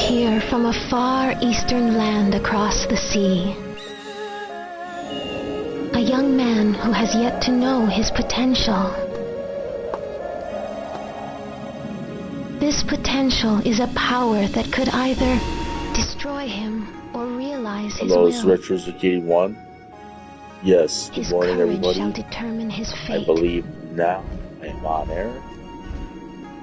appear from a far eastern land across the sea. A young man who has yet to know his potential. This potential is a power that could either destroy him or realize his Hello, will. it's Richard Zucchini 1. Yes, good morning, everybody. Shall determine his fate. I believe now I am on air.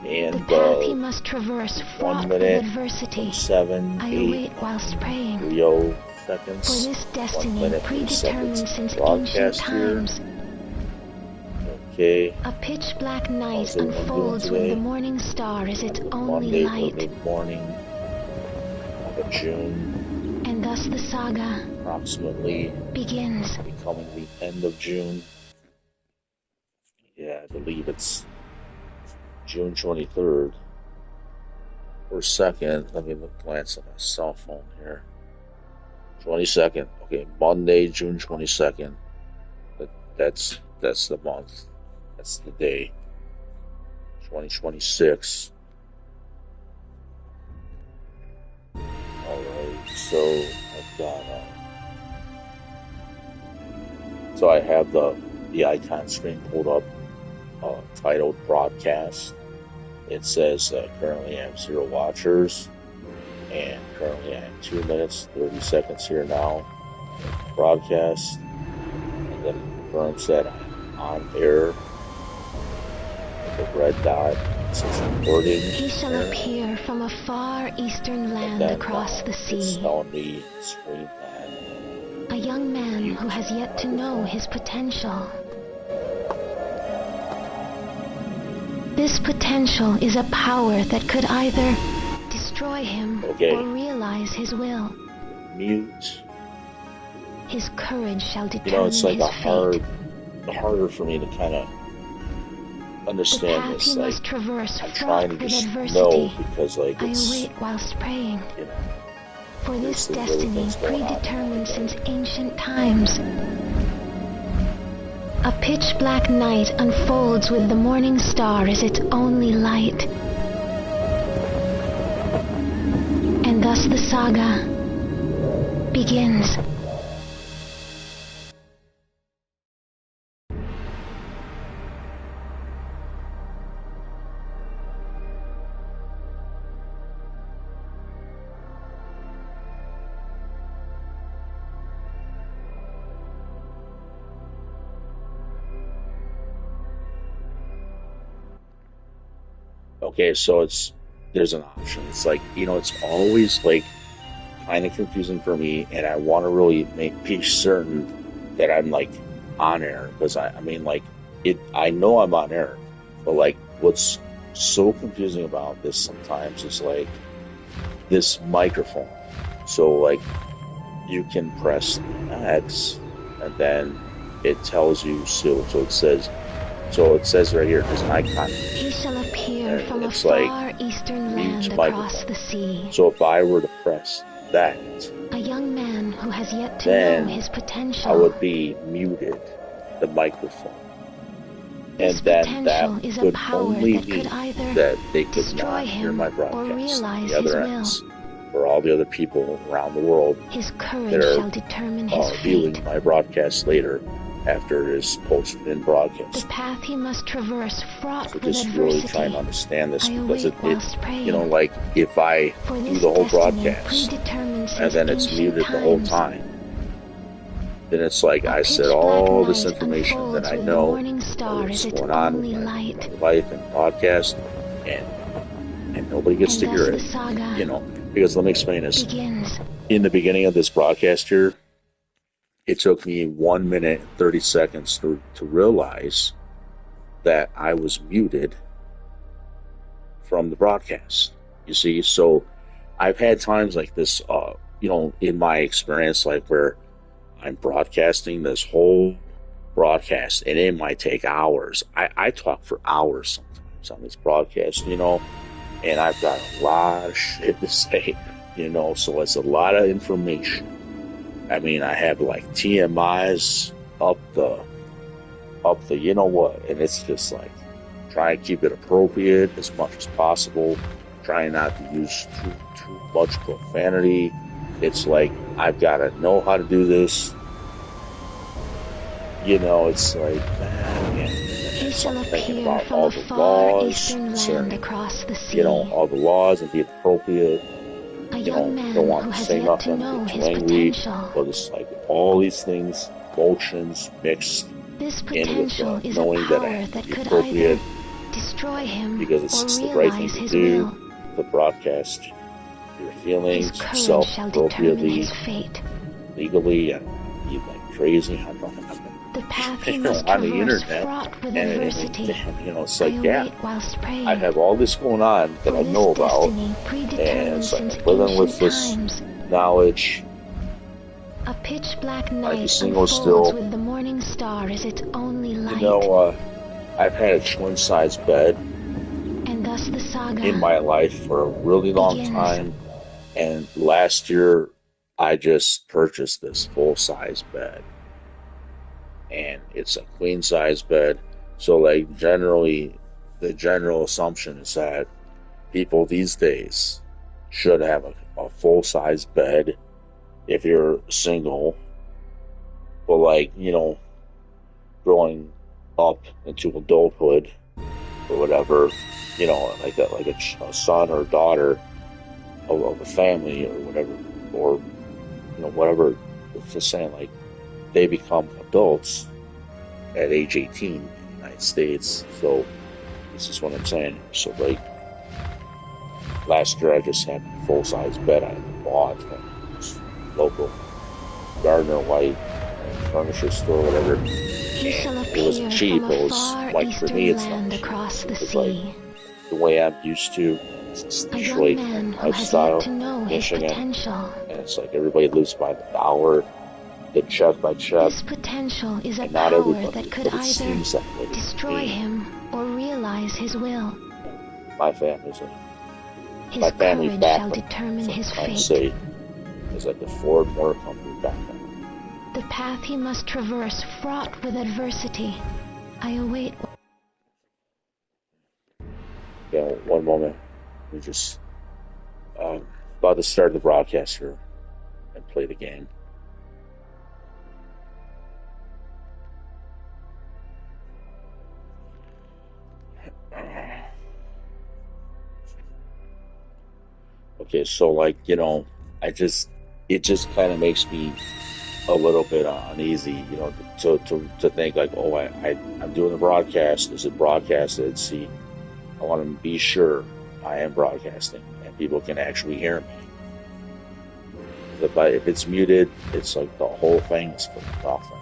And the path he must traverse, fraught with adversity. 7, I 8, await whilst praying. 30 seconds. For this destiny 1 minute, 30 predetermined seconds. since Broadcast ancient here. times. Okay. A pitch-black night How's everyone unfolds doing with today? the morning star as its only Monday, light. early morning of June. And thus the saga Approximately begins. becoming the end of June. Yeah, I believe it's June 23rd or 2nd. Let me glance at my cell phone here. 22nd. Okay, Monday, June 22nd. That's the month. That's the day. 2026. Alright, so I've got so I have the icon screen pulled up, titled broadcast. It says currently I have 0 watchers, and currently I have 2 minutes 30 seconds here now. Broadcast, and then it confirms that I'm on air. The red dot says recording. He shall appear from a far eastern land across the sea. It's telling me screen that a young man who has yet to know his potential. This potential is a power that could either destroy him or realize his will. Mute. His courage shall determine it's like his fate. harder for me to kind of understand the path this. He like, must traverse, I'm trying to just adversity. know because, like, it's. I await whilst praying. You know, for this really destiny predetermined since ancient times. A pitch-black night unfolds with the morning star as its only light. And thus the saga begins. Okay, so there's an option. It's like, it's always like kind of confusing for me, and I want to really be certain that I'm like on air, because I know I'm on air, but like what's so confusing about this sometimes is like this microphone. So like you can press X and then it tells you so it says right here, there's an icon. He shall appear from a far eastern land across the sea. So if I were to press that, a young man who has yet to know his potential, I would be muted, the microphone. This and then that is could a power only that mean could either that they could destroy not hear him my or broadcast realize the other his ends, for all the other people around the world his courage that are shall determine his viewing fate. my broadcast later after it is posted and broadcast. The path he must traverse, fraught So with just adversity. really trying to understand this, because praying. like if I For do the whole broadcast predetermined and then it's ancient muted the whole times, time, then it's like I said all this information that I know what's going on with my life and podcast, and nobody gets to hear it. Because let me explain this. In the beginning of this broadcast here, it took me 1 minute 30 seconds to realize that I was muted from the broadcast. You see, so I've had times like this, in my experience, like where I'm broadcasting this whole broadcast, and it might take hours. I talk for hours sometimes on this broadcast, and I've got a lot of shit to say, so it's a lot of information. I mean, I have like TMIs up the, and it's just like try and keep it appropriate as much as possible, trying not to use too much profanity. It's like, I've got to know how to do this. You know, it's like, man, so I'm thinking about all the laws, you know, all the laws and the appropriate, you know, don't want to say nothing, get too angry, but it's like all these things, emotions mixed in with knowing that I have to be appropriate, because it's the right thing to do, to broadcast your feelings self-appropriately, legally, and be like crazy. I'm the path he must on the internet, and you know, it's like, yeah, I have all this going on that I know about, and it's like living with this knowledge. A pitch black night unfolds with the morning star as its only light. You know, I've had a twin-size bed and thus the saga in my life for a really long time, and last year I just purchased this full-size bed. And it's a queen size bed. So like generally the general assumption is that people these days should have a full size bed if you're single. But like, you know, growing up into adulthood or whatever, you know, like that, like a son or daughter of a family or whatever, or you know, whatever, it's just saying, like, they become adults at age 18 in the United States. So this is what I'm saying. So like last year I just had a full-size bed I bought at this local Gardner White furniture store, whatever. And it wasn't cheap. It was like, for me, it's not cheap. It's like the way I'm used to. It's Detroit lifestyle, Michigan, and it's like everybody lives by the dollar. Check by check. This potential is a power that could either destroy him or realize his will. My family's his courage shall determine his fate. Say, is like the Ford Motor Company background. The path he must traverse, fraught with adversity. I await. Yeah, one moment. We just about to start the broadcast here and play the game. Okay, so like, you know, it just kind of makes me a little bit uneasy, you know, to think like, oh, I'm doing the broadcast. Is it broadcasted? See, I want to be sure I am broadcasting and people can actually hear me. If it's muted, it's like the whole thing is for nothing.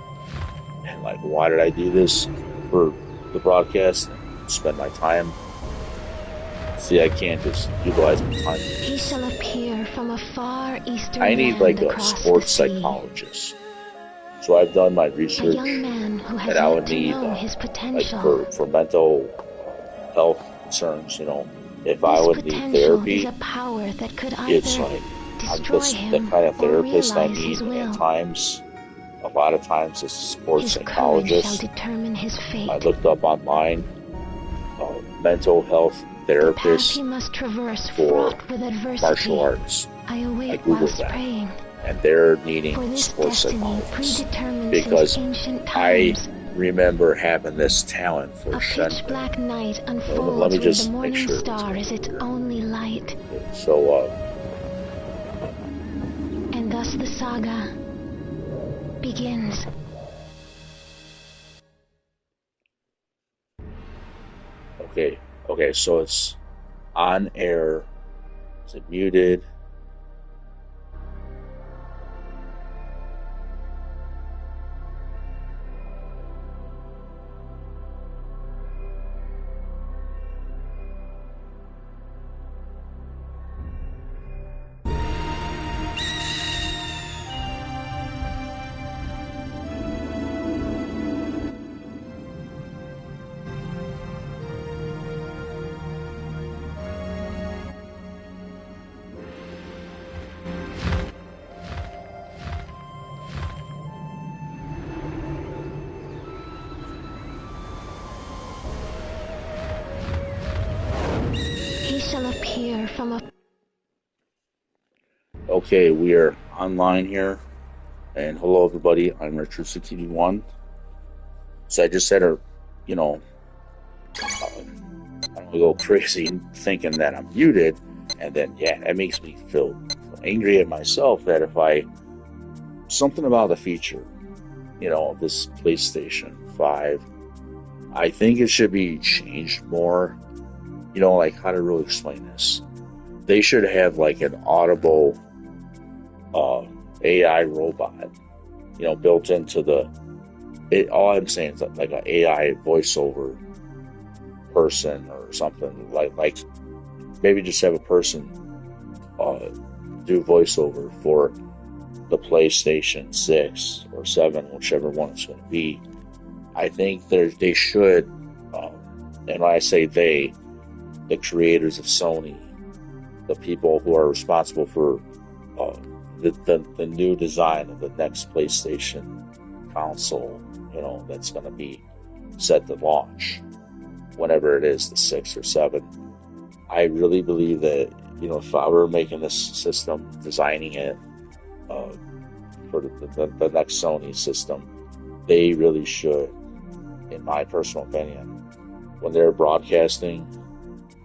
And like, why did I do this for the broadcast? Spend my time. See, I can't just utilize my time. He shall appear from a far eastern I need like a sports psychologist. So I've done my research, and I would need like for mental health concerns. You know, if I would need therapy, it's like I'm just the kind of therapist I need. At times, a lot of times, it's a sports psychologist. I looked up online mental health therapist for martial arts. I googled that, and they're needing sports psychologists because I remember having this talent for Shenmue. Let me just make sure. Okay, so and thus the saga begins. Okay, so it's on air. Is it muted? shall appear from a... Okay, we are online here. And hello, everybody. I'm Richard61. So I just had a, I don't go crazy thinking that I'm muted. And then, it makes me feel angry at myself that if something about the feature, this PlayStation 5, I think it should be changed more. Like how to really explain this. They should have like an audible AI robot, built into all I'm saying is like an AI voiceover person or something, like maybe just have a person do voiceover for the PlayStation 6 or 7, whichever one it's going to be. I think they should, and when I say they, the creators of Sony, the people who are responsible for the new design of the next PlayStation console, that's going to be set to launch, whenever it is, the 6 or 7. I really believe that, if I were making this system, designing it for the next Sony system, they really should, in my personal opinion, when they're broadcasting,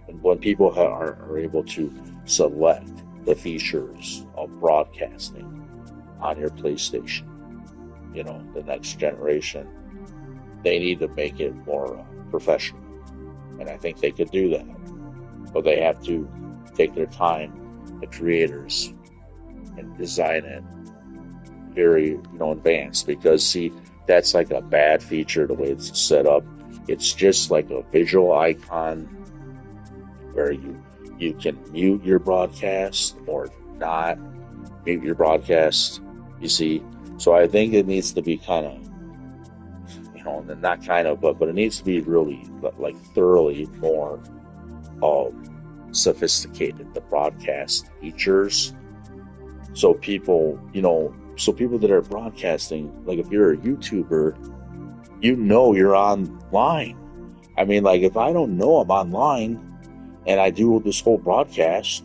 and when people are able to select the features of broadcasting on your PlayStation, the next generation, they need to make it more professional. And I think they could do that. But they have to take their time, the creators, and design it very, advanced. Because, see, that's like a bad feature, the way it's set up. It's just like a visual icon where you can mute your broadcast or not mute your broadcast, you see. So I think it needs to be kind of, not kind of, but it needs to be really, like, thoroughly more sophisticated, the broadcast features. So people, that are broadcasting, like if you're a YouTuber, you're online. I mean, like, if I don't know I'm online and I do this whole broadcast,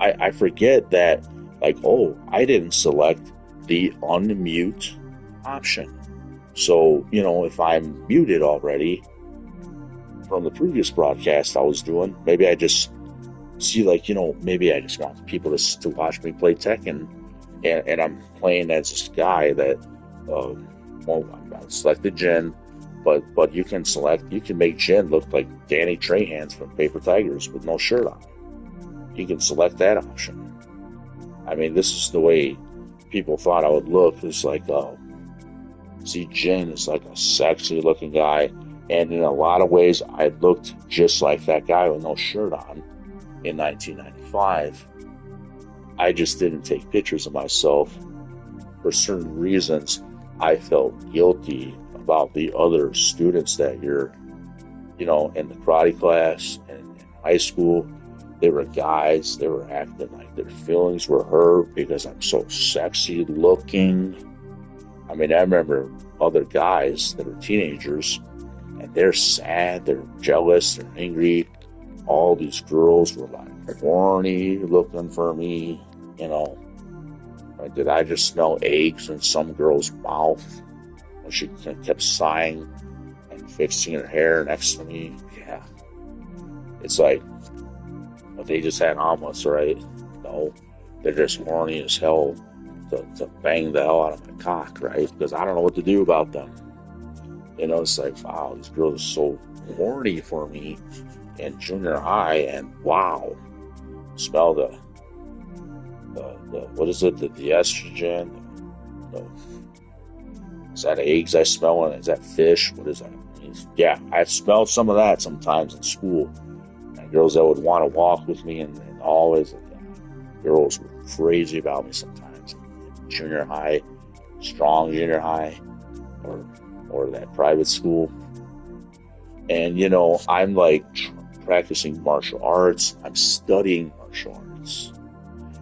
I forget that, like, oh, I didn't select the unmute option. So, if I'm muted already from the previous broadcast I was doing, maybe I just see, like, maybe I just want people to watch me play Tekken, and I'm playing as this guy that, I selected Jin, but you can make Jin look like Danny Trehan from Paper Tigers with no shirt on. You can select that option. I mean, this is the way people thought I would look. It's like, see, Jin is like a sexy looking guy, and in a lot of ways, I looked just like that guy with no shirt on in 1995. I just didn't take pictures of myself. For certain reasons, I felt guilty about the other students that you're, in the karate class and in high school. They were guys, they were acting like their feelings were hurt because I'm so sexy looking. I mean, I remember other guys that were teenagers, and they're sad, they're jealous, they're angry. All these girls were like horny looking for me, Like, did I just smell eggs in some girl's mouth when she kept sighing and fixing her hair next to me? Yeah. It's like, well, they just had omelets, right? No, they're just horny as hell to bang the hell out of my cock, right? Because I don't know what to do about them. It's like, wow, these girls are so horny for me in junior high, and wow, smell the what is it? The estrogen? Is that eggs I smell? And is that fish? What is that? Yeah, I've smelled some of that sometimes in school. And girls that would want to walk with me, and always, girls were crazy about me sometimes. Junior high, strong junior high, or that private school. And, I'm like practicing martial arts. I'm studying martial arts.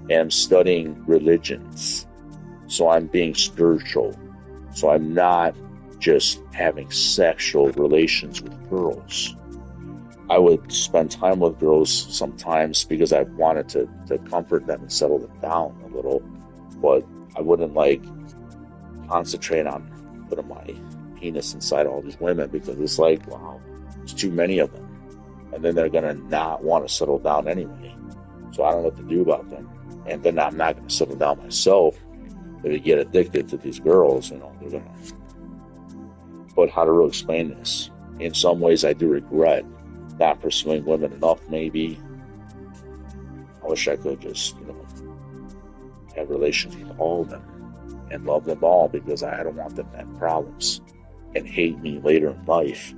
And I'm studying religions. So I'm being spiritual. So I'm not just having sexual relations with girls. I would spend time with girls sometimes because I wanted to comfort them and settle them down a little, but I wouldn't like concentrate on putting my penis inside all these women because it's like, wow, there's too many of them. And then they're going to not want to settle down anyway. So I don't know what to do about them. And then I'm not going to settle down myself. If they get addicted to these girls, they're going to. But how to really explain this? In some ways, I do regret not pursuing women enough, maybe. I wish I could just, have relations with all of them and love them all because I don't want them to have problems and hate me later in life.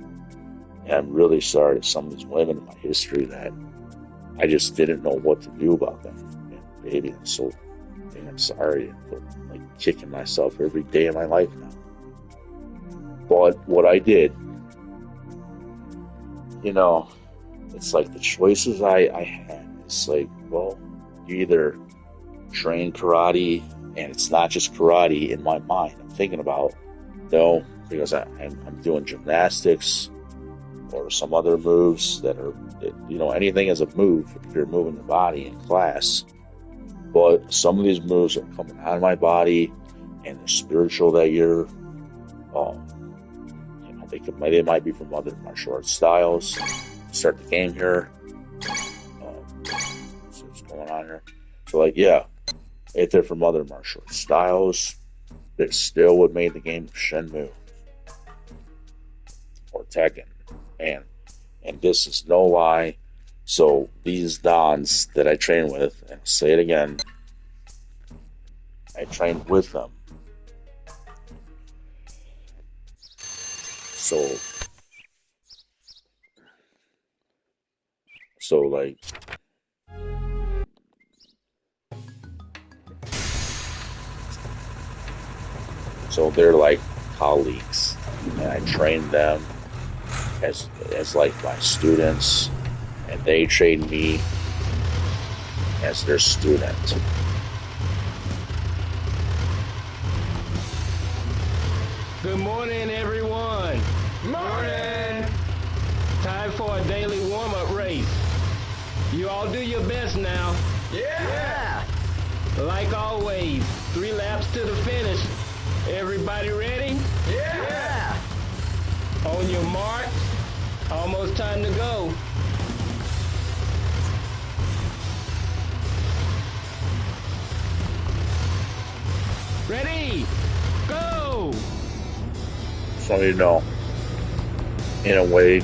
And I'm really sorry to some of these women in my history that I just didn't know what to do about them. And baby, I'm so damn sorry. I'm like kicking myself every day of my life now. But what I did, it's like the choices I had. It's like, well, you either train karate, and it's not just karate in my mind. I'm thinking about, no, because I'm doing gymnastics or some other moves that are, anything as a move if you're moving the body in class. But some of these moves are coming out of my body, and they're spiritual that year. They might be from other martial arts styles. Start the game here. See what's going on here. So, if they're from other martial arts styles, they still would make the game of Shenmue or Tekken. And this is no lie. So these dons that I train with, and I'll say it again, I train with them. So they're like colleagues, and I train them as like my students, and they train me as their student. Good morning, everyone. Morning. Time for a daily warm-up race. You all do your best now. Yeah. Like always, 3 laps to the finish. Everybody ready? Yeah. On your mark. Almost time to go. Ready? Go! So in a way,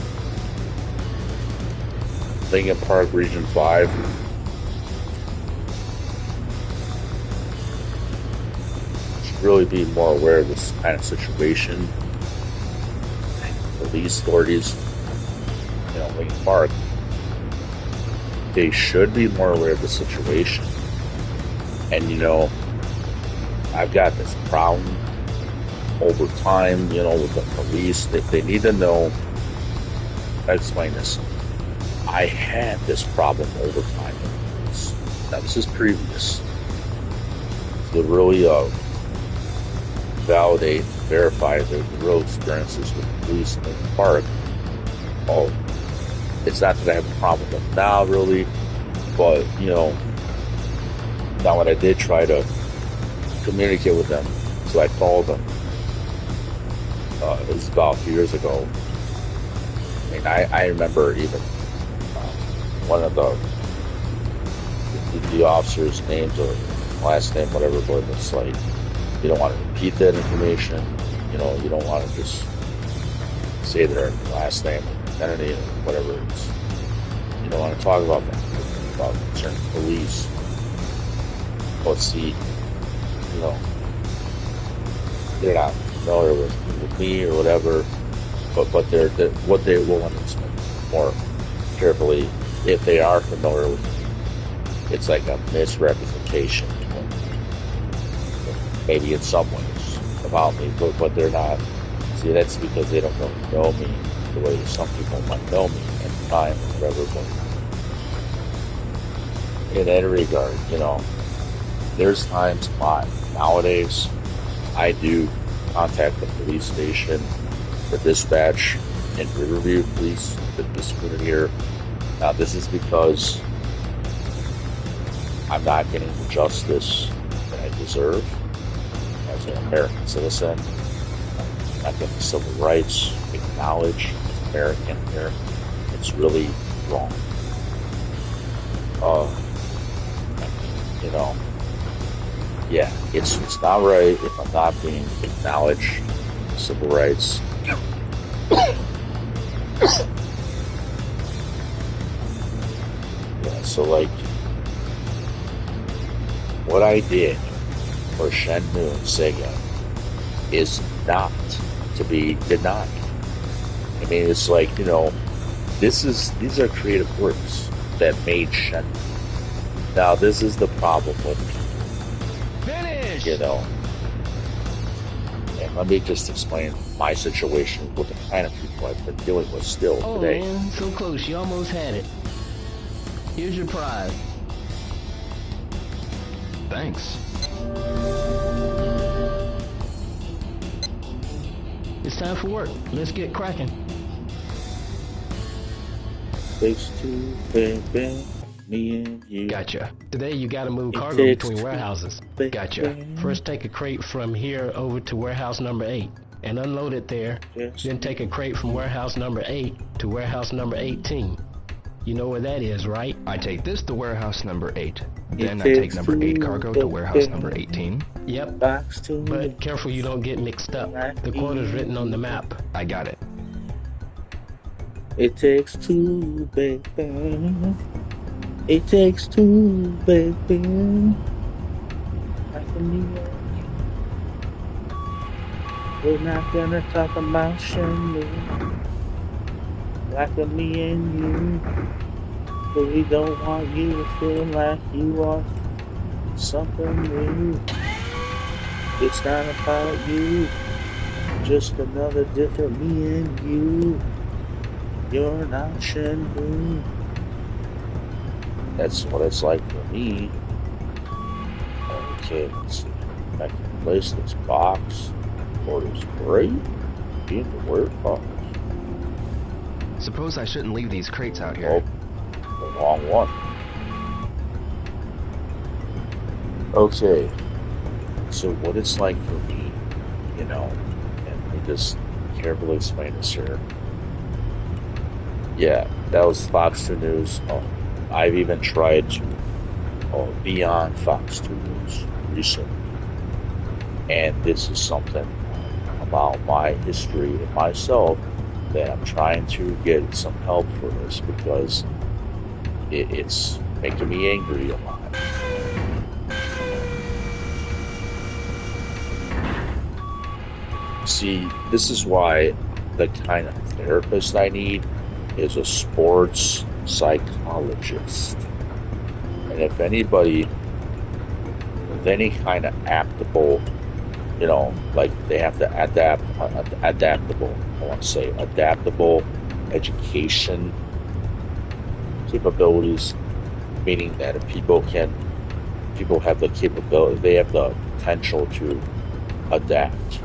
Lincoln Park Region 5 should really be more aware of this kind of situation. Police authorities, Lincoln Park, they should be more aware of the situation. And I've got this problem over time, with the police. They need to know. I explain this. I had this problem over time with police. Now, this is previous. To really validate, verify the real experiences with the police in the park. It's not that I have a problem with them now, really, but, now when I did try to communicate with them, so I called them. It was about a few years ago. And I remember even one of the officers' names or last name, whatever, but it's like, you don't want to repeat that information. You don't want to just say their last name or identity or whatever it is. You don't want to talk about that, about certain police. But see, they're not familiar with me or whatever, but they're what they will understand more carefully if they are familiar with me. It's like a misrepresentation, maybe in some ways, about me, but they're not. See, that's because they don't really know me the way some people might know me at the time or whatever. But in any regard, there's times nowadays I do contact the police station, the dispatch, in Riverview, please, this community here. Now, this is because I'm not getting the justice that I deserve as an American citizen. I'm not getting civil rights acknowledged as American here. It's really wrong. Yeah, it's not right if I'm not being acknowledged civil rights. Yeah, so like what I did for Shenmue and Sega is not to be denied. I mean, it's like, these are creative works that made Shenmue. Now, this is the problem with people. Finish! And let me just explain my situation with the kind of people I've been dealing with still today. Oh man, so close, you almost had it. Here's your prize. Thanks. It's time for work. Let's get cracking. Takes two, baby, me and you. Gotcha. Today you gotta move cargo between warehouses. Gotcha. First take a crate from here over to warehouse number 8 and unload it there. Yes. Then take a crate from warehouse number 8 to warehouse number 18. You know where that is, right? I take this to warehouse number 8. Then I take number 8 cargo to warehouse number 18. Yep. But careful you don't get mixed up. The code is written on the map. I got it. It takes two, baby. It takes two, baby. Like me. We're not gonna talk about Shenmue. Like me and you. But we don't want you to feel like you are something new. It's not about you. Just another different me and you. You're not Shenmue. That's what it's like for me. Okay, let's see. I can place this box. Orders great. Being the word box. Suppose I shouldn't leave these crates out here. Oh, the wrong one. Okay. So what it's like for me, and let me just carefully explain this here. Yeah, that was Fox 2 News. I've even tried to be on Fox 2 News recently. And this is something about my history and myself that I'm trying to get some help for this because it's making me angry a lot. See, this is why the kind of therapist I need is a sports psychologist. And if anybody with any kind of adaptable, like they have to adaptable education capabilities, meaning that if people have the capability, they have the potential to adapt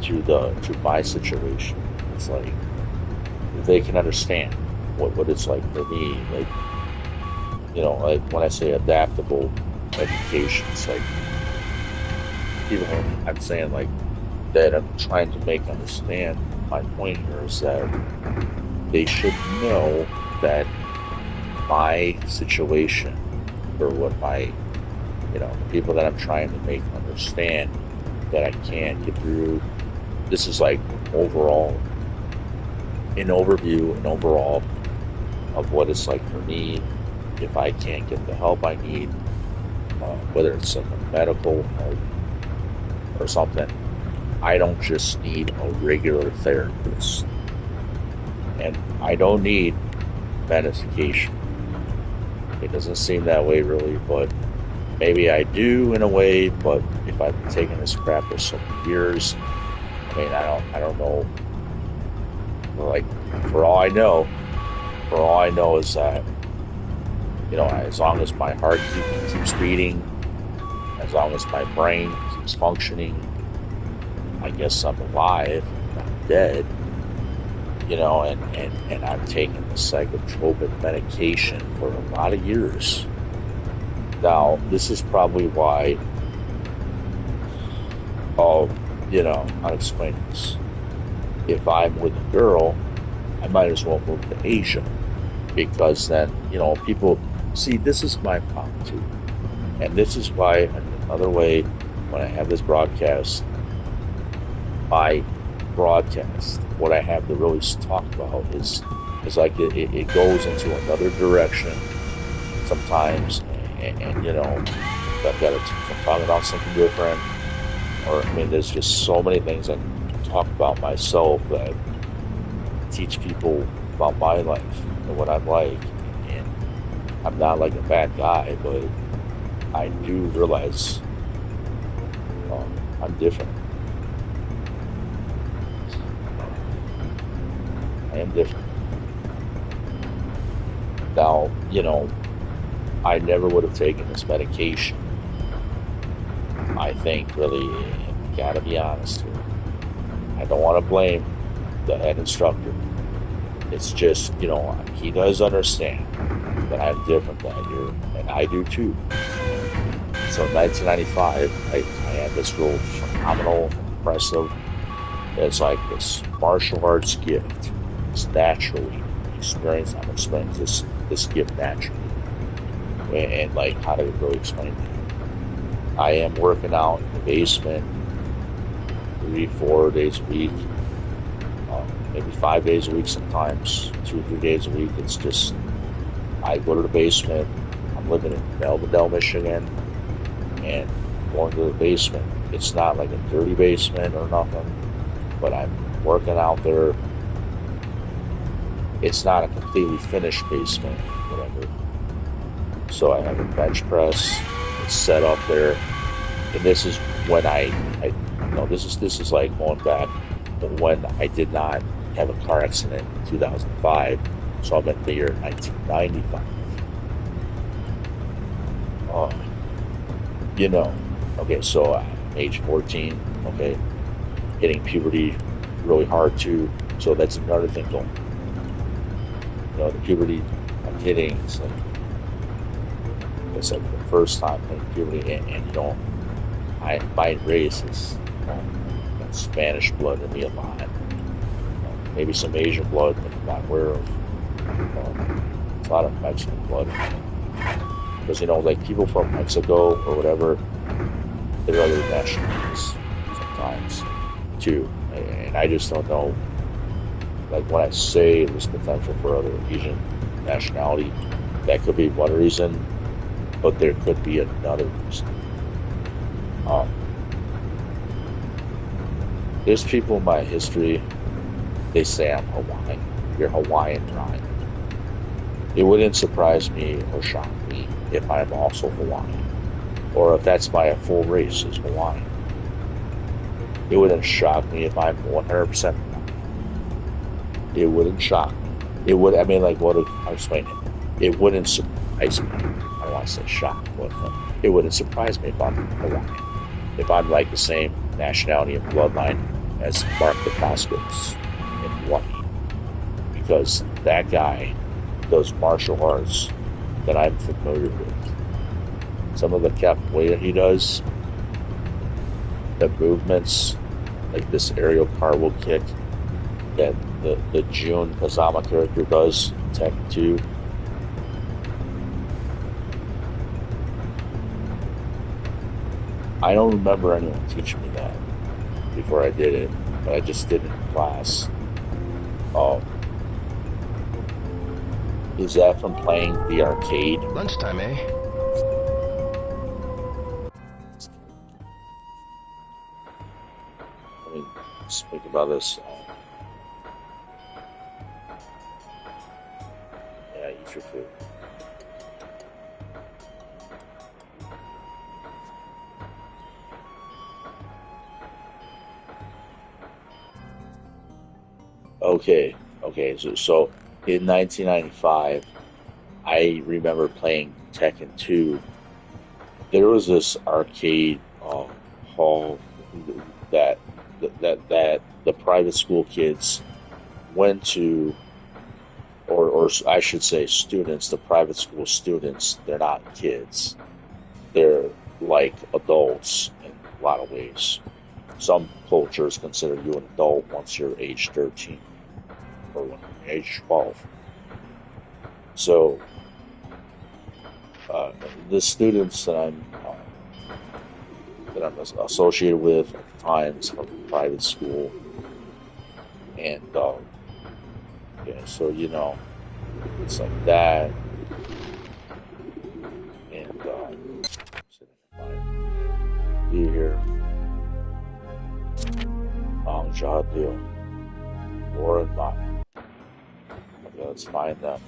to my situation. It's like they can understand what it's like for me, like like when I say adaptable education, it's like people, I'm saying like that I'm trying to make understand. My point here is that they should know that my situation, or what my, people that I'm trying to make understand that I can't get through. This is like overall, an overview and overall of what it's like for me if I can't get the help I need, whether it's some medical help or something. I don't just need a regular therapist, and I don't need medication. It doesn't seem that way really, but maybe I do in a way. But if I've been taking this crap for so many years, I don't know. Like, for all I know is that, as long as my heart keeps beating, as long as my brain keeps functioning, I guess I'm alive, not dead. and I've taken the psychotropic medication for a lot of years. Now, this is probably why, I'll explain this. If I'm with a girl, I might as well move to Asia, because then, people see, this is my problem too. And this is why, another way, when I have this broadcast, my broadcast, what I have to really talk about is like it goes into another direction sometimes, and I've got to talk about something different, or there's just so many things I can talk about myself that teach people about my life and what I'm like. And I'm not like a bad guy, but I do realize I'm different. I am different. Now, I never would have taken this medication. I think, really, gotta be honest here. I don't want to blame the head instructor. It's just, he does understand that I'm different than you, and I do too. So in 1995, I had this real phenomenal, impressive, it's like this martial arts gift. It's naturally experienced. I'm experiencing this gift naturally. And like, how to really explain that? I am working out in the basement 3-4 days a week, maybe 5 days a week sometimes, 2-3 days a week. It's just, I go to the basement. I'm living in Belvedere, Michigan, and going to the basement. It's not like a dirty basement or nothing, but I'm working out there. It's not a completely finished basement, whatever. So I have a bench press. It's set up there, and this is when this is like going back when I did not have a car accident in 2005. So I'm in the year 1995. Okay, so I'm age 14. Okay, hitting puberty really hard too. So that's another thing going. The puberty I'm hitting, it's like the first time hitting puberty, and my race is got Spanish blood in me a lot. Maybe some Asian blood that I'm not aware of. A lot of Mexican blood. Because, like people from Mexico or whatever, they're other nationalities sometimes too. And I just don't know. Like when I say there's potential for other Asian nationality, that could be one reason, but there could be another reason. There's people in my history, they say I'm Hawaiian. You're Hawaiian, right? It wouldn't surprise me or shock me if I'm also Hawaiian, or if that's my full race is Hawaiian. It wouldn't shock me if I'm 100% Hawaiian. It wouldn't shock me. It would, I'll explain it. It wouldn't surprise me. I don't want to say shock, but it wouldn't surprise me if I'm Hawaiian. If I'm like the same nationality and bloodline as Mark DeCoscos in Hawaii. Because that guy does martial arts that I'm familiar with. Some of the capoeira he does, the movements, like this aerial cartwheel kick that the Jun Kazama character does, Tekken 2. I don't remember anyone teaching me that before I did it, but I just did it in class. Is that from playing the arcade? Lunchtime, eh? Let me speak about this. Yeah, eat your food. Okay, so in 1995, I remember playing Tekken 2. There was this arcade hall that the private school kids went to, or I should say students, the private school students, they're not kids. They're like adults in a lot of ways. Some cultures consider you an adult once you're age 13 or when you're age 12. So the students that I'm associated with at times from private school, and yeah, so it's like that, and be here. Deal. Or in mine. Okay, let's find them.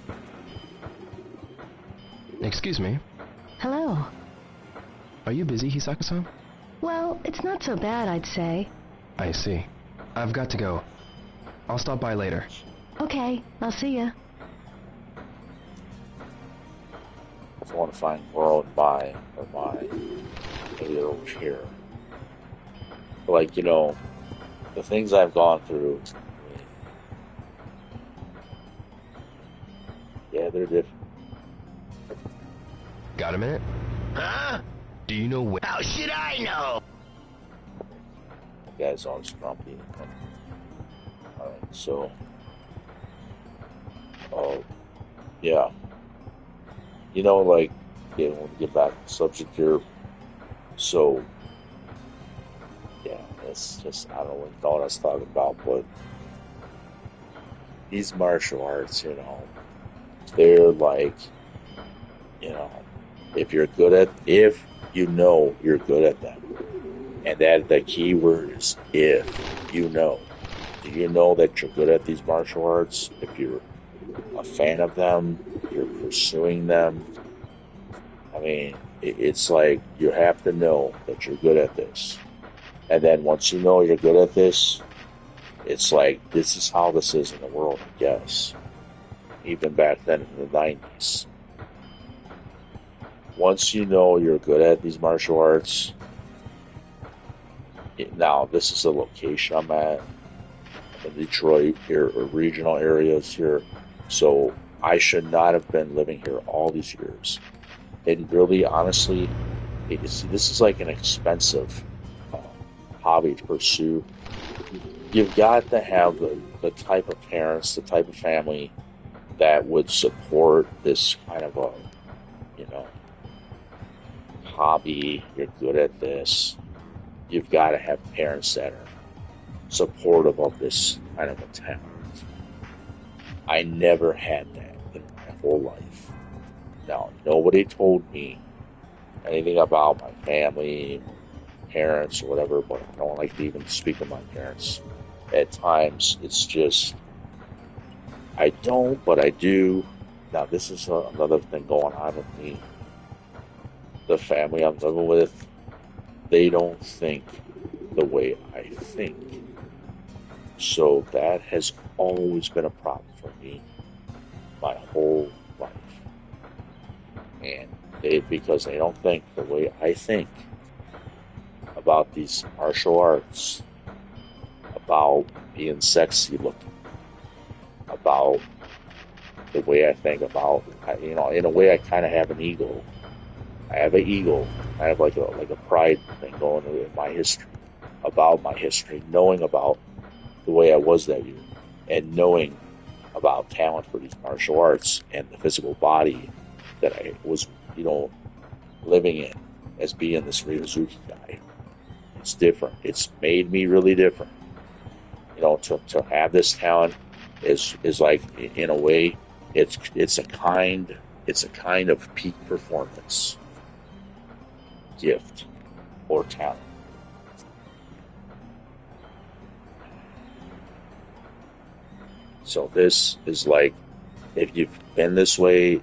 Excuse me. Hello. Are you busy, Hisaka-san? Well, it's not so bad, I'd say. I see. I've got to go. I'll stop by later. Okay, I'll see ya. I want to find Laurel and Mai, or Mai. Maybe they're over here. Like, the things I've gone through, yeah, they're different. Got a minute? Huh? Do you know where? How should I know? The guy's always grumpy. Alright, so, yeah. Like, yeah, when we get back to the subject here, so, yeah, it's just, I don't know what I was talking about, but these martial arts, they're like, if you're good at, if you're good at them, and that the key word is if you know. Do you know that you're good at these martial arts? If you're a fan of them, you're pursuing them. I mean, it's like you have to know that you're good at this. And then once you know you're good at this, it's like, this is how this is in the world, I guess. Even back then in the 90s. Once you know you're good at these martial arts, now this is the location I'm at, in Detroit or regional areas here. So I should not have been living here all these years. And really, honestly, this is like an expensive hobby to pursue. You've got to have the type of parents, the type of family that would support this kind of a, hobby. You're good at this. You've got to have parents that are supportive of this kind of a talent. I never had that in my whole life. Now, nobody told me anything about my family, parents, or whatever, but I don't like to even speak of my parents. At times, it's just, I don't, but I do. Now, this is another thing going on with me. The family I'm living with, they don't think the way I think. So that has always been a problem for me my whole life. And because they don't think the way I think about these martial arts, about being sexy looking, about the way I think about, in a way I kind of have an ego. I have an ego. I have like a pride thing going in my history, about my history, knowing about the way I was that year, and knowing about talent for these martial arts and the physical body that I was, living in as being this Hazuki guy. It's different. It's made me really different. To have this talent is like, in a way, it's a kind of peak performance gift or talent. So this is like, if you've been this way,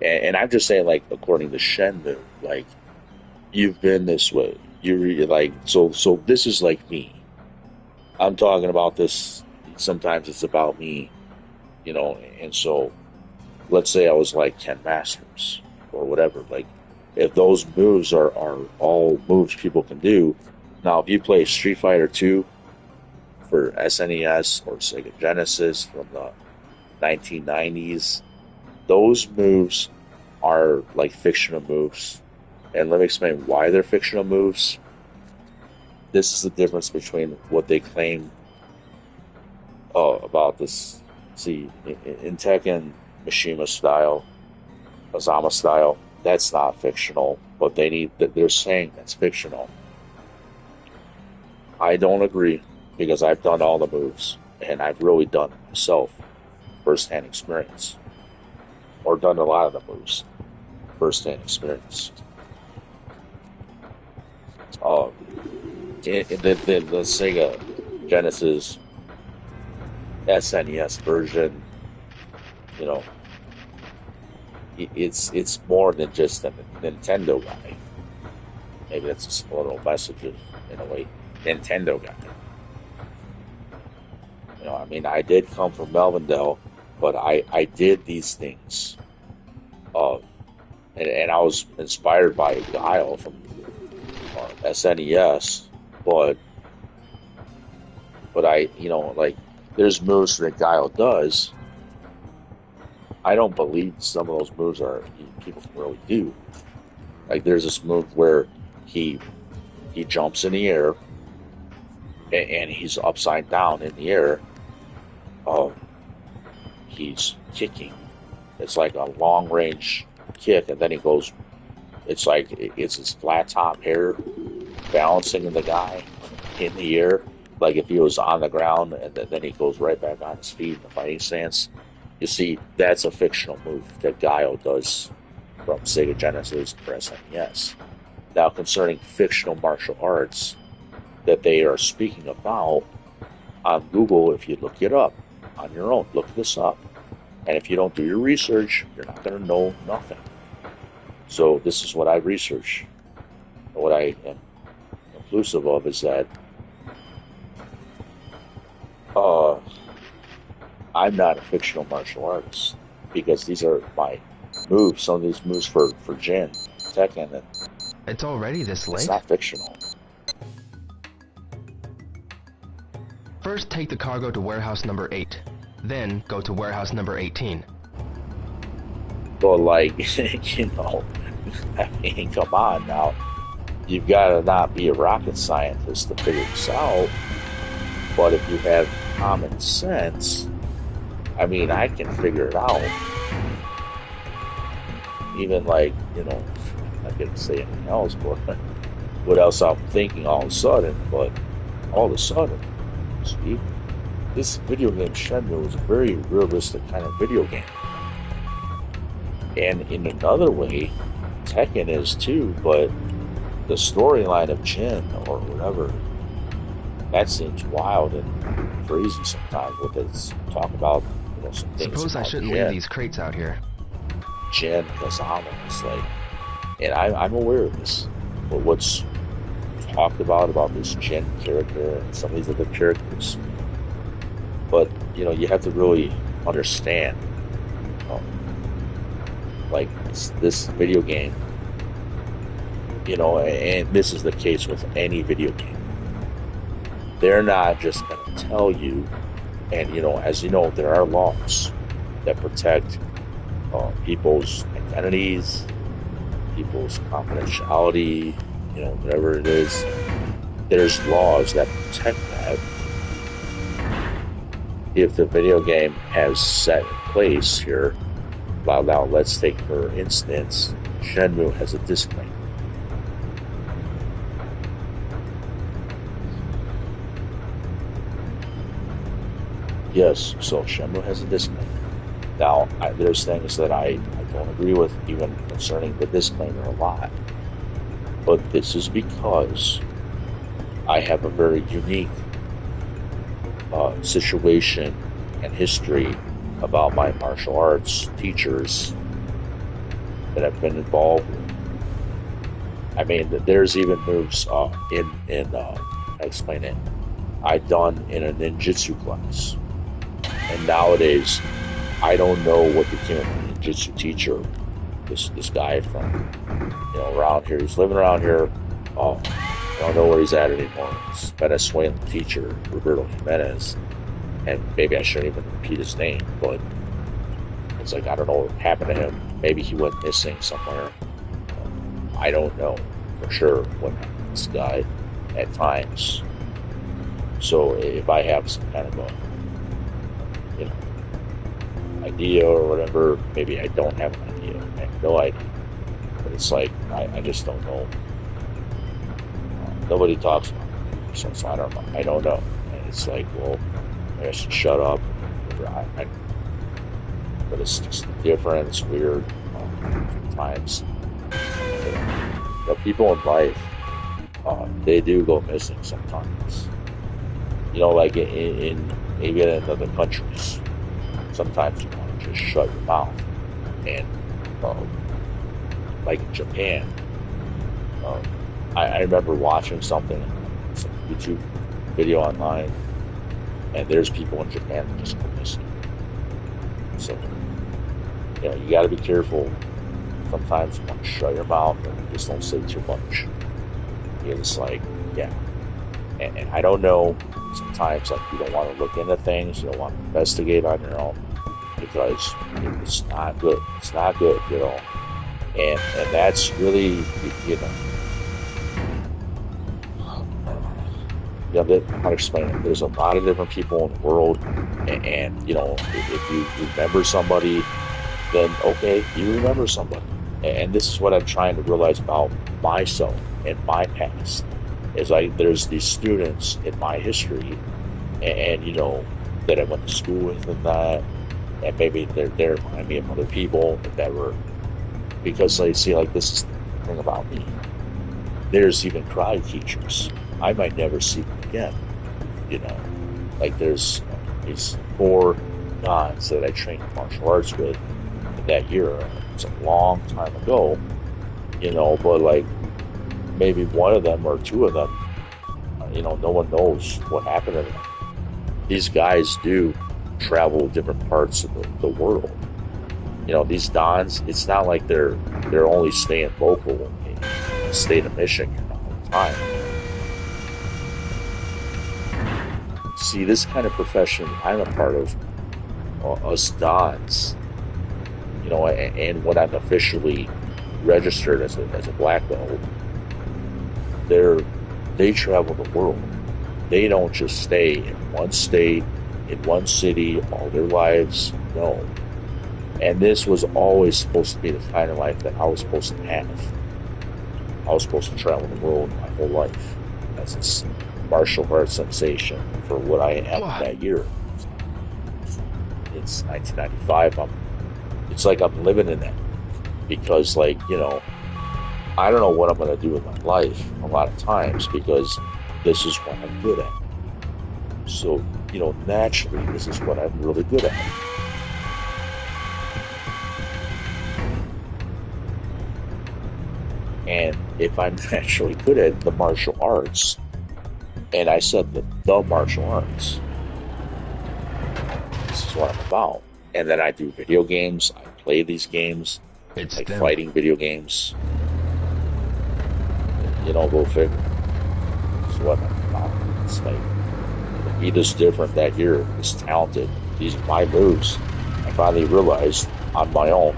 and I'm just saying, like, according to Shenmue, like, you've been this way. You're like, so this is like me. I'm talking about this, sometimes it's about me, and so let's say I was like Ken Masters or whatever, like, if those moves are all moves people can do. Now, if you play Street Fighter 2, for SNES or Sega Genesis from the 1990s, those moves are like fictional moves. And let me explain why they're fictional moves. This is the difference between what they claim about this. See, in Tekken, Mishima style, Azama style, that's not fictional, but they're saying that's fictional. I don't agree, because I've done all the moves, and I've really done it myself, first-hand experience, or done a lot of the moves, first-hand experience. The Sega Genesis SNES version, you know, it's more than just a Nintendo guy. Maybe that's a subliminal message in a way. Nintendo guy. You know, I mean, I did come from Melvindale, but I did these things. And I was inspired by Guile from SNES, but I, you know, like, there's moves that Guile does. I don't believe some of those moves people can really do. Like, there's this move where he jumps in the air and he's upside down in the air. He's kicking. It's like a long range kick, and then he goes. It's like it's his flat top hair balancing the guy in the air, like if he was on the ground, and then he goes right back on his feet in the fighting stance. You see, that's a fictional move that Guile does from Sega Genesis or SNES. Now, concerning fictional martial arts that they are speaking about on Google, if you look it up on your own, look this up. And if you don't do your research, you're not going to know nothing. So this is what I research. What I am inclusive of is that I'm not a fictional martial artist, because these are my moves. Some of these moves for Jin, Tekken, and it's already this late? It's not fictional. First, take the cargo to warehouse number 8. Then, go to warehouse number 18. But, like, you know, I mean, come on now. You've got to not be a rocket scientist to figure this out. But if you have common sense, I mean, I can figure it out. Even, like, you know, I'm not going to say anything else, but what else I'm thinking all of a sudden. But all of a sudden, see, this video game Shenmue is a very realistic kind of video game. And in another way, Tekken is too, but the storyline of Jin or whatever, that seems wild and crazy sometimes. What they talk about, you know, some things. Suppose I shouldn't leave these crates out here. Jin, Nozomi, it's like, and I'm aware of this, but what's talked about this Jin character and some of these other characters. But, you know, you have to really understand, like, this video game, you know, and this is the case with any video game. They're not just going to tell you, and, you know, as you know, there are laws that protect people's identities, people's confidentiality, you know, whatever it is. There's laws that protect that. If the video game has set in place here, well, now let's take, for instance, Shenmue has a disclaimer. Yes, so Shenmue has a disclaimer. Now, there's things that I don't agree with, even concerning the disclaimer a lot. But this is because I have a very unique situation and history about my martial arts teachers that I've been involved with. I mean, there's even moves I explain it. I've done in a ninjutsu class. And nowadays, I don't know what became of a ninjutsu teacher. This guy from, you know, around here. He's living around here. I don't know where he's at anymore. It's Venezuelan teacher, Roberto Jimenez. And maybe I shouldn't even repeat his name, but it's like, I don't know what happened to him. Maybe he went missing somewhere. I don't know for sure what happened to this guy at times. So if I have some kind of a, idea or whatever, maybe I don't have an idea. I have no idea. But it's like, I just don't know. Nobody talks about it, so I don't know. I don't know. And it's like, well, I should shut up. But it's just different. It's weird. Sometimes, people in life, they do go missing sometimes. Like in even in other countries, sometimes you want to just shut your mouth. And like in Japan, I remember watching some YouTube video online, and there's people in Japan that just go missing. So, you got to be careful. Sometimes you want to shut your mouth and just don't say too much. It's like, yeah. And I don't know, sometimes like you don't want to look into things, you don't want to investigate on your own, because it's not good. It's not good, And that's really, how to explain it. There's a lot of different people in the world, and if you remember somebody, then okay, you remember somebody. And this is what I'm trying to realize about myself and my past. Is there's these students in my history, and that I went to school with, and maybe they're remind me of other people that were, because this is the thing about me. There's even karate teachers I might never see them again. There's these 4 guys that I trained martial arts with in that year. It's a long time ago, but maybe one of them or 2 of them, no one knows what happened to them. These guys do travel different parts of the world. These dons, it's not like they're only staying local in the state of Michigan all the time. See, this kind of profession I'm a part of, us dons, and when I'm officially registered as a black belt, they travel the world. They don't just stay in one state, in one city all their lives. No. And this was always supposed to be the kind of life that I was supposed to have. I was supposed to travel the world my whole life as this martial arts sensation for what I am that year. It's 1995. It's like I'm living in that, because I don't know what I'm going to do with my life a lot of times, because this is what I'm good at. So, naturally, this is what I'm really good at. And if I'm naturally good at the martial arts, and I said the martial arts, this is what I'm about. And then I do video games, I play these games, fighting video games. Go figure. This is what I'm about. It's he was different that year, was talented. These are my moves. I finally realized on my own,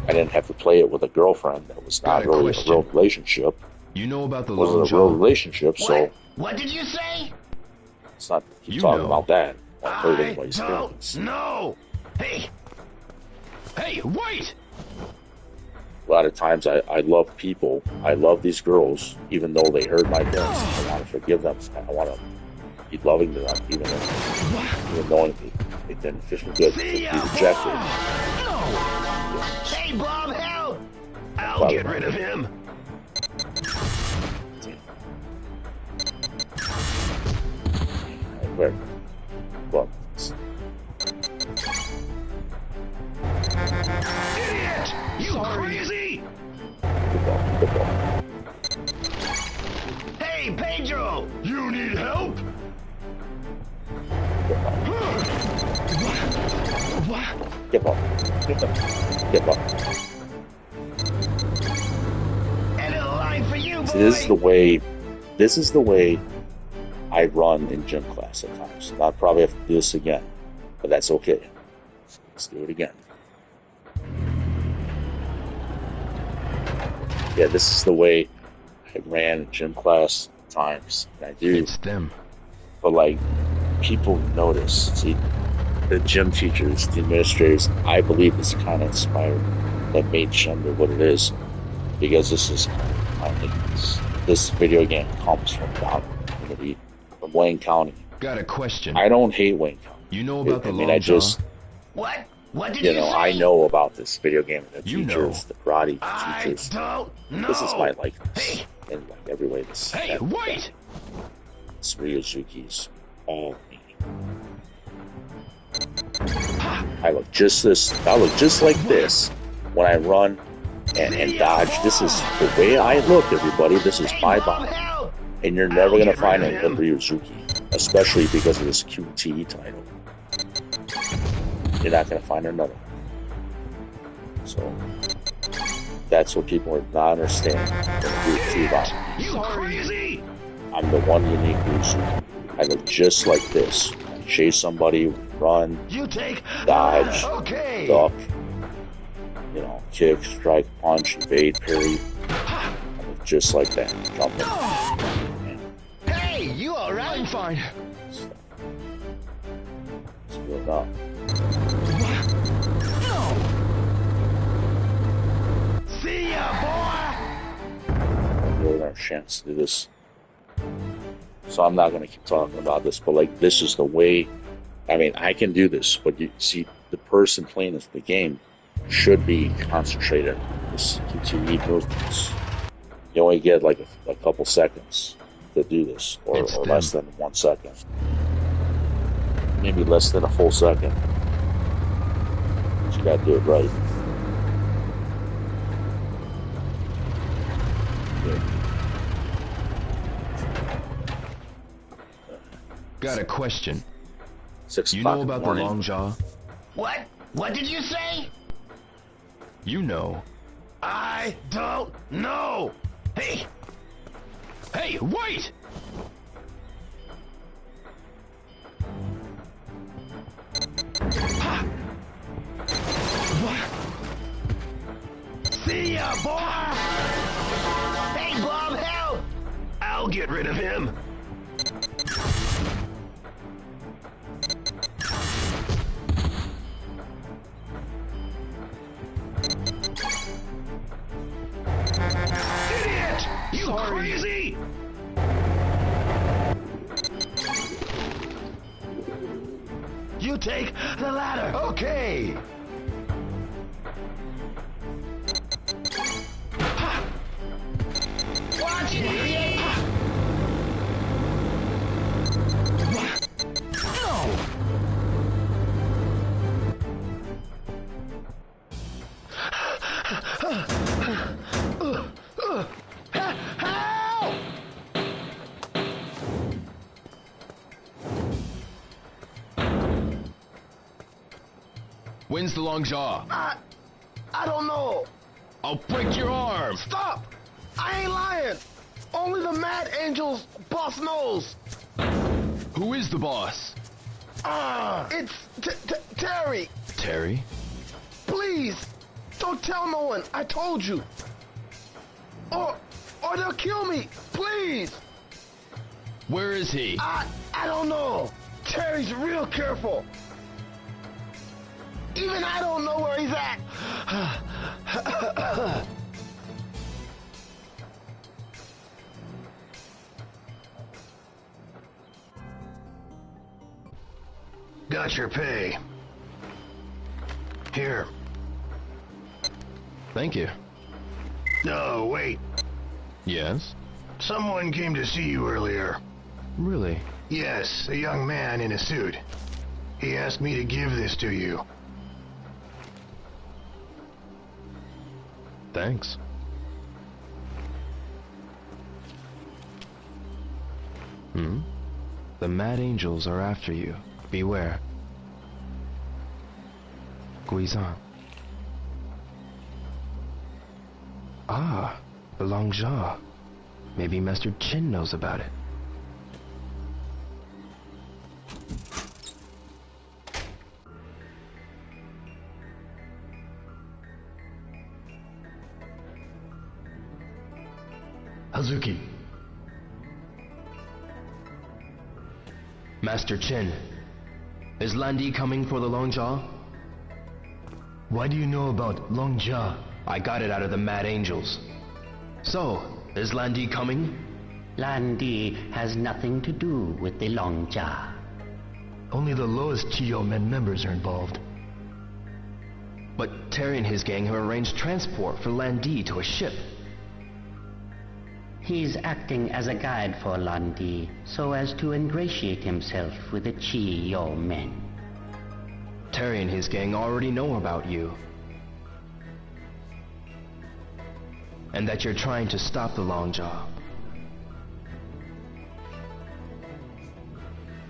I didn't have to play it with a girlfriend. That was not really a real relationship. You know about the wasn't a real relationship, so what did you say? It's not keep talking about that. I hurt anybody's feelings. No. Hey, wait! A lot of times I love people. I love these girls, even though they hurt my feelings. I want to forgive them. I want to be loving to them, even knowing it didn't feel good to be rejected. No. Hey, Bob, help! I'll get rid of him. Where? Well, idiot! You crazy! Good ball. Hey, Pedro! You need help? Get ball. And a line for you, boy. See, this is the way this is the way I run in gym class at times. I'll probably have to do this again, but that's okay. Let's do it again. Yeah, this is the way I ran in gym class at times. And I do. It's them. But like, people notice. See, the gym teachers, the administrators, I believe is kind of inspired that made Shenmue what it is. Because this is, I think, this video game comes from Down community, from Wayne County. Got a question. I don't hate Wayne County. You know about the I just, What? What did you say? I know about this video game. The You teachers, the karate teachers. I don't know. This is my likeness in like every way. This. Hey, wait! It's Ryozuki's all me. I look just like this when I run and dodge. This is the way I look, everybody. This is my body. And you're never going to find it with Ryozuki, especially because of this QTE title. You're not going to find another. So, that's what people are not understanding. You crazy? I'm the one unique Ryozuki. I look just like this. I chase somebody, run, You take dodge, okay. duck, kick, strike, punch, evade, parry. I look just like that. Jumping. Hey, you alright? I'm fine. It's good enough. See ya, boy. I really have a chance to do this. So I'm not going to keep talking about this, but like, this is the way. I mean, I can do this, but you see, the person playing the game should be concentrated on this QTE movements. You only get like a couple seconds to do this, or less than 1 second. Maybe less than a full second. But you gotta do it right. Got a question. 6 You o'clock know in the about the morning. long jaw? What? What did you say? You know. I don't know. Hey, Hey, wait! see ya, boy. Hey, Bob, help! I'll get rid of him. Idiot! You crazy? You take the ladder. Okay. Watch it, idiot! No! Help! When's the long jaw? I don't know. I'll break your arm! Stop! I ain't lying. Only the Mad Angel's boss knows. Who is the boss? It's Terry. Terry? Please, don't tell no one. I told you. Or they'll kill me. Please. Where is he? I don't know. Terry's real careful. Even I don't know where he's at. Got your pay. Here. Thank you. No, wait. Yes? Someone came to see you earlier. Really? Yes, a young man in a suit. He asked me to give this to you. Thanks. The Mad Angels are after you. Beware. Guizan. Ah, the long jaw. Maybe Master Chin knows about it. Hazuki. Master Chin, is Landi coming for the Longjaw? Why do you know about Longjaw? I got it out of the Mad Angels. So, is Landi coming? Landi has nothing to do with the Longjaw. Only the lowest Chiyo Men members are involved. But Terry and his gang have arranged transport for Landi to a ship. He's acting as a guide for Landi, so as to ingratiate himself with the Chiyo men. Terry and his gang already know about you. And that you're trying to stop the Longjaw.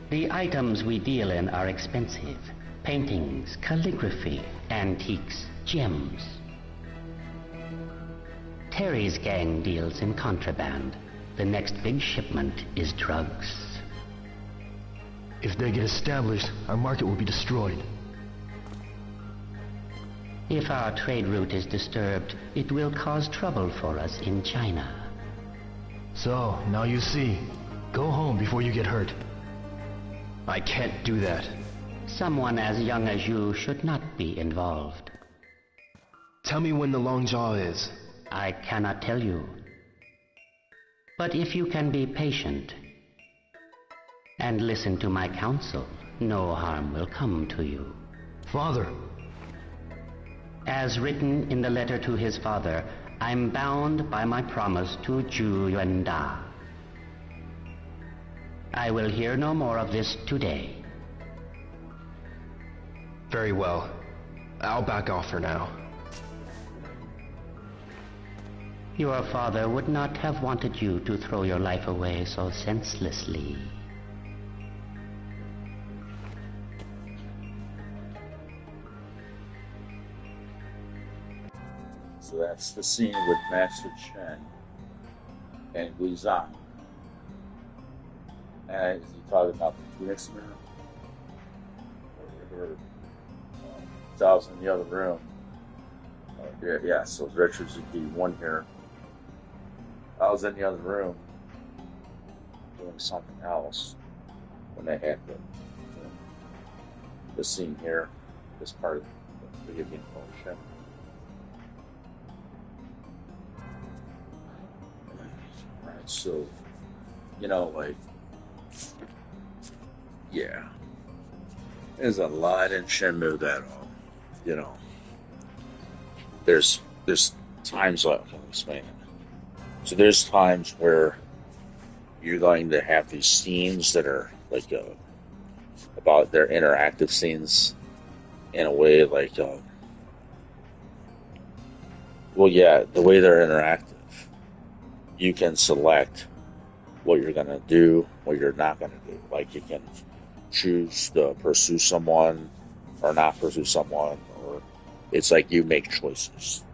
The items we deal in are expensive. Paintings, calligraphy, antiques, gems. Terry's gang deals in contraband. The next big shipment is drugs. If they get established, our market will be destroyed. If our trade route is disturbed, it will cause trouble for us in China. So, now you see. Go home before you get hurt. I can't do that. Someone as young as you should not be involved. Tell me when the Longjaw is. I cannot tell you. But if you can be patient and listen to my counsel, no harm will come to you. Father! As written in the letter to his father, I'm bound by my promise to Zhu Yuanda. I will hear no more of this today. Very well. I'll back off for now. Your father would not have wanted you to throw your life away so senselessly. So that's the scene with Master Chen and Guizhang. And is he talking about the Phoenix mirror? I was in the other room. Yeah, so Retro Zuki 1 here. I was in the other room doing something else when they had the scene here, this part of the video game called Shenmue. Right, so, like, yeah, there's a lot in Shenmue that, there's times like, let me explain it. So there's times where you're going to have these scenes that are like about their interactive scenes in a way like, the way they're interactive, you can select what you're going to do, what you're not going to do. Like you can choose to pursue someone or not pursue someone, or it's like you make choices.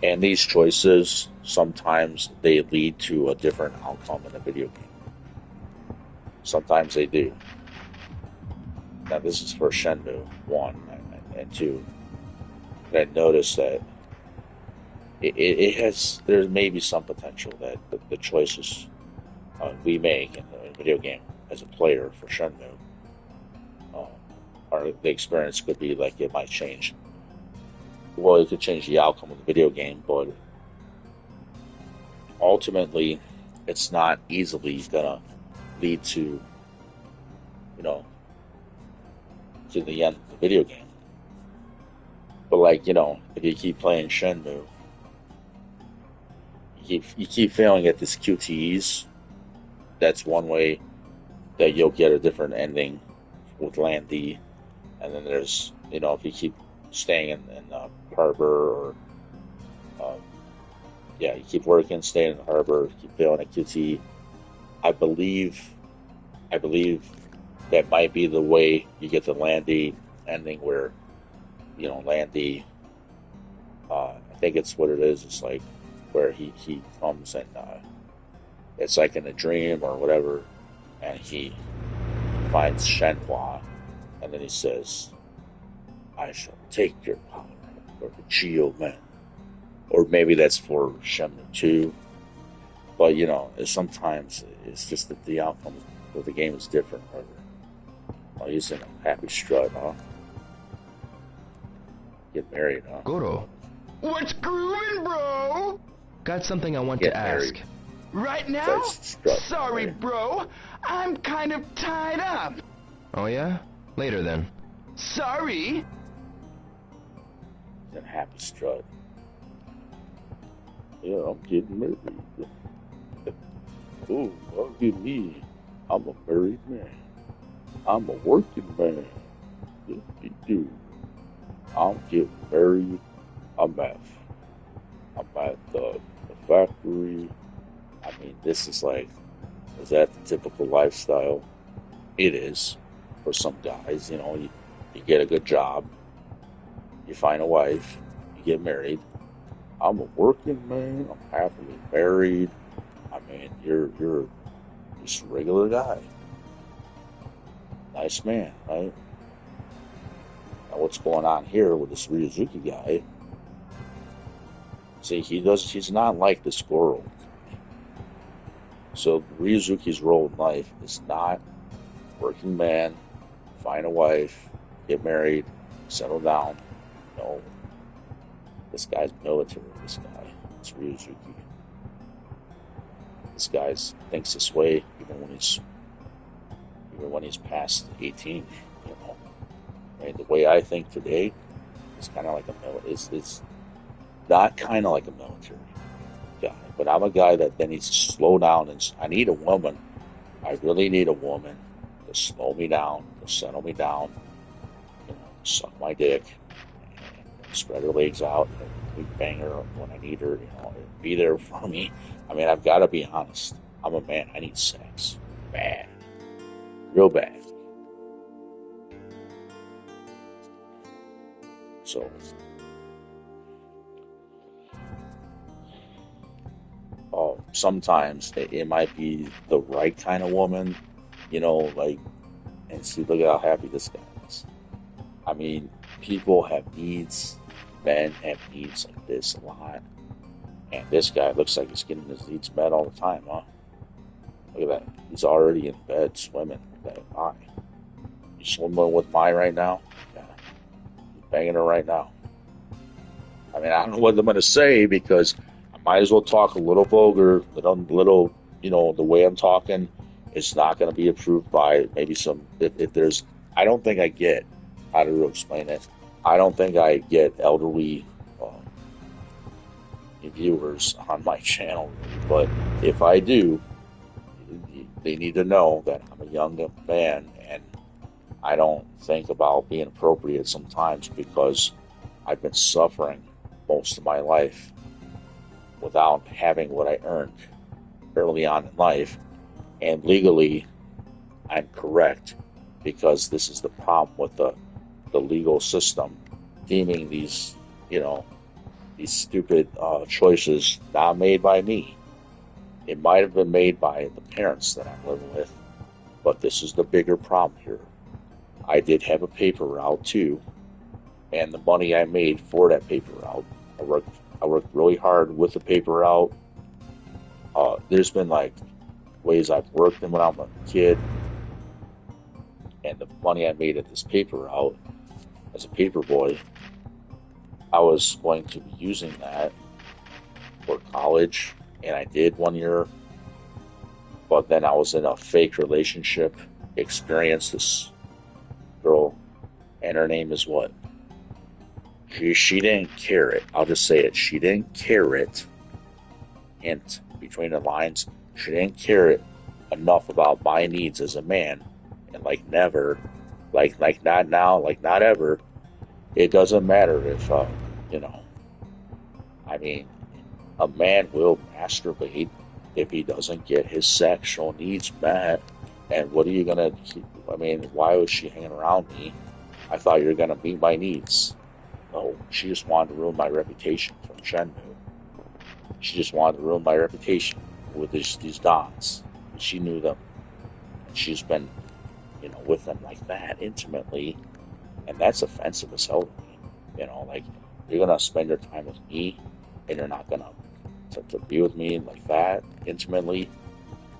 And these choices, sometimes they lead to a different outcome in a video game. Sometimes they do. Now this is for Shenmue 1 and 2. And I noticed that there may be some potential that the choices we make in a video game as a player for Shenmue, or the experience could be like it might change. Well, it could change the outcome of the video game, but ultimately, it's not easily gonna lead to, to the end of the video game. But like, if you keep playing Shenmue, you keep failing at this QTEs. That's one way that you'll get a different ending with Landy. And then there's, if you keep staying in harbor, or you keep working, staying in the harbor, keep failing at QTE. I believe that might be the way you get the Landy ending where, Landy, I think it's what it is. It's like where he comes and it's like in a dream or whatever, and he finds Shenhua, and then he says, I shall take your power for the Geo Men. Or maybe that's for Shenmue 2. But, you know, sometimes it's just that the outcome of the game is different. Oh, he's in a happy strut, huh? Get married, huh? Goro. What's grooving, bro? Got something I want to ask. Right now? Sorry, married. Bro. I'm kind of tied up. Oh, yeah? Later, then. Sorry. He's in a happy strut. Yeah, I'm getting married. Oh, look at me. I'm a married man. I'm a working man. Yes, you do. I'm getting married. I'm at the factory. I mean, this is like, is that the typical lifestyle? It is for some guys. You know, you get a good job, you find a wife, you get married. I'm a working man. I'm happily married. I mean, you're just a regular guy. Nice man, right? Now, what's going on here with this Ryuzuki guy? See, he's not like this Goro. So Ryuzuki's role in life is not working man, find a wife, get married, settle down. No. This guy's military, this guy. It's Ryuzuki. This guy thinks this way even when he's past 18, you know. I mean, the way I think today is kind of like it's not kind of like a military guy, but I'm a guy that then needs to slow down, and I need a woman. I really need a woman to slow me down, to settle me down, you know, suck my dick, and spread her legs out, and bang her when I need her, you know, and be there for me. I mean, I've got to be honest. I'm a man. I need sex. Bad. Real bad. So, sometimes it might be the right kind of woman, you know, like, and see, look at how happy this guy is. I mean, people have needs, men have needs like this a lot, and this guy looks like he's getting his needs met all the time, huh? Look at that. He's already in bed swimming with that Mai. You swimming with Mai right now? Yeah. He's banging her right now. I mean, I don't know what I'm going to say because I might as well talk a little vulgar, little, you know, the way I'm talking. It's not going to be approved by maybe some, if there's, I don't think I get how to explain it. I don't think I get elderly viewers on my channel, but if I do, they need to know that I'm a young man and I don't think about being appropriate sometimes because I've been suffering most of my life without having what I earned early on in life. And legally, I'm correct because this is the problem with the legal system deeming these, you know, these stupid choices not made by me. It might have been made by the parents that I'm living with, but this is the bigger problem here. I did have a paper route too, and the money I made for that paper route, I worked really hard with the paper route. There's been like ways I've worked in when I'm a kid, and the money I made at this paper route as a paper boy, I was going to be using that for college, and I did 1 year, but then I was in a fake relationship, experienced this girl, and her name is what? She didn't care it. I'll just say it. She didn't care it. Hint between the lines. She didn't care it enough about my needs as a man, and like never, like not now, like not ever. It doesn't matter if, you know, I mean, a man will masturbate if he doesn't get his sexual needs met. And what are you going to, I mean, why was she hanging around me? I thought you were going to meet my needs. No, she just wanted to ruin my reputation from Shenmue. She just wanted to ruin my reputation with these dons. And she knew them. And she's been, with them like that intimately. And that's offensive as hell to me. Like, you're going to spend your time with me and you're not going to be with me like that intimately.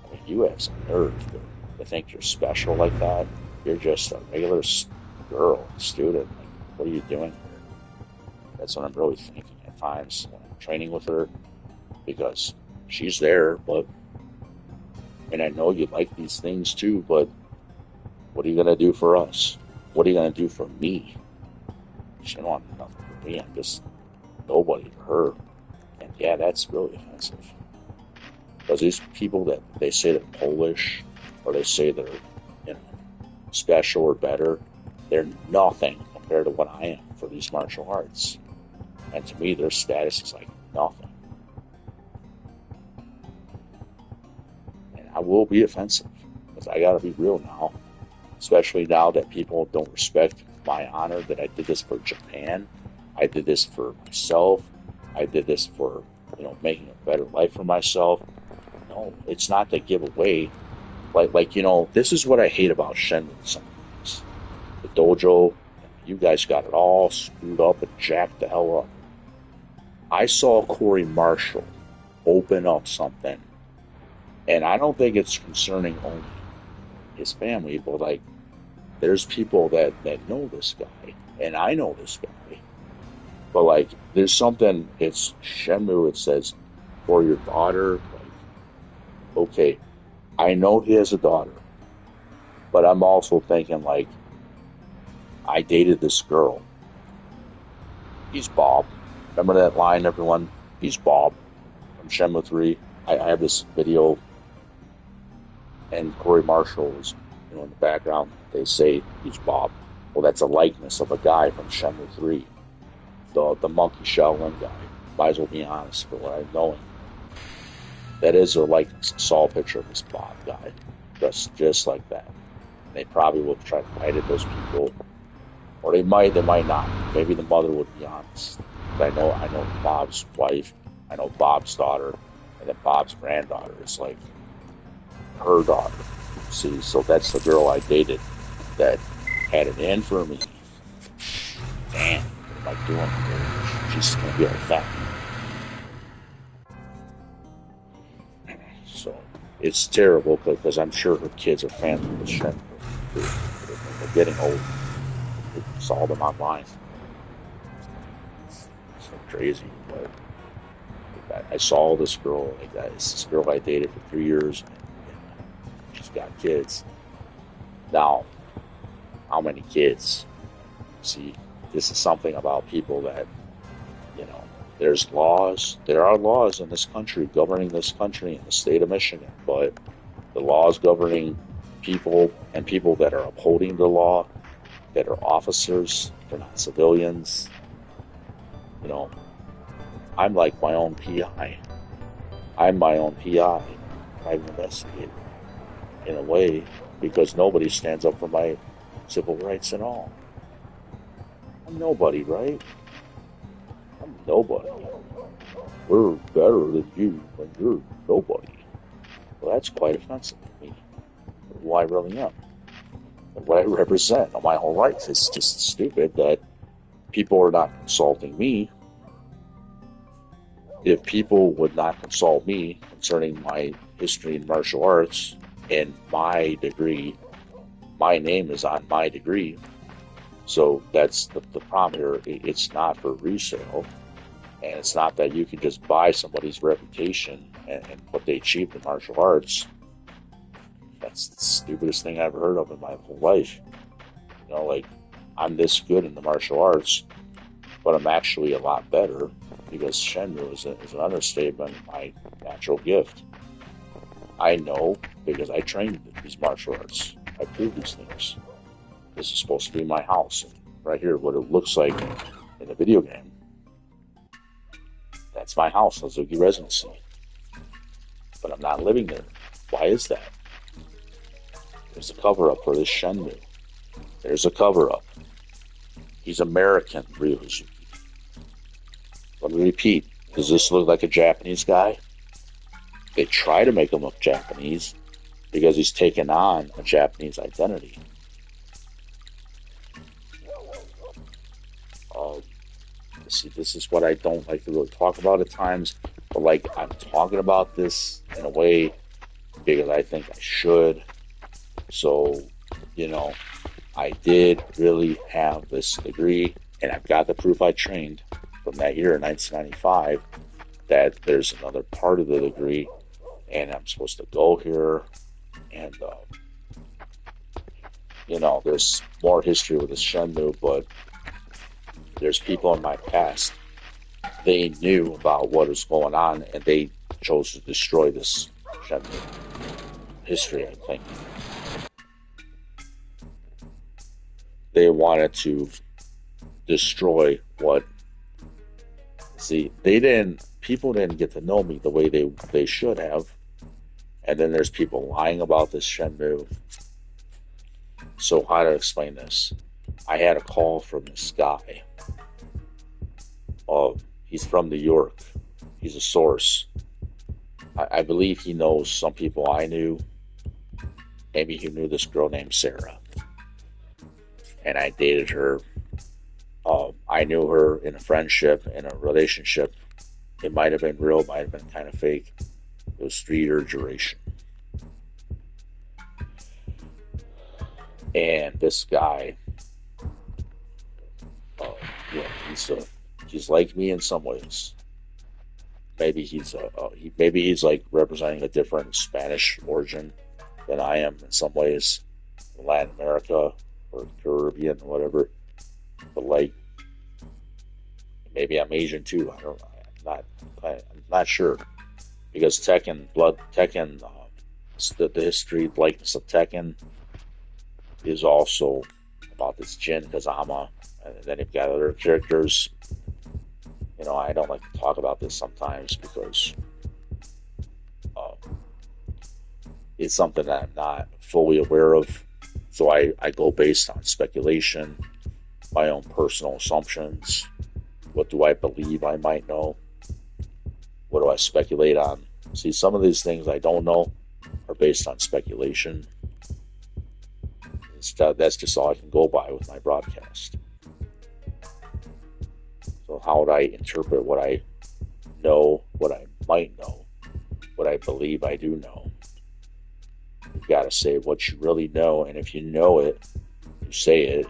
I mean, you have some nerve to think you're special like that. You're just a regular girl, student. Like, what are you doing here? That's what I'm really thinking at times when I'm training with her, because she's there, and I know you like these things too, but what are you going to do for us? What are you going to do for me? She don't want nothing for me. I'm just nobody to her. And yeah, that's really offensive. Because these people that they say they're Polish, or they say they're, special or better, they're nothing compared to what I am for these martial arts. And to me, their status is like nothing. And I will be offensive, because I gotta be real now. Especially now that people don't respect my honor, that I did this for Japan. I did this for myself. I did this for, making a better life for myself. No, it's not to give away. Like this is what I hate about Shenmue sometimes. The dojo, you guys got it all screwed up and jacked the hell up. I saw Corey Marshall open up something, and I don't think it's concerning only his family, but like, there's people that know this guy, and I know this guy. But like, there's something, it's Shenmue, it says, for your daughter, like, okay, I know he has a daughter, but I'm also thinking, like, I dated this girl. He's Bob. Remember that line, everyone? He's Bob from Shenmue 3. I have this video, and Corey Marshall is, in the background. They say he's Bob. Well, that's a likeness of a guy from Shenmue 3. The monkey Shaolin guy. Might as well be honest for what I know him. That is a likeness. I saw a picture of this Bob guy. Just like that. They probably will try to hide it, those people. Or they might not. Maybe the mother would be honest. I know Bob's wife. I know Bob's daughter. And then Bob's granddaughter is like her daughter. See, so that's the girl I dated that had it in for me. Damn, what am I doing here? She's going to be like that. So, it's terrible because I'm sure her kids are fans of the show. They're getting old. We saw them online. It's so crazy, but I saw this girl, like that. It's this girl I dated for 3 years. She's got kids. Now, how many kids? See, this is something about people that, there's laws. There are laws in this country governing this country in the state of Michigan, but the laws governing people and people that are upholding the law, that are officers, they're not civilians. I'm like my own PI. I'm my own PI, private investigator, in a way, because nobody stands up for my civil rights at all. I'm nobody, right? I'm nobody. We're better than you when you're nobody. Well, that's quite offensive to me. Who I really am. And what I represent on my whole life. It's just stupid that people are not consulting me. If people would not consult me concerning my history in martial arts and my degree, my name is on my degree. So that's the problem here. It's not for resale. And it's not that you can just buy somebody's reputation and what they achieved in martial arts. That's the stupidest thing I've ever heard of in my whole life. Like, I'm this good in the martial arts, but I'm actually a lot better because Shenmue is an understatement of my natural gift. I know because I trained these martial arts. I prove these things. This is supposed to be my house. Right here, what it looks like in the video game. That's my house, Hazuki Residency. But I'm not living there. Why is that? There's a cover-up for this Shenmue. There's a cover-up. He's American, Ryu Hazuki. Let me repeat. Does this look like a Japanese guy? They try to make him look Japanese because he's taken on a Japanese identity. See, this is what I don't like to really talk about at times, but like I'm talking about this in a way because I think I should. So, I did really have this degree, and I've got the proof I trained from that year in 1995 that there's another part of the degree, and I'm supposed to go here, and there's more history with this Shenmue, but there's people in my past, they knew about what was going on, and they chose to destroy this Shenmue history, I think. They wanted to destroy what... See, people didn't get to know me the way they should have. And then there's people lying about this Shenmue. So how to explain this? I had a call from this guy. He's from New York. He's a source. I believe he knows some people I knew. Maybe he knew this girl named Sarah. And I dated her. I knew her in a friendship, in a relationship. It might have been real, might have been kind of fake. It was 3-year duration. And this guy, he's like me in some ways. Maybe he's like representing a different Spanish origin than I am in some ways, in Latin America or Caribbean or whatever. But like, maybe I'm Asian too. I'm not sure, because Tekken, the history likeness of Tekken is also about this Jin Kazama, and then you've got other characters. I don't like to talk about this sometimes because it's something that I'm not fully aware of. So I go based on speculation, my own personal assumptions. What do I believe I might know? What do I speculate on? See, some of these things I don't know are based on speculation. That's just all I can go by with my broadcast. So how would I interpret what I know, what I might know, what I believe I do know? You've got to say what you really know, and if you know it, you say it,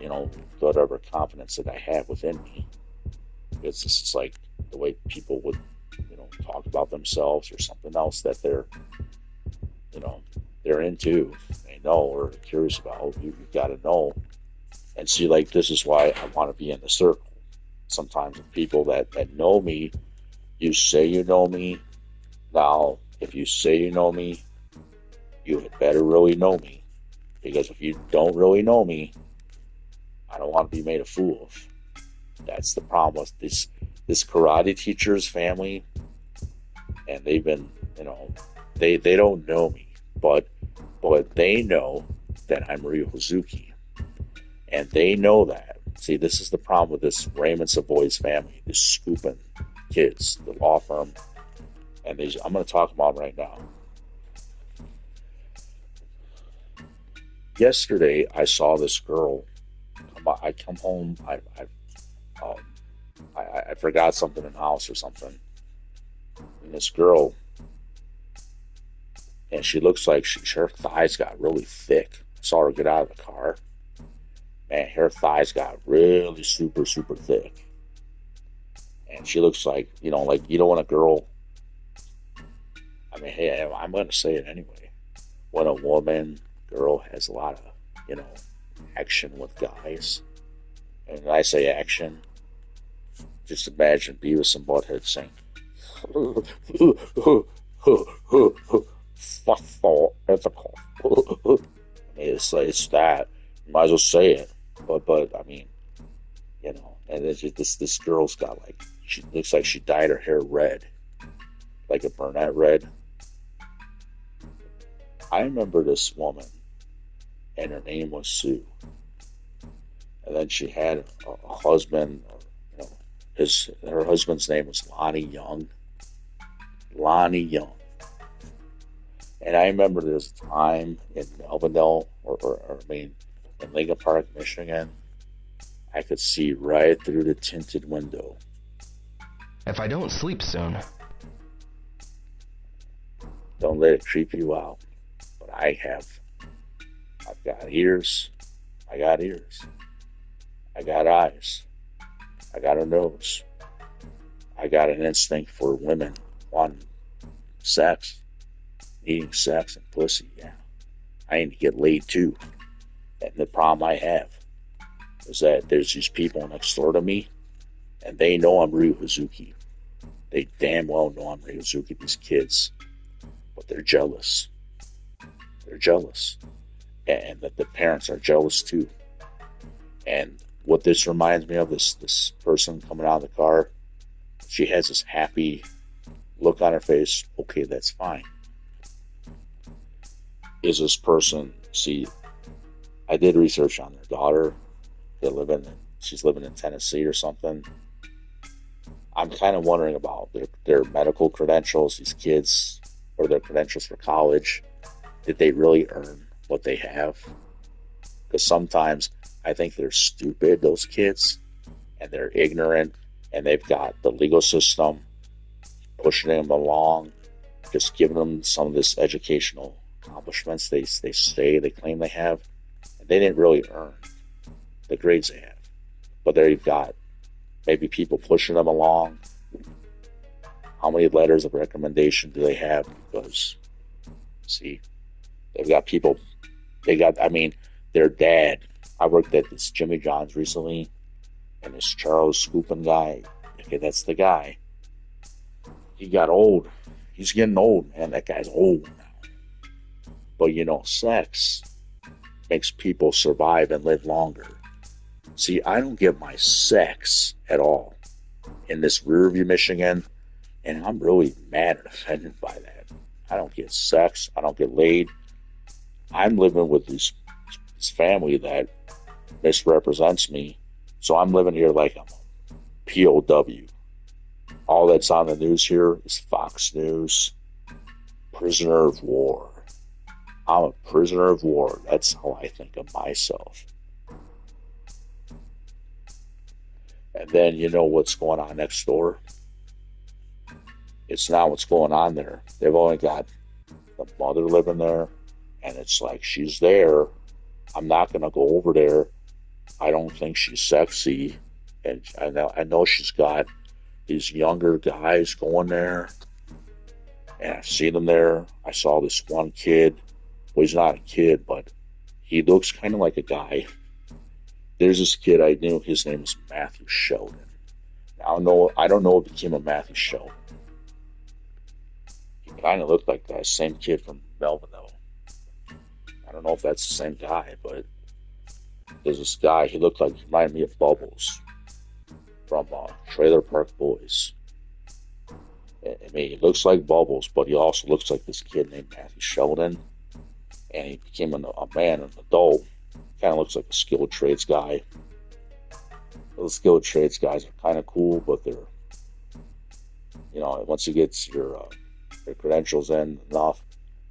whatever confidence that I have within me. Because this is like the way people would, talk about themselves or something else that they're into, they know, or curious about. You've got to know. And see, like, this is why I want to be in the circle. Sometimes with people that know me, you say you know me. Now, if you say you know me, you had better really know me. Because if you don't really know me, I don't want to be made a fool of. That's the problem with this karate teacher's family. And they've been, they don't know me. But they know that I'm Ryu Hazuki. And they know that. See, this is the problem with this Raymond Savoy's family, this scooping kids, the law firm. And I'm going to talk about them right now. Yesterday, I saw this girl. I come home. I forgot something in the house or something. And this girl, and she looks like her thighs got really thick. I saw her get out of the car. Man, her thighs got really super, super thick. And she looks like, like you don't want a girl. I mean, hey, I'm going to say it anyway. When a girl has a lot of, action with guys. And when I say action, just imagine Beavis and Butthead saying, fuck for ethical. I mean, it's that. You might as well say it. But I mean, and it's just this girl's got she looks like she dyed her hair red, like a brunette red. I remember this woman, and her name was Sue. And then she had a husband. her husband's name was Lonnie Young. Lonnie Young. And I remember this time in Melvindale, in Lincoln Park, Michigan, I could see right through the tinted window. If I don't sleep soon. Don't let it creep you out. But I've got ears. I got ears. I got eyes. I got a nose. I got an instinct for women wanting sex, needing sex and pussy. Yeah, I need to get laid too. And the problem I have is that there's these people next door to me, and they know I'm Ryu Hazuki. They damn well know I'm Ryu Hazuki, these kids. But they're jealous. They're jealous. And that the parents are jealous too. And what this reminds me of, this person coming out of the car, she has this happy look on her face. Okay, that's fine. Is this person, see, I did research on their daughter. She's living in Tennessee or something. I'm kind of wondering about their medical credentials, these kids, or their credentials for college. Did they really earn what they have? Because sometimes I think they're stupid, those kids, and they're ignorant, and they've got the legal system pushing them along, just giving them some of this educational accomplishments they claim they have, and they didn't really earn the grades they have. But there you've got maybe people pushing them along. How many letters of recommendation do they have? Because, see, they've got people, their dad. I worked at this Jimmy John's recently, and this Charles Scoopin guy, okay, that's the guy. He got old. He's getting old, man. That guy's old now. But, sex makes people survive and live longer. See, I don't get my sex at all in this Riverview, Michigan, and I'm really mad and offended by that. I don't get sex. I don't get laid. I'm living with this family that misrepresents me, so I'm living here like I'm a POW. All that's on the news here is Fox News. Prisoner of war. I'm a prisoner of war. That's how I think of myself. And then you know what's going on next door? It's not what's going on there. They've only got the mother living there, and it's like she's there. I'm not going to go over there. I don't think she's sexy. And I know she's got these younger guys going there. And I've seen them there. I saw this one kid. Well, he's not a kid, but he looks kind of like a guy. There's this kid I knew. His name was Matthew Sheldon. I don't know if he became a Matthew Sheldon. He kind of looked like that same kid from Melvin, though. I don't know if that's the same guy, but there's this guy. He reminded me of Bubbles from Trailer Park Boys. He looks like Bubbles, but he also looks like this kid named Matthew Sheldon. And he became a man, an adult. Kind of looks like a skilled trades guy. Those skilled trades guys are kind of cool, but they're, once you get your credentials in enough,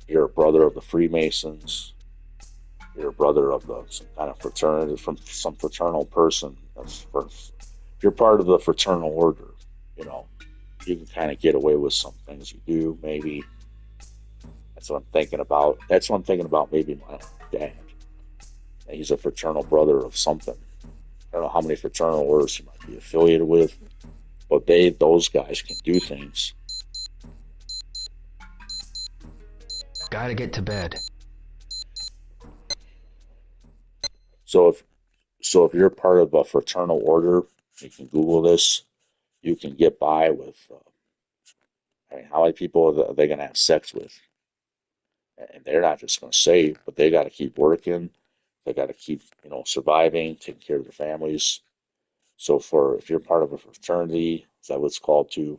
you're a brother of the Freemasons. You're a brother of some kind of fraternity, from some fraternal person. If you're part of the fraternal order, you can kind of get away with some things you do, maybe. That's what I'm thinking about. That's what I'm thinking about, maybe my dad. He's a fraternal brother of something. I don't know how many fraternal orders he might be affiliated with, but those guys can do things. Gotta get to bed. So if you're part of a fraternal order, you can Google this. You can get by with. How many people are they going to have sex with? And they're not just going to say, but they got to keep working. They got to keep, surviving, taking care of their families. So if you're part of a fraternity, is that what it's called too?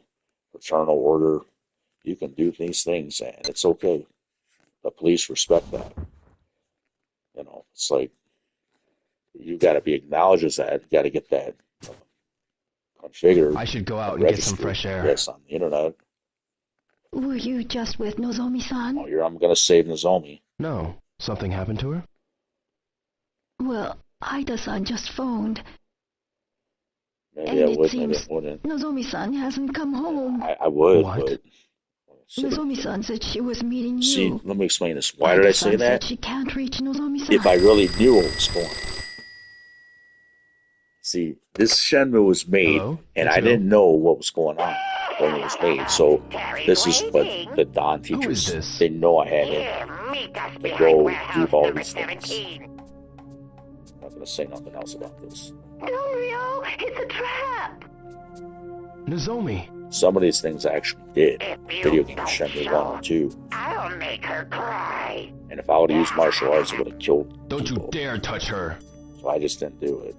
Fraternal order, you can do these things, and it's okay. The police respect that. It's like you got to be acknowledged as that. You got to get that configured. I should go out and get some fresh air. Yes, on the internet. Were you just with Nozomi-san? Oh, I'm going to save Nozomi. No. Something happened to her? Well, Ida-san just phoned. Maybe and I would, seems maybe I wouldn't. Nozomi-san hasn't come home. I would, what? But... Nozomi-san said she was meeting you. See, let me explain this. Why did I say that? Said she can't reach Nozomi-san. If I really knew what was going on. See, this Shenmue was made, and I didn't know what was going on when it was made. So this is what the Don teachers, they know I had to go do all these things. I'm not going to say nothing else about this. No, Rio, it's a trap. Nozomi. Some of these things I actually did. Video game Shenmue 1 and 2. I'll make her cry. And if I would have used martial arts, I would have killed Don't people. You dare touch her. So I just didn't do it.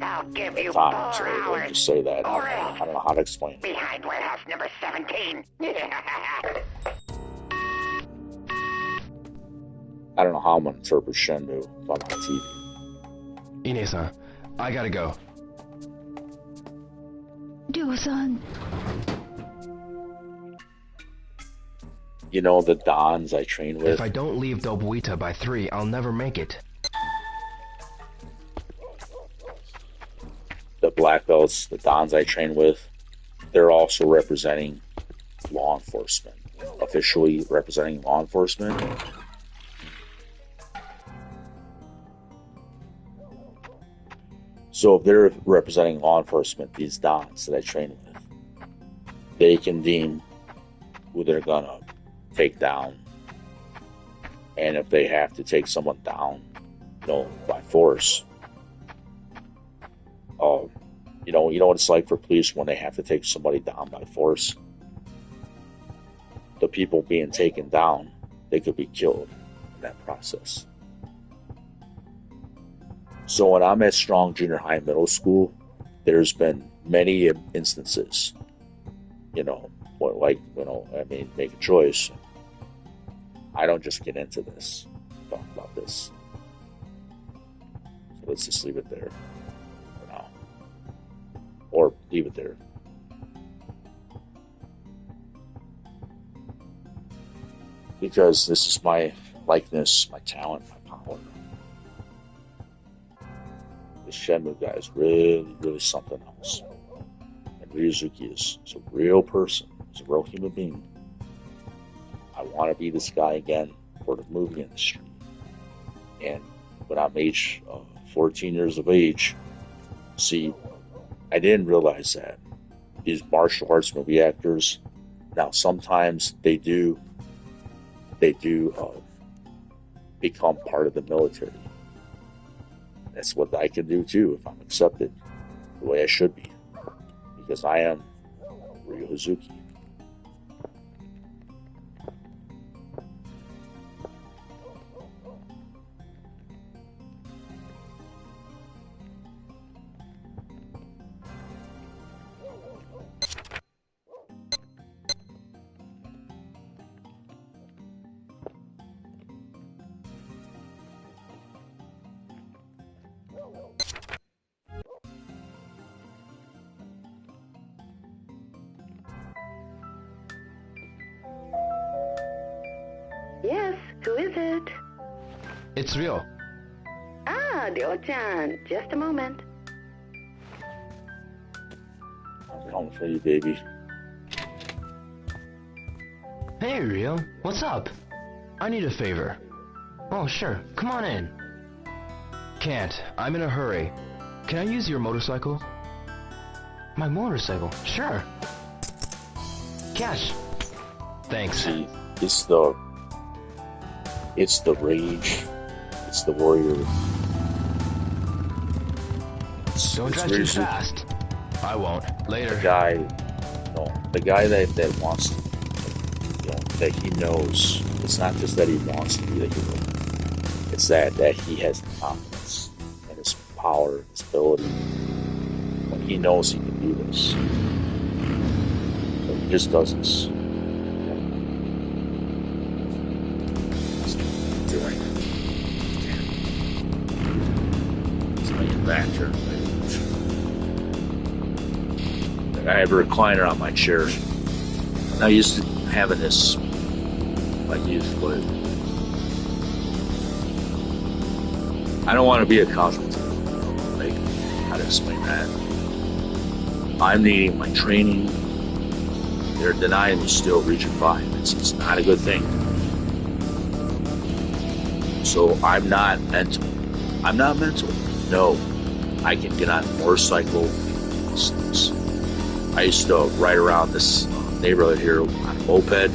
I'll give you 4 4 hours. hours. Just say that. I don't know how to explain it. Behind warehouse number 17. I don't know how I'm going to interpret Shenmue if I'm on TV. Ine-san, I gotta go. Ryo-san. You know the Dons I train with? If I don't leave Dobuita by 3, I'll never make it. The black belts, the Dons I train with, they're also representing law enforcement. Officially representing law enforcement. So if they're representing law enforcement, these Dons that I train with, they can deem who they're gonna take down. And if they have to take someone down, by force, you know what it's like for police when they have to take somebody down by force? The people being taken down, they could be killed in that process. So when I'm at Strong Junior High Middle School, there's been many instances, make a choice. I don't just get into this, talk about this. So let's just leave it there for now. Or leave it there. Because this is my likeness, my talent, my power. This Shenmue guy is really, really something else. And Ryuzuki is a real person. He's a real human being. I want to be this guy again for the movie industry. And when I'm 14 years of age, see, I didn't realize that. These martial arts movie actors, now sometimes they do become part of the military. That's what I can do too if I'm accepted the way I should be, because I am Ryo Hazuki. Yes, who is it? It's Ryo. Ah, Ryo-chan. Just a moment. I'm calling for you, baby. Hey, Ryo. What's up? I need a favor. Oh, sure. Come on in. Can't. I'm in a hurry. Can I use your motorcycle? My motorcycle? Sure. Cash. Thanks. See, it's the rage. It's the warrior. Don't drive too fast. I won't. Later. The guy that wants to, that he knows. It's not just that he wants to be the hero. It's that he has the confidence and his power, his ability. When he knows he can do this, but he just doesn't. That turn. I have a recliner on my chair. I used to having this in my youth, but I don't want to be a cosmonaut. Like, how to explain that? I'm needing my training. They're denying me still Region 5. It's not a good thing. So I'm not mental. I'm not mental. No. I can get on a motorcycle. I used to ride around this neighborhood here on a moped.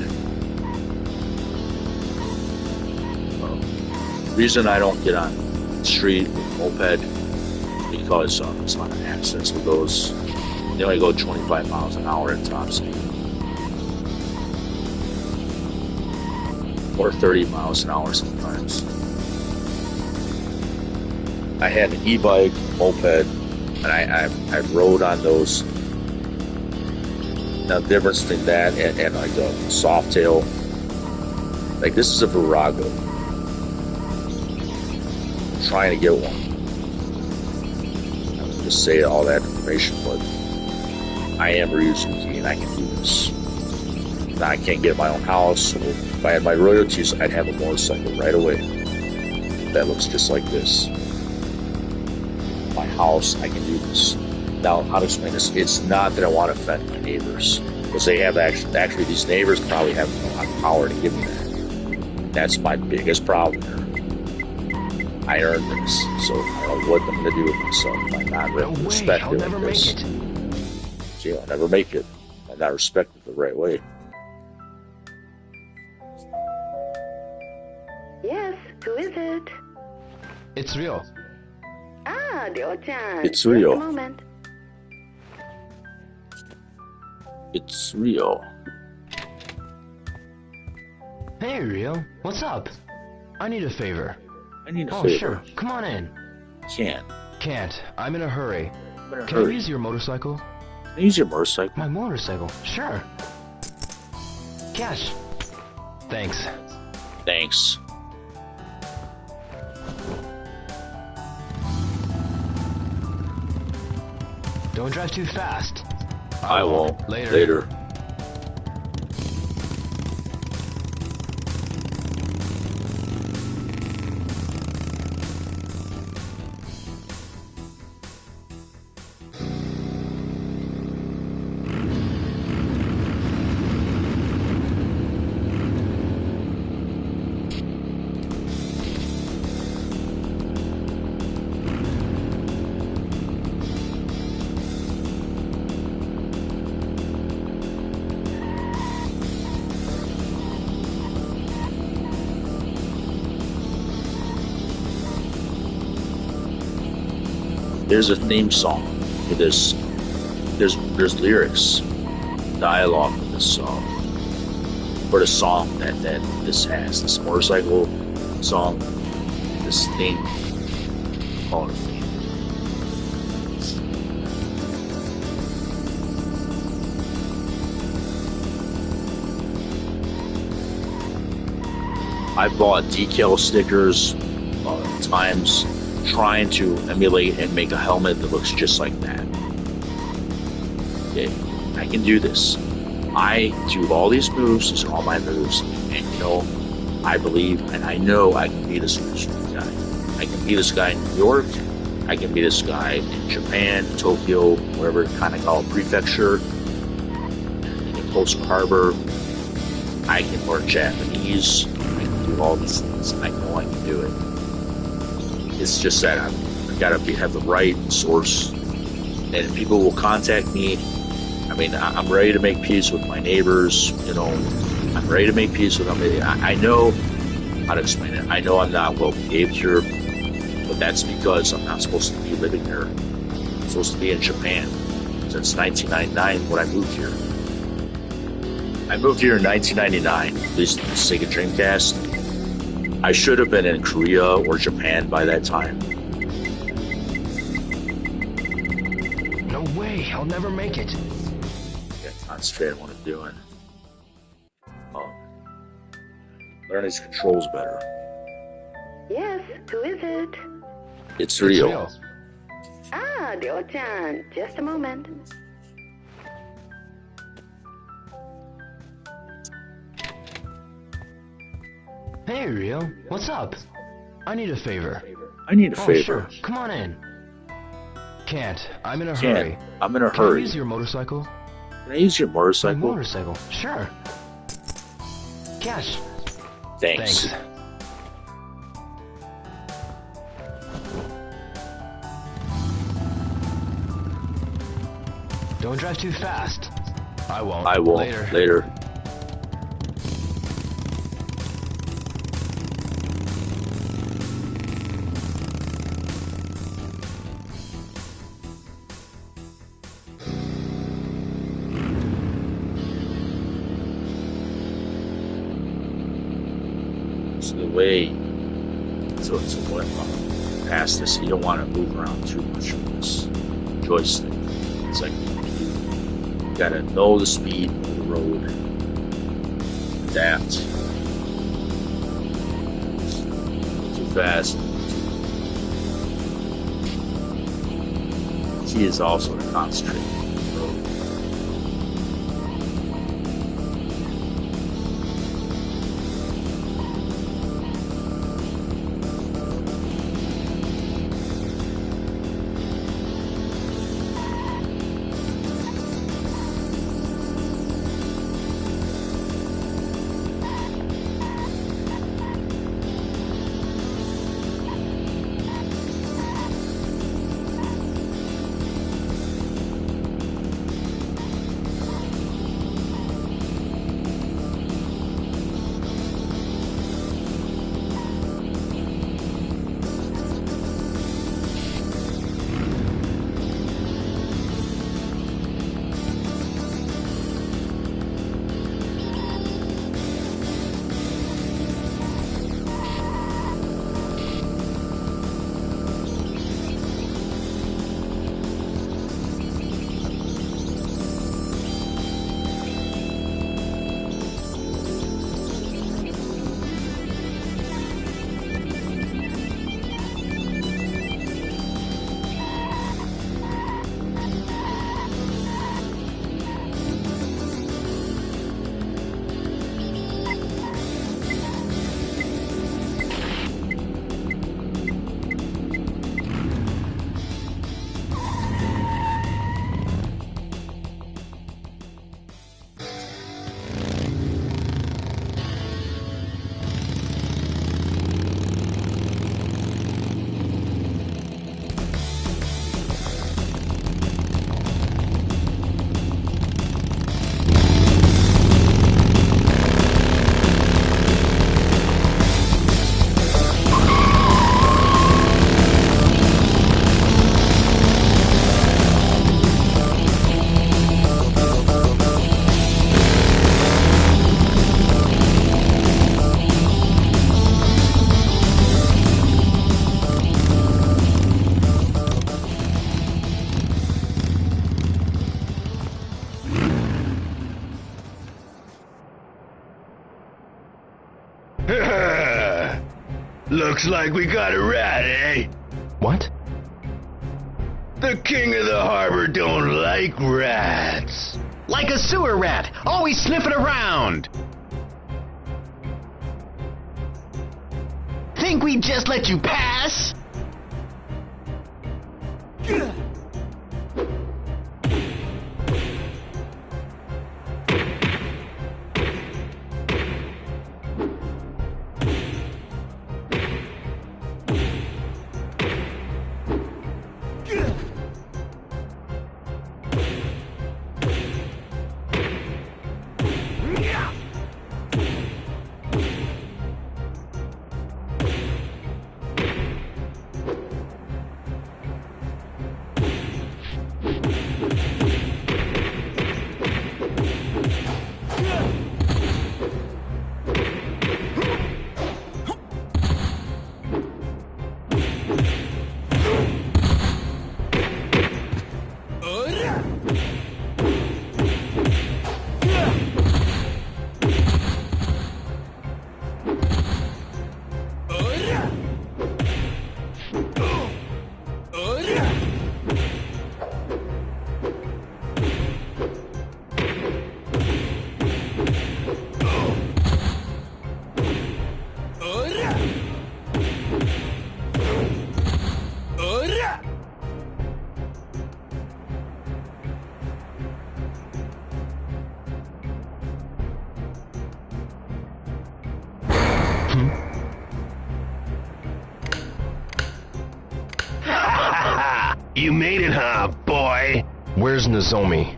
The reason I don't get on the street with a moped because it's not an accident with those. They only go 25 miles an hour at top speed. Or 30 miles an hour sometimes. I had an e-bike, moped, and I rode on those. Now, the difference between that and like a Softail, like this is a Virago. I'm trying to get one. I don't just say all that information, but I am Hazuki and I can do this. Now, I can't get my own house, so if I had my royalties, I'd have a motorcycle right away. That looks just like this. My house, I can do this. Now, how to explain this? It's not that I want to offend my neighbors, because they have actually these neighbors probably have a lot of power to give me that. That's my biggest problem here. I earned this, so I don't know what I'm going to do with myself if I'm not respected. I'll never make it. See, I'll never make it. I'm not respected the right way. Yes, who is it? It's Ryo. Ah, Ryo-chan. It's Ryo. Just a moment. It's Ryo. Hey, Ryo. What's up? I need a favor. I need a favor. favor. Sure. Come on in. Can't. I'm in a hurry. Can I use your motorcycle? Can I use your motorcycle? My motorcycle? Sure. Cash. Thanks. Don't drive too fast. I won't. Later. There's a theme song for this. There's lyrics, dialogue for this song. For the song that this has, this motorcycle song, this theme. Call it a theme. I bought decal stickers times trying to emulate and make a helmet that looks just like that. Okay, I can do this. I do all these moves, these are all my moves, and you know, I believe and I know I can be this guy. I can be this guy in New York, I can be this guy in Japan, Tokyo, wherever kind of call it prefecture, in Coastal Harbor. I can learn Japanese, I can do all these things, I know I can do it. It's just that I've got to have the right source, and people will contact me. I mean, I'm ready to make peace with my neighbors. You know, I'm ready to make peace with them. I know how to explain it. I know I'm not well behaved here, but that's because I'm not supposed to be living here. I'm supposed to be in Japan since 1999 when I moved here. I moved here in 1999, at least on the Sega Dreamcast. I should have been in Korea or Japan by that time. No way, I'll never make it. Yeah, concentrate on what I'm doing. Learn these controls better. Yes, who is it? It's Ryo. Ah, Ryo-chan. Just a moment. Hey, Rio. What's up? I need a favor. I need a favor. Sure. Come on in. Can't. I'm in a Can't. hurry. I'm in a Can I hurry. use your motorcycle? Can I use your motorcycle? My motorcycle. Sure. Cash. Thanks. Don't drive too fast. I won't. I won't. Later. So the way to what past this, you don't want to move around too much with this joystick. It's like you gotta know the speed of the road. Adapt. Too fast. The key is also to concentrate on the road. Looks like we got a rat, eh? What? The king of the harbor don't like rats. Like a sewer rat, always sniffing around. Think we'd just let you pass? You made it, huh, boy? Where's Nozomi?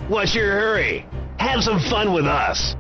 What's your hurry? Have some fun with us.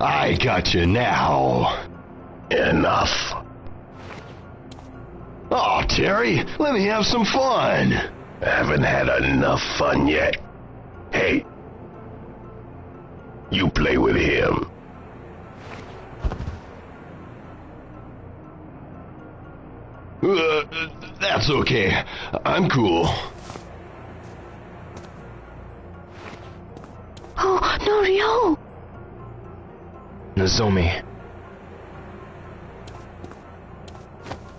I got you now. Enough. Oh, Terry, let me have some fun. Haven't had enough fun yet. Hey, you play with him. That's okay. I'm cool. Oh, no, Ryo! Nozomi.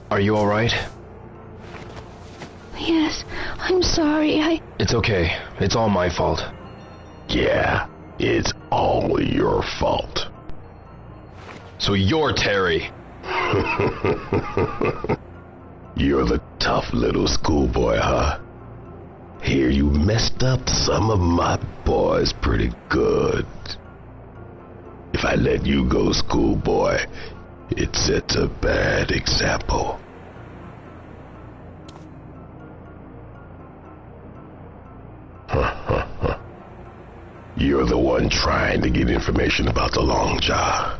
Are you alright? Yes, I'm sorry, It's okay. It's all my fault. Yeah, it's all your fault. So you're Terry. You're the tough little schoolboy, huh? Hear you messed up some of my boys pretty good. If I let you go, schoolboy, it sets a bad example. You're the one trying to get information about the Long Jaw.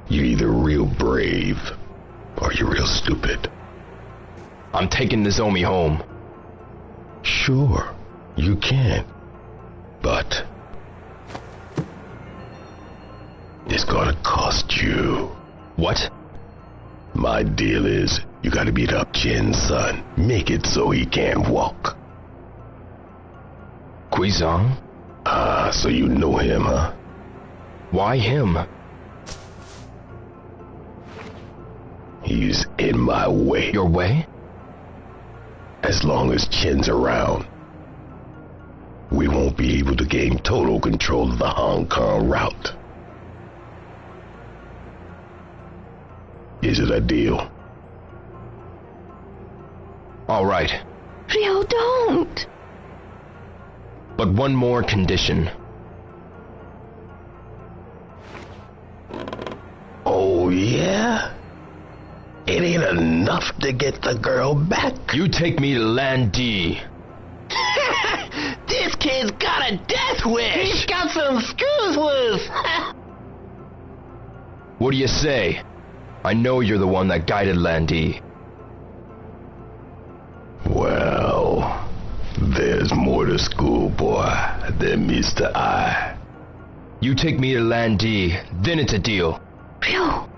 You're either real brave or you're real stupid. I'm taking Nozomi home. Sure, you can. But it's gonna cost you. What? My deal is, you gotta beat up Chin's son. Make it so he can't walk. Guizhang? Ah, so you know him, huh? Why him? He's in my way. Your way? As long as Chin's around, we won't be able to gain total control of the Hong Kong route. Is it a deal? All right. Ryo, don't! But one more condition. Oh, yeah? It ain't enough to get the girl back. You take me to Land D. This kid's got a death wish. He's got some screws loose. What do you say? I know you're the one that guided Land D. Well, there's more to schoolboy than meets the eye. You take me to Land D, then it's a deal. Ryo!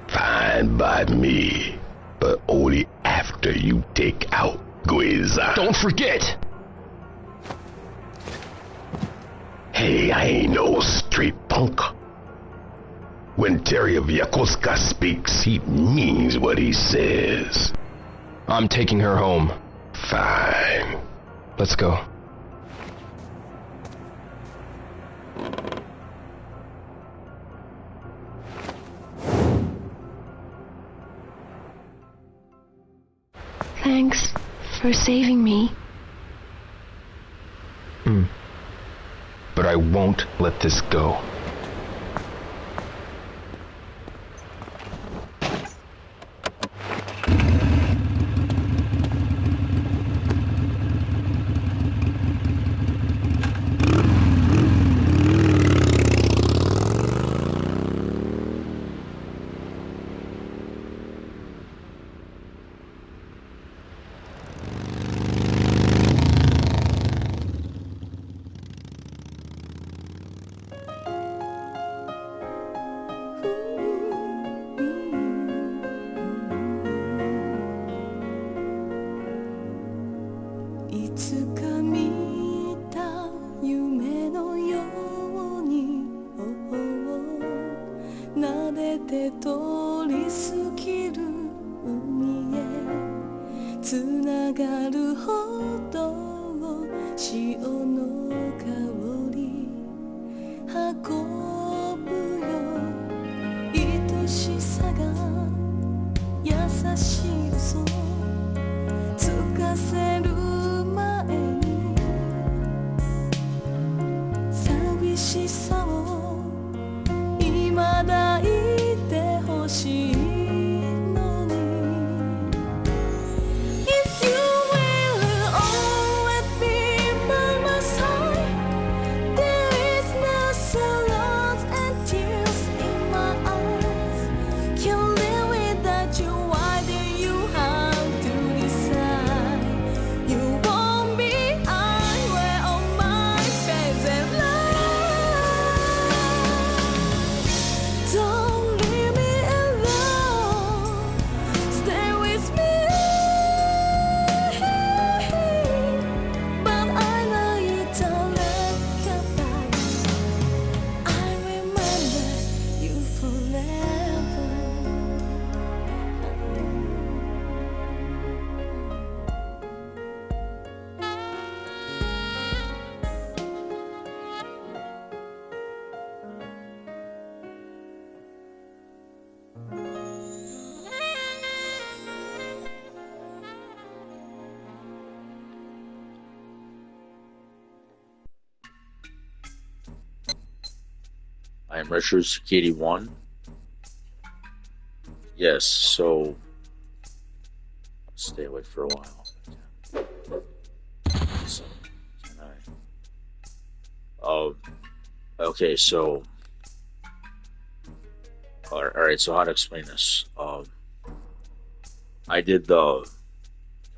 Fine by me, but only after you take out Guizhang. Don't forget! Hey, I ain't no street punk. When Terry of Yokosuka speaks, he means what he says. I'm taking her home. Fine. Let's go. Thanks for saving me. But I won't let this go. I am Retro 81. Yes, so stay away for a while. So, can I? Okay, so all right. So how to explain this? I did the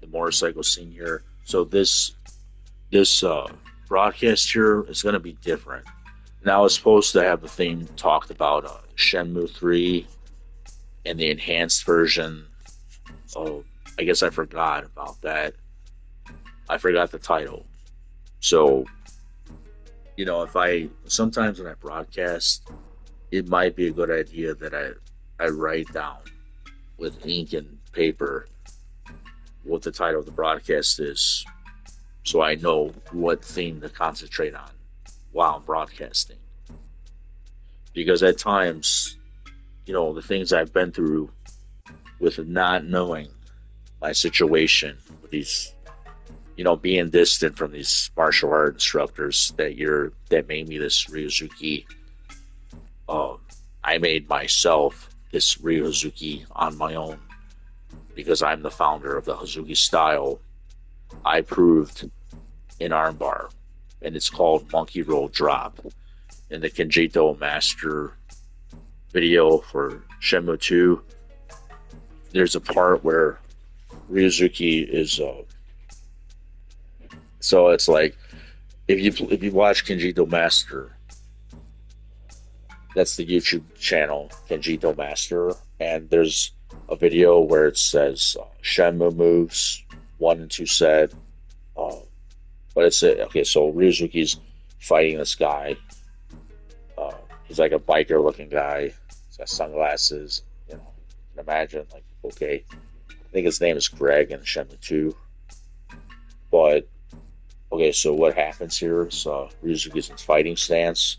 motorcycle scene here. So this broadcast here is going to be different. Now it's supposed to have the theme talked about Shenmue 3 and the enhanced version. Oh, I guess I forgot about that. I forgot the title. So, sometimes when I broadcast, it might be a good idea that I write down with ink and paper what the title of the broadcast is, so I know what theme to concentrate on while I'm broadcasting. Because at times, the things I've been through with not knowing my situation, with these, being distant from these martial art instructors that made me this Ryozuki. I made myself this Ryozuki on my own because I'm the founder of the Hazuki style. I proved an armbar, and it's called Monkey Roll Drop. In the Kenjito Master video for Shenmue 2, there's a part where Ryozuki is so it's like if you watch Kenjito Master, that's the YouTube channel Kenjito Master, and there's a video where it says Shenmue moves 1 and 2 set, but it's okay. So Ryozuki's fighting this guy. He's like a biker looking guy. He's got sunglasses. You can imagine, okay. I think his name is Greg in Shenmue 2. But Okay, so what happens here is Ryuzu gets his fighting stance,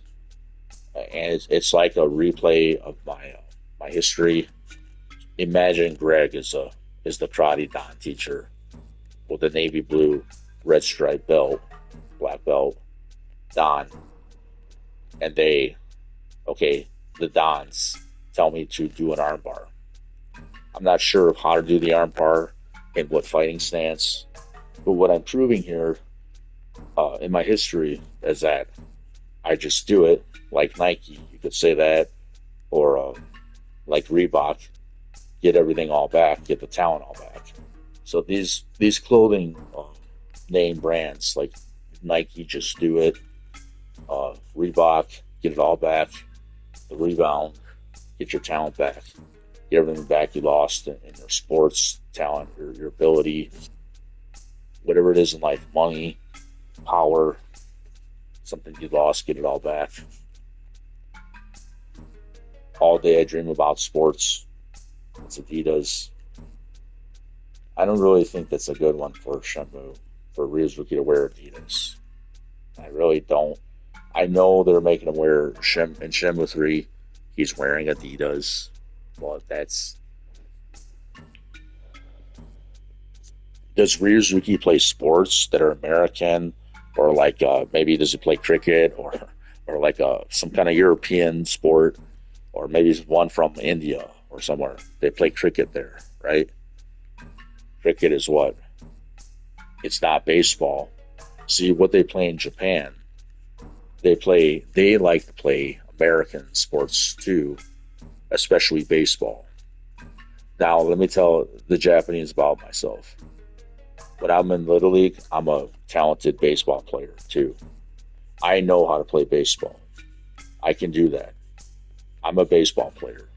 and it's like a replay of my history. Imagine Greg is the karate dan teacher with a navy blue, red stripe belt, black belt, dan, and the dans tell me to do an armbar. I'm not sure of how to do the armbar and what fighting stance, but what I'm proving here in my history is that I just do it like Nike. You could say that, or like Reebok, get everything all back, get the talent all back. So these clothing name brands like Nike, just do it. Reebok, get it all back. The rebound, get your talent back. Get everything back you lost in your sports talent, your ability, whatever it is in life, money, power, something you lost, get it all back. All day I dream about sports. It's Adidas. I don't really think that's a good one for Shenmue, for Ryuzuki to wear Adidas. I really don't. I know they're making him wear in Shenmue 3, he's wearing Adidas. Well, does Ryuzuki play sports that are American, or like maybe does he play cricket, or like some kind of European sport, or maybe it's one from India or somewhere? They play cricket there, right? Cricket is what? It's not baseball. See what they play in Japan. They like to play American sports too, especially baseball. Now, let me tell the Japanese about myself. When I'm in Little League, I'm a talented baseball player too. I know how to play baseball. I can do that. I'm a baseball player.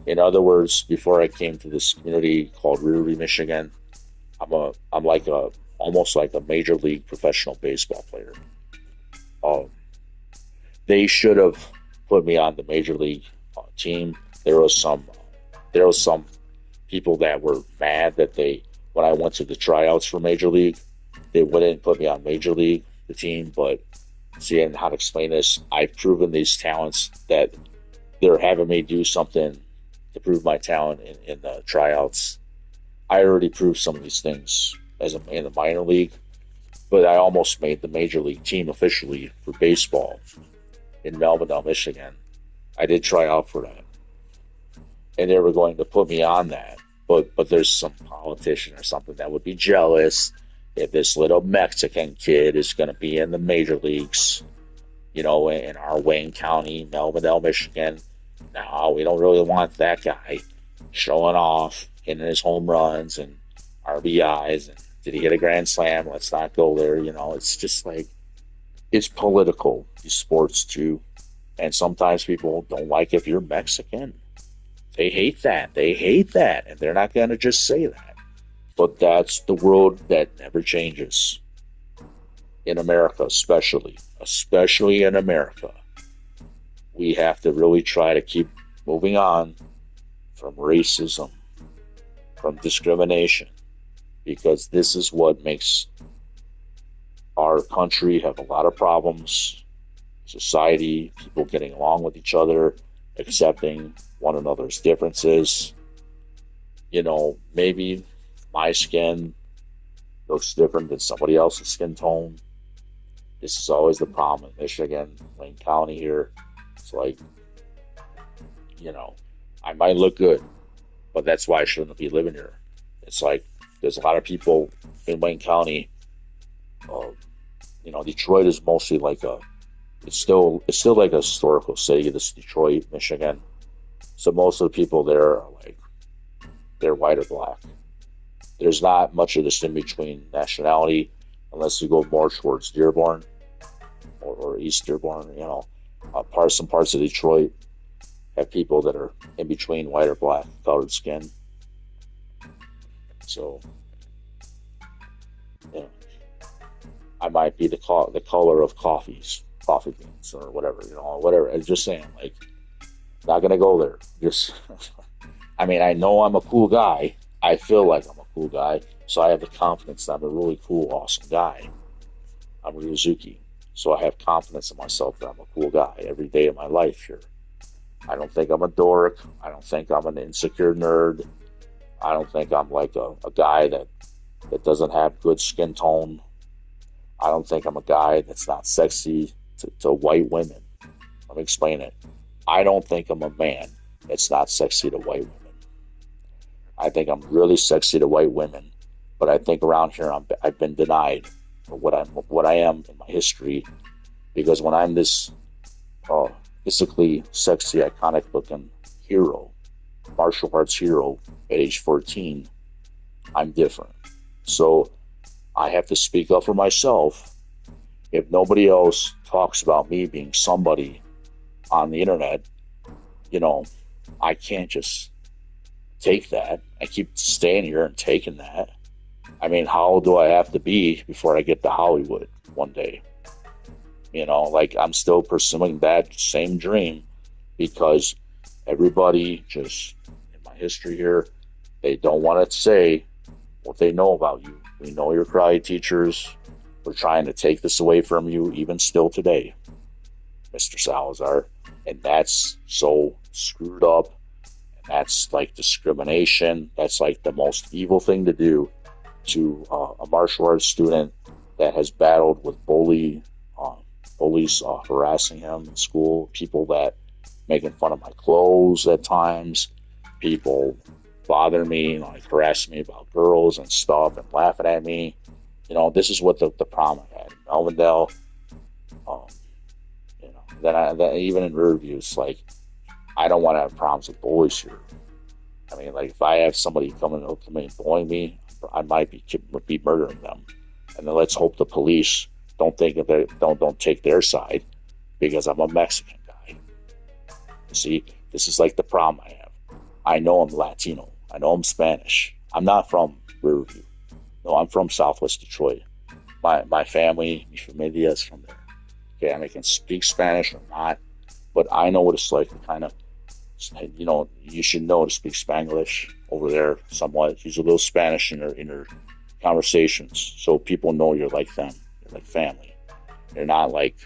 In other words, before I came to this community called Ruri, Michigan, I'm almost like a major league professional baseball player. They should have put me on the major league team. There was some people that were mad that when I went to the tryouts for major league, they wouldn't put me on major league, the team. But seeing how to explain this, I've proven these talents that they're having me do something to prove my talent in the tryouts. I already proved some of these things in the minor league, but I almost made the major league team officially for baseball in Melvindale, Michigan. I did try out for that, and they were going to put me on that. But there's some politician or something that would be jealous if this little Mexican kid is going to be in the major leagues, in our Wayne County, Melvindale, Michigan. No, we don't really want that guy showing off, hitting his home runs and RBIs. And did he hit a grand slam? Let's not go there. It's just like, it's political, these sports too. And sometimes people don't like if you're Mexican. They hate that. And they're not going to just say that. But that's the world that never changes. In America, especially in America. We have to really try to keep moving on from racism, from discrimination, because this is what makes our country have a lot of problems. Society, people getting along with each other, accepting one another's differences. Maybe my skin looks different than somebody else's skin tone. This is always the problem in Michigan, Wayne County here. It's like, I might look good, but that's why I shouldn't be living here. It's like, there's a lot of people in Wayne County. Detroit is mostly like it's still like a historical city. This Detroit, Michigan. So most of the people there are they're white or black. There's not much of this in between nationality, unless you go more towards Dearborn or East Dearborn. Some parts of Detroit have people that are in between white or black colored skin. So, I might be the color of coffee beans or whatever, whatever. I'm just saying, not gonna go there. I know I'm a cool guy. I feel like I'm a cool guy, so I have the confidence that I'm a really cool, awesome guy. I'm Hazuki. So I have confidence in myself that I'm a cool guy every day of my life here. I don't think I'm a dork. I don't think I'm an insecure nerd. I don't think I'm like a guy that doesn't have good skin tone. I don't think I'm a guy that's not sexy to white women. Let me explain it. I don't think I'm a man that's not sexy to white women. I think I'm really sexy to white women, but I think around here I've been denied for what I am in my history, because when I'm this physically sexy, iconic looking hero, martial arts hero at age 14, I'm different. So I have to speak up for myself. If nobody else talks about me being somebody on the internet, I can't just take that. I keep staying here and taking that. I mean, how old do I have to be before I get to Hollywood one day? Like I'm still pursuing that same dream because everybody just in my history here, they don't want to say what they know about you. We know you're karate teachers. We're trying to take this away from you even still today, Mr. Salazar. And that's so screwed up. And that's like discrimination. That's like the most evil thing to do to a martial arts student that has battled with bullies harassing him in school, people that making fun of my clothes at times, people bother me, like harassing me about girls and stuff and laughing at me. This is what the problem I had in Melvindale. Then even in reviews, like I don't want to have problems with bullies here. I mean, like if I have somebody coming up to me and bullying me, I might be murdering them. And then let's hope the police don't take their side because I'm a Mexican guy. See, this is like the problem I have. I know I'm Latino. I know I'm Spanish. I'm not from Riverview. No, I'm from Southwest Detroit. My family, mi familia is from there. Okay, I can speak Spanish or not, but I know what it's like to kind of, you should know to speak Spanglish over there somewhat. Use a little Spanish in your conversations so people know you're like them. You're like family. You're not like,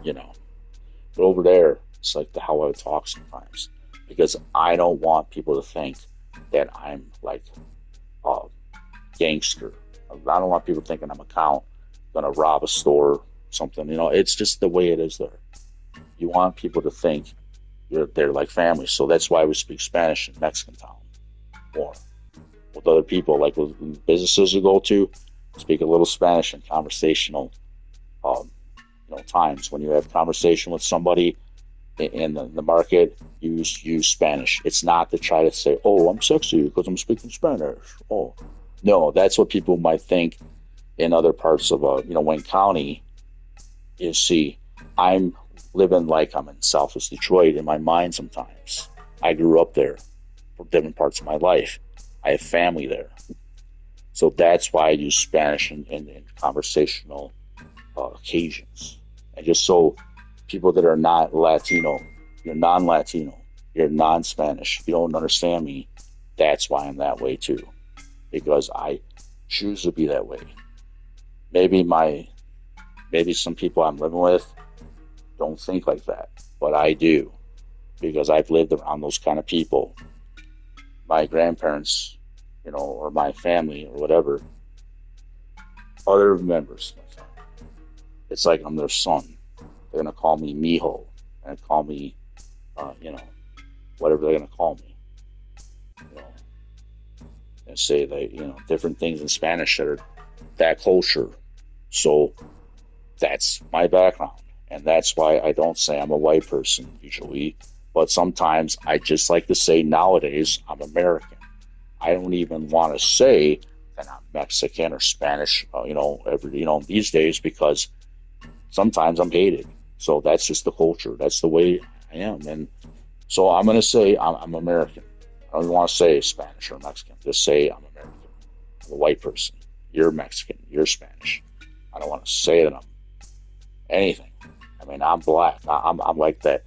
but over there, it's like how I talk sometimes. Because I don't want people to think that I'm like a gangster. I don't want people thinking I'm gonna rob a store, something. It's just the way it is there. You want people to think they're like family. So that's why we speak Spanish in Mexican town more. With other people, like with businesses you go to, speak a little Spanish in conversational times. When you have conversation with somebody in the market, use Spanish. It's not to try to say, oh, I'm sexy because I'm speaking Spanish. Oh, no, that's what people might think in other parts of Wayne County. You see, I'm living like I'm in Southwest Detroit in my mind sometimes. I grew up there for different parts of my life. I have family there. So that's why I use Spanish in conversational occasions. And just so people that are not Latino, you're non-Latino, you're non-Spanish, you don't understand me, that's why I'm that way too. Because I choose to be that way. Maybe some people I'm living with don't think like that, but I do. Because I've lived around those kind of people. My grandparents, or my family or whatever, other members, it's like I'm their son. They're going to call me mijo. They're going to call me, whatever they're going to call me. And say different things in Spanish that are that culture. So that's my background. And that's why I don't say I'm a white person usually. But sometimes I just like to say nowadays I'm American. I don't even want to say that I'm Mexican or Spanish, these days, because sometimes I'm hated. So that's just the culture. That's the way I am. And so I'm going to say I'm American. I don't even want to say Spanish or Mexican. Just say I'm American. I'm a white person. You're Mexican. You're Spanish. I don't want to say that I'm anything. I mean, I'm black. I'm like that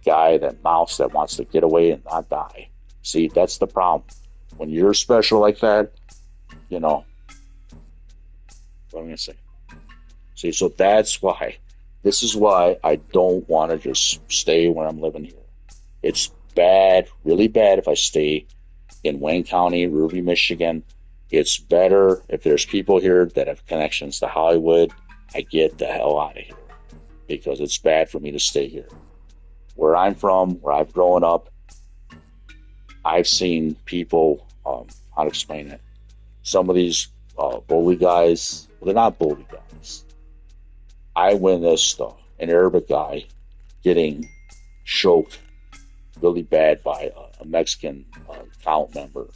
guy, that mouse that wants to get away and not die. See, that's the problem. When you're special like that, what am I going to say? See, so that's why. This is why I don't want to just stay where I'm living here. It's bad, really bad if I stay in Wayne County, Ruby, Michigan. It's better if there's people here that have connections to Hollywood. I get the hell out of here because it's bad for me to stay here. Where I'm from, where I've grown up, I've seen people, how to explain it, some of these bully guys, well, they're not bully guys. I witnessed an Arabic guy getting choked really bad by a Mexican count member.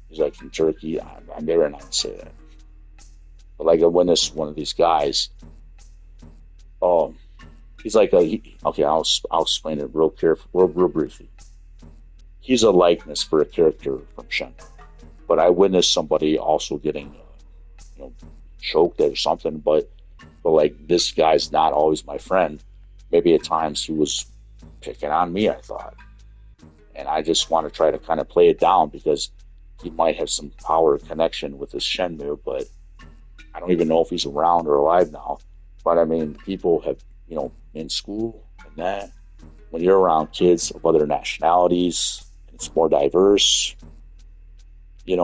He's like from Turkey. I'm never not to say that. But like I witnessed one of these guys. He's like okay, I'll explain it real briefly. He's a likeness for a character from Shenmue. But I witnessed somebody also getting, choked or something. But like this guy's not always my friend. Maybe at times he was picking on me, I thought. And I just want to try to kind of play it down because he might have some power connection with this Shenmue, but I don't even know if he's around or alive now. But I mean, people have, in school and that, when you're around kids of other nationalities, it's more diverse, you're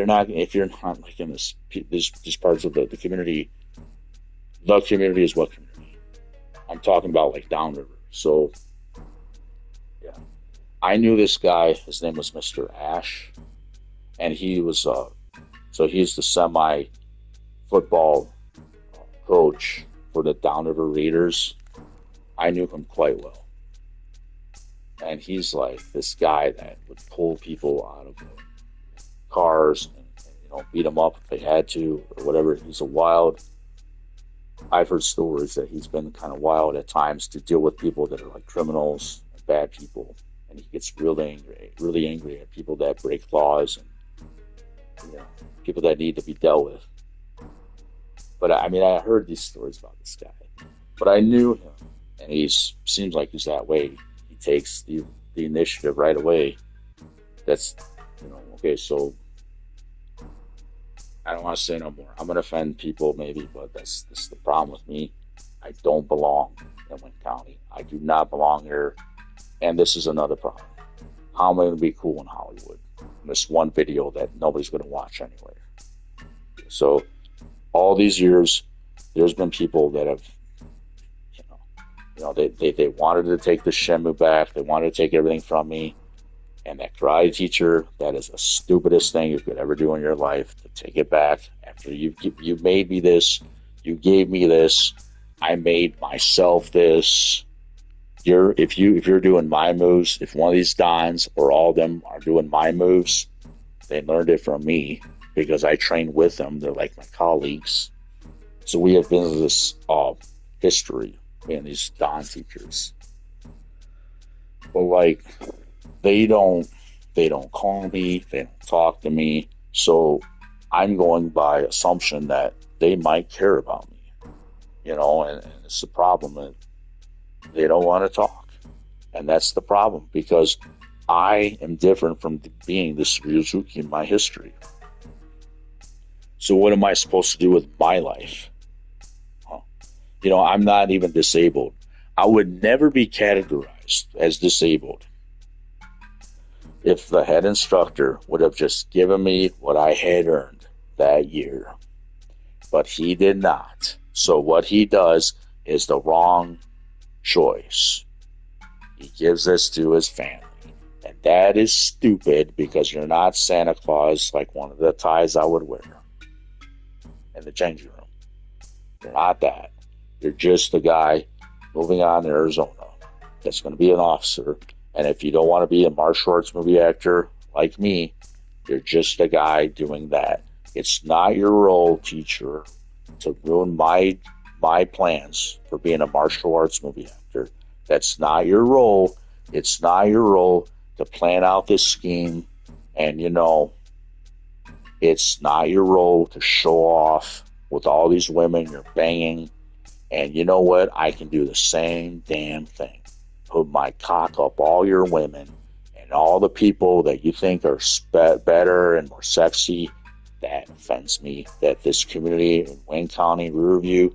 not, if you're not like in this parts of the community, the community is what community? I'm talking about like downriver. So, yeah. I knew this guy, his name was Mr. Ash, and he was, so he's the semi-football coach for the Downriver Raiders. I knew him quite well. And he's like this guy that would pull people out of cars and beat them up if they had to or whatever. He's I've heard stories that he's been kind of wild at times to deal with people that are like criminals, bad people. And he gets really angry at people that break laws and people that need to be dealt with. But I mean, I heard these stories about this guy, but I knew him, and he seems like he's that way. He takes the initiative right away. That's, okay, so I don't want to say no more. I'm going to offend people maybe, but this is the problem with me. I don't belong in Wayne County. I do not belong here, and this is another problem. How am I going to be cool in Hollywood? This one video that nobody's going to watch anyway. So all these years, there's been people that have, they wanted to take the Shenmue back. They wanted to take everything from me. And that karate teacher, that is the stupidest thing you could ever do in your life, to take it back. After you made me this, you gave me this, I made myself this. If you're doing my moves, if one of these Dons or all of them are doing my moves, they learned it from me because I trained with them. They're like my colleagues. So we have business history in these Don teachers. But like, they don't call me, they don't talk to me. So I'm going by assumption that they might care about me, and it's the problem that they don't want to talk. And that's the problem, because I am different from being this Hazuki in my history. So what am I supposed to do with my life? I'm not even disabled. I would never be categorized as disabled if the head instructor would have just given me what I had earned that year. But he did not. So what he does is the wrong choice. He gives this to his family. And that is stupid, because you're not Santa Claus like one of the ties I would wear in the changing room. You're not that. You're just a guy moving on to Arizona that's going to be an officer. And if you don't want to be a martial arts movie actor like me, you're just a guy doing that. It's not your role, teacher, to ruin my plans for being a martial arts movie actor. That's not your role. It's not your role to plan out this scheme. And, it's not your role to show off with all these women you're banging. And you know what? I can do the same damn thing. Put my cock up all your women and all the people that you think are better and more sexy that offends me, that this community in Wayne County, Riverview,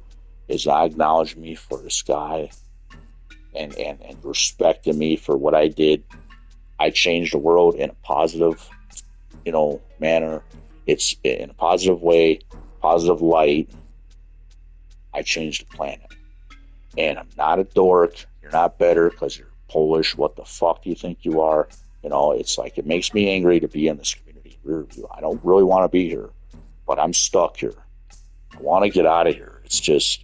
is not acknowledging me for this guy and respecting me for what I did. I changed the world in a positive, manner. It's in a positive way, positive light. I changed the planet. And I'm not a dork. You're not better because you're Polish. What the fuck do you think you are? It's like, it makes me angry to be in this community review. I don't really want to be here, but I'm stuck here. I want to get out of here. It's just,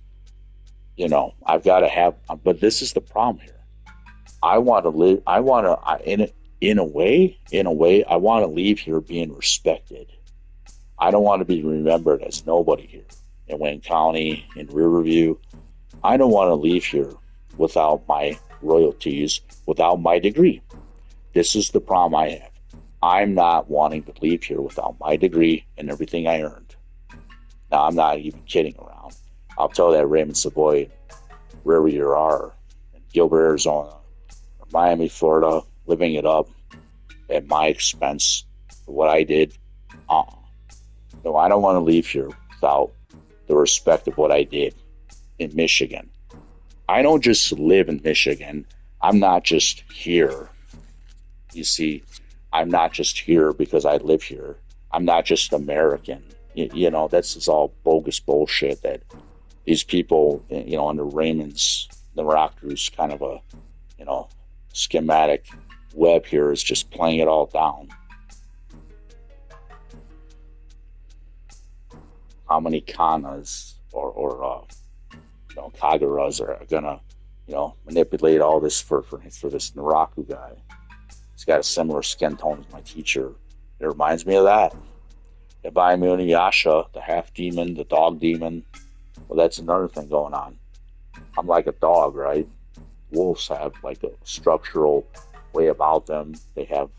I've got to have, but this is the problem here. I want to live, in a way, I want to leave here being respected. I don't want to be remembered as nobody here in Wayne County, in Riverview. I don't want to leave here without my royalties, without my degree. This is the problem I have. I'm not wanting to leave here without my degree and everything I earned. Now, I'm not even kidding around. I'll tell that Raymond Savoy, wherever you are, in Gilbert, Arizona, or Miami, Florida, living it up at my expense for what I did. No, I don't want to leave here without the respect of what I did in Michigan. I don't just live in Michigan. I'm not just here. You see, I'm not just here because I live here. I'm not just American. That's just all bogus bullshit that these people, under Raymond's, the Rockers, kind of a, schematic web here is just playing it all down. How many kanas or kagaras are gonna, manipulate all this for this Naraku guy? He's got a similar skin tone as my teacher. It reminds me of that. Ibai Yasha, the half demon, the dog demon. Well, that's another thing going on. I'm like a dog, right? Wolves have like a structural way about them. They have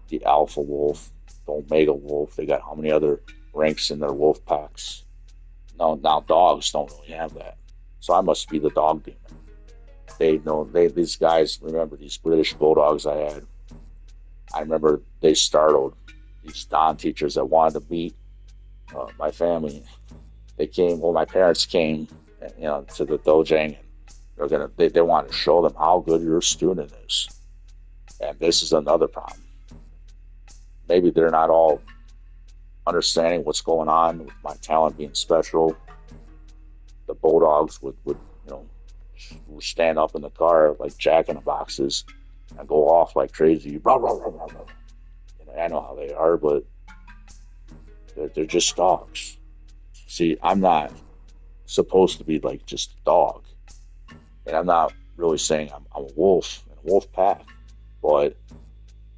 the alpha wolf, the omega wolf. They got how many other ranks in their wolf packs? Now dogs don't really have that. So I must be the dog demon. These guys, remember these British bulldogs I had? I remember they startled these Don teachers that wanted to meet my family. They came, my parents came, to the dojang, and they wanted to show them how good your student is. And this is another problem. Maybe they're not all understanding what's going on with my talent being special. The bulldogs would stand up in the car like jack-in-the-boxes and go off like crazy. Blah, blah, blah, blah, blah. I know how they are, but they're just dogs. See, I'm not supposed to be like just a dog. And I'm not really saying I'm a wolf in a wolf pack, but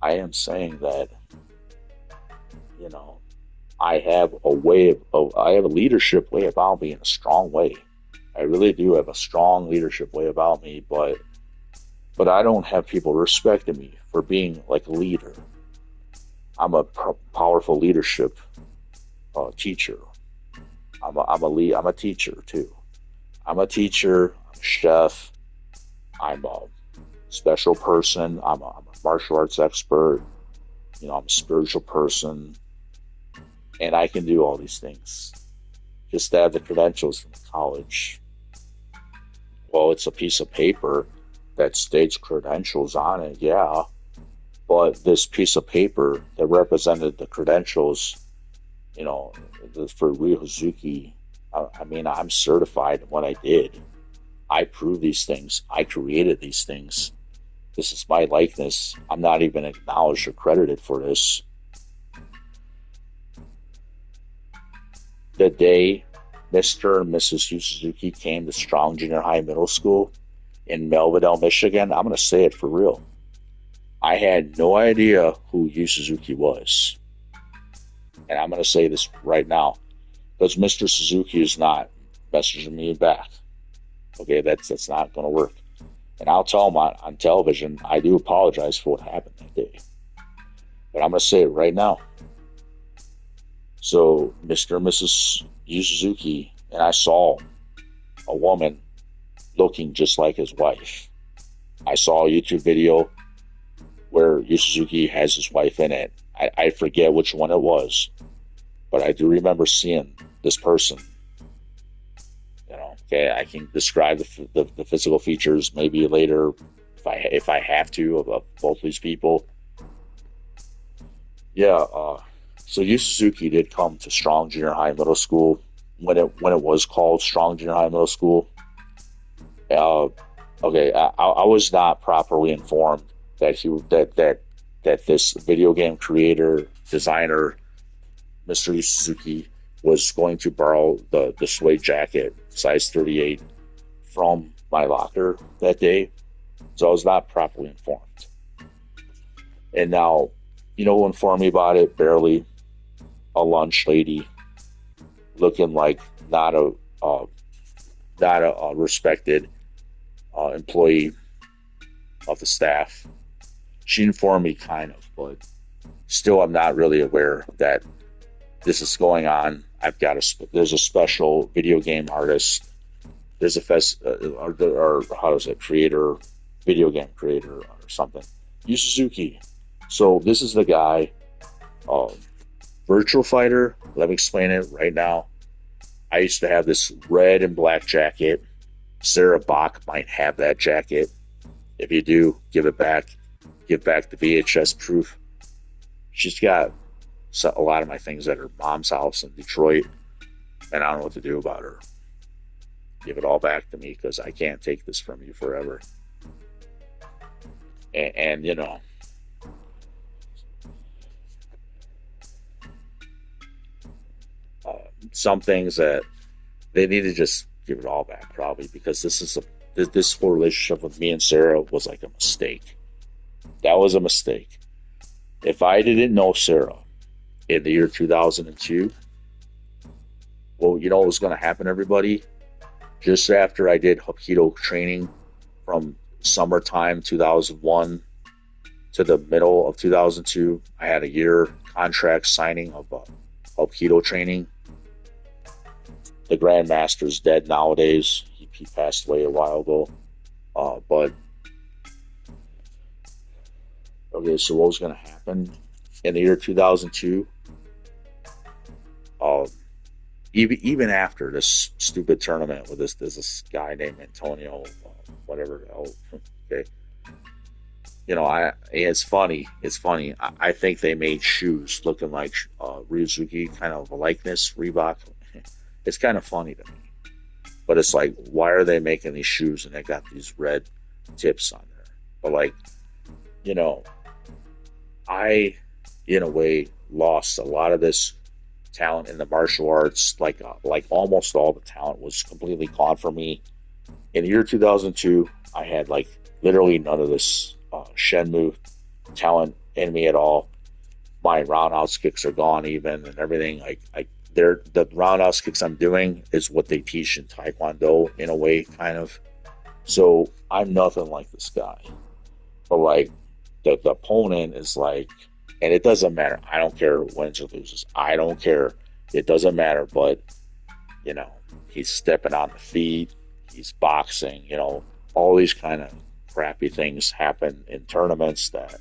I am saying that, I have I have a leadership way about me in a strong way. I really do have a strong leadership way about me, but I don't have people respecting me for being like a leader. I'm a powerful leadership teacher. I'm a teacher too. I'm a teacher. I'm a chef. I'm a special person. I'm a martial arts expert. I'm a spiritual person, and I can do all these things. Just to have the credentials from college. Well, it's a piece of paper that states credentials on it, yeah. But this piece of paper that represented the credentials, for Ryu Hazuki, I'm certified in what I did. I proved these things. I created these things. This is my likeness. I'm not even acknowledged or credited for this. The day Mr. and Mrs. Yu Suzuki came to Strong Junior High Middle School in Melville, Michigan, I'm going to say it for real. I had no idea who Yu Suzuki was. And I'm going to say this right now, because Mr. Suzuki is not messaging me back. Okay, that's not going to work. And I'll tell him on television, I do apologize for what happened that day. But I'm going to say it right now. So, Mr. and Mrs. Yu Suzuki, and I saw a woman looking just like his wife. I saw a YouTube video where Yu Suzuki has his wife in it. I forget which one it was. but I do remember seeing this person. Okay, I can describe the physical features maybe later if I have to of both these people. Yeah, so Yu Suzuki did come to Strong Junior High Middle School when it was called Strong Junior High Middle School. Okay, I was not properly informed that this video game creator designer, Mr. Yu Suzuki, was going to borrow the suede jacket, size 38, from my locker that day. So I was not properly informed. And now, who informed me about it? Barely. A lunch lady, looking like not a respected employee of the staff. She informed me kind of, but still I'm not really aware that this is going on. There's a special video game artist. There's a video game creator or something. Yu Suzuki. So this is the guy, Virtual Fighter. Let me explain it right now. I used to have this red and black jacket. Sarah Bach might have that jacket. If you do, give it back. Give back the VHS proof. She's got a lot of my things at her mom's house in Detroit, and I don't know what to do about her. Give it all back to me, because I can't take this from you forever. And some things that they need to just give it all back, probably, because this whole relationship with me and Sarah was like a mistake. That was a mistake. If I didn't know Sarah in the year 2002, well, you know what was going to happen, everybody? Just after I did Hapkido training from summertime 2001 to the middle of 2002, I had a year contract signing of Hapkido training. The Grandmaster's dead nowadays. He passed away a while ago. But okay, so what was going to happen in the year 2002? Even after this stupid tournament with this guy named Antonio, whatever. Okay, it's funny. It's funny. I think they made shoes looking like Ryuzuki, kind of a likeness, Reebok. It's kind of funny to me. But it's like, why are they making these shoes and they got these red tips on there? But I, in a way, lost a lot of this talent in the martial arts. Like almost all the talent was completely gone from me. In the year 2002, I had literally none of this Shenmue talent in me at all. My roundhouse kicks are gone even, and everything. The roundhouse kicks I'm doing is what they teach in Taekwondo, in a way, kind of. So I'm nothing like this guy. But the opponent is and it doesn't matter. I don't care who wins or loses. I don't care. It doesn't matter. But he's stepping on the feet. He's boxing. All these kind of crappy things happen in tournaments that.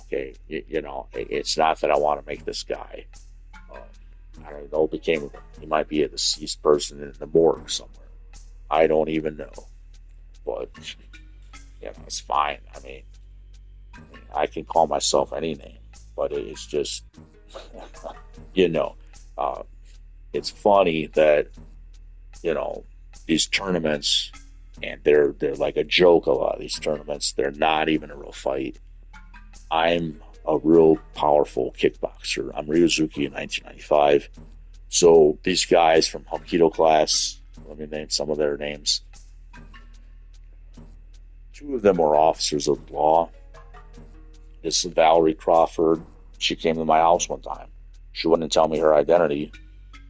Okay, it's not that I want to make this guy. I don't know, he might be a deceased person in the morgue somewhere. I don't even know. But, it's fine. I mean, I can call myself any name, but it's just, it's funny that, these tournaments, and they're like a joke, a lot of these tournaments, they're not even a real fight. I'm a real powerful kickboxer. I'm Ryuzuki in 1995. So these guys from Hapkido class, let me name some of their names. 2 of them were officers of law. This is Valerie Crawford. She came to my house one time. She wouldn't tell me her identity,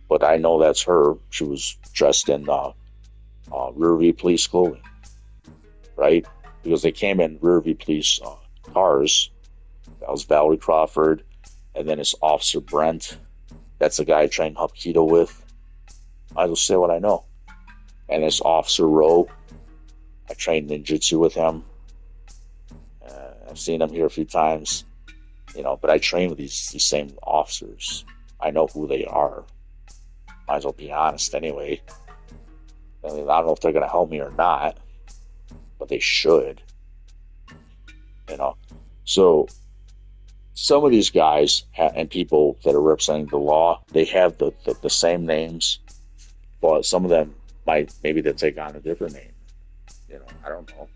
but I know that's her. She was dressed in rear-view police clothing, right? Because they came in rear-view police cars. That was Valerie Crawford. And then it's Officer Brent. That's the guy I trained Hapkido with. I will say what I know. And it's Officer Rowe. I trained ninjutsu with him. I've seen him here a few times. But I train with these same officers. I know who they are. Might as well be honest anyway. I mean, I don't know if they're going to help me or not, but they should. You know, so some of these guys and people that are representing the law, they have the same names, but some of them maybe they take on a different name. You know, I don't know.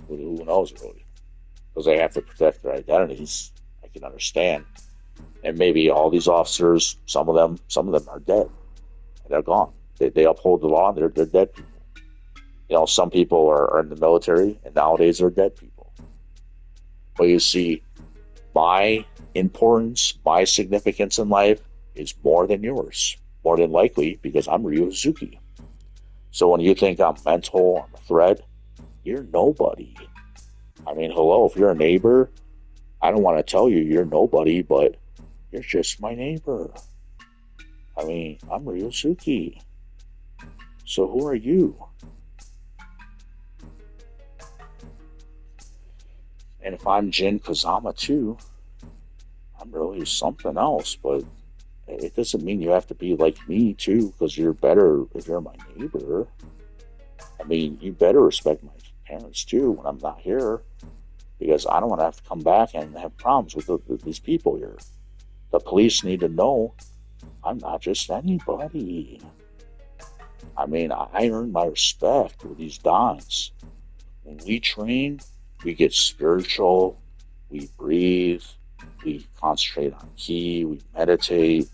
Who knows really? Because they have to protect their identities. I can understand. And maybe all these officers, some of them are dead. They're gone. They uphold the law. They're dead people. You know, some people are in the military, and nowadays they're dead people. But you see, my importance, my significance in life is more than yours. More than likely, because I'm Ryu Hazuki. So when you think I'm mental, I'm a threat, you're nobody. I mean, hello, if you're a neighbor, I don't want to tell you you're nobody, but you're just my neighbor. I mean, I'm Ryu Hazuki. So who are you? And if I'm Jin Kazama too, I'm really something else, but it doesn't mean you have to be like me too, because you're better if you're my neighbor. I mean, you better respect my parents too when I'm not here, because I don't want to have to come back and have problems with these people here. The police need to know I'm not just anybody. I mean, I earn my respect with these dons. When we train, we get spiritual, we breathe, we concentrate on ki, we meditate,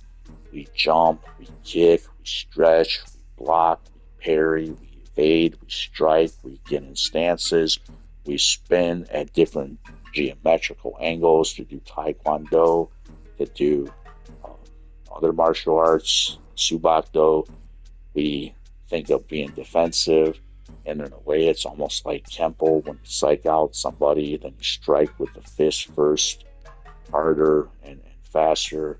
we jump, we kick, we stretch, we block, we parry, we evade, we strike, we get in stances, we spin at different geometrical angles to do taekwondo, to do other martial arts, subakdo. We think of being defensive, and in a way it's almost like Kempo. When you psych out somebody, then you strike with the fist first, harder and faster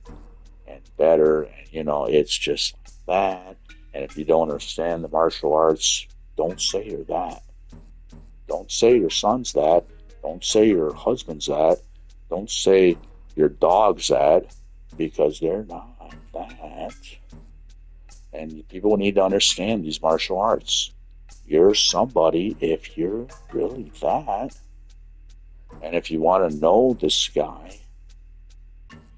and better, and you know, it's just that. And if you don't understand the martial arts, don't say you're that. Don't say your son's that. Don't say your husband's that. Don't say your dog's that, because they're not that. And people need to understand these martial arts. You're somebody if you're really that. And if you want to know this guy,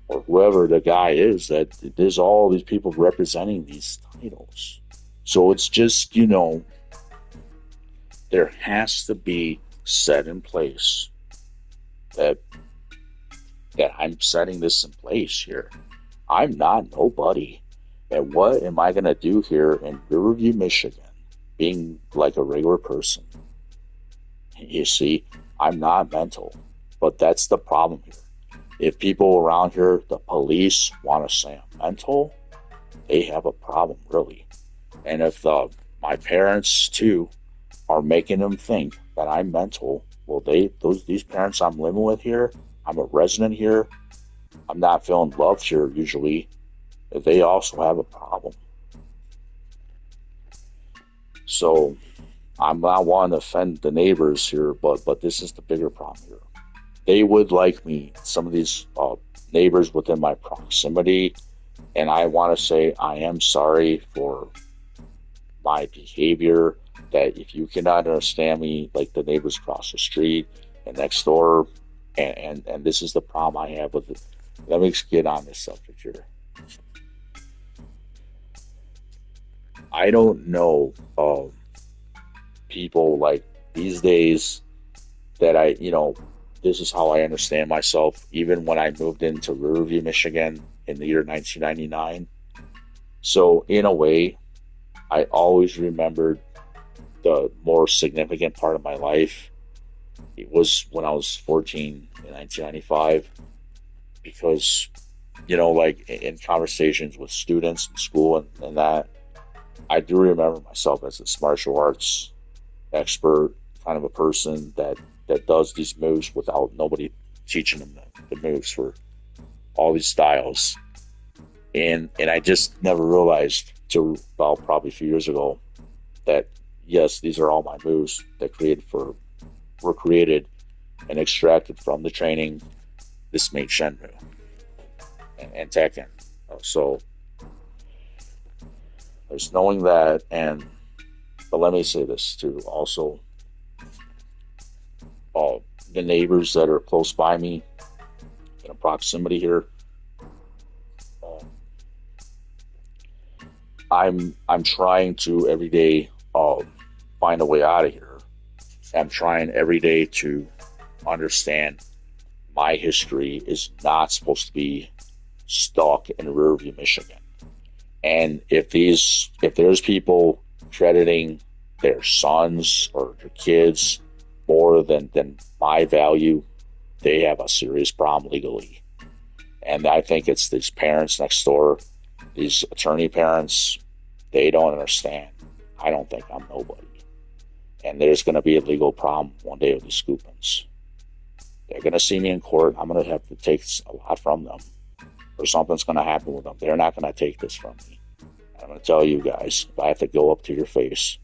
or whoever the guy is, that there's all these people representing these titles. So it's just, you know, there has to be set in place that I'm setting this in place here. I'm not nobody. And what am I going to do here in Riverview, Michigan, being like a regular person? You see, I'm not mental, but that's the problem here. If people around here, the police, want to say I'm mental, they have a problem, really. And if my parents, too, are making them think that I'm mental, well, these parents I'm living with here, I'm a resident here, I'm not feeling loved here usually, they also have a problem. So I'm not wanting to offend the neighbors here, but this is the bigger problem here. They would like me, some of these neighbors within my proximity, and I want to say I am sorry for my behavior, that if you cannot understand me, like the neighbors across the street and next door, and this is the problem I have with it. Let me get on this subject here. I don't know people like these days that this is how I understand myself, even when I moved into Riverview, Michigan in the year 1999. So in a way, I always remembered the more significant part of my life. It was when I was 14 in 1995, because, like in conversations with students in school and that, I do remember myself as this martial arts expert, kind of a person that does these moves without nobody teaching them the moves for all these styles. And I just never realized till about probably a few years ago that, yes, these are all my moves that were created and extracted from the training this made Shenmue and Tekken. So there's knowing that, but let me say this too. Also, the neighbors that are close by me, in proximity here, I'm trying to every day find a way out of here. I'm trying every day to understand my history is not supposed to be stuck in Riverview, Michigan. And if there's people crediting their sons or their kids more than my value, they have a serious problem legally. And I think it's these parents next door, these attorney parents, they don't understand. I don't think I'm nobody. And there's going to be a legal problem one day with the Scoopins. They're going to see me in court. I'm going to have to take a lot from them. Or something's going to happen with them. They're not going to take this from me. I'm going to tell you guys, if I have to go up to your face,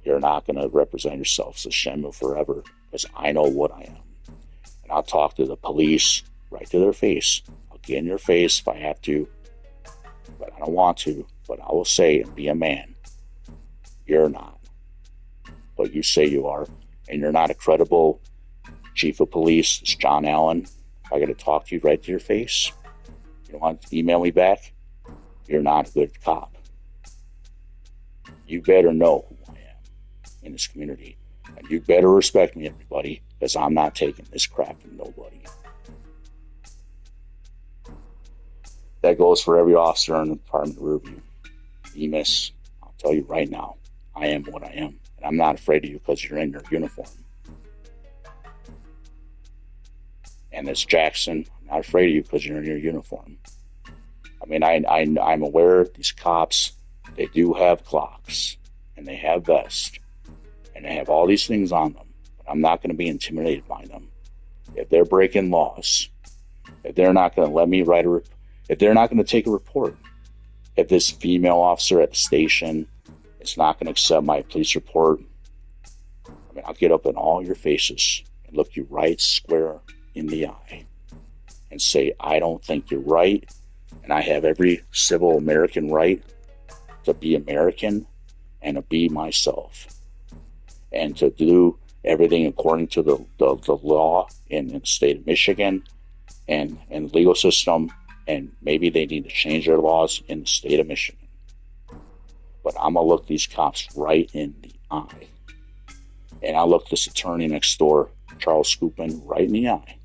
you're not going to represent yourselves as Shenmue forever, because I know what I am. And I'll talk to the police right to their face. I'll get in your face if I have to, but I don't want to. But I will say, and be a man, you're not. But you say you are, and you're not a credible chief of police. It's John Allen. I got to talk to you right to your face. You don't want to email me back? You're not a good cop. You better know who I am in this community. And you better respect me, everybody, because I'm not taking this crap from nobody. That goes for every officer in the Department of Review. EMIS, I'll tell you right now, I am what I am. And I'm not afraid of you because you're in your uniform. And this Jackson, I'm not afraid of you because you're in your uniform. I mean, I'm aware these cops, they do have clocks, and they have vests, and they have all these things on them. But I'm not going to be intimidated by them. If they're breaking laws, if they're not going to let me write if they're not going to take a report, if this female officer at the station is not going to accept my police report, I mean, I'll get up in all your faces and look you right square in the eye and say, I don't think you're right, and I have every civil American right to be American and to be myself and to do everything according to the law in the state of Michigan and the legal system, and maybe they need to change their laws in the state of Michigan. But I'm going to look these cops right in the eye. And I'll look this attorney next door, Charles Scoopin, right in the eye.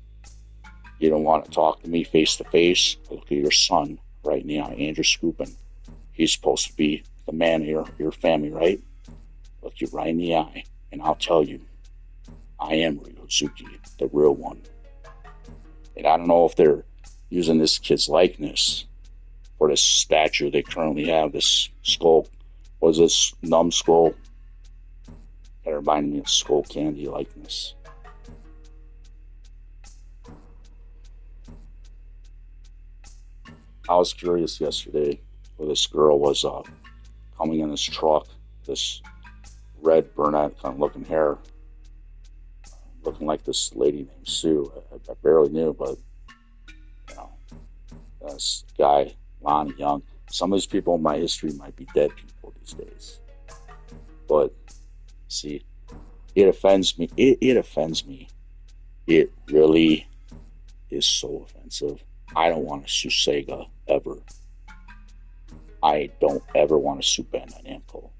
You don't want to talk to me face to face. Look at your son right in the eye, Andrew Scoopin. He's supposed to be the man of your family, right? Look you right in the eye, and I'll tell you, I am Hazuki, the real one. And I don't know if they're using this kid's likeness for this statue they currently have, this skull. Was this numbskull? That reminded me of Skull Candy likeness. I was curious yesterday where this girl was coming in this truck, this red brunette kind of looking hair, looking like this lady named Sue. I barely knew, but you know, this guy, Lonnie Young. Some of these people in my history might be dead people these days. But see, it offends me. It offends me. It really is so offensive. I don't want to sue Sega ever. I don't ever want to sue Bandai Namco.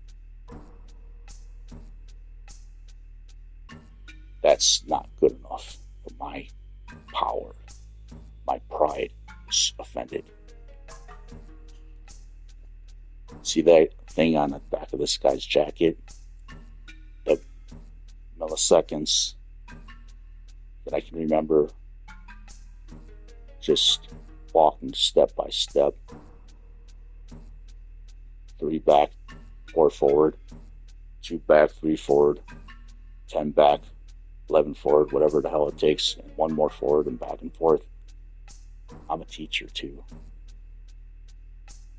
That's not good enough for my power. My pride is offended. See that thing on the back of this guy's jacket? The milliseconds that I can remember just walking step by step. 3 back, 4 forward, 2 back, 3 forward, 10 back, 11 forward, whatever the hell it takes, and 1 more forward and back and forth. I'm a teacher too.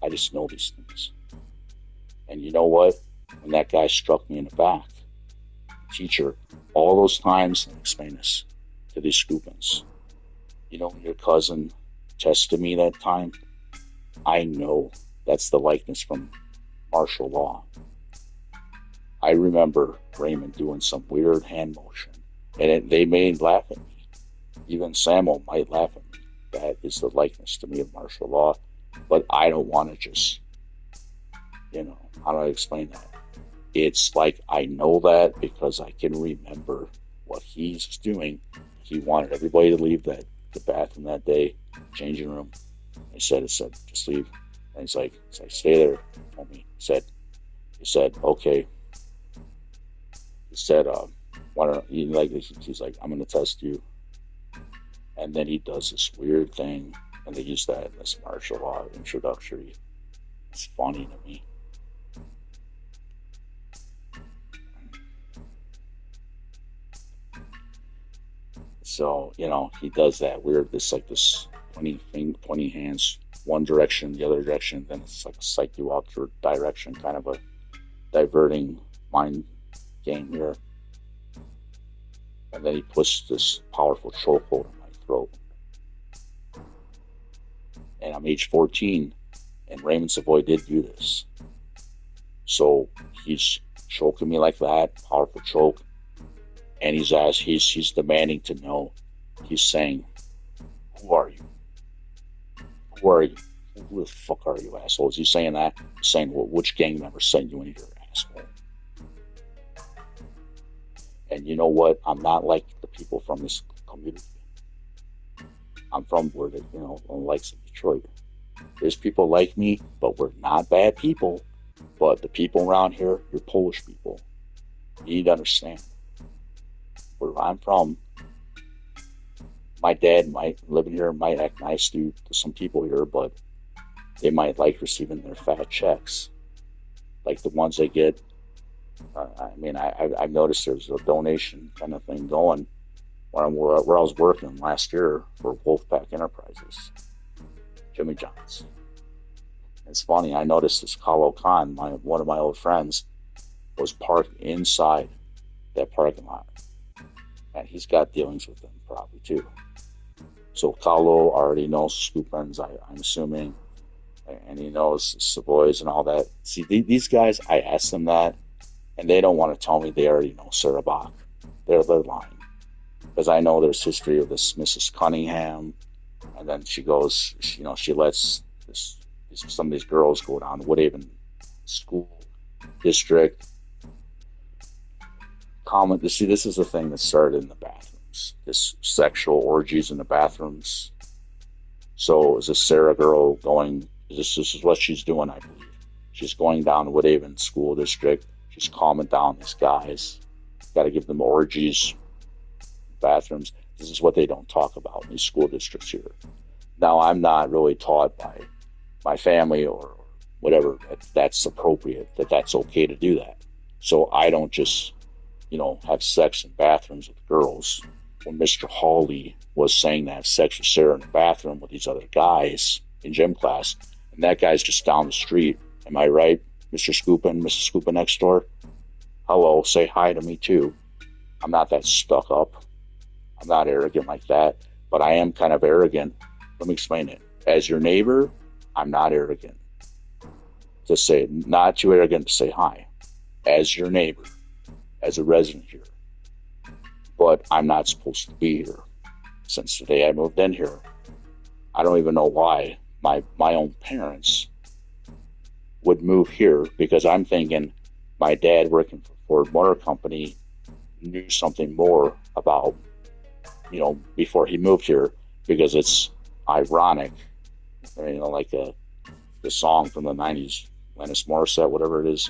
I just know these things. And you know what? When that guy struck me in the back, teacher, all those times, let me explain this to these Scoopins. You know, your cousin tested me that time I know that's the likeness from martial law. I remember Raymond doing some weird hand motion, and they made laugh at me. Even Samuel might laugh at me. That is the likeness to me of martial law, but I don't want to just, how do I explain that? It's like I know that because I can remember what he's doing. He wanted everybody to leave the bathroom that day, changing room. He said, just leave. And he's like, stay there, homie. He said, okay. He said, he's like, I'm going to test you. And then he does this weird thing, and they use that in this martial law introductory. It's funny to me. So, he does that weird, this 20 hands, one direction, the other direction, then it's like a psych you out your direction, kind of a diverting mind game here. And then he puts this powerful chokehold in my throat. And I'm age 14, and Raymond Savoy did do this. So he's choking me like that, powerful choke. And he's demanding to know. He's saying, who are you? Who are you? Who the fuck are you, assholes? He's saying that. He's saying, well, which gang member sent you in here, asshole? And you know what? I'm not like the people from this community. I'm from where they, on the likes of Detroit. There's people like me, but we're not bad people. But the people around here, you're Polish people. You need to understand. Where I'm from, my dad might live in here, might act nice to some people here, but they might like receiving their fat checks, like the ones they get. I've noticed there's a donation kind of thing going where I was working last year for Wolfpack Enterprises, Jimmy John's. It's funny, I noticed this Kalo Khan, one of my old friends, was parked inside that parking lot. And he's got dealings with them probably too. So Kalo already knows Scoopins, I'm assuming. And he knows Savoys and all that. See, these guys, I asked them that, and they don't want to tell me they already know Sarah Bach. They're lying. Because I know there's history of this Mrs. Cunningham, and then she goes, she lets some of these girls go down to Woodhaven School District. See, this is the thing that started in the bathrooms. This sexual orgies in the bathrooms. So is this Sarah girl going? This is what she's doing, I believe. She's going down to Woodhaven School District. She's calming down these guys. Got to give them orgies, bathrooms. This is what they don't talk about in these school districts here. Now, I'm not really taught by my family or whatever that's appropriate, that's okay to do that. So I don't just have sex in bathrooms with girls. When Mr. Hawley was saying to have sex with Sarah in the bathroom with these other guys in gym class, and that guy's just down the street. Am I right, Mr. Scoopin, Mrs. Scoopin next door? Hello, say hi to me too. I'm not that stuck up. I'm not arrogant like that, but I am kind of arrogant. Let me explain it. As your neighbor, I'm not arrogant. Not too arrogant to say hi. As your neighbor. As a resident here. But I'm not supposed to be here. Since the day I moved in here. I don't even know why my own parents would move here, because I'm thinking my dad working for Ford Motor Company knew something more about, before he moved here, because it's ironic, like the song from the 90s, Alanis Morissette, whatever it is,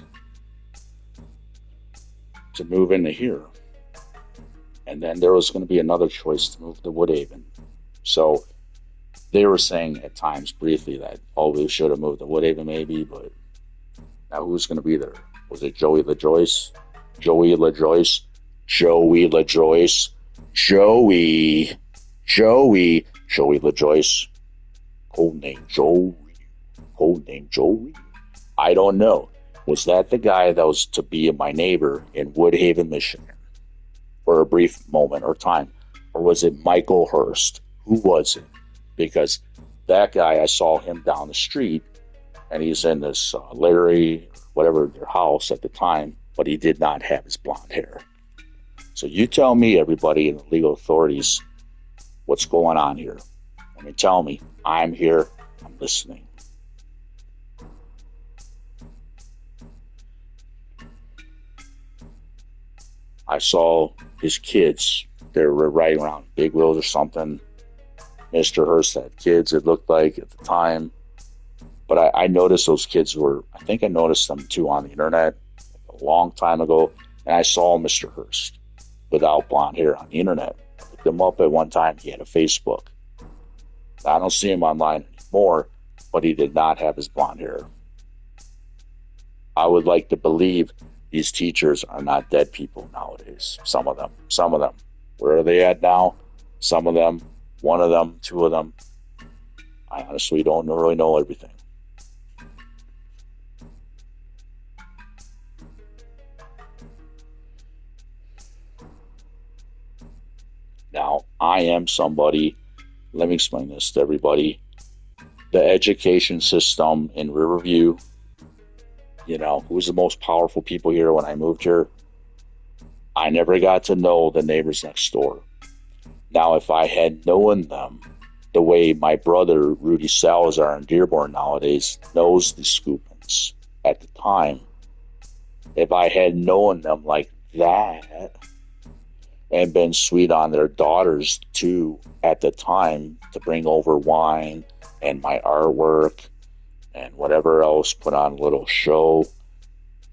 to move into here. And then there was going to be another choice to move to Woodhaven. So they were saying at times briefly that, we should have moved to Woodhaven maybe, but now who's going to be there? Was it Joey LaJoyce? Joey LaJoyce? Joey LaJoyce? Joey LaJoyce? Codename Joey? I don't know. Was that the guy that was to be my neighbor in Woodhaven, Michigan for a brief moment or time? Or was it Michael Hurst? Who was it? Because that guy, I saw him down the street, and he's in this Larry, whatever, their house at the time, but he did not have his blonde hair. So you tell me, everybody in the legal authorities, what's going on here. I mean, tell me. I'm here. I'm listening. I saw his kids. They were riding around big wheels or something. Mr. Hurst had kids, it looked like, at the time. But I noticed those kids were, I think I noticed them too on the internet a long time ago. And I saw Mr. Hurst without blonde hair on the internet. I looked him up at one time. He had a Facebook. I don't see him online anymore, but he did not have his blonde hair. I would like to believe these teachers are not dead people nowadays. Some of them. Where are they at now? Some of them, one of them, two of them. I honestly don't really know everything. Now, I am somebody, let me explain this to everybody. The education system in Riverview, who's the most powerful people here when I moved here? I never got to know the neighbors next door. Now, if I had known them the way my brother, Rudy Salazar in Dearborn nowadays, knows the Scoopins at the time, if I had known them like that and been sweet on their daughters too at the time to bring over wine and my artwork and whatever else, put on a little show,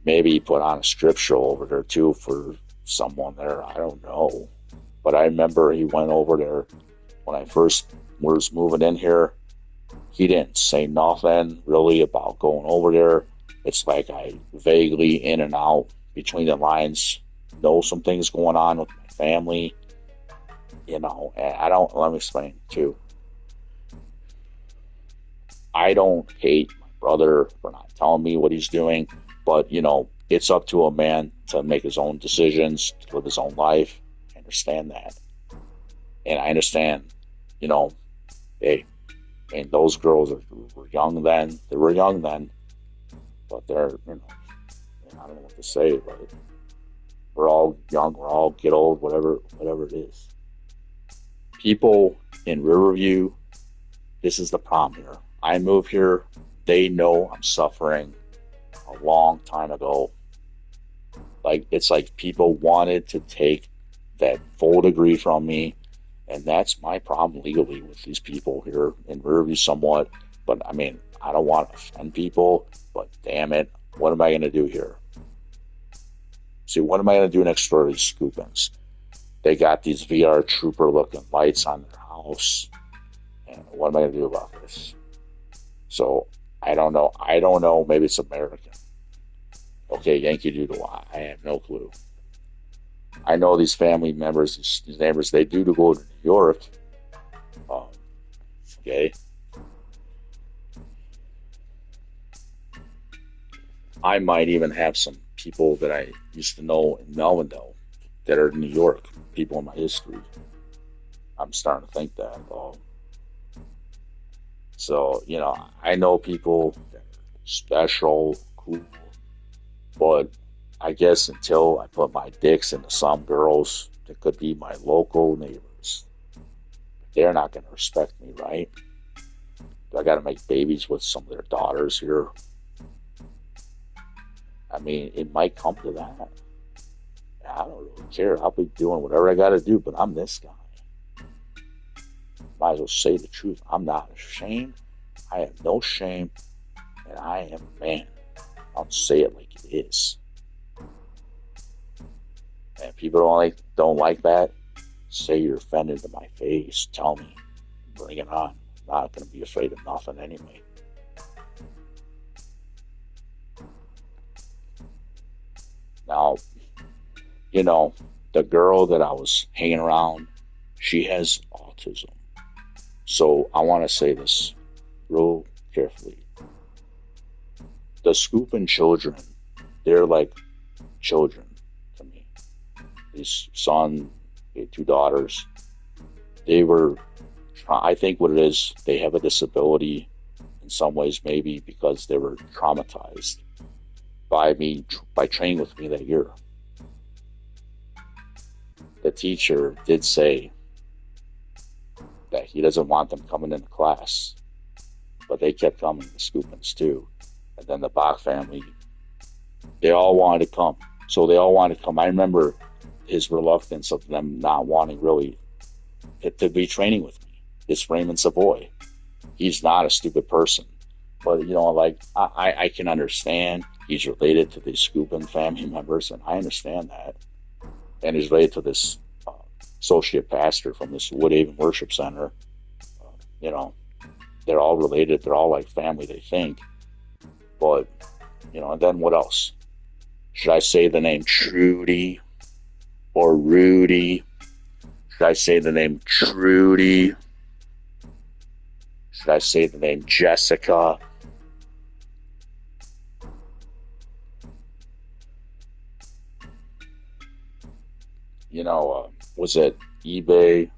maybe put on a strip show over there too for someone there, I don't know. But I remember he went over there when I first was moving in here. He didn't say nothing really about going over there. It's like I vaguely in and out between the lines know some things going on with my family, and let me explain too. I don't hate my brother for not telling me what he's doing, but it's up to a man to make his own decisions, to live his own life. I understand that. And I understand, hey, and those girls were young then. They were young then, but they're, I don't know what to say, but we're all young, we're all get old, whatever it is. People in Riverview, this is the problem here. I moved here, they know I'm suffering a long time ago. It's like people wanted to take that full degree from me, and that's my problem legally with these people here in Riverview somewhat. But I mean, I don't want to offend people, but damn it, what am I going to do here? See, what am I going to do next door to these Scoopins? They got these VR trooper looking lights on their house, and what am I going to do about this? So I don't know. Maybe it's American. Okay, Yankee Doodle. I have no clue. I know these family members, these neighbors, they do go to New York. Okay. I might even have some people that I used to know in Melvin, though, that are in New York, people in my history. I'm starting to think that. So, I know people that are special, cool, but I guess until I put my dicks into some girls that could be my local neighbors, they're not going to respect me, right? Do I got to make babies with some of their daughters here? I mean, it might come to that. I don't really care. I'll be doing whatever I got to do, but I'm this guy. Might as well say the truth. I'm not ashamed. I have no shame, and I am a man. I'll say it like it is. And if people don't like that, say you're offended to my face. Tell me. Bring it on. I'm not going to be afraid of nothing anyway. Now, the girl that I was hanging around, she has autism. So I want to say this real carefully. The Scoopin' children, they're like children to me. His son, he had two daughters. They were I think what it is, they have a disability in some ways, maybe because they were traumatized by training with me that year. The teacher did say that he doesn't want them coming into class, but they kept coming, the Scoopins too. And then the Bach family, they all wanted to come. So they all wanted to come. I remember his reluctance of them not wanting really to be training with me. It's Raymond Savoy. He's not a stupid person. But, like, I can understand he's related to these Scoopin family members, and I understand that. And he's related to this associate pastor from this Woodhaven Worship Center. They're all related. They're all like family, they think. But, and then what else? Should I say the name Trudy or Rudy? Should I say the name Trudy? Should I say the name Jessica? Was it eBay,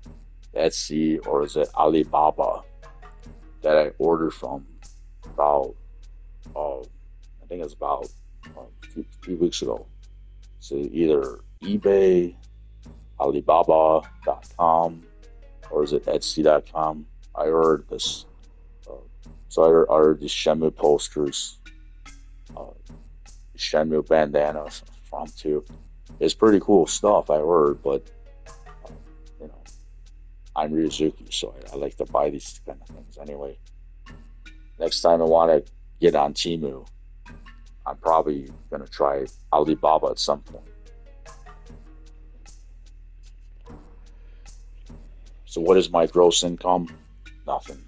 Etsy, or is it Alibaba that I ordered from about, I think it's about a few weeks ago. So either eBay, Alibaba.com, or is it Etsy.com? I ordered this. So I ordered these Shenmue posters, Shenmue bandana from too. It's pretty cool stuff I ordered, but I'm Ryuzuki, so I like to buy these kind of things anyway. Next time I want to get on Temu, I'm probably going to try Alibaba at some point. So what is my gross income? Nothing.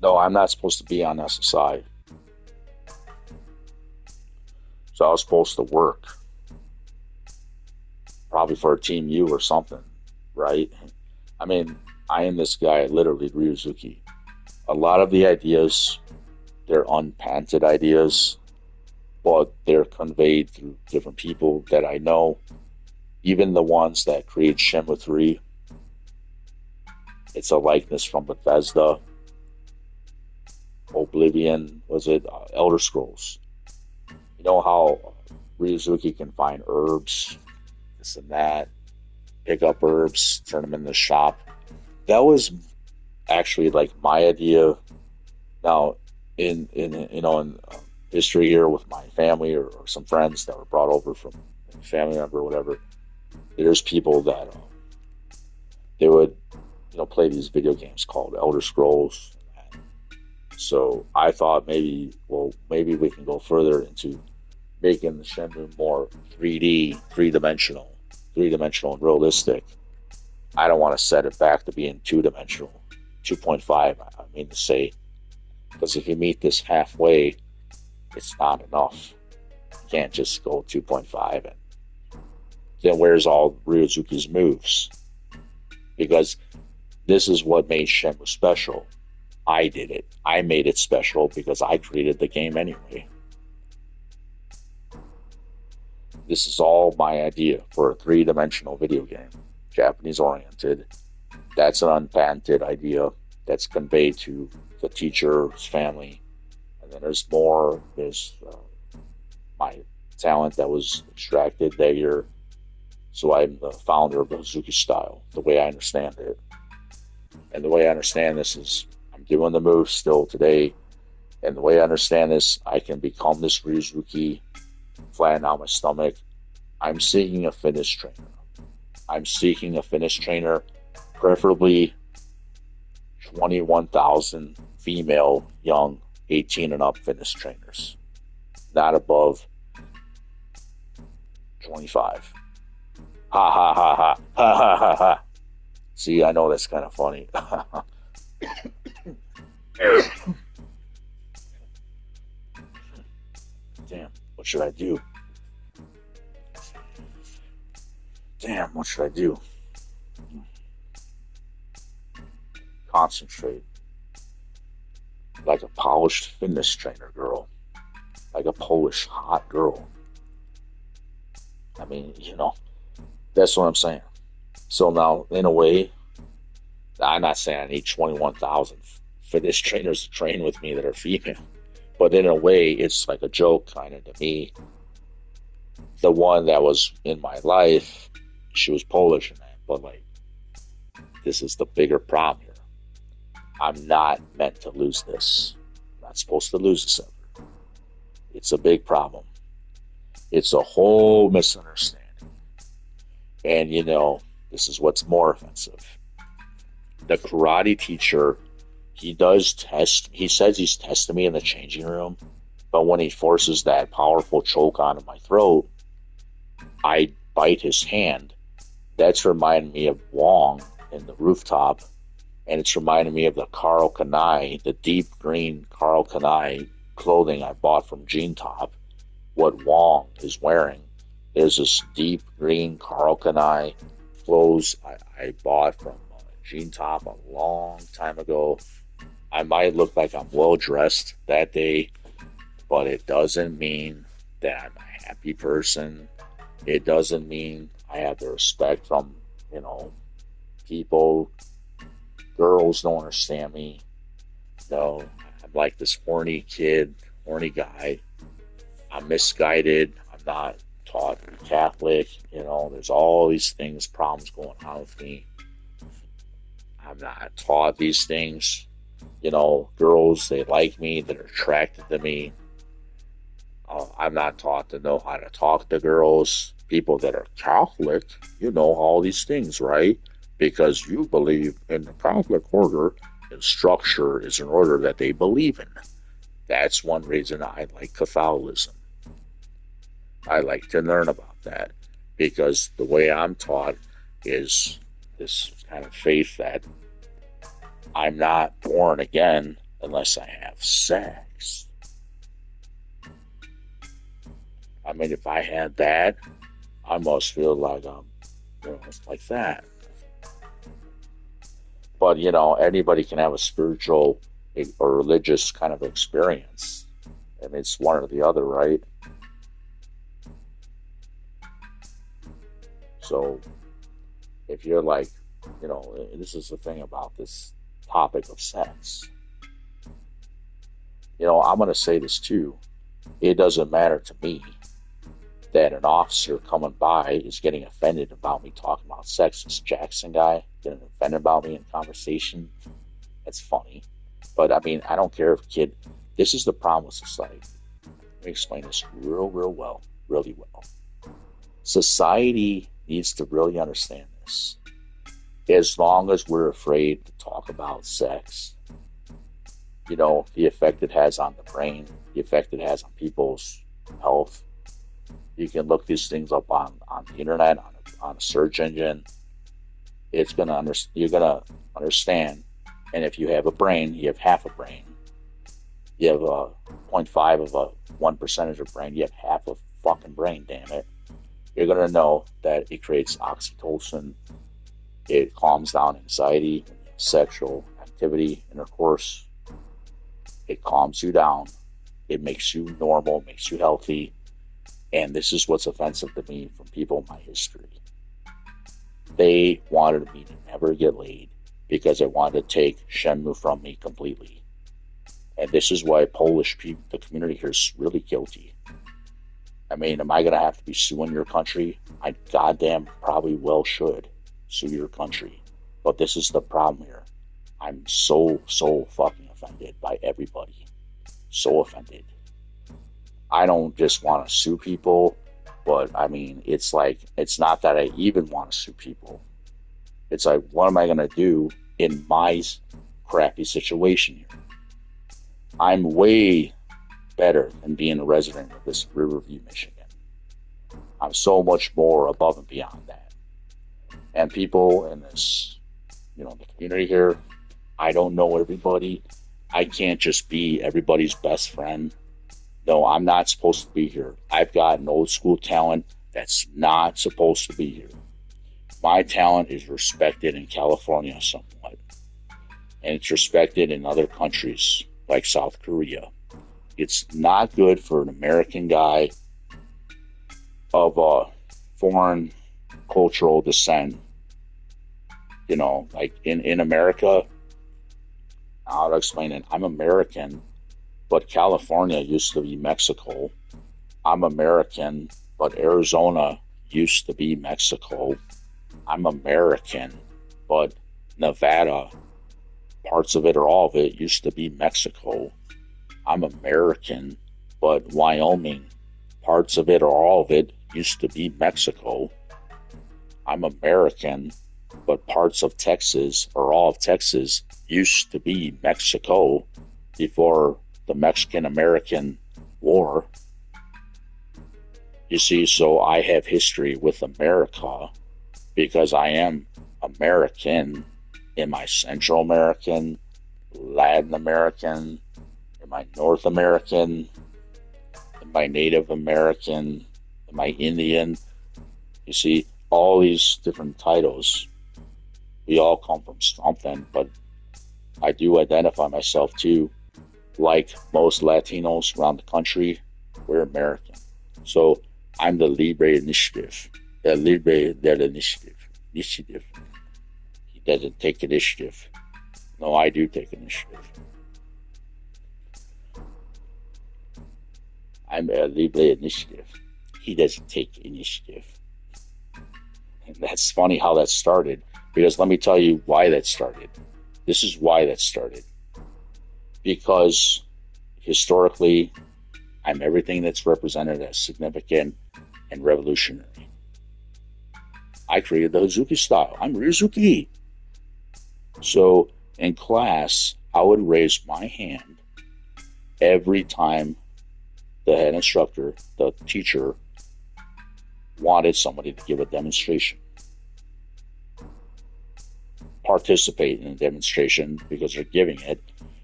No, I'm not supposed to be on SSI. So I was supposed to work. Probably for a Team U or something, right? I mean, I am this guy, literally Ryuzuki. A lot of the ideas, they're unpatented ideas, but they're conveyed through different people that I know. Even the ones that create Shenmue 3, it's a likeness from Bethesda, Oblivion, was it Elder Scrolls? You know how Ryuzuki can find herbs, this and that, pick up herbs, turn them in the shop. That was actually like my idea. Now, in history here with my family or some friends that were brought over from a family member or whatever, there's people that they would play these video games called Elder Scrolls. So I thought maybe we can go further into making the Shenmue more 3D, three-dimensional and realistic. I don't want to set it back to being two-dimensional, 2.5, I mean to say. Because if you meet this halfway, it's not enough. You can't just go 2.5 and then where's all Ryuzuki's moves? Because this is what made Shenmue special. I did it. I made it special because I created the game anyway. This is all my idea for a three-dimensional video game, Japanese-oriented. That's an unpatented idea that's conveyed to the teacher's family. And then there's more. There's my talent that was extracted that year. So I'm the founder of the Hazuki style, the way I understand it. And the way I understand this is I'm doing the moves still today. And the way I understand this, I can become this Ryuzuki, flatten out my stomach. I'm seeking a fitness trainer. Preferably 21,000 female, young, 18 and up fitness trainers. Not above 25. Ha ha ha ha ha ha ha ha. See, I know that's kind of funny. Damn, what should I do? Concentrate. Like a polished fitness trainer girl. Like a Polish hot girl. I mean, that's what I'm saying. So now, in a way, I'm not saying I need 21,000 fitness trainers to train with me that are female, but in a way, it's like a joke kind of to me. The one that was in my life, she was Polish, but like, this is the bigger problem here. I'm not meant to lose this. I'm not supposed to lose this ever. It's a big problem. It's a whole misunderstanding. And you know, this is what's more offensive. The karate teacher, he says he's testing me in the changing room, but when he forces that powerful choke onto my throat, I bite his hand. That's reminding me of Wong in The Rooftop, and it's reminding me of the Karl Kanai, the deep green Karl Kanai clothing I bought from Jean Top. What Wong is wearing is this deep green Karl Kanai clothes I bought from Jean Top a long time ago. I might look like I'm well dressed that day, but it doesn't mean that I'm a happy person. It doesn't mean I have the respect from, you know, people. Girls don't understand me. No, I'm like this horny kid, horny guy. I'm misguided. I'm not taught Catholic. You know, there's all these things, problems going on with me. I'm not taught these things. You know, girls, they like me, they're attracted to me. I'm not taught to know how to talk to girls. People that are Catholic, you know all these things, right? Because you believe in the Catholic order, and structure is an order that they believe in. That's one reason I like Catholicism. I like to learn about that, because the way I'm taught is this kind of faith that I'm not born again unless I have sex. I mean, if I had that, I must feel like I'm, you know, like that. But, you know, anybody can have a spiritual or religious kind of experience. I mean, it's one or the other, right? So, if you're like, you know, this is the thing about this topic of sex. You know, I'm going to say this too. It doesn't matter to me that an officer coming by is getting offended about me talking about sex. This Jackson guy getting offended about me in conversation. That's funny. But I mean, I don't care if kid. This is the problem with society. Let me explain this really well. Society needs to really understand this. As long as we're afraid to talk about sex, you know, the effect it has on the brain, the effect it has on people's health. You can look these things up on the internet, on a search engine. You're gonna understand. And if you have a brain, you have half a brain. You have a 0.5 of a 1% of brain. You have half a fucking brain. Damn it! You're gonna know that it creates oxytocin. It calms down anxiety, sexual activity, intercourse. It calms you down. It makes you normal, makes you healthy. And this is what's offensive to me from people in my history. They wanted me to never get laid because they wanted to take Shenmue from me completely. And this is why Polish people, the community here, is really guilty. I mean, am I going to have to be suing your country? I goddamn probably well should sue your country. But this is the problem here. I'm so fucking offended by everybody. So offended. I don't just want to sue people, but I mean, it's like, it's not that I even want to sue people. It's like, what am I going to do in my crappy situation here? I'm way better than being a resident of this Riverview, Michigan. I'm so much more above and beyond that. And people in this, you know, the community here, I don't know everybody. I can't just be everybody's best friend. No, I'm not supposed to be here. I've got an old school talent that's not supposed to be here. My talent is respected in California somewhat. And it's respected in other countries like South Korea. It's not good for an American guy of a foreign cultural descent like in America, how to explain it? I'm American, but California used to be Mexico. I'm American, but Arizona used to be Mexico. I'm American, but Nevada, parts of it or all of it, used to be Mexico. I'm American, but Wyoming, parts of it or all of it, used to be Mexico. I'm American, but parts of Texas or all of Texas used to be Mexico before the Mexican-American War. You see, so I have history with America because I am American. Am I Central American, Latin American? Am I North American? Am I Native American? Am I Indian? You see, all these different titles, we all come from something, but I do identify myself too. Like most Latinos around the country, we're American. So I'm the Libre Initiative. The Libre del Initiative. Initiative. He doesn't take initiative. No, I do take initiative. I'm a Libre Initiative. He doesn't take initiative. And that's funny how that started, because let me tell you why that started. This is why that started. Because historically, I'm everything that's represented as significant and revolutionary. I created the Hazuki style. I'm Ryuzuki. So in class, I would raise my hand every time the head instructor, the teacher, wanted somebody to give a demonstration. Participate in a demonstration because they're giving it.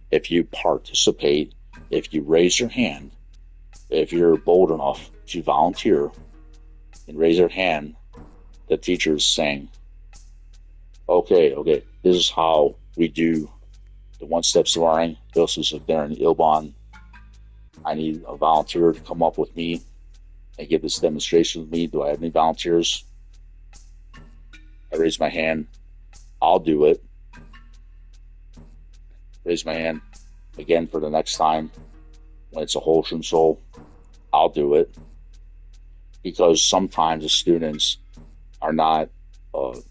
If you participate, if you raise your hand, if you're bold enough to volunteer and raise your hand, the teacher's saying, okay, this is how we do the one-step sparring. This is there in Ilban. I need a volunteer to come up with me and give this demonstration with me. Do I have any volunteers? I raise my hand. I'll do it. Raise my hand again for the next time. When it's a wholesome soul, I'll do it. Because sometimes the students are not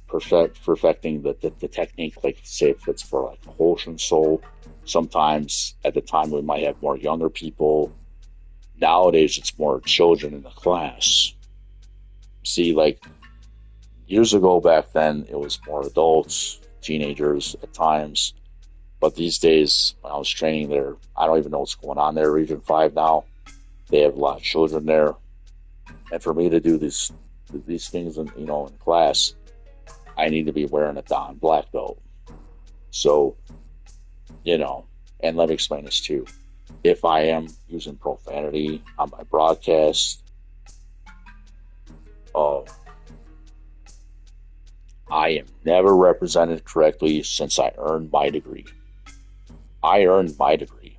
perfecting the technique, like say if it's for like a wholesome soul. Sometimes at the time we might have more younger people. Nowadays it's more children in the class. See, like years ago back then it was more adults, teenagers at times. But these days, when I was training there, I don't even know what's going on there. Region 5 now, they have a lot of children there. And for me to do these things in class, I need to be wearing a Don black belt. So, and let me explain this too. If I am using profanity on my broadcast, I am never represented correctly since I earned my degree. I earned my degree,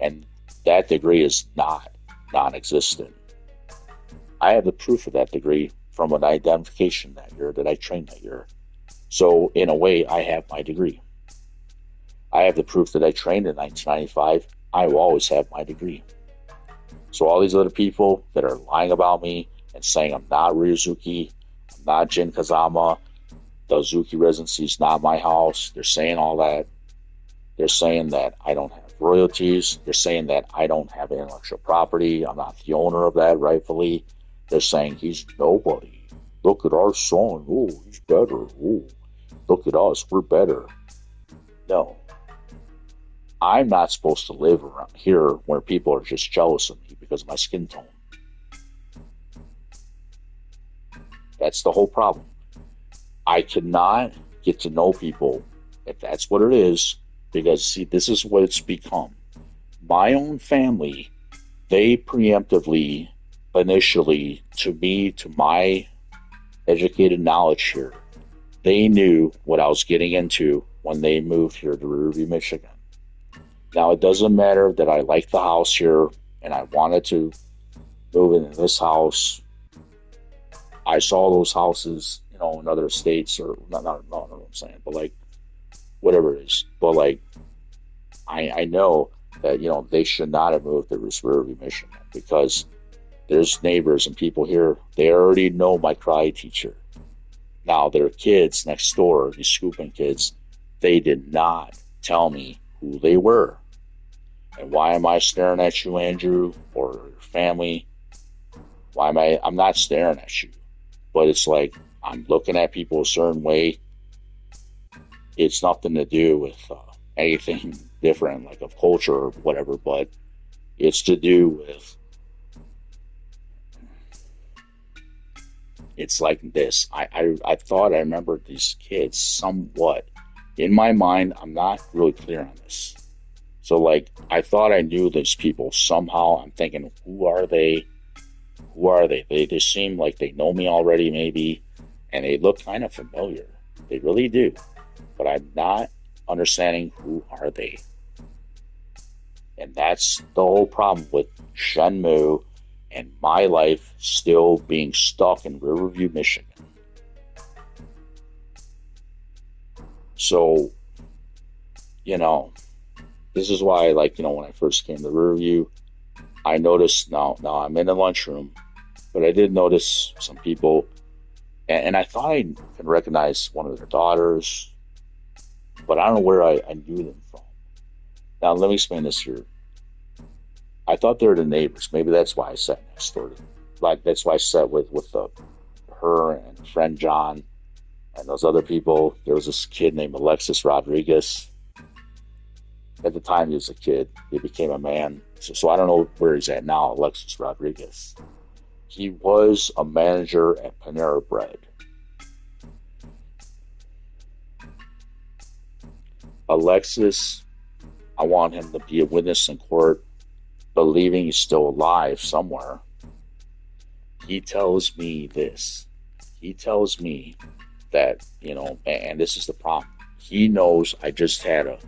and that degree is not non-existent. I have the proof of that degree from an identification that year that I trained that year. So in a way, I have my degree. I have the proof that I trained in 1995. I will always have my degree. So all these other people that are lying about me and saying I'm not Ryuzuki, I'm not Jin Kazama, the Hazuki residency is not my house, they're saying all that. They're saying that I don't have royalties. They're saying that I don't have intellectual property. I'm not the owner of that rightfully. They're saying he's nobody. Look at our son. Oh, he's better. Oh, look at us. We're better. No. I'm not supposed to live around here where people are just jealous of me because of my skin tone. That's the whole problem. I cannot get to know people if that's what it is. Because, see, this is what it's become. My own family, they preemptively, initially, to my educated knowledge here, they knew what I was getting into when they moved here to Riverview, Michigan. Now, it doesn't matter that I like the house here and I wanted to move into this house. I saw those houses, in other states, or not what I'm saying. But like, whatever it is. But like, I know that, you know, they should not have moved to this Riverview, Michigan, because there's neighbors and people here. They already know my karate teacher. Now, their kids next door, these scooping kids, they did not tell me who they were. And why am I staring at you, Andrew, or your family? Why am I'm not staring at you. But it's like, I'm looking at people a certain way. It's nothing to do with anything different, like of culture or whatever, but it's to do with, it's like this. I thought I remembered these kids somewhat. In my mind, I'm not really clear on this. So like, I thought I knew these people somehow. I'm thinking, who are they? Who are they? They just seem like they know me already, maybe, and they look kind of familiar. They really do. But I'm not understanding who are they. And that's the whole problem with Shenmue and my life still being stuck in Riverview, Michigan. So, you know, this is why, like, you know, when I first came to Riverview, I noticed, now I'm in the lunchroom, but I did notice some people, and I thought I could recognize one of their daughters, but I don't know where I knew them from. Now, let me explain this here. I thought they were the neighbors. Maybe that's why I sat next door to them. Like, that's why I sat with her and friend John and those other people. There was this kid named Alexis Rodriguez. At the time, he was a kid. He became a man. So I don't know where he's at now, Alexis Rodriguez. He was a manager at Panera Bread. Alexis, I want him to be a witness in court, believing he's still alive somewhere. He tells me this. He tells me that, you know, and this is the problem. He knows I just had a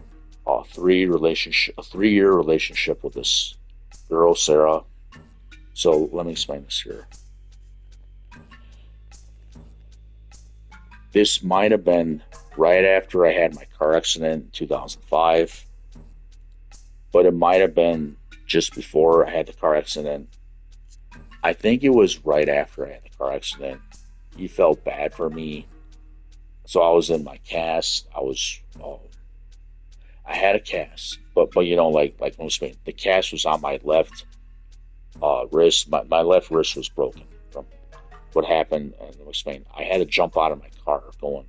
3-year relationship with this girl, Sarah. So let me explain this here. This might have been right after I had my car accident in 2005, but it might have been just before I had the car accident. I think it was right after I had the car accident. He felt bad for me. So I was in my cast. I had a cast, but you know, like the cast was on my left wrist. My left wrist was broken from what happened. And I had to jump out of my car going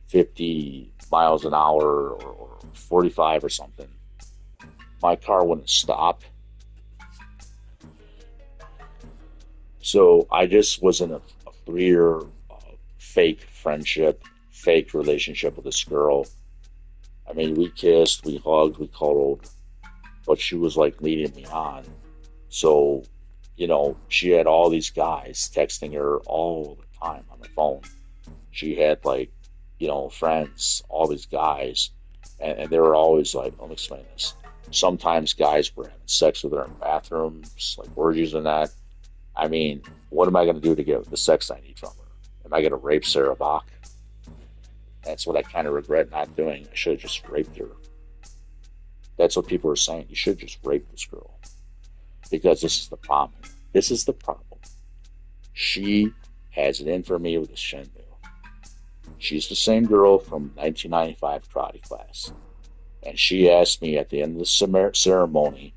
50 miles an hour or 45 or something. My car wouldn't stop. So I just was in a 3-year fake friendship, fake relationship with this girl. I mean, we kissed, we hugged, we cuddled, but she was like leading me on. So, you know, she had all these guys texting her all the time on the phone. She had, like, you know, friends, all these guys, and they were always like, let me explain this. Sometimes guys were having sex with her in bathrooms, like orgies and that. I mean, what am I going to do to get the sex I need from her? Am I going to rape Sarah Bach? That's what I kind of regret not doing. I should have just raped her. That's what people are saying. You should just rape this girl. Because this is the problem. This is the problem. She has it in for me with the Shenmue. She's the same girl from 1995 karate class. And she asked me at the end of the ceremony,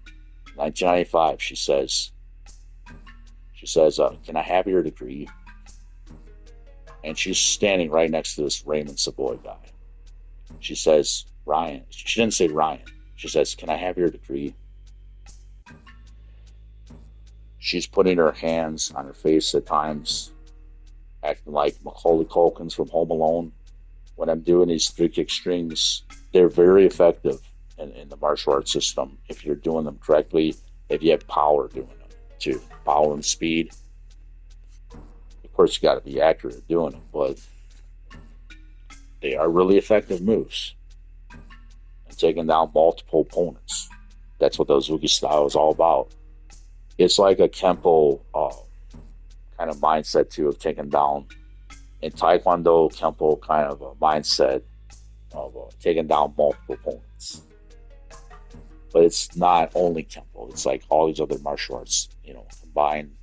1995, she says, can I have your degree? And she's standing right next to this Raymond Savoy guy. She says, Ryan. She didn't say Ryan. She says, can I have your degree? She's putting her hands on her face at times, acting like Macaulay Culkin's from Home Alone. When I'm doing these 3-kick strings, they're very effective in the martial arts system if you're doing them correctly, if you have power doing them too, power and speed. Of course, you got to be accurate at doing them, but they are really effective moves and taking down multiple opponents. That's what the Hazuki style is all about. It's like a Kempo kind of mindset too, of taking down in Taekwondo, Kempo kind of a mindset of taking down multiple opponents. But it's not only Kempo. It's like all these other martial arts, combined.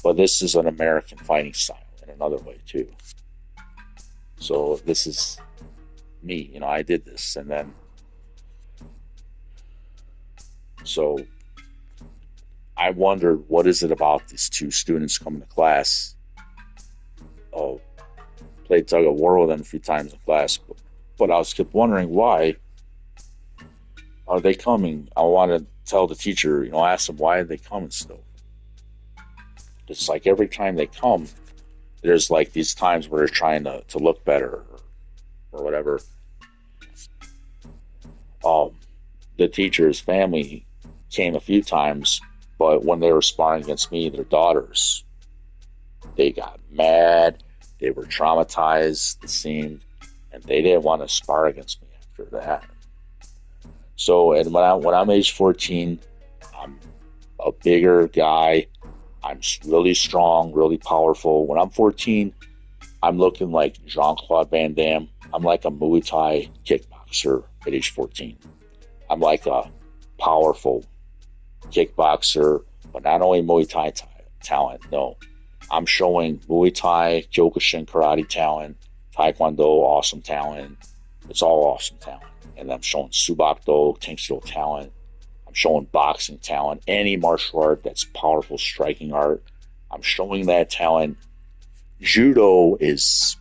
But this is an American fighting style in another way, too. So this is me. I did this. And then... So I wondered, what is it about these two students coming to class? Oh, played tug of war with them a few times in class. But I was kept wondering, why are they coming? I want to tell the teacher, ask them, why are they coming still? It's like every time they come, there's like these times where they're trying to look better or whatever. The teacher's family came a few times, but when they were sparring against me, their daughters, they got mad, they were traumatized, it seemed, and they didn't want to spar against me after that. So, and when I'm age 14, I'm a bigger guy, I'm really strong, really powerful. When I'm 14, I'm looking like Jean-Claude Van Damme. I'm like a Muay Thai kickboxer at age 14. I'm like a powerful kickboxer, but not only Muay Thai talent, no. I'm showing Muay Thai, Kyokushin karate talent, Taekwondo, awesome talent. It's all awesome talent. And I'm showing Subakdo, Tangsudo talent. I'm showing boxing talent, any martial art that's powerful striking art. I'm showing that talent. Judo is,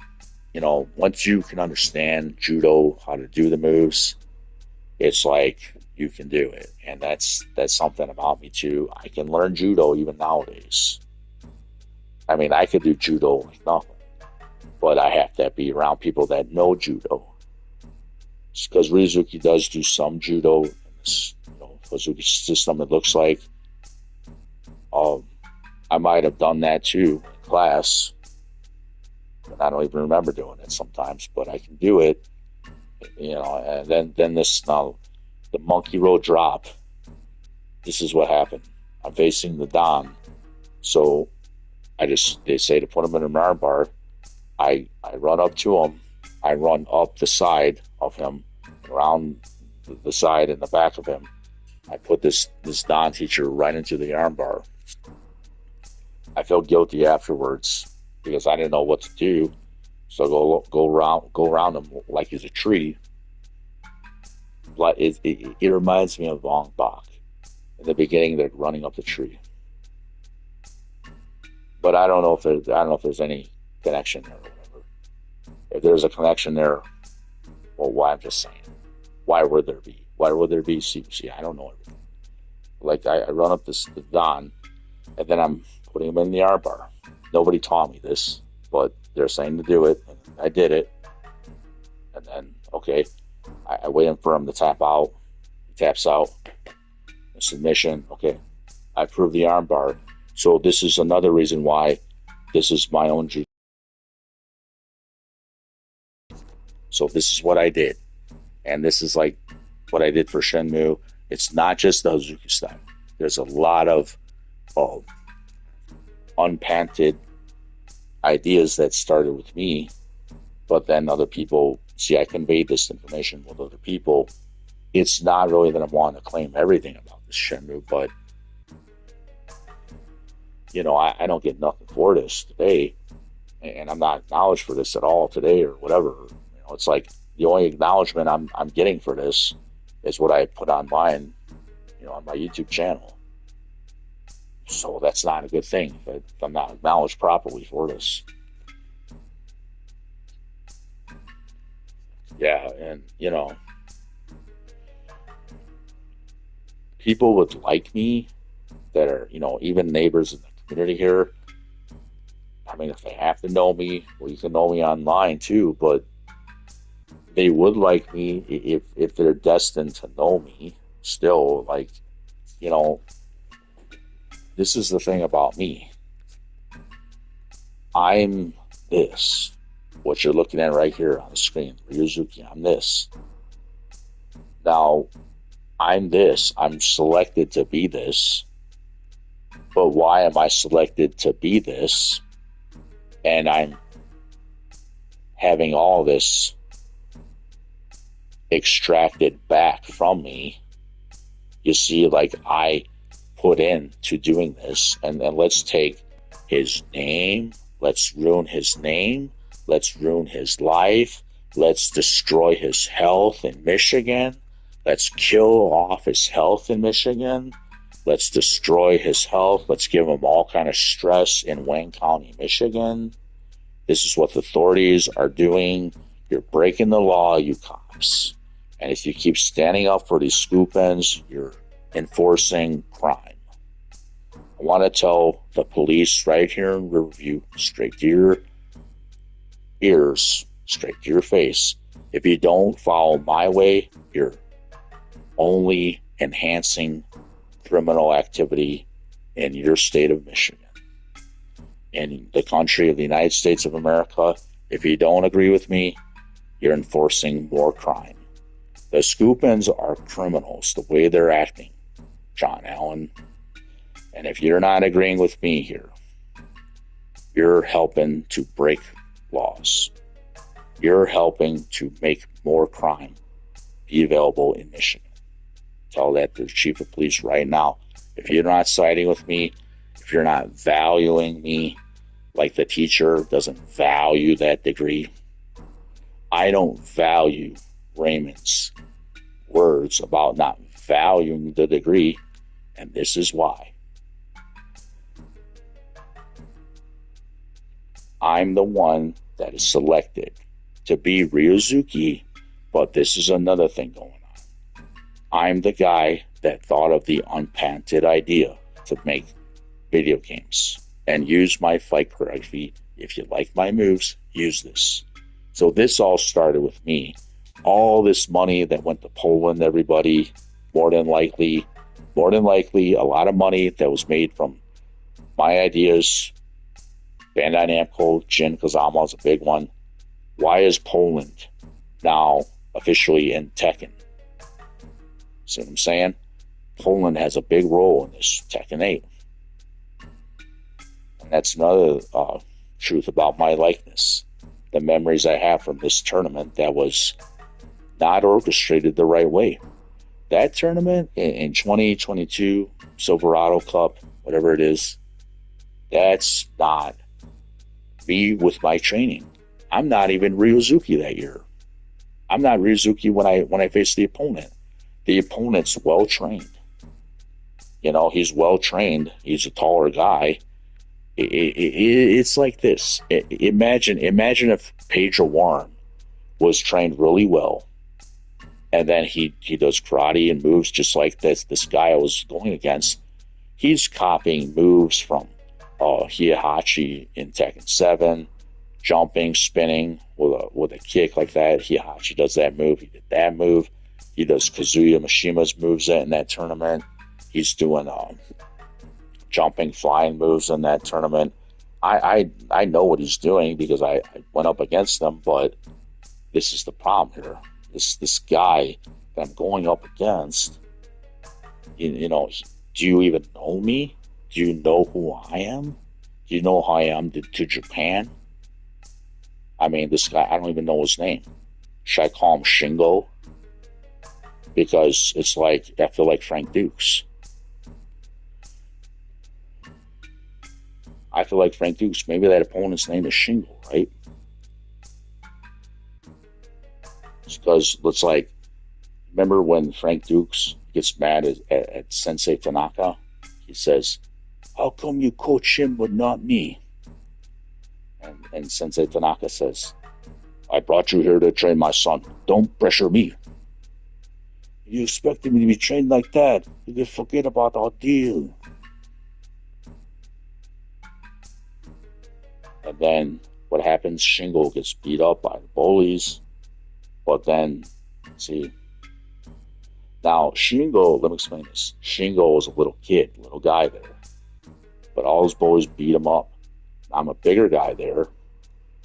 once you can understand judo, how to do the moves, it's like you can do it. And that's something about me too. I can learn judo even nowadays. I mean, I could do judo like nothing, but I have to be around people that know judo. Because Rizuki does do some judo in this, Hazuki system, it looks like. I might have done that too in class, but I don't even remember doing it sometimes, but I can do it, and then this, now, the monkey roll drop. This is what happened. I'm facing the Dan, so they say to put him in an arm bar. I run up to him, I run up the side of him, around the side and the back of him. I put this Dan teacher right into the armbar. I felt guilty afterwards because I didn't know what to do. So go around him like he's a tree. But it reminds me of Long Bak. In the beginning, they're running up the tree. But I don't know if there's any connection there or whatever. If there's a connection there, well, why? I'm just saying. Why would there be? Why would there be? See, I don't know everything. Like, I run up the Dan, and then I'm putting him in the armbar. Nobody taught me this, but they're saying to do it, and I did it. And then, okay, I wait for him to tap out. He taps out. Submission. Okay, I proved the armbar. So this is another reason why this is my own jiu. So this is what I did. And this is like what I did for Shenmue. It's not just the Hazuki style. There's a lot of unpatented ideas that started with me, but then other people, I conveyed this information with other people. It's not really that I want to claim everything about this Shenmue, but I don't get nothing for this today, and I'm not acknowledged for this at all today or whatever. It's like the only acknowledgement I'm getting for this is what I put on mine, on my YouTube channel. So that's not a good thing. If I'm not acknowledged properly for this. Yeah, and people would like me that are, even neighbors in the community here. I mean, if they have to know me, well, you can know me online too, but they would like me if they're destined to know me still. Like, this is the thing about me. I'm this. What you're looking at right here on the screen, Ryuzuki, I'm this. Now, I'm this. I'm selected to be this. But why am I selected to be this? and I'm having all this extracted back from me. You see, like, I put into doing this, and then let's take his name, let's ruin his name, let's ruin his life, let's destroy his health in Michigan, let's kill off his health in Michigan, let's destroy his health, let's give him all kind of stress in Wayne County, Michigan. This is what the authorities are doing. You're breaking the law, you cops. And if you keep standing up for these scoop ends, you're enforcing crime. I want to tell the police right here in Riverview, straight to your ears, straight to your face, if you don't follow my way, you're only enhancing criminal activity in your state of Michigan. In the country of the United States of America, if you don't agree with me, you're enforcing more crime. The scoop-ins are criminals, the way they're acting, John Allen. And if you're not agreeing with me here, you're helping to break laws. You're helping to make more crime be available in Michigan. Tell that to the chief of police right now. If you're not siding with me, if you're not valuing me, like the teacher doesn't value that degree, I don't value Raymond's words about not valuing the degree, and this is why. I'm the one that is selected to be Ryozuki, but this is another thing going on. I'm the guy that thought of the unpatented idea to make video games and use my fight choreography. If you like my moves, use this. So this all started with me. All this money that went to Poland, everybody, more than likely, a lot of money that was made from my ideas. Bandai Namco, Jin Kazama is a big one. Why is Poland now officially in Tekken? See what I'm saying? Poland has a big role in this Tekken 8. And that's another truth about my likeness. The memories I have from this tournament that was not orchestrated the right way. That tournament in 2022, Silverado Cup, whatever it is, that's not me with my training. I'm not even Ryozuki that year. I'm not Ryozuki when I face the opponent. The opponent's well trained. You know, he's well trained. He's a taller guy. It's like this. Imagine if Pedro Warren was trained really well, and then he does karate and moves just like this guy I was going against. He's copying moves from Heihachi in Tekken 7, jumping, spinning with a kick like that. Heihachi does that move. He did that move. He does Kazuya Mishima's moves in that tournament. He's doing jumping, flying moves in that tournament. I know what he's doing because I went up against him, but this is the problem here. This guy that I'm going up against, you know, do you even know me? Do you know who I am? Do you know how I am to Japan? I mean, this guy, I don't even know his name. Should I call him Shingo? Because it's like, I feel like Frank Dukes. I feel like Frank Dukes. Maybe that opponent's name is Shingo, right? Because it's like, remember when Frank Dukes gets mad at Sensei Tanaka? He says, "How come you coach him but not me?" And Sensei Tanaka says, "I brought you here to train my son. Don't pressure me. If you expected me to be trained like that, you could forget about our deal." And then what happens? Shingo gets beat up by the bullies. But then, see, now Shingo, let me explain this. Shingo was a little kid, little guy there. But all his bullies beat him up. I'm a bigger guy there.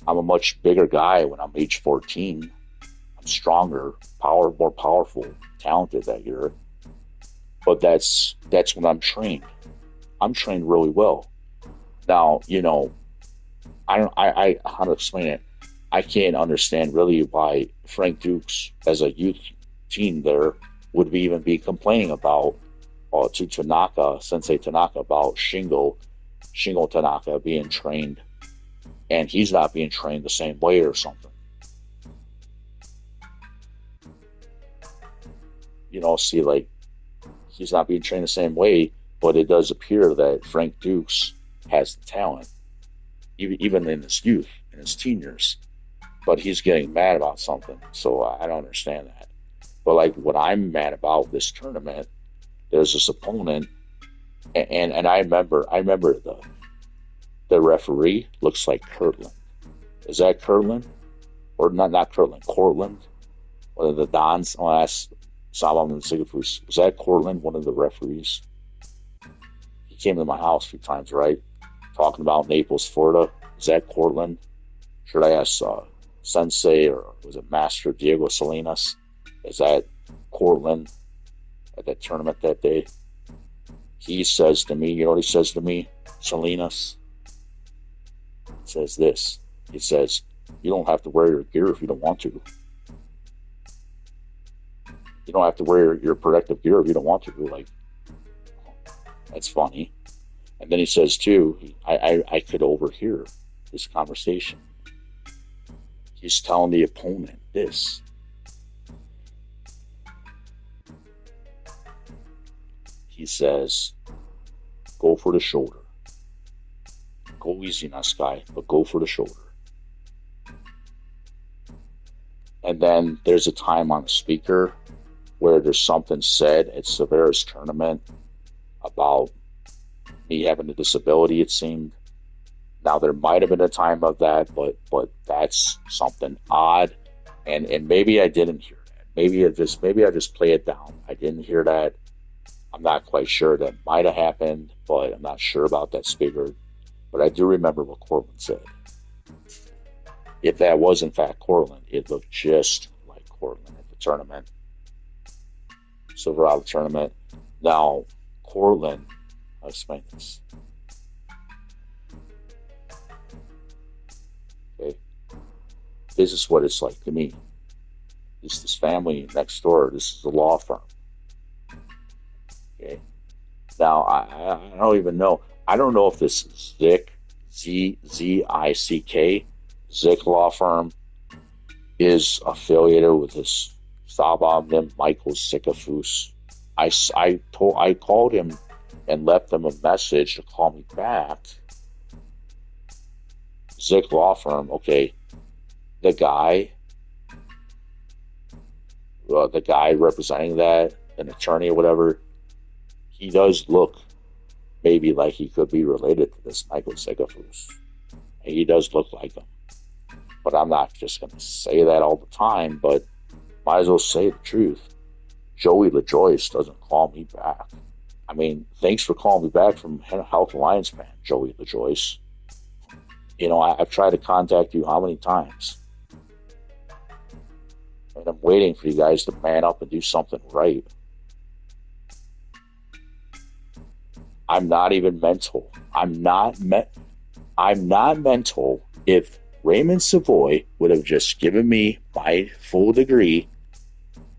I'm a much bigger guy when I'm age 14. I'm stronger, more powerful, talented that year. But that's when I'm trained. I'm trained really well. Now, you know, how to explain it. I can't understand really why Frank Dukes, as a youth teen there, would even be complaining about to Tanaka, Sensei Tanaka, about Shingo Tanaka being trained, and he's not being trained the same way or something. See, like, he's not being trained the same way, but it does appear that Frank Dukes has the talent, even in his youth, in his teen years. But he's getting mad about something, so I don't understand that. But like, what I'm mad about this tournament, there's this opponent, and I remember the referee looks like Kirtland. Is that Kirtland? Or not Kirtland, Cortland? One of the Dons. I'll ask Sabam and Sigafus. Was that Cortland, one of the referees? He came to my house a few times, right? Talking about Naples, Florida. Is that Cortland? Should I ask Sensei, or was it Master Diego Salinas? Is that Cortland at that tournament that day? He says to me, you know what he says to me? Salinas. He says this. He says, you don't have to wear your gear if you don't want to. You don't have to wear your protective gear if you don't want to. Like, that's funny. And then he says, too, I could overhear this conversation. He's telling the opponent this. He says, go for the shoulder. Go easy on this guy, but go for the shoulder. And then there's a time on the speaker where there's something said at Severa's tournament about me having a disability, it seemed. Now, there might have been a time of that, but that's something odd. And maybe I didn't hear that. Maybe I just play it down. I didn't hear that. I'm not quite sure. That might have happened, but I'm not sure about that speaker. But I do remember what Cortland said. If that was in fact Cortland, it looked just like Cortland at the tournament. Silverado tournament. Now, Cortland, I'll explain this. Okay. This is what it's like to me. This family next door, this is a law firm. Okay. Now, I don't even know. I don't know if this is Zick, Z-I-C-K, Zick law firm, is affiliated with this Sabam Michael Sikafus. I called him and left him a message to call me back. Zick law firm, okay. The guy representing that, an attorney or whatever, he does look maybe like he could be related to this Michael Sikafus. He does look like him. But I'm not just going to say that all the time, but might as well say the truth. Joey LaJoyce doesn't call me back. I mean, thanks for calling me back from Health Alliance fan, Joey LaJoyce. I've tried to contact you how many times? And I'm waiting for you guys to man up and do something right. I'm not even mental. I'm not mental. If Raymond Savoy would have just given me my full degree,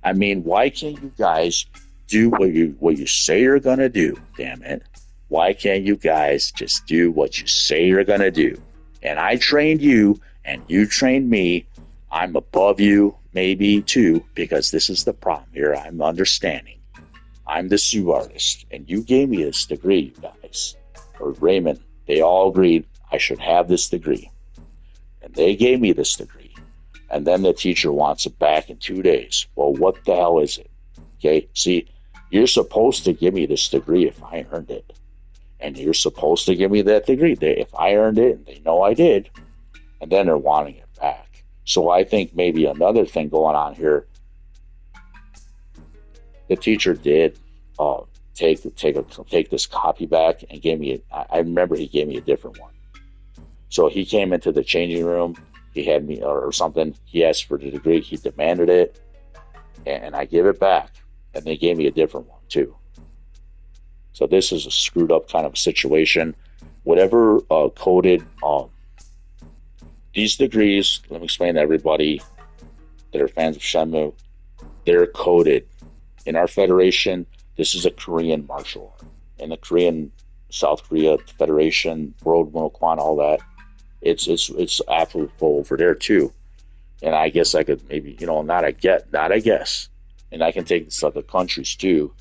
I mean, why can't you guys do what you say you're gonna do? Damn it! Why can't you guys just do what you say you're gonna do? And I trained you, and you trained me. I'm above you, maybe too, because this is the problem here. I'm understanding. I'm the Sioux artist, and you gave me this degree, you guys. Or Raymond, they all agreed I should have this degree. And they gave me this degree. And then the teacher wants it back in 2 days. Well, what the hell is it? Okay, see, you're supposed to give me this degree if I earned it. And you're supposed to give me that degree if I earned it, and they know I did. And then they're wanting it back. So I think maybe another thing going on here, the teacher did take this copy back and gave me I remember he gave me a different one. So he came into the changing room, he had me or something, he asked for the degree, he demanded it, and I gave it back, and they gave me a different one too. So this is a screwed up kind of situation. Whatever coded these degrees, let me explain to everybody that are fans of Shenmue, they're coded. In our federation, this is a Korean martial art. In the Korean, South Korea Federation, World Kwan, all that, it's applicable over there too. And I guess I could maybe, not I guess. And I can take this to other countries too.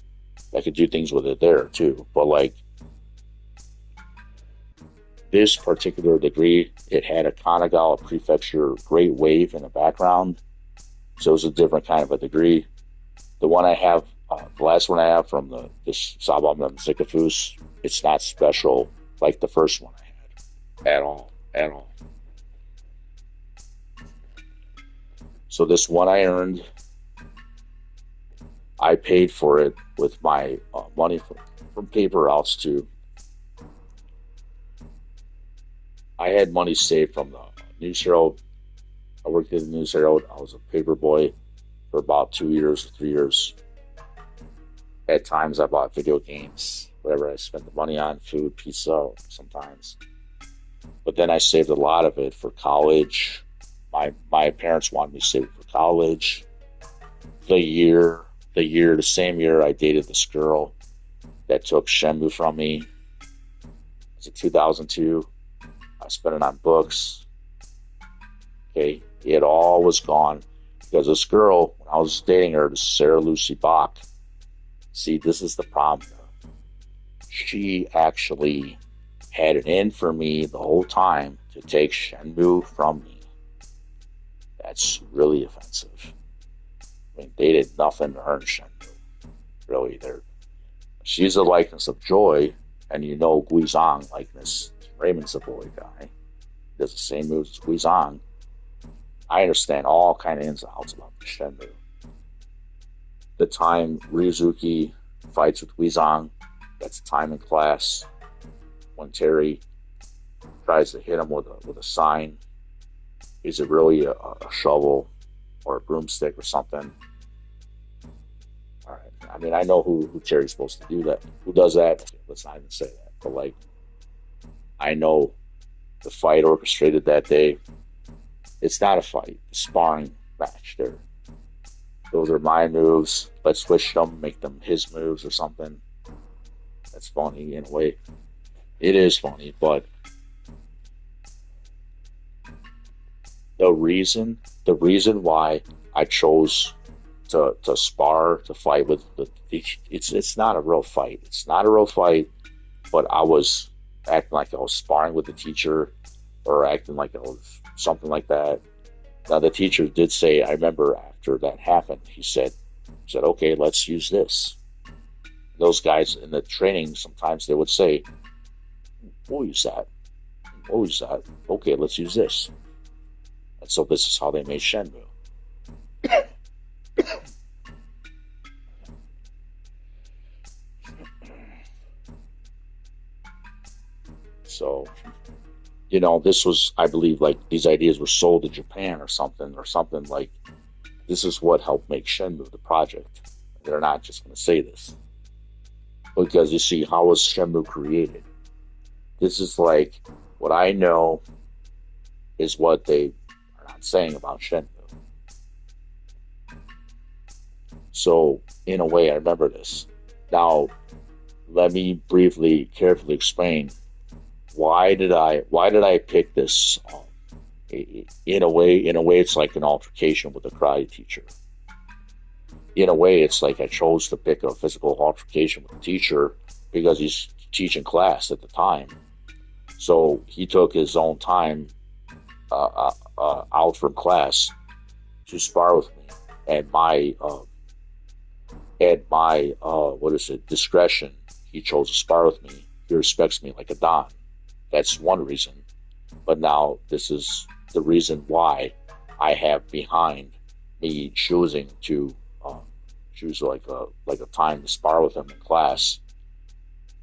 I could do things with it there too. But like this particular degree, it had a Kanagawa Prefecture Great Wave in the background. So it was a different kind of a degree. The one I have, the last one I have from this Sabam Zikafus, it's not special like the first one I had. At all. So this one I earned, I paid for it with my money from paper routes too. I had money saved from the News Herald. I worked at the News Herald. I was a paper boy for about 2 years or 3 years. At times I bought video games, whatever I spent the money on, food, pizza sometimes. But then I saved a lot of it for college. My parents wanted me to save it for college. The same year I dated this girl that took Shenmue from me. It was in 2002. I spent it on books. Okay, it all was gone because this girl, when I was dating her, this Sarah Lucy Bach. See, this is the problem. She actually had it in for me the whole time to take Shenmue from me. That's really offensive. I mean, they did nothing to earn Shenmue. Really, she's a likeness of Joy, and Guizhang likeness. Raymond's a boy guy. He does the same moves as Guizhang. I understand all kind of ins and outs about the Shenmue. The time Ryuzuki fights with Guizhang, that's the time in class when Terry tries to hit him with a sign. Is it really a shovel or a broomstick or something? All right. I mean, I know who Terry's supposed to do that. Who does that? Let's not even say that. But I know the fight orchestrated that day. It's not a fight. It's a sparring match. Those are my moves. Let's switch them, make them his moves or something. That's funny in a way. It is funny, but the reason why I chose to spar, to fight with it's not a real fight. It's not a real fight, but I was acting like I was sparring with the teacher or acting like I was something like that. Now the teacher did say, I remember after that happened, he said, okay, let's use this. Those guys in the training, sometimes they would say, we'll use that. We'll use that. Okay, let's use this. And so this is how they made Shenmue. So, this was, I believe, these ideas were sold in Japan or something like, this is what helped make Shenmue the project. They're not just going to say this. Because you see, how was Shenmue created? This is what I know is what they are not saying about Shenmue. So, in a way, I remember this. Now, let me carefully explain why did I pick this. In a way, it's like an altercation with a karate teacher. In a way, it's like I chose to pick a physical altercation with the teacher because he's teaching class at the time. So he took his own time out from class to spar with me, at my discretion. He chose to spar with me. He respects me like a don. That's one reason. But now this is the reason why I have behind me choosing to choose like a time to spar with him in class.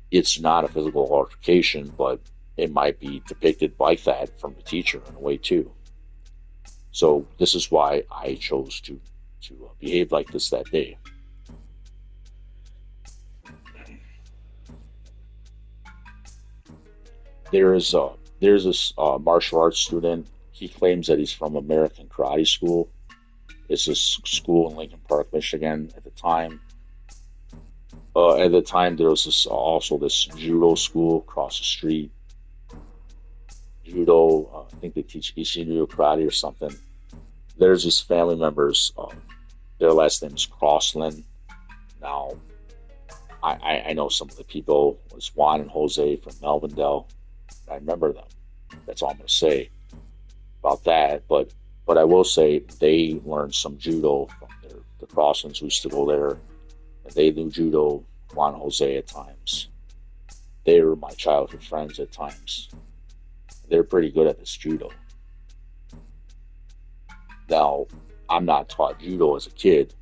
It's not a physical altercation, but it might be depicted like that from the teacher in a way too. So this is why I chose to behave like this that day. There's this martial arts student. he claims that he's from American Karate School. It's a school in Lincoln Park, Michigan at the time. At the time, there was also this judo school across the street. Judo, I think they teach Ishinryu karate or something. There's these family members. Their last name is Crossland. Now, I know some of the people. It was Juan and Jose from Melvindale. I remember them. That's all I'm going to say about that. But I will say they learned some judo from the Crosslands who used to go there. And they knew judo, Juan and Jose at times. They were my childhood friends at times. They're pretty good at this judo. Now, I'm not taught judo as a kid.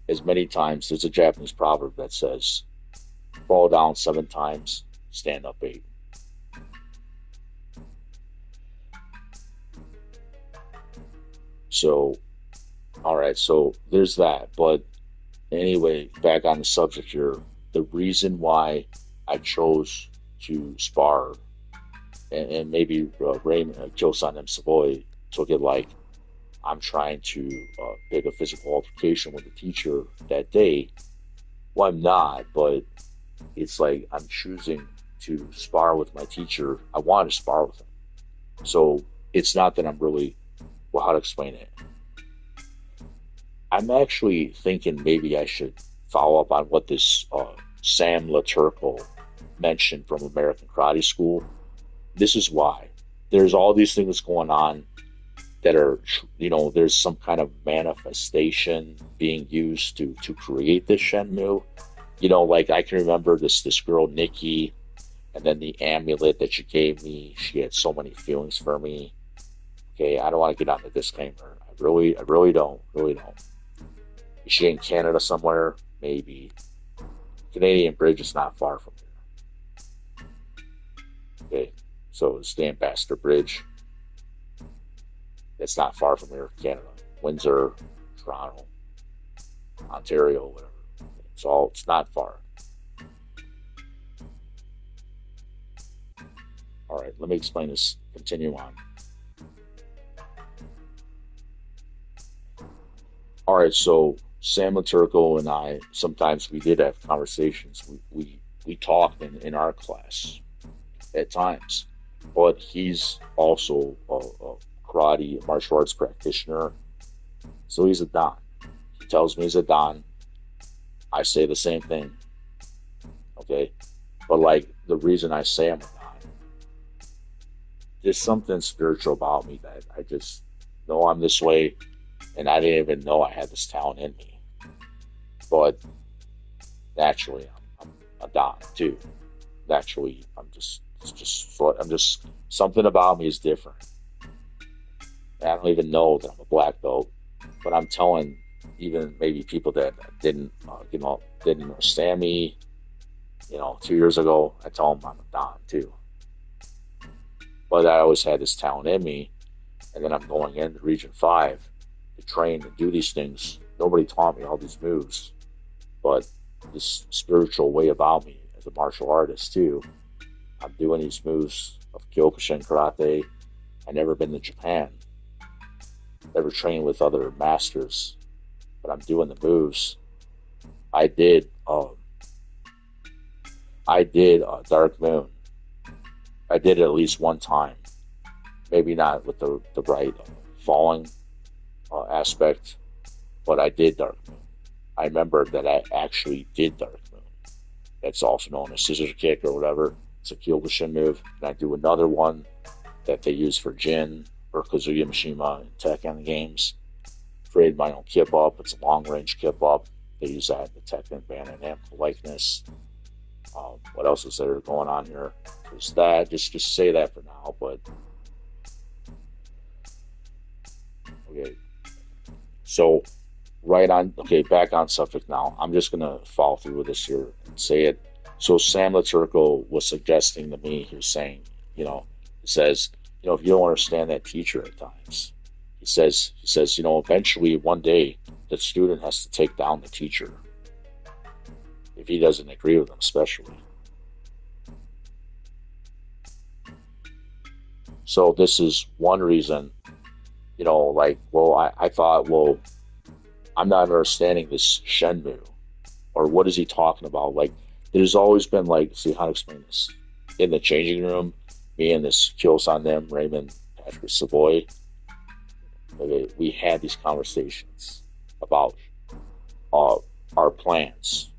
As many times, there's a Japanese proverb that says, fall down 7 times, stand up 8. So, all right, so there's that. But anyway, back on the subject here, the reason why I chose to spar, and maybe Raymond, Josan M. Savoy took it like I'm trying to pick a physical altercation with the teacher that day. Well, I'm not, but it's like I'm choosing to spar with my teacher. I want to spar with him. So it's not that I'm really, well, how to explain it? I'm actually thinking maybe I should follow up on what this Sam Laturco mentioned from American Karate School. This is why. There's all these things going on that are, there's some kind of manifestation being used to create this Shenmue. Like I can remember this girl, Nikki, and then the amulet that she gave me. She had so many feelings for me. Okay, I don't want to get on the disclaimer. I really don't. Is she in Canada somewhere? Maybe. Canadian Bridge is not far from here. Okay, so it's the Ambassador Bridge. It's not far from here, Canada. Windsor, Toronto, Ontario, whatever. It's not far. All right, let me explain this. Continue on. All right, so Sam Laturco and I, sometimes we did have conversations. We talked in our class at times, but he's also a karate martial arts practitioner, so he's a dan. He tells me he's a dan. I say the same thing. Okay, but like the reason I say I'm a dan, there's something spiritual about me that I just know I'm this way, and I didn't even know I had this talent in me. But naturally, I'm a dan too. Naturally, I'm just something about me is different. I don't even know that I'm a black belt, but I'm telling even maybe people that didn't understand me, 2 years ago, I tell them I'm a dan too. But I always had this talent in me, and then I'm going into Region 5 to train and do these things. Nobody taught me all these moves, but this spiritual way about me as a martial artist too. I'm doing these moves of Kyokushin karate. I've never been to Japan. Never trained with other masters, but I'm doing the moves. I did Dark Moon. I did it at least one time. Maybe not with the right falling aspect, but I did Dark Moon. I remember that I actually did Dark Moon. That's also known as scissors kick or whatever. It's a Kyokushin move. And I do another one that they use for Jin or Kazuya Mishima in Tekken games. Created my own kip up. It's a long range kip up. They use that in the Tekken band and Namco likeness. What else is there going on here? There's that. Just say that for now. But okay. So back on subject now. I'm just gonna follow through with this here and say it. So Sam Laturco was suggesting to me. He was saying, he says, if you don't understand that teacher at times, he says, eventually one day the student has to take down the teacher if he doesn't agree with them, especially. So this is one reason, like, well, I thought, well, I'm not understanding this Shenmue, or what is he talking about? Like, there's always been, like, see how to explain this. In the changing room, me and this Kyosan them, Raymond, Patrick Savoy, we had these conversations about our plans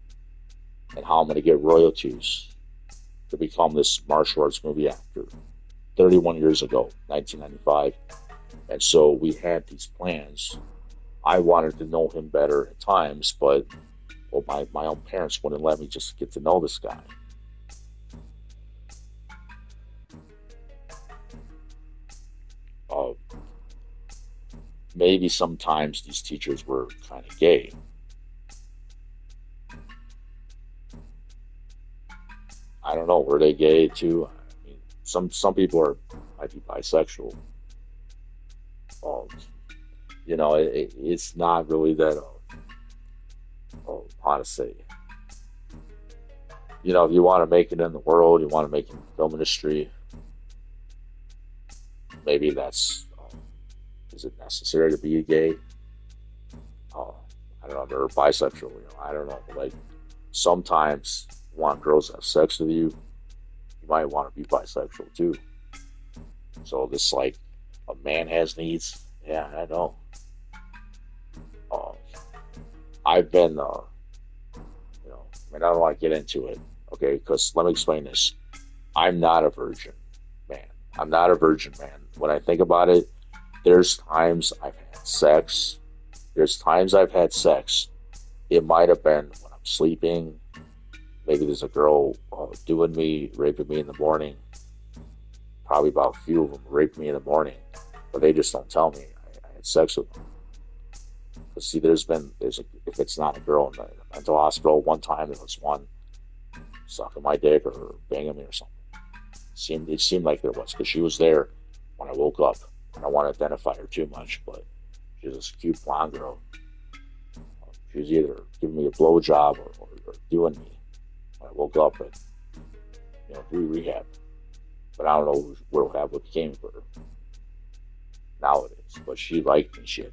and how I'm going to get royalties to become this martial arts movie actor 31 years ago, 1995. And so we had these plans. I wanted to know him better at times, but my own parents wouldn't let me just get to know this guy. Maybe sometimes these teachers were kind of gay. I don't know. Were they gay too? I mean, some people might be bisexual. It's not really that. How to say? If you want to make it in the world, you want to make it in the film industry. Maybe that's. Is it necessary to be gay? I don't know. They're bisexual. I don't know. Like, sometimes you want girls to have sex with you. You might want to be bisexual too. So this, like, a man has needs. Yeah, I know. I've been, I don't want to get into it, okay? Because let me explain this. I'm not a virgin man. I'm not a virgin man. When I think about it, there's times I've had sex. There's times I've had sex. It might have been when I'm sleeping. Maybe there's a girl doing me, raping me in the morning. Probably about a few of them raped me in the morning, but they just don't tell me I had sex with them. Because see, if it's not a girl in the mental hospital, one time there was one sucking my dick or banging me or something. It seemed like there was, because she was there when I woke up. I don't want to identify her too much, but she was this cute blonde girl. She was either giving me a blowjob or doing me when I woke up at rehab. But I don't know what became of her nowadays. But she liked me. She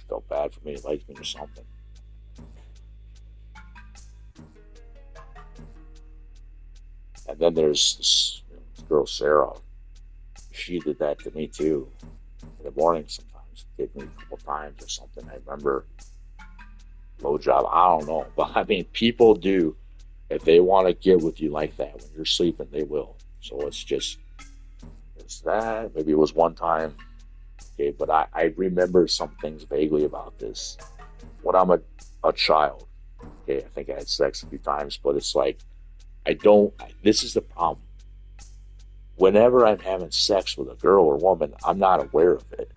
felt bad for me, liked me or something. And then there's this girl, Sarah. She did that to me too. In the morning sometimes. Gave me a couple times or something. I remember blowjob. I don't know. But I mean, people do. If they want to get with you like that when you're sleeping, they will. So it's that. Maybe it was one time. Okay, but I remember some things vaguely about this. When I'm a child, okay, I think I had sex a few times, but it's like, this is the problem. Whenever I'm having sex with a girl or woman, I'm not aware of it.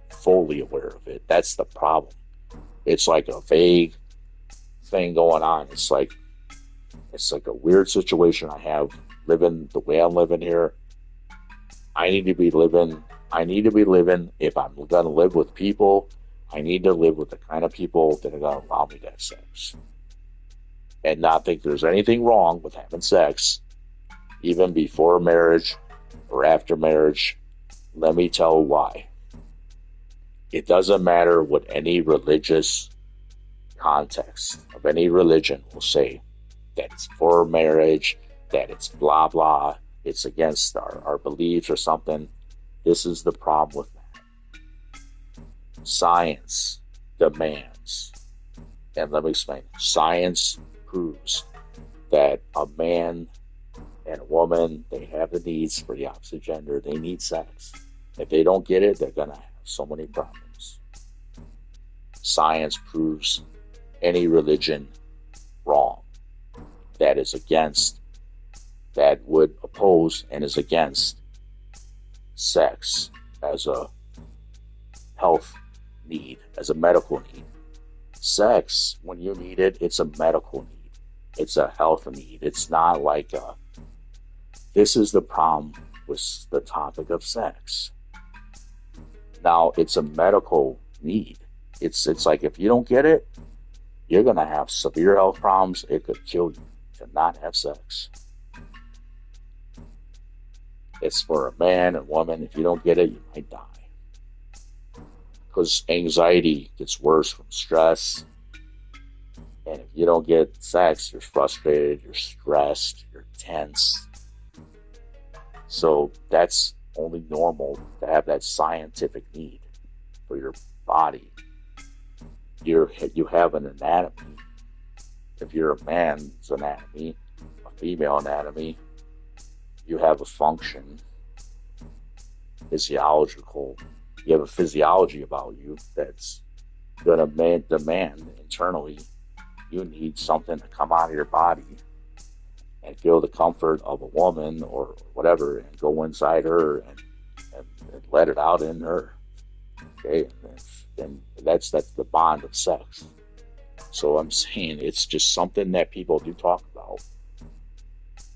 Fully aware of it. That's the problem. It's like a vague thing going on. It's like a weird situation I have living the way I'm living here. I need to be living, if I'm going to live with people, I need to live with the kind of people that are going to allow me to have sex. And not think there's anything wrong with having sex, even before marriage or after marriage. Let me tell why. It doesn't matter what any religious context of any religion will say, that it's for marriage, that it's blah blah, it's against our beliefs or something. This is the problem with that. Science demands, and let me explain. Science proves that a man and a woman, they have the needs for the opposite gender. They need sex. If they don't get it, they're going to have so many problems. Science proves any religion wrong. That is against, that would oppose and is against sex as a health need, as a medical need. Sex, when you need it, it's a medical need. It's a health need. It's not like this is the problem with the topic of sex. Now, it's a medical need. It's like if you don't get it, you're going to have severe health problems. It could kill you to not have sex. It's for a man and woman. If you don't get it, you might die. Because anxiety gets worse from stress. And if you don't get sex, you're frustrated, you're stressed, you're tense. So that's only normal to have that scientific need for your body. You have an anatomy. If you're a man's anatomy, a female anatomy, you have a function, physiological. You have a physiology about you that's going to demand internally. You need something to come out of your body and feel the comfort of a woman or whatever, and go inside her and let it out in her. Okay, and that's the bond of sex. So I'm saying it's just something that people do talk about.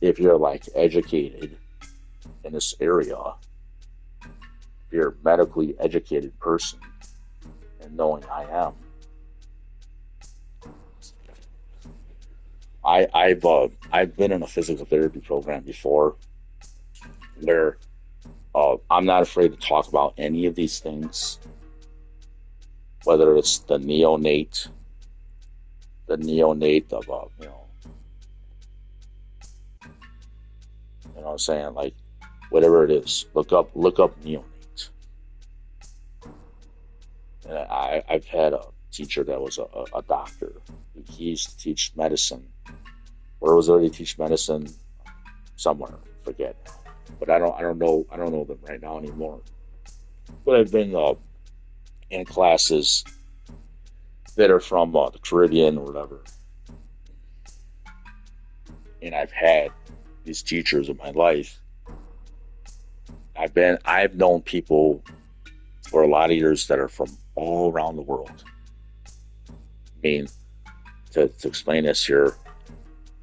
If you're like educated in this area, if you're a medically educated person, and knowing I am, I've been in a physical therapy program before, where I'm not afraid to talk about any of these things, whether it's the neonate of you know what I'm saying, like whatever it is, look up neonate. And I've had a teacher that was a doctor. He used to teach medicine. Where was it? He teach medicine somewhere, forget. But I don't know them right now anymore. But I've been in classes that are from the Caribbean or whatever, and I've had these teachers in my life. I've known people for a lot of years that are from all around the world. I mean, to explain this here,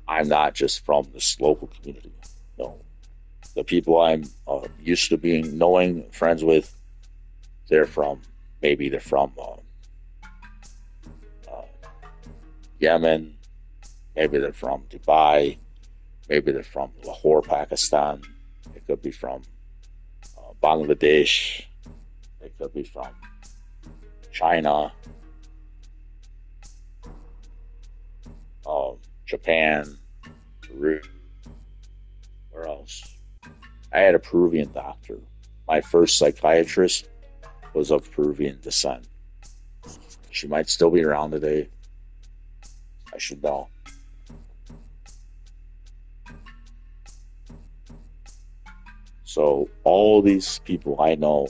I'm not just from this local community. No, the people I'm used to knowing, friends with, they're from Yemen, maybe they're from Dubai, maybe they're from Lahore, Pakistan. It could be from Bangladesh. It could be from China, Japan, Peru. Where else? I had a Peruvian doctor. My first psychiatrist was of Peruvian descent. She might still be around today. I should know. So all these people I know,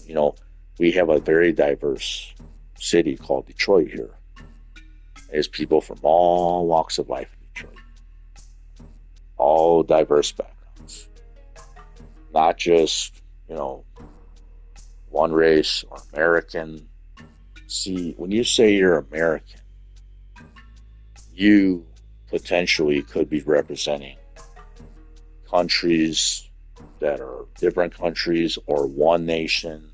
we have a very diverse city called Detroit here. There's people from all walks of life in Detroit. All diverse backgrounds. Not just, one race or American. See, when you say you're American, you potentially could be representing countries that are different countries, or one nation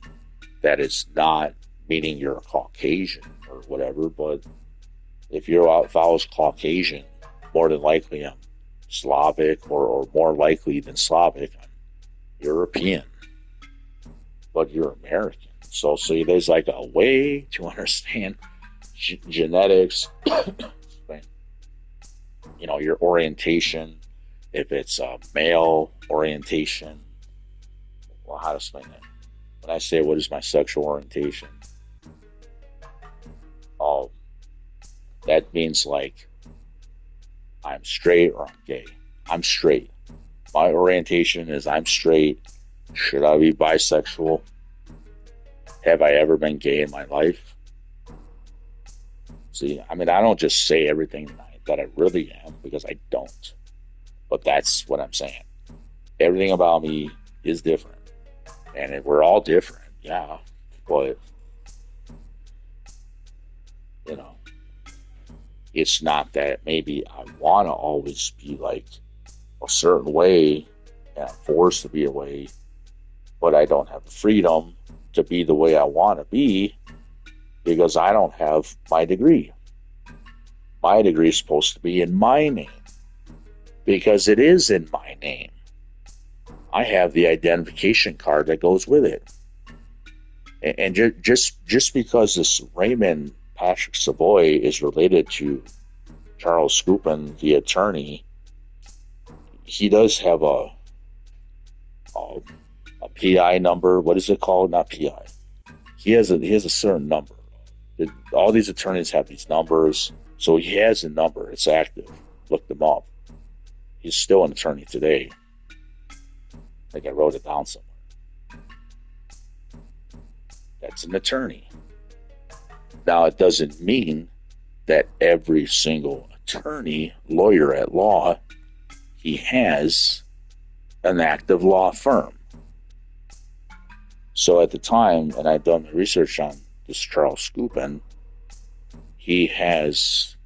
that is not, meaning you're a Caucasian or whatever. But if I was Caucasian, more than likely I'm Slavic, or more likely than Slavic, I'm European. But you're American. So there's like a way to understand genetics, your orientation. If it's a male orientation, well, how to explain that? When I say what is my sexual orientation, that means like I'm straight or I'm gay. I'm straight. My orientation is I'm straight. Should I be bisexual? Have I ever been gay in my life? See, I don't just say everything that I really am, because I don't. But that's what I'm saying. Everything about me is different. And we're all different, yeah. But, it's not that maybe I want to always be like a certain way, and I'm forced to be a way, but I don't have the freedom to be the way I want to be because I don't have my degree. My degree is supposed to be in my name because it is in my name. I have the identification card that goes with it. And just because this Raymond Patrick Savoy is related to Charles Scoopin, the attorney, he does have a PI number. What is it called? Not PI. He has a certain number. All these attorneys have these numbers, so he has a number. It's active. Look them up. He's still an attorney today. I think I wrote it down somewhere. That's an attorney. Now, it doesn't mean that every single attorney, lawyer at law, he has an active law firm. So at the time, and I've done research on this Charles Scoopin, he has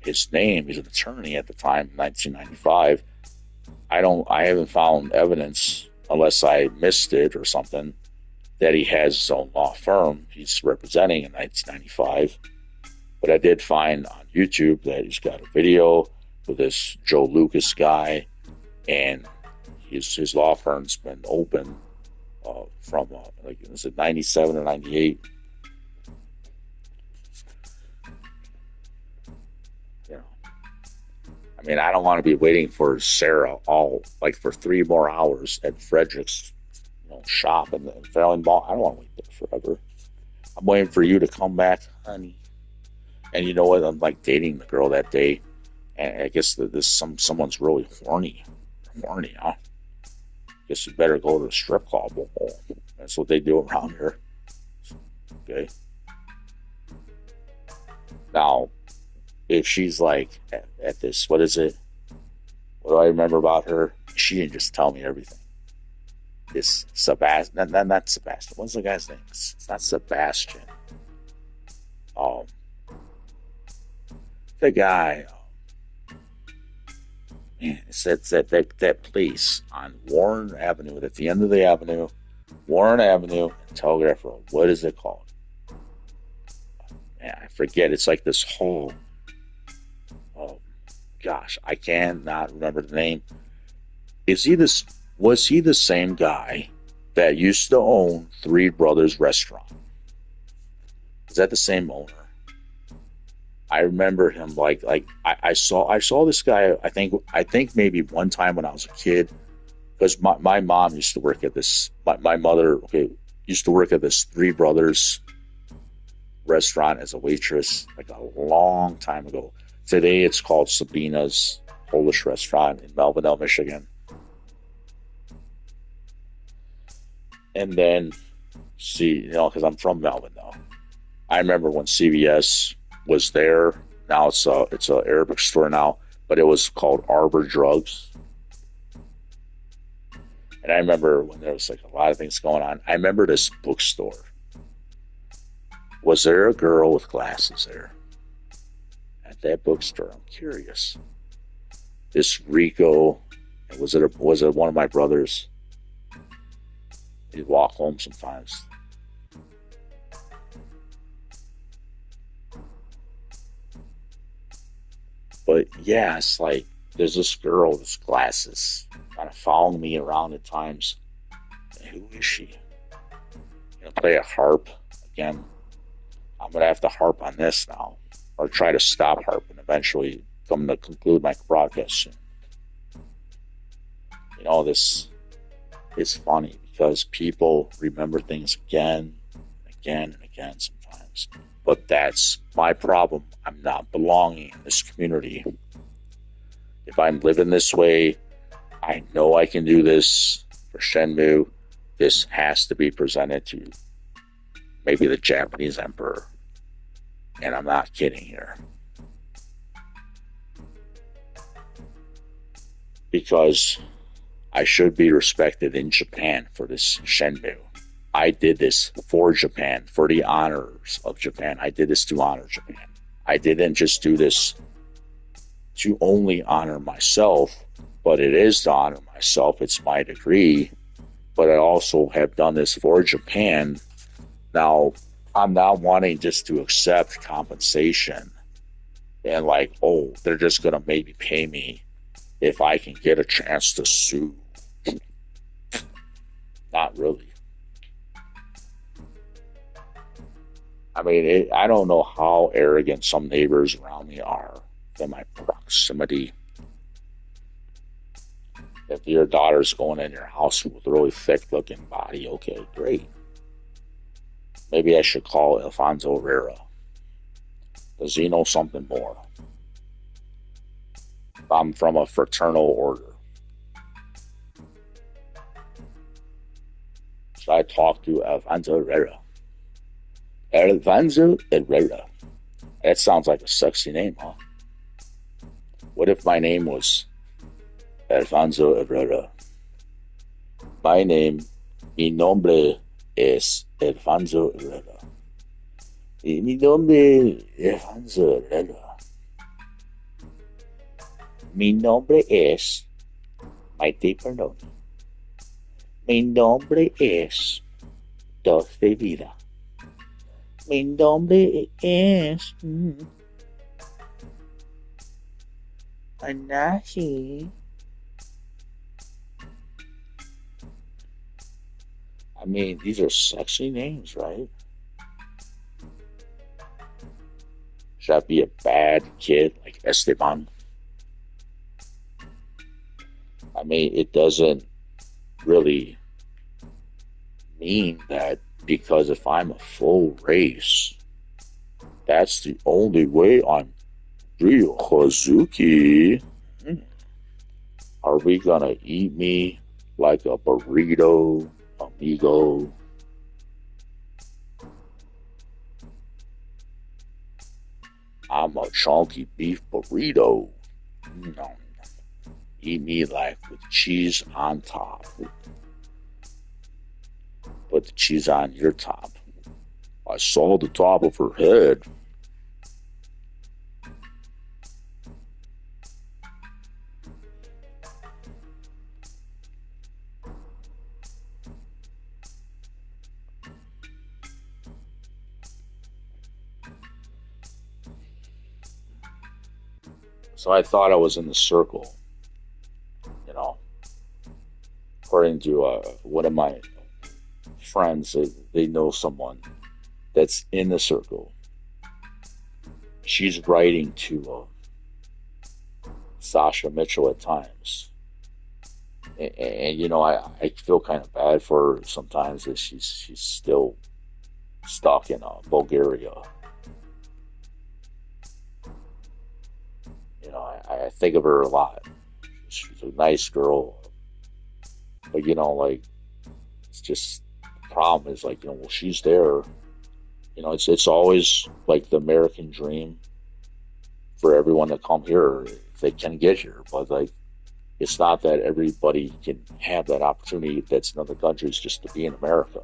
his name. He's an attorney at the time, 1995. I haven't found evidence, unless I missed it or something, that he has his own law firm he's representing in 1995. But I did find on YouTube that he's got a video with this Joe Lucas guy, and his law firm's been open from is it 97 or 98? I mean, I don't want to be waiting for Sarah for 3 more hours at Frederick's shop in the Fairlane Mall. I don't want to wait there forever. I'm waiting for you to come back, honey. And you know what? I'm dating the girl that day, and I guess someone's really horny, huh? Guess you better go to the strip club. That's what they do around here. Okay. Now, if she's at this, what is it? What do I remember about her? She didn't just tell me everything. This Sebastian, not Sebastian. What's the guy's name? It's not Sebastian. The guy. Man, it's that place on Warren Avenue, at the end of the avenue, Warren Avenue and Telegraph Road. What is it called? Man, I forget. It's like this whole. Oh gosh, I cannot remember the name. Was he the same guy that used to own Three Brothers Restaurant? Is that the same owner? I remember him I saw this guy. I think maybe one time when I was a kid, because my mom used to work at this. My mother used to work at this Three Brothers restaurant as a waitress a long time ago. Today it's called Sabina's Polish Restaurant in Melvindale, Michigan. And then because I'm from Melvindale, I remember when CVS was there. Now it's a Arabic store now, but it was called Arbor Drugs. And I remember when there was a lot of things going on. I remember this bookstore. Was there a girl with glasses there at that bookstore? I'm curious. This Rico, was it one of my brothers? He'd walk home sometimes. But yeah, it's there's this girl with glasses kind of following me around at times. Who is she? Play a harp again. I'm gonna have to harp on this now, or try to stop harping. Eventually, come to conclude my broadcast soon. This is funny because people remember things again and again and again sometimes. But that's my problem. I'm not belonging in this community. If I'm living this way, I know I can do this for Shenmue. This has to be presented to maybe the Japanese emperor. And I'm not kidding here. Because I should be respected in Japan for this Shenmue. I did this for Japan, for the honors of Japan. I did this to honor Japan. I didn't just do this to only honor myself, but it is to honor myself. It's my degree. But I also have done this for Japan. Now, I'm not wanting just to accept compensation and they're just going to maybe pay me if I can get a chance to sue. Not really. I mean, I don't know how arrogant some neighbors around me are in my proximity. If your daughter's going in your house with a really thick-looking body, okay, great. Maybe I should call Alfonso Herrera. Does he know something more? I'm from a fraternal order. Should I talk to Alfonso Herrera? Alfonso Herrera. That sounds like a sexy name, huh? What if my name was Alfonso Herrera? Mi nombre es Alfonso Herrera. Mi nombre es Alfonso Herrera. Mi nombre es Maite Perdón. Mi nombre es Dos de Vida. Mi nombre es Anashi. I mean, these are sexy names, right? Should I be a bad kid like Esteban? I mean, it doesn't really mean that, because if I'm a full race, that's the only way I'm real Hazuki. Are we gonna eat me like a burrito, amigo? I'm a chunky beef burrito. No. Eat me like with cheese on top. Put the cheese on your top. I saw the top of her head. So I thought I was in the circle. You know, according to one of my friends, they know someone that's in the circle. She's writing to Sasha Mitchell at times. And you know, I feel kind of bad for her sometimes that she's still stuck in Bulgaria. You know, I think of her a lot. She's a nice girl. But, you know, like, it's just, the problem is, like, you know, well, she's there. You know, it's always, like, the American dream for everyone to come here if they can get here. But, like, it's not that everybody can have that opportunity that's in other countries just to be in America.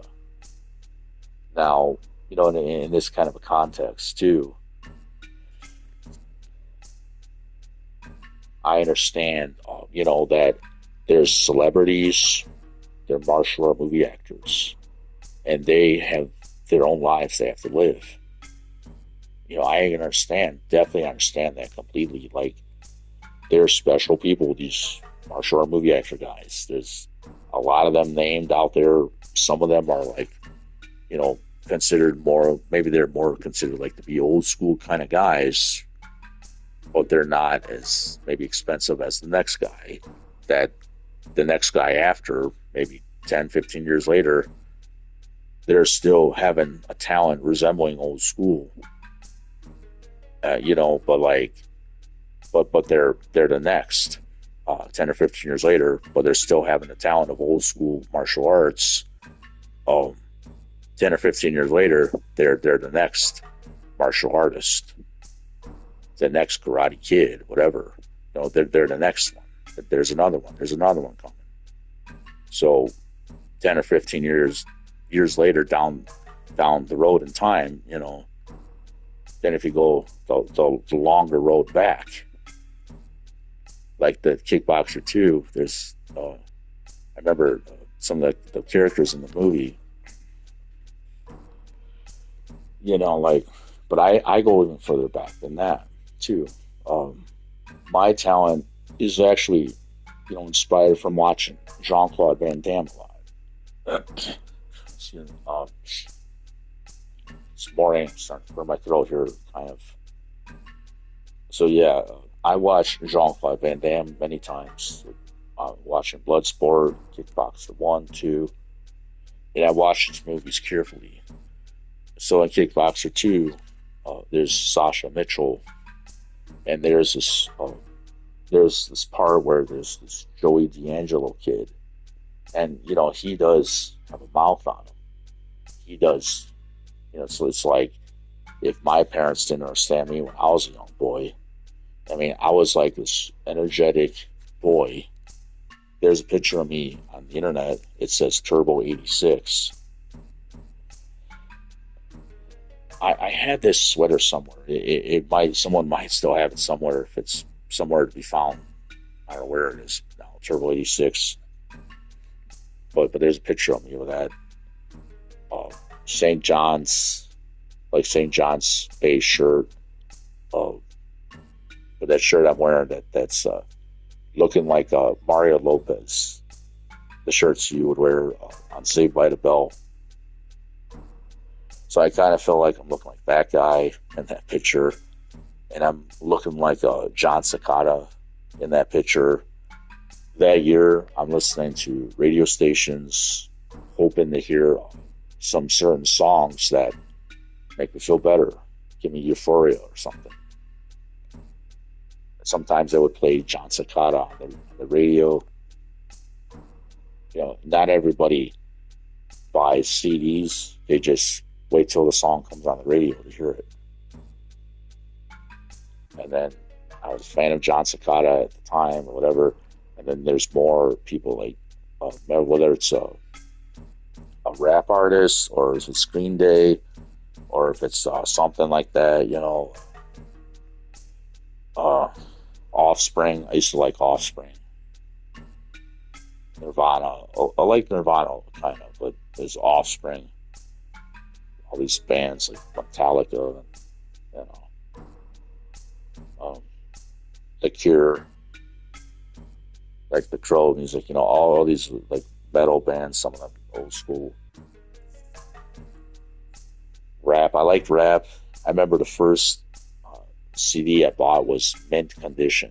Now, you know, in this kind of a context, too, I understand, you know, that there's celebrities, they're martial art movie actors, and they have their own lives they have to live. You know, I definitely understand that completely. Like, they're special people, these martial art movie actor guys. There's a lot of them named out there. Some of them are, like, you know, considered more, maybe they're more considered like to be old school kind of guys, but they're not as maybe expensive as the next guy. That the next guy after, maybe 10, 15 years later, they're still having a talent resembling old school. You know, but like, but they're the next 10 or 15 years later, but they're still having the talent of old school martial arts. 10 or 15 years later, they're the next martial artist, the next Karate Kid, whatever. You know, they're the next one. There's another one. There's another one coming. So 10 or 15 years later down the road in time, you know, then if you go the longer road back, like the Kickboxer 2, there's I remember some of the characters in the movie, you know, like, but I go even further back than that too. My talent is actually, you know, inspired from watching Jean-Claude Van Damme a lot. This morning, I'm starting to clear my throat here, kind of. So yeah, I watched Jean-Claude Van Damme many times. Watching Bloodsport, Kickboxer 1, 2, and I watched his movies carefully. So in Kickboxer 2, there's Sasha Mitchell, and there's this part where there's this Joey D'Angelo kid, and he does have a mouth on him. He does, so it's like if my parents didn't understand me when I was a young boy. I mean, I was like this energetic boy. There's a picture of me on the internet. It says Turbo 86. I had this sweater somewhere. Someone might still have it somewhere if it's somewhere to be found. I don't know where it is now. Turbo 86. But there's a picture of me with that. St. John's beige shirt. But that shirt I'm wearing, that's looking like Mario Lopez. The shirts you would wear on Saved by the Bell. So I kind of feel like I'm looking like that guy in that picture. And I'm looking like John Cicada in that picture. That year, I'm listening to radio stations, hoping to hear some certain songs that make me feel better, give me euphoria or something. Sometimes they would play John Cicada on the radio. Not everybody buys CDs. They just wait till the song comes on the radio to hear it. And then I was a fan of John Cicada at the time or whatever. And then there's more people like, whether it's a rap artist or is it Screen Day or if it's something like that, Offspring. I used to like Offspring. Nirvana. I like Nirvana kind of, but there's Offspring. All these bands like Metallica and The Cure, like the Crow music, all these like metal bands, some of them old school. Rap. I liked rap. I remember the first CD I bought was Mint Condition.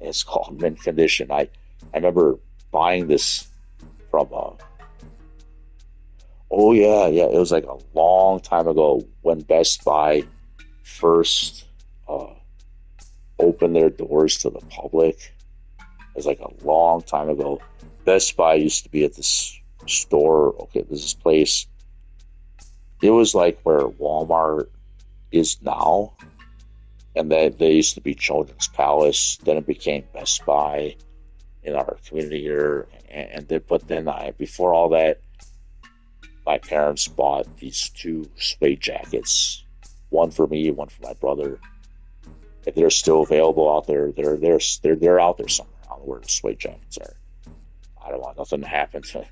And it's called Mint Condition. I remember buying this from it was like a long time ago when Best Buy first opened their doors to the public. It was like a long time ago. Best Buy used to be at this store. Okay, there's this place. It was like where Walmart is now. And then they used to be Children's Palace. Then it became Best Buy in our community here. Before all that, my parents bought these 2 suede jackets. One for me, one for my brother. If they're still available out there, they're out there somewhere. I don't know where the suede jackets are. I don't want nothing to happen to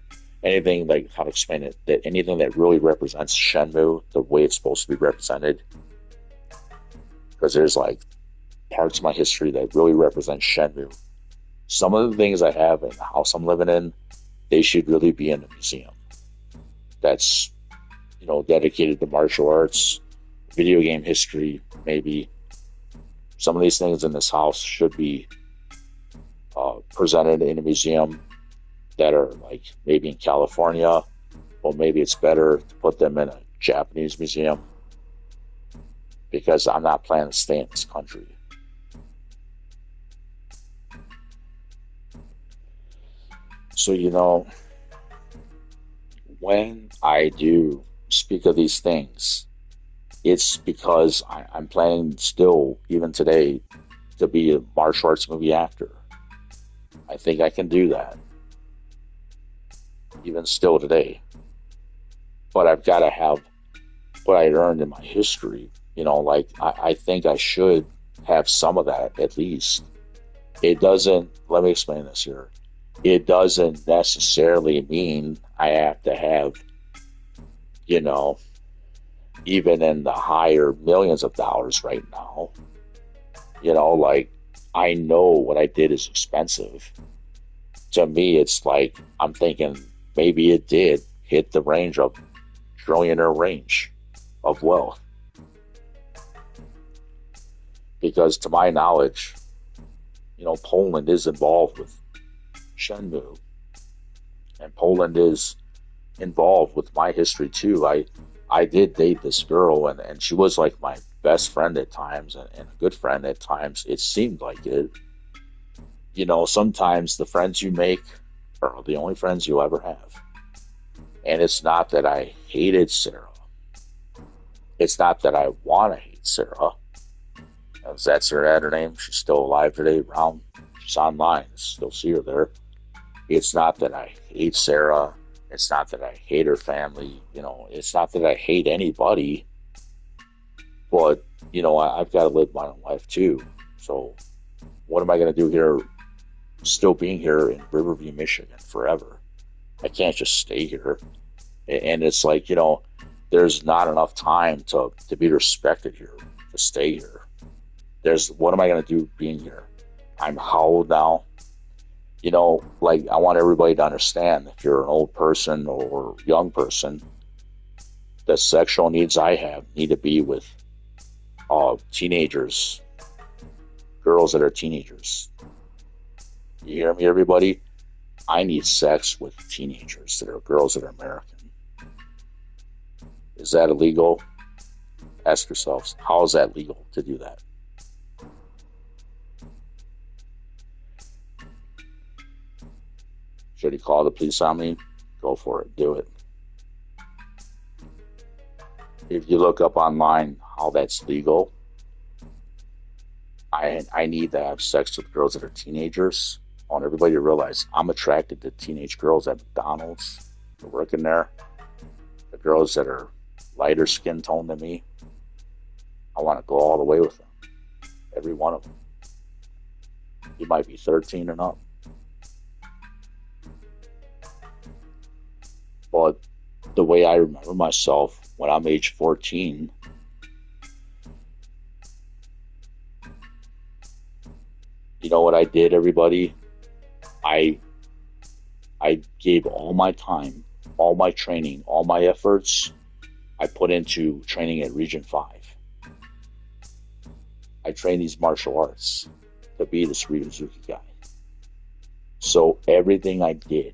anything, like how to explain it, that anything that really represents Shenmue the way it's supposed to be represented. Because there's like parts of my history that really represent Shenmue. Some of the things I have in the house I'm living in, they should really be in a museum. That's, dedicated to martial arts, video game history, maybe. Some of these things in this house should be presented in a museum that are like maybe in California, or maybe it's better to put them in a Japanese museum. Because I'm not planning to stay in this country. So, when I do speak of these things, it's because I'm planning still, even today, to be a martial arts movie actor. I think I can do that. Even still today. But I've got to have what I earned in my history. I think I should have some of that at least. It doesn't, let me explain this here. It doesn't necessarily mean I have to have, even in the higher millions of dollars right now. I know what I did is expensive. To me, it's like, I'm thinking, maybe it did hit the range of trillionaire range of wealth. Because to my knowledge, Poland is involved with Shenmue, and Poland is involved with my history too. I did date this girl, and she was like my best friend at times and a good friend at times. It seemed like it. Sometimes the friends you make are the only friends you'll ever have. And it's not that I hated Sarah. It's not that I want to hate Sarah. That's her name. She's still alive today, around. She's online. Still see her there. It's not that I hate Sarah. It's not that I hate her family. It's not that I hate anybody. But, I've got to live my own life too. So what am I going to do here, still being here in Riverview, Michigan forever? I can't just stay here. And it's like, there's not enough time to be respected here, to stay here. What am I going to do being here? I'm how old now? I want everybody to understand, if you're an old person or young person, the sexual needs I have need to be with teenagers, girls that are teenagers. You hear me, everybody? I need sex with teenagers that are girls that are American. Is that illegal? Ask yourselves, how is that legal to do that? Should he call the police on me? Go for it. Do it. If you look up online how that's legal, I need to have sex with girls that are teenagers. I want everybody to realize I'm attracted to teenage girls at McDonald's. They're working there. The girls that are lighter skin tone than me, I want to go all the way with them. Every one of them. You might be 13 and up. But the way I remember myself when I'm age 14, you know what I did, everybody? I gave all my time, all my training, all my efforts, I put into training at Region 5. I trained these martial arts to be this Hazuki guy. So everything I did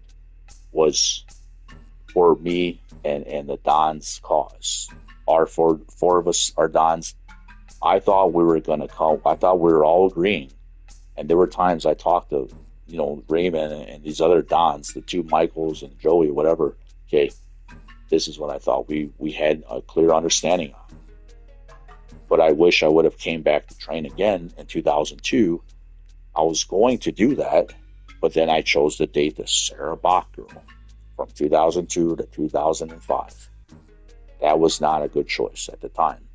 was for me and the Don's cause. Our four of us are Dons. I thought we were going to come. I thought we were all agreeing. And there were times I talked to, Raymond and these other Dons, the two Michaels and Joey, whatever. Okay, this is what I thought we had a clear understanding on. But I wish I would have came back to train again in 2002. I was going to do that, but then I chose to date the Sarah Bach girl from 2002 to 2005. That was not a good choice at the time.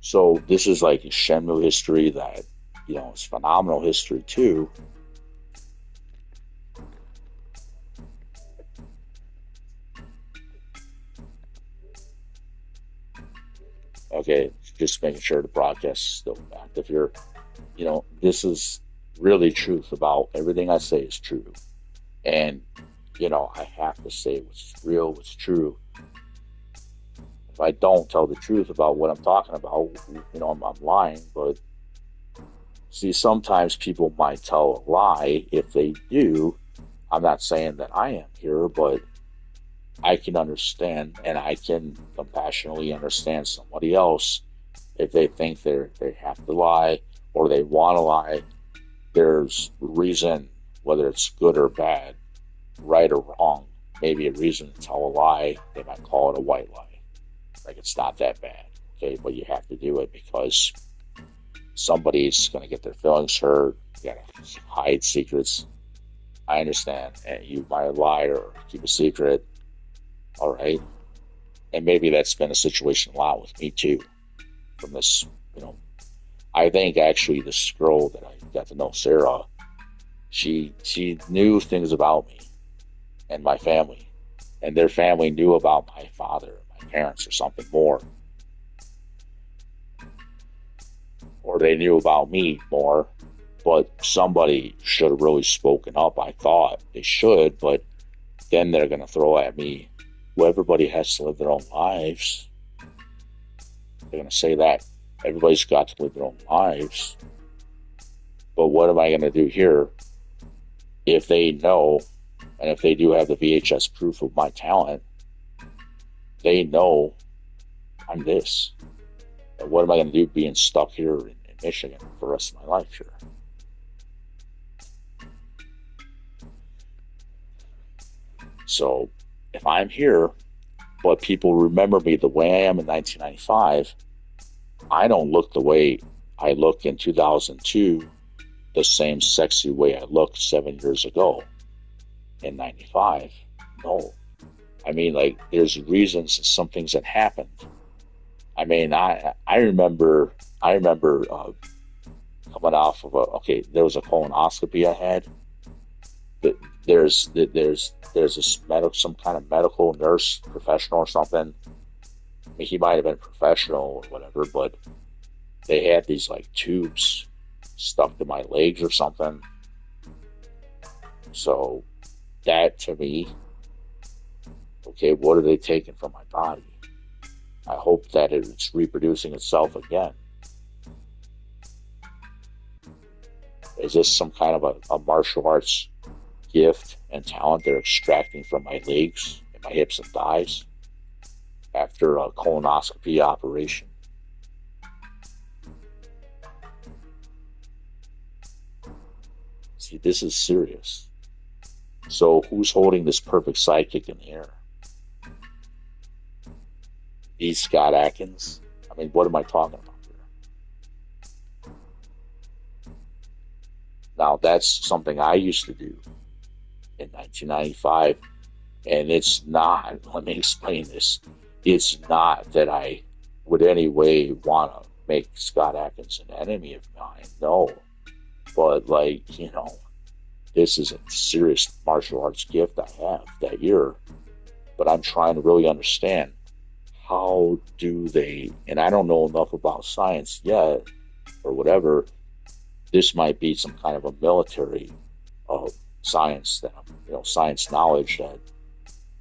So this is like a Shenmue history that, is phenomenal history too. Okay, just making sure the broadcast is still active here. This is really truth about everything I say is true. And, I have to say what's real, what's true. If I don't tell the truth about what I'm talking about, I'm lying. But see, sometimes people might tell a lie. If they do, I'm not saying that I am here, but I can understand, and I can compassionately understand somebody else if they think they have to lie or they want to lie. There's reason, whether it's good or bad, right or wrong, maybe a reason to tell a lie. They might call it a white lie. Like, it's not that bad, okay? But you have to do it because somebody's going to get their feelings hurt. You got to hide secrets. I understand. And you might lie or keep a secret. All right. And maybe that's been a situation a lot with me too. From this, I think actually this girl that I got to know, Sarah, she knew things about me and my family. And their family knew about my father, my parents, or something more. Or they knew about me more. But somebody should have really spoken up. I thought they should, but then they're going to throw at me, well, everybody has to live their own lives. They're going to say that. Everybody's got to live their own lives. But what am I going to do here if they know, and if they do have the VHS proof of my talent, they know I'm this. And what am I going to do being stuck here in Michigan for the rest of my life here? So if I'm here, but people remember me the way I am in 1995, I don't look the way I look in 2002, the same sexy way I looked 7 years ago in 95. No. I mean, like, there's reasons, some things that happened. I mean, I remember coming off of there was a colonoscopy I had. There's this some kind of medical nurse professional or something. I mean, he might have been professional or whatever, but they had these like tubes stuck to my legs or something. So that to me, okay, what are they taking from my body? I hope that it's reproducing itself again. Is this some kind of a martial arts gift and talent they're extracting from my legs and my hips and thighs after a colonoscopy operation? See, this is serious. So who's holding this perfect sidekick in the air? These Scott Adkins? I mean, what am I talking about here? Now, that's something I used to do in 1995, and it's not, let me explain this, it's not that I would any way want to make Scott Adkins an enemy of mine, no, but like, you know, this is a serious martial arts gift I have that year, but I'm trying to really understand how do they, and I don't know enough about science yet, or whatever, this might be some kind of a military science that, you know, science knowledge, that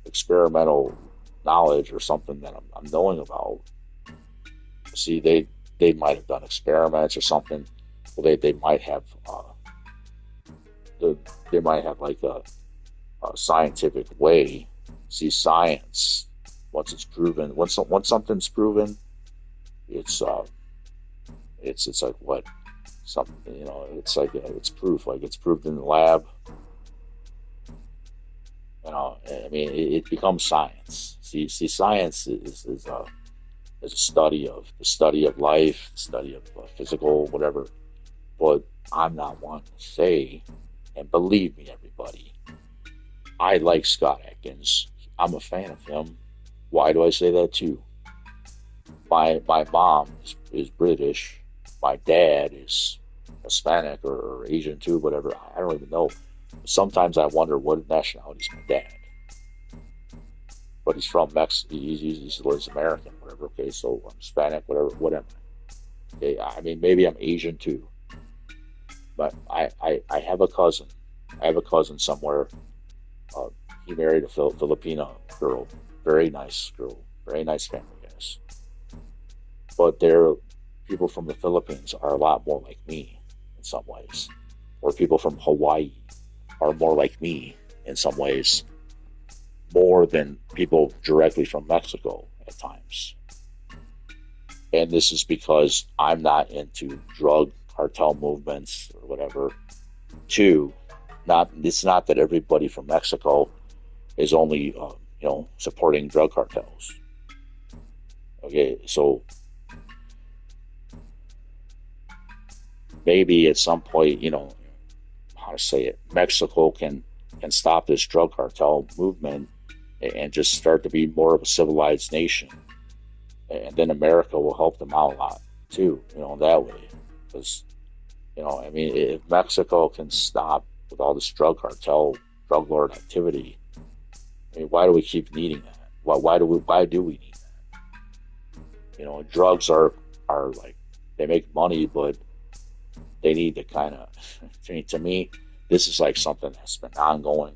experimental knowledge or something that I'm knowing about. See, they might have done experiments or something. Well, they might have they might have like a scientific way. See, science, once it's proven, once something's proven, it's like what, something, you know, it's like it's proof, like it's proved in the lab. You know, I mean, it becomes science. See, science is a study of life, the study of physical, whatever. But I'm not one to say, and believe me, everybody, I like Scott Adkins. I'm a fan of him. Why do I say that too? My mom is British. My dad is Hispanic or Asian too, whatever. I don't even know. Sometimes I wonder what nationality is my dad. But he's from Mexico. He lives American, whatever. Okay, so I'm Hispanic, whatever. What am I? Okay, I mean, maybe I'm Asian too. But I have a cousin. I have a cousin somewhere. He married a Filipino girl. Very nice girl. Very nice family, guys. But people from the Philippines are a lot more like me in some ways. Or people from Hawaii are more like me in some ways. More than people directly from Mexico at times. And this is because I'm not into drug cartel movements or whatever. Two, it's not that everybody from Mexico is only supporting drug cartels. Okay, so maybe at some point, how to say it, Mexico can stop this drug cartel movement and just start to be more of a civilized nation. And then America will help them out a lot too, that way. Because, I mean, if Mexico can stop with all this drug cartel, drug lord activity, I mean, why do we keep needing that? Why do we need that? Drugs are like, they make money, but they need to kind of, to me, this is like something that's been ongoing.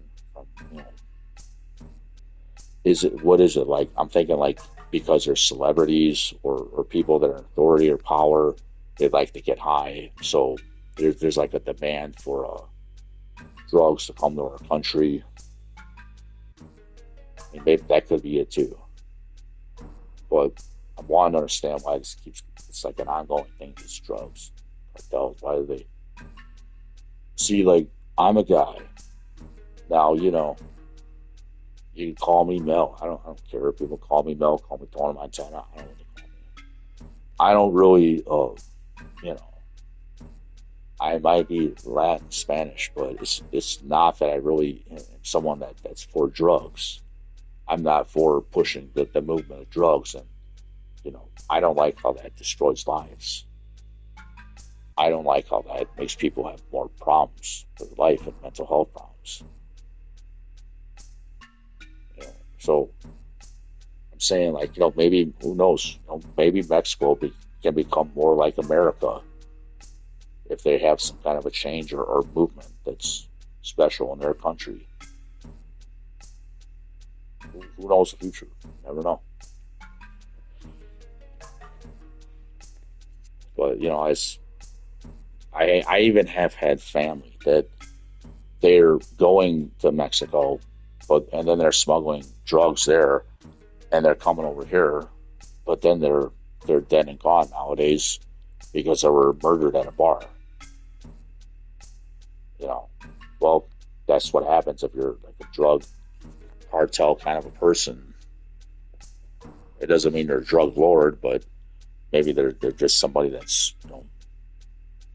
What is it like? I'm thinking like because they're celebrities or people that are in authority or power, they'd like to get high. So there's like a demand for drugs to come to our country. I mean, maybe that could be it too. But I want to understand why it's like an ongoing thing, these drugs. Cartels, why do they? See, like, I'm a guy. Now, you can call me Mel. I don't care if people call me Mel, call me Tony Montana. I don't know what they call me. I don't really, I might be Latin, Spanish, but it's not that I really am someone that's for drugs. I'm not for pushing the movement of drugs, and I don't like how that destroys lives. I don't like how that makes people have more problems with life and mental health problems. So I'm saying, like, maybe, who knows? Maybe Mexico can become more like America if they have some kind of a change or movement that's special in their country. Who knows the future? Never know. But I even have had family that they're going to Mexico, and then they're smuggling drugs there, and they're coming over here, but then they're dead and gone nowadays because they were murdered at a bar. Well, that's what happens if you're like a drug cartel kind of a person. It doesn't mean they're a drug lord, but maybe they're just somebody that's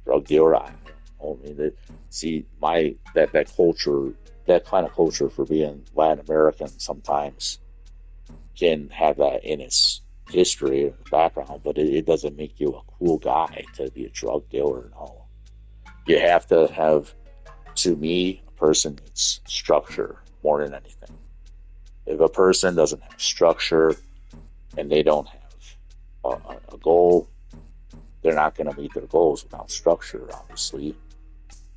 drug dealer. I mean, that culture, that kind of culture for being Latin American sometimes can have that in its history or background, but it doesn't make you a cool guy to be a drug dealer. No, you have to have. To me, a person needs structure more than anything. If a person doesn't have structure and they don't have a goal, they're not going to meet their goals without structure, obviously.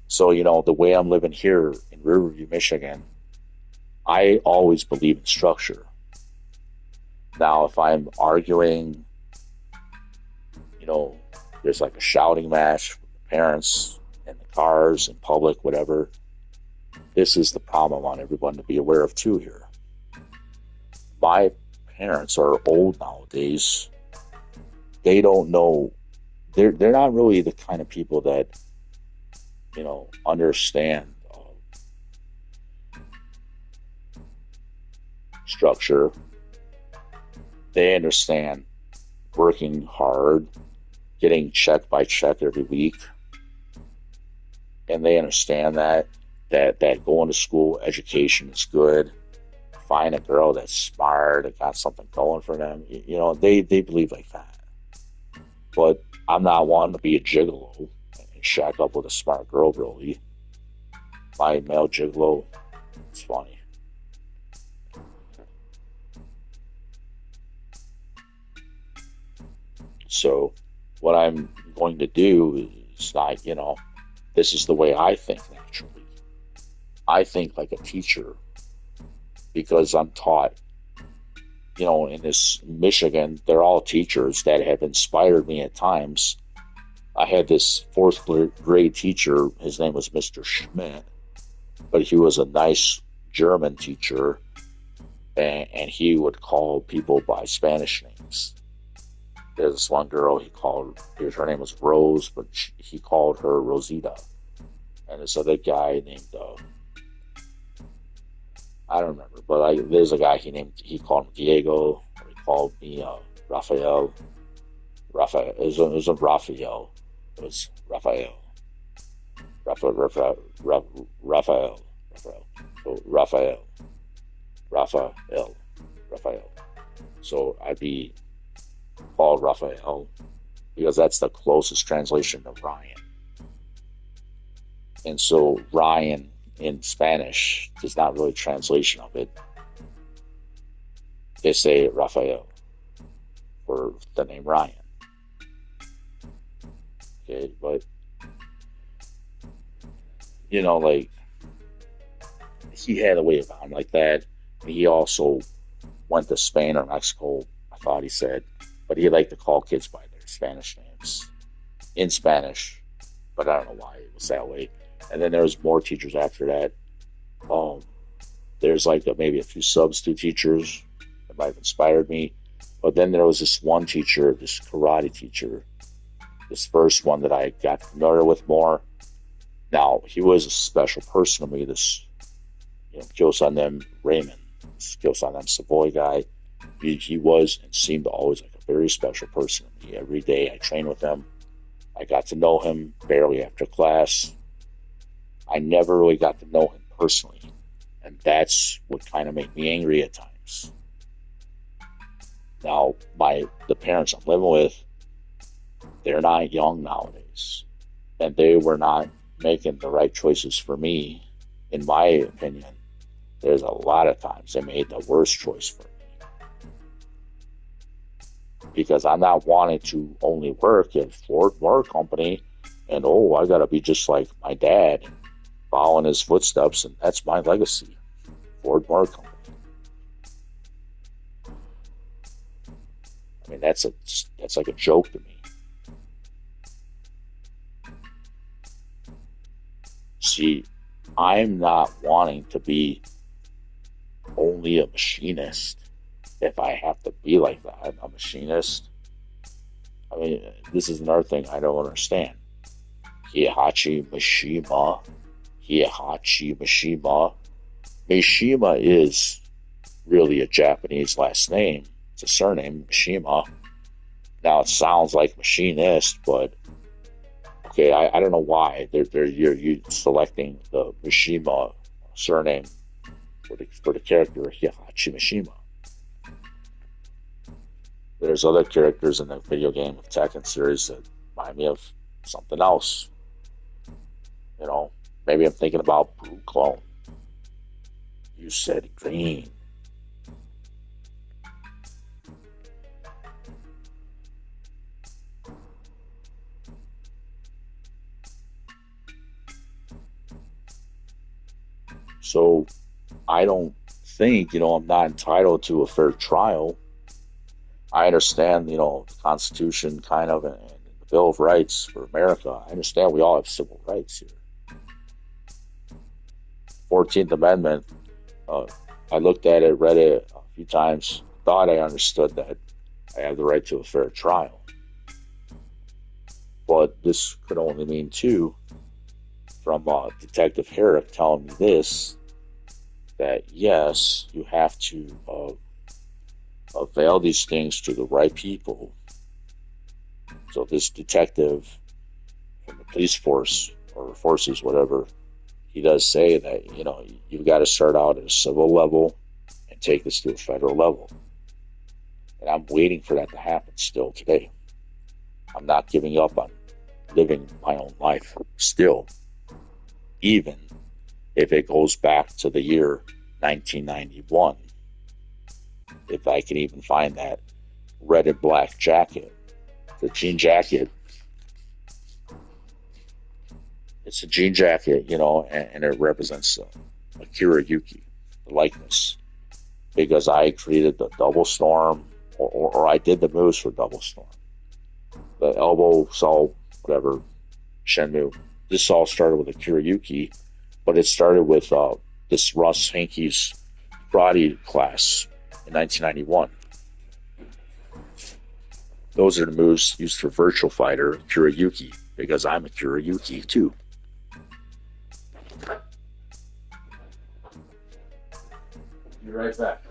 So, the way I'm living here in Riverview, Michigan, I always believe in structure. Now, if I'm arguing, there's like a shouting match with the parents in the cars, in public, whatever. This is the problem I want everyone to be aware of too here. My parents are old nowadays. They don't know. They're not really the kind of people that understand structure. They understand working hard, getting check by check every week. And they understand that going to school, education is good. Find a girl that's smart and got something going for them. They believe like that. But I'm not wanting to be a gigolo and shack up with a smart girl, really. My male gigolo, it's funny. So what I'm going to do is not, this is the way I think naturally. I think like a teacher because I'm taught, in this Michigan, they're all teachers that have inspired me at times. I had this fourth grade teacher. His name was Mr. Schmidt, but he was a nice German teacher, and he would call people by Spanish names. There's this one girl her name was Rose, but he called her Rosita. And this other guy named, I don't remember, but there's a guy he called him Diego, or he called me Raphael. It wasn't Raphael. It was Raphael. Raphael. So Raphael. So I'd be called Raphael because that's the closest translation of Ryan. And so Ryan in Spanish is not really a translation of it. They say Raphael for the name Ryan. Okay, but like he had a way about him like that. He also went to Spain or Mexico, I thought he said, but he liked to call kids by their Spanish names in Spanish, but I don't know why it was that way. And then there was more teachers after that. There's like maybe a few substitute teachers that might have inspired me. But then there was this one teacher, this karate teacher, this first one that I got familiar with more. Now, he was a special person to me, this Kyosanem Raymond, this Kyosanem Savoy guy. He was and seemed always like a very special person to me. Every day I trained with him. I got to know him barely after class. I never really got to know him personally. And that's what kind of made me angry at times. Now, the parents I'm living with, they're not young nowadays. And they were not making the right choices for me, in my opinion. There's a lot of times they made the worst choice for me. Because I'm not wanting to only work at Ford Motor Company and, I got to be just like my dad, following his footsteps, and that's my legacy. Ford Motor Company. I mean, that's like a joke to me. See, I'm not wanting to be only a machinist if I have to be like that. A machinist. I mean, this is another thing I don't understand. Heihachi Mishima. Mishima is really a Japanese last name. It's a surname, Mishima. Now it sounds like machinist, but okay, I don't know why you're selecting the Mishima surname for the character Heihachi Mishima. There's other characters in the video game Tekken series that remind me of something else. Maybe I'm thinking about Blue Clone. You said green. So I don't think, I'm not entitled to a fair trial. I understand, the Constitution kind of and the Bill of Rights for America. I understand we all have civil rights here. 14th Amendment, I looked at it, read it a few times, thought I understood that I have the right to a fair trial. But this could only mean two, from Detective Herrick telling me this, that yes, you have to avail these things to the right people. So this detective from the police force or forces, whatever, he does say that, you've got to start out at a civil level and take this to a federal level. And I'm waiting for that to happen still today. I'm not giving up on living my own life still, even if it goes back to the year 1991. If I can even find that red and black jacket, the jean jacket. It's a jean jacket, and it represents Akira Yuki, the likeness. Because I created the Double Storm, or I did the moves for Double Storm. The elbow saw, whatever, Shenmue. This all started with Akira Yuki, but it started with this Russ Hankey's karate class in 1991. Those are the moves used for Virtual Fighter, Akira Yuki, because I'm Akira Yuki too. Be right back.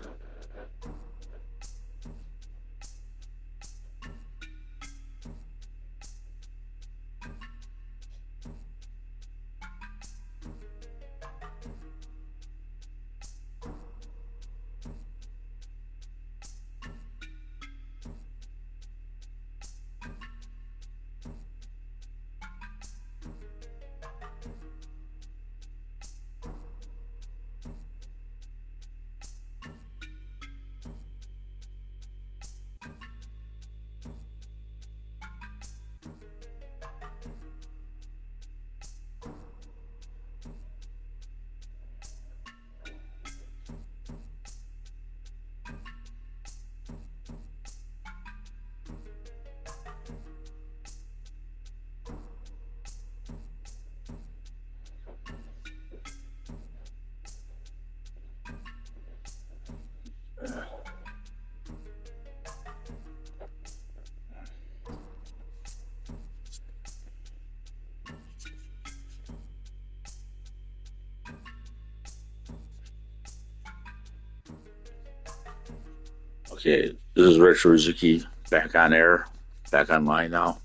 Okay, this is Rich Hazuki, back on air, back online now.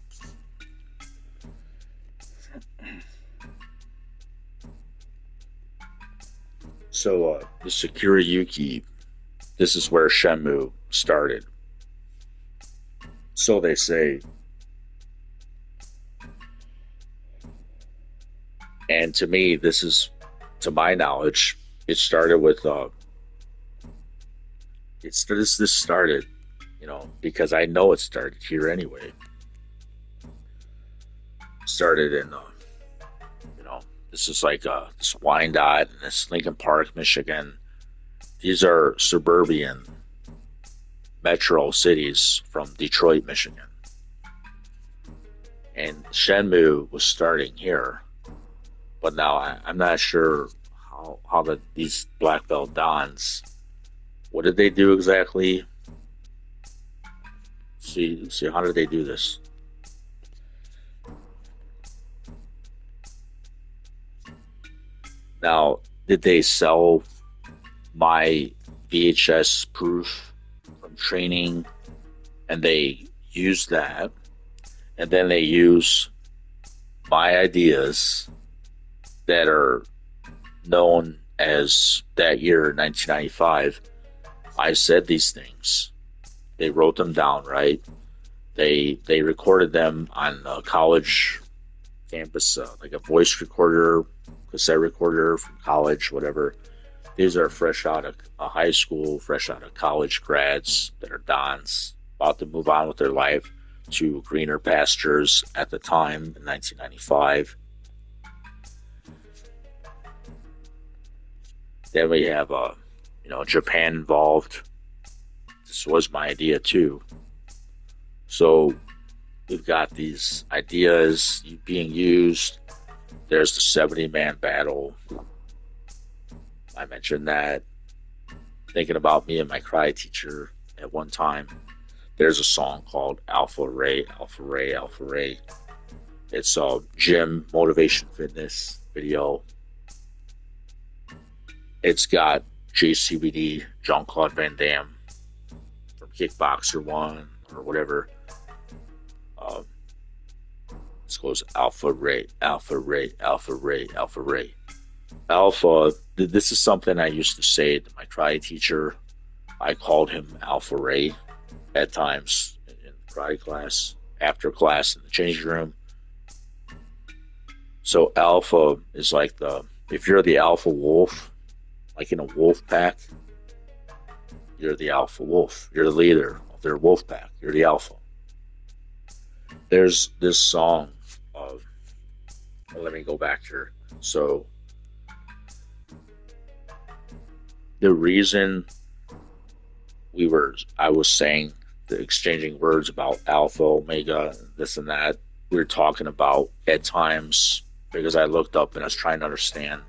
So, the Sakura Yuki, this is where Shenmue started. So they say. And to me, this is, to my knowledge, it started with, this started, because I know it started here anyway. Started in, this is like this Wyandotte and this Lincoln Park, Michigan. These are suburban metro cities from Detroit, Michigan. And Shenmue was starting here. But now I'm not sure how these black belt dons, what did they do exactly? See, how did they do this? Now, did they sell my VHS proof from training, and they use that, and then they use my ideas that are known as that year, 1995. I said these things. They wrote them down, right? They recorded them on a college campus, like a voice recorder, cassette recorder from college, whatever. These are fresh out of high school, fresh out of college grads that are dons, about to move on with their life to greener pastures at the time in 1995. Then we have, Japan involved. This was my idea too. So we've got these ideas being used. There's the 70-man battle. I mentioned that. Thinking about me and my karate teacher at one time. There's a song called Alpha Ray, Alpha Ray, Alpha Ray. It's a gym motivation fitness video. It's got JCVD, Jean-Claude Van Damme from Kickboxer 1 or whatever. This goes Alpha Ray, Alpha Ray, Alpha Ray, Alpha Ray. Alpha, this is something I used to say to my karate teacher. I called him Alpha Ray at times in karate class, after class in the changing room. So Alpha is like if you're the alpha wolf, like in a wolf pack, you're the alpha wolf. You're the leader of their wolf pack. You're the alpha. There's this song of, let me go back here. So the reason I was saying, exchanging words about alpha, omega, this and that, we were talking about at times, because I looked up and I was trying to understand,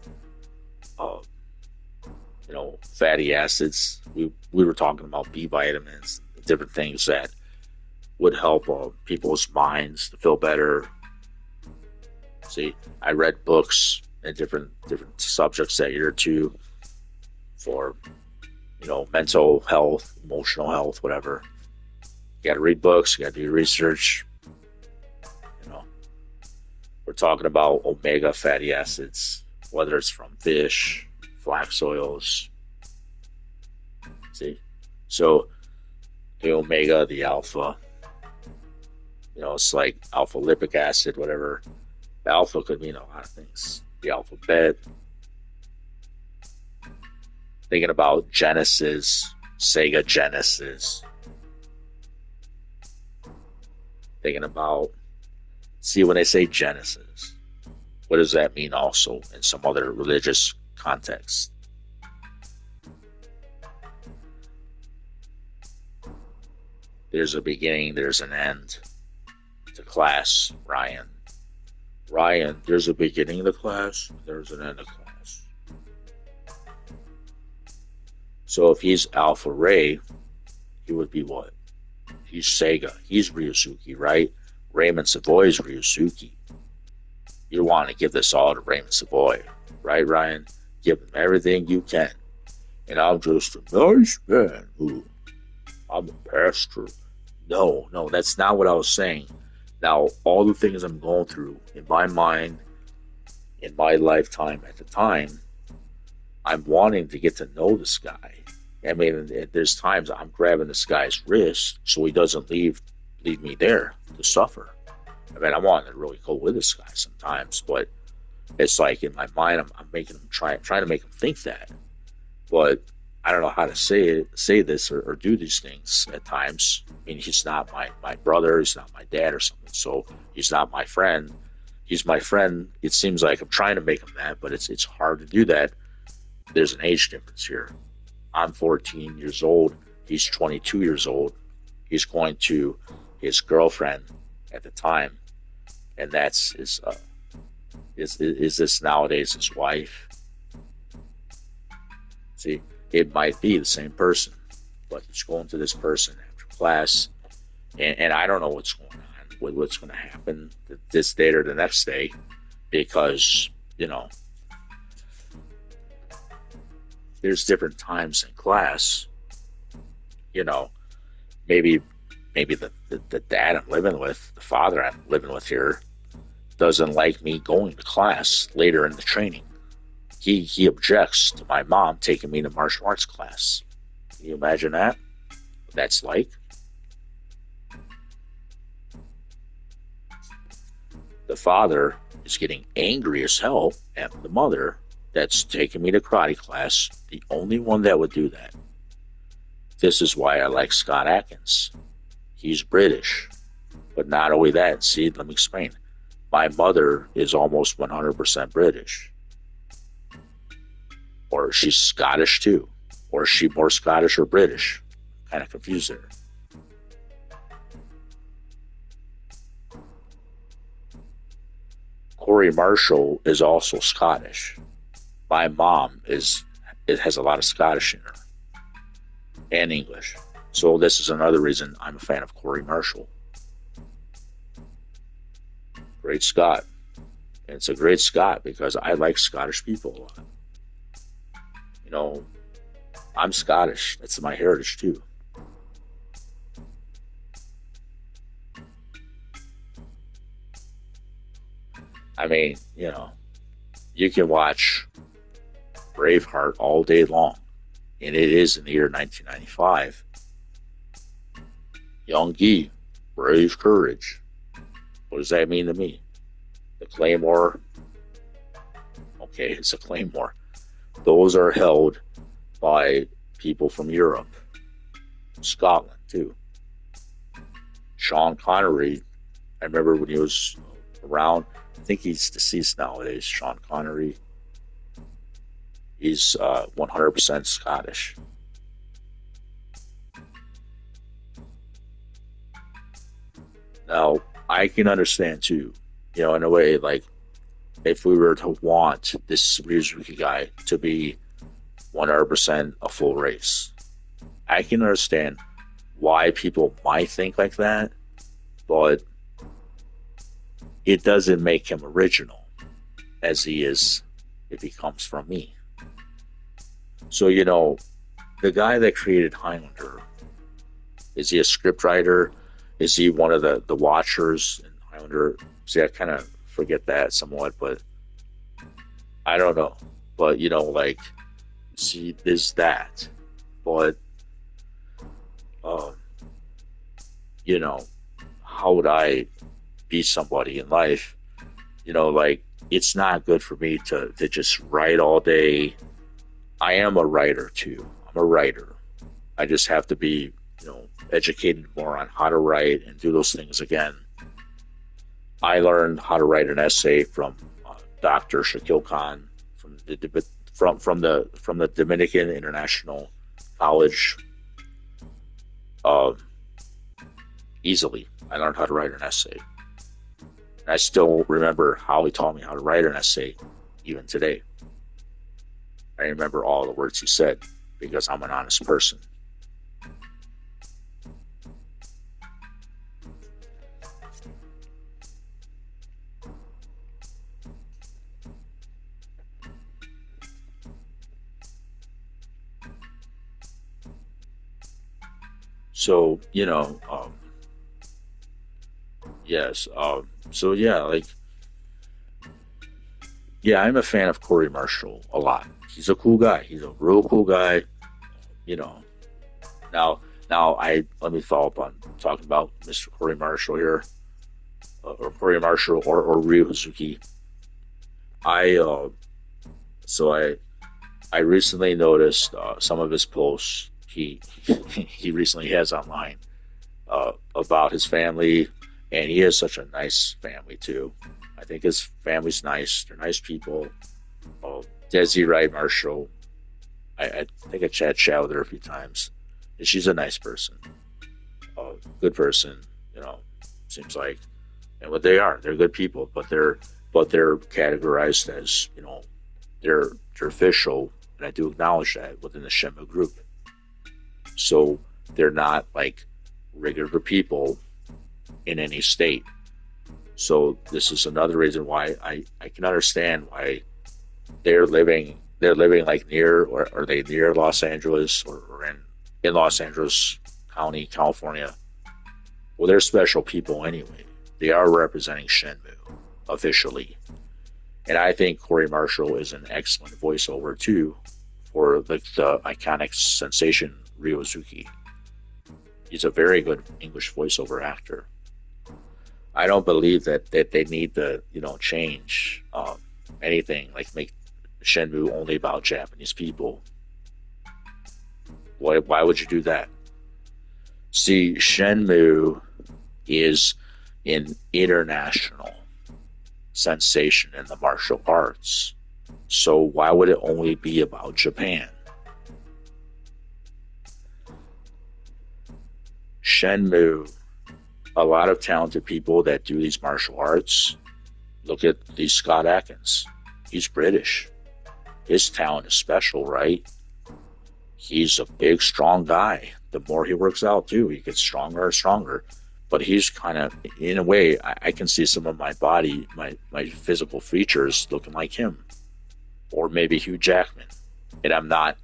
fatty acids. We were talking about B vitamins, different things that would help people's minds to feel better. See, I read books and different subjects that year too, for mental health, emotional health, whatever. You got to read books, you got to do research. We're talking about omega fatty acids, whether it's from fish, flax oils. See, so the omega, the alpha, it's like alpha lipic acid, whatever. Alpha could mean a lot of things. The alphabet. Thinking about Genesis, Sega Genesis. Thinking about, see, when they say Genesis, what does that mean also in some other religious context? There's a beginning, there's an end to class, Ryan. Ryan, there's a beginning of the class, there's an end of class. So if he's Alpha Ray, he would be what? He's Sega. He's Ryusuke, right? Raymond Savoy is Ryusuke. You want to give this all to Raymond Savoy, right, Ryan? Give him everything you can. And I'm just a nice man who I'm a pastor. No, that's not what I was saying. Now, all the things I'm going through in my mind, in my lifetime at the time, I'm wanting to get to know this guy. I mean, there's times I'm grabbing this guy's wrist so he doesn't leave me there to suffer. I mean, I want to really go with this guy sometimes, but it's like in my mind, I'm making him trying to make him think that. But I don't know how to say this or do these things at times. I mean, he's not my brother, he's not my dad or something, so he's not my friend. He's my friend. It seems like I'm trying to make him that, but it's hard to do that. There's an age difference here. I'm 14 years old. He's 22 years old. He's going to his girlfriend at the time, and that's his. Is this nowadays his wife? See, it might be the same person, but he's going to this person after class, and I don't know what's going on, what's going to happen this day or the next day, because there's different times in class. Maybe the dad I'm living with, the father I'm living with here, doesn't like me going to class later in the training. He objects to my mom taking me to martial arts class. Can you imagine that? What that's like? The father is getting angry as hell at the mother that's taking me to karate class, the only one that would do that. This is why I like Scott Adkins. He's British. But not only that, see, let me explain. My mother is almost 100% British. Or she's Scottish too. Or is she more Scottish or British? Kind of confused there. Corey Marshall is also Scottish. My mom has a lot of Scottish in her. And English. So this is another reason I'm a fan of Corey Marshall. Great Scott. And it's a great Scott because I like Scottish people a lot. I'm Scottish. That's my heritage too. I mean, you can watch Braveheart all day long. And it is in the year 1995. Young Guy, brave courage. What does that mean to me? The Claymore? Okay, it's a Claymore. Those are held by people from Europe. Scotland, too. Sean Connery, I remember when he was around, I think he's deceased nowadays, Sean Connery. He's 100% Scottish. Now, I can understand too, in a way, like, if we were to want this Ryuzuki guy to be 100% a full race, I can understand why people might think like that, but it doesn't make him original as he is if he comes from me. So, the guy that created Highlander, is he a scriptwriter? Is he one of the watchers in Highlander? See, I kind of forget that somewhat, but I don't know. But, see, there's that. But, how would I be somebody in life? It's not good for me to just write all day. I am a writer too. I'm a writer. I just have to be, educated more on how to write and do those things again. I learned how to write an essay from Dr. Shakil Khan from the Dominican International College. Easily, I learned how to write an essay. And I still remember how he taught me how to write an essay, even today. I remember all the words he said because I'm an honest person. So, yes. So yeah, like, yeah, I'm a fan of Corey Marshall a lot. He's a cool guy. He's a real cool guy. You know. Now, let me follow up on talking about Mr. Corey Marshall here, or Corey Marshall, or Ryu Hazuki. I recently noticed some of his posts he recently has online about his family, and he has such a nice family too. I think his family's nice. They're nice people. Desi Wright Marshall, I think I chat with her a few times. And she's a nice person, good person. Seems like, and what they're good people, but they're categorized as they're official, and I do acknowledge that within the Shenmue group. So they're not like regular people in any state. So this is another reason why I can understand why they're living like near, or are they near Los Angeles, or in Los Angeles County, California. Well, they're special people anyway. They are representing Shenmue officially. And I think Corey Marshall is an excellent voiceover too for the iconic sensation Ryozuki. He's a very good English voiceover actor. I don't believe that they need to change anything, like make Shenmue only about Japanese people. Why would you do that? See, Shenmue is an international sensation in the martial arts. So why would it only be about Japan? Shenmue, a lot of talented people that do these martial arts. Look at these Scott Adkins. He's British. His talent is special, right? He's a big, strong guy. The more he works out, too, he gets stronger and stronger. But he's kind of, in a way, I can see some of my body, my physical features looking like him. Or maybe Hugh Jackman. And I'm not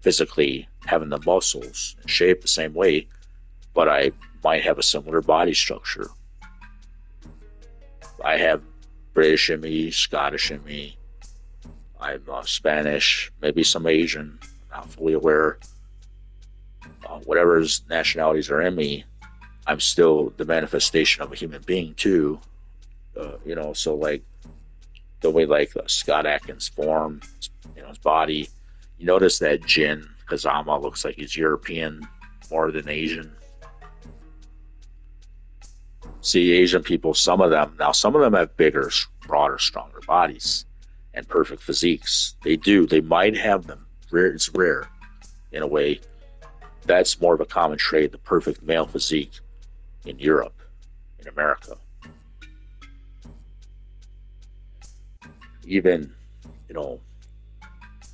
physically having the muscles and shape the same way, but I might have a similar body structure. I have British in me, Scottish in me. I'm Spanish, maybe some Asian. I'm not fully aware. Whatever nationalities are in me, I'm still the manifestation of a human being too. So like the way like Scott Adkins' form, his body. You notice that Jin Kazama looks like he's European more than Asian. See, Asian people, some of them have bigger, broader, stronger bodies and perfect physiques. They do. They might have them. It's rare in a way. That's more of a common trait, the perfect male physique in Europe, in America. Even,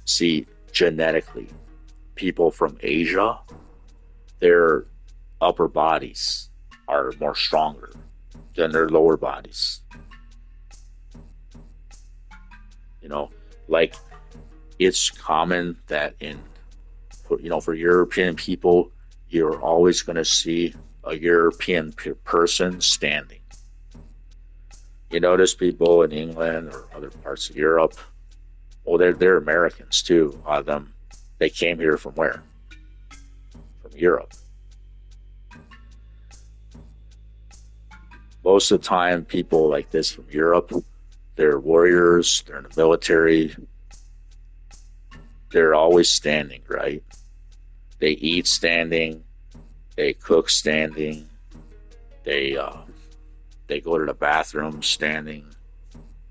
see, genetically, people from Asia, their upper bodies are more stronger than their lower bodies. Like it's common that for European people, you're always going to see a European person standing. You notice people in England or other parts of Europe, well, they're Americans too. A lot of them, they came here from where? From Europe. Most of the time, people like this from Europe, they're warriors, they're in the military, they're always standing, right? They eat standing, they cook standing, they go to the bathroom standing.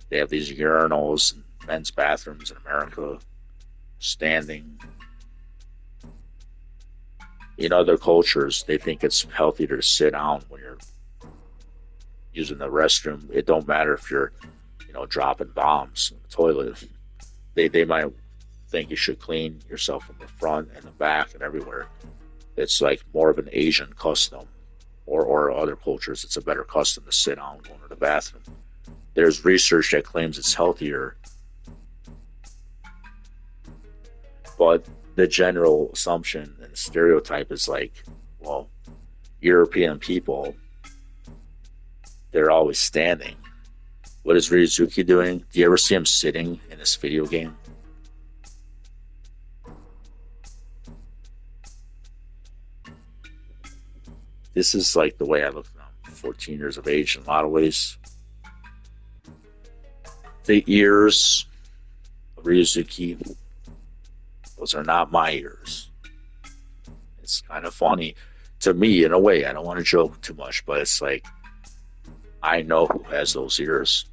They have these urinals in men's bathrooms in America, standing. In other cultures, they think it's healthier to sit down when you're using the restroom. It don't matter if you're, dropping bombs in the toilet. They might think you should clean yourself from the front and the back and everywhere. It's like more of an Asian custom, or other cultures. It's a better custom to sit down going to the bathroom. There's research that claims it's healthier, but the general assumption and stereotype is like, well, European people, they're always standing. What is Ryuzuki doing? Do you ever see him sitting in this video game? This is like the way I look now. I'm 14 years of age in a lot of ways. The ears of Ryuzuki, those are not my ears. It's kind of funny to me in a way. I don't want to joke too much, but it's like, I know who has those ears.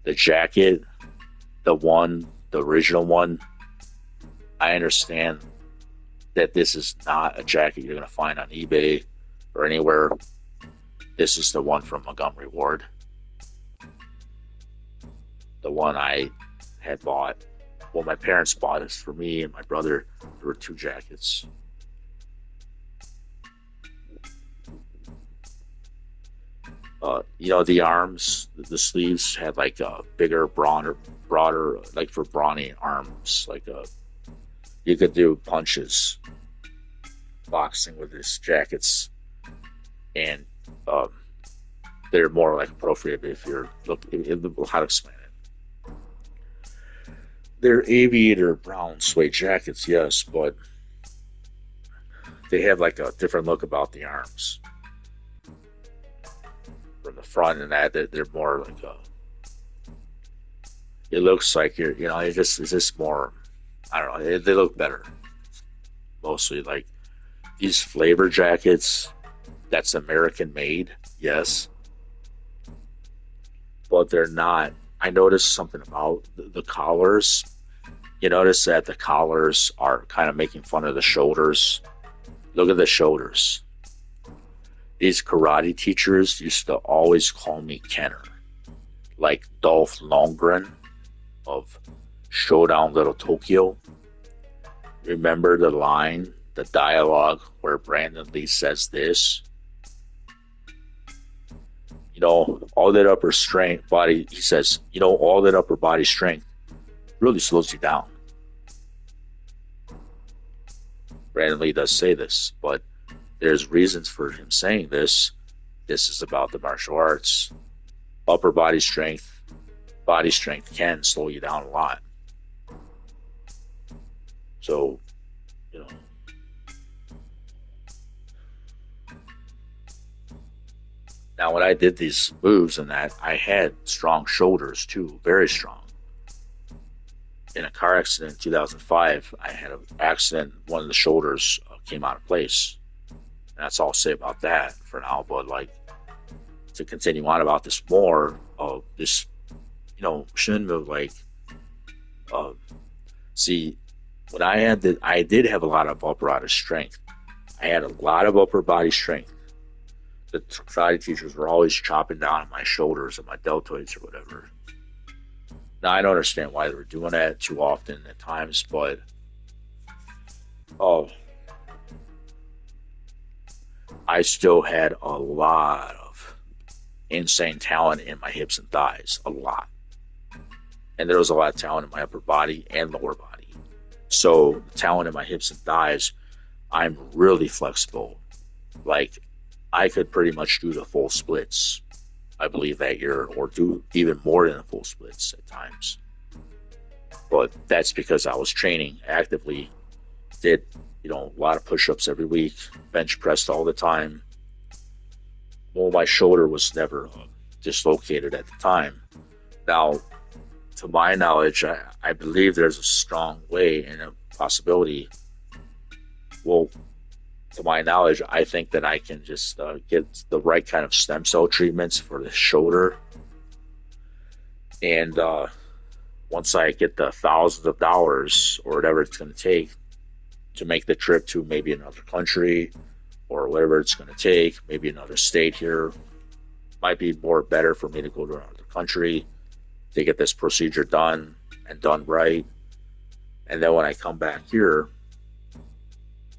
The jacket, the original one, I understand that this is not a jacket you're going to find on eBay or anywhere. This is the one from Montgomery Ward. The one I had bought. Well, my parents bought it for me and my brother. There were two jackets. The arms, the sleeves had like a bigger, broader, like for brawny arms. Like you could do punches, boxing with these jackets, and they're more like appropriate if you're how to explain it. They're aviator brown suede jackets, yes, but they have like a different look about the arms. From the front and that, they're more like it looks like it's just more, I don't know, they look better. Mostly like these flavor jackets, that's American made, yes. But they're not. I noticed something about the collars. You notice that the collars are kind of making fun of the shoulders. Look at the shoulders. These karate teachers used to always call me Kenner, like Dolph Lundgren of Showdown Little Tokyo. Remember the line, the dialogue where Brandon Lee says this? All that upper strength body, he says, all that upper body strength really slows you down. Brandon Lee does say this, but there's reasons for him saying this. This is about the martial arts. Upper body strength can slow you down a lot. So, Now, when I did these moves and that, I had strong shoulders too, very strong. In a car accident in 2005, I had an accident. One of the shoulders came out of place. And that's all I'll say about that for now. But to continue on about this more of this, Shenmue, see, when I did have a lot of upper body strength. I had a lot of upper body strength. The karate teachers were always chopping down on my shoulders and my deltoids or whatever. Now, I don't understand why they were doing that too often at times, but I still had a lot of insane talent in my hips and thighs, a lot. And there was a lot of talent in my upper body and lower body. So, the talent in my hips and thighs, I'm really flexible. I could pretty much do the full splits, I believe, that year, or do even more than the full splits at times. But that's because I was training actively, did, a lot of push-ups every week, bench pressed all the time. Well, my shoulder was never dislocated at the time. Now, to my knowledge, I believe there's a strong way and a possibility. Well, to my knowledge, I think that I can just get the right kind of stem cell treatments for the shoulder. And once I get the thousands of dollars or whatever it's going to take to make the trip to maybe another country or whatever it's going to take, maybe another state here, might be better for me to go to another country to get this procedure done and done right. And then when I come back here,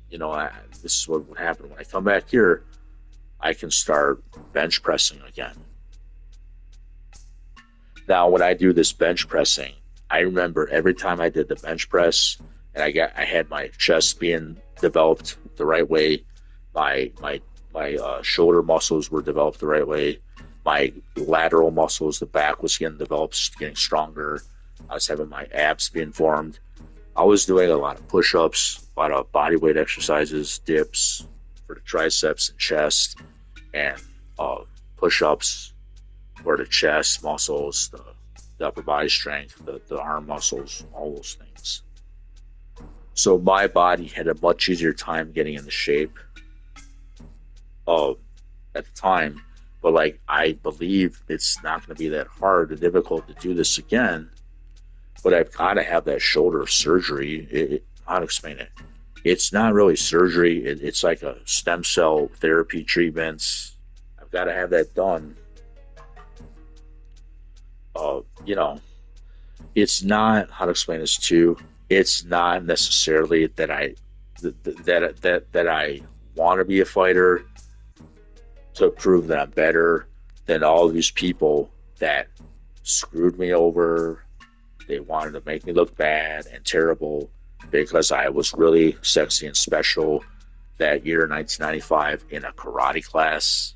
this is what would happen. When I come back here, I can start bench pressing again. Now, when I do this bench pressing, I remember every time I did the bench press, and I had my chest being developed the right way, my shoulder muscles were developed the right way, my lateral muscles, the back was getting developed, getting stronger. I was having my abs being formed. I was doing a lot of push-ups, a lot of body weight exercises, dips for the triceps and chest, and push-ups for the chest muscles, the upper body strength, the arm muscles, all those things. So my body had a much easier time getting into shape at the time. But like, I believe it's not going to be that hard or difficult to do this again. But I've got to have that shoulder surgery. How to explain it? It's not really surgery. It's like a stem cell therapy treatments. I've got to have that done. It's not, how to explain this too. It's not necessarily that I want to be a fighter to prove that I'm better than all these people that screwed me over. They wanted to make me look bad and terrible because I was really sexy and special that year, 1995, in a karate class.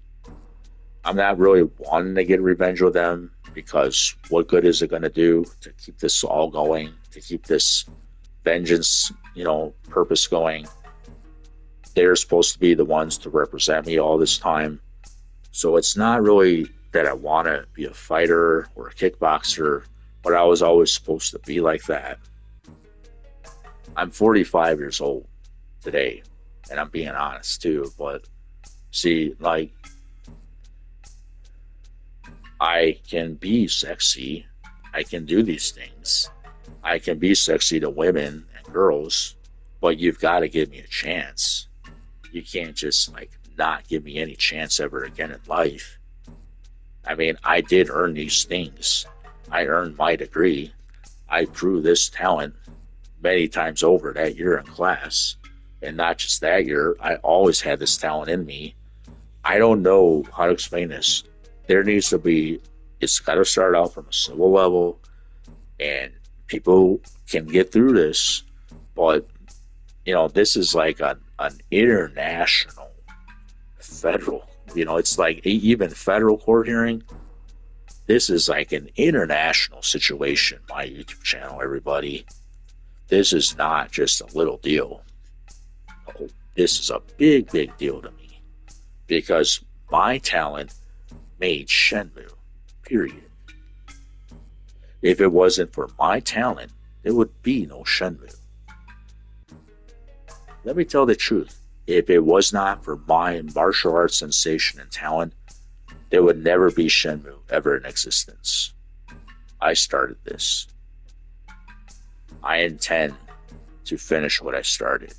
I'm not really wanting to get revenge with them, because what good is it going to do to keep this all going, to keep this vengeance, purpose going? They're supposed to be the ones to represent me all this time. So it's not really that I want to be a fighter or a kickboxer, but I was always supposed to be like that. I'm 45 years old today, and I'm being honest too, but see, like, I can be sexy. I can do these things. I can be sexy to women and girls, but you've got to give me a chance. You can't just not give me any chance ever again in life. I mean, I did earn these things. I earned my degree. I proved this talent many times over that year in class. And not just that year, I always had this talent in me. I don't know how to explain this. There needs to be, it's got to start out from a civil level, and people can get through this, but this is like an international, federal, it's like even federal court hearing. This is like an international situation, my YouTube channel, everybody. This is not just a little deal. No, this is a big, big deal to me, because my talent made Shenmue, period. If it wasn't for my talent, there would be no Shenmue. Let me tell the truth. If it was not for my martial arts sensation and talent, there would never be Shenmue ever in existence. I started this. I intend to finish what I started.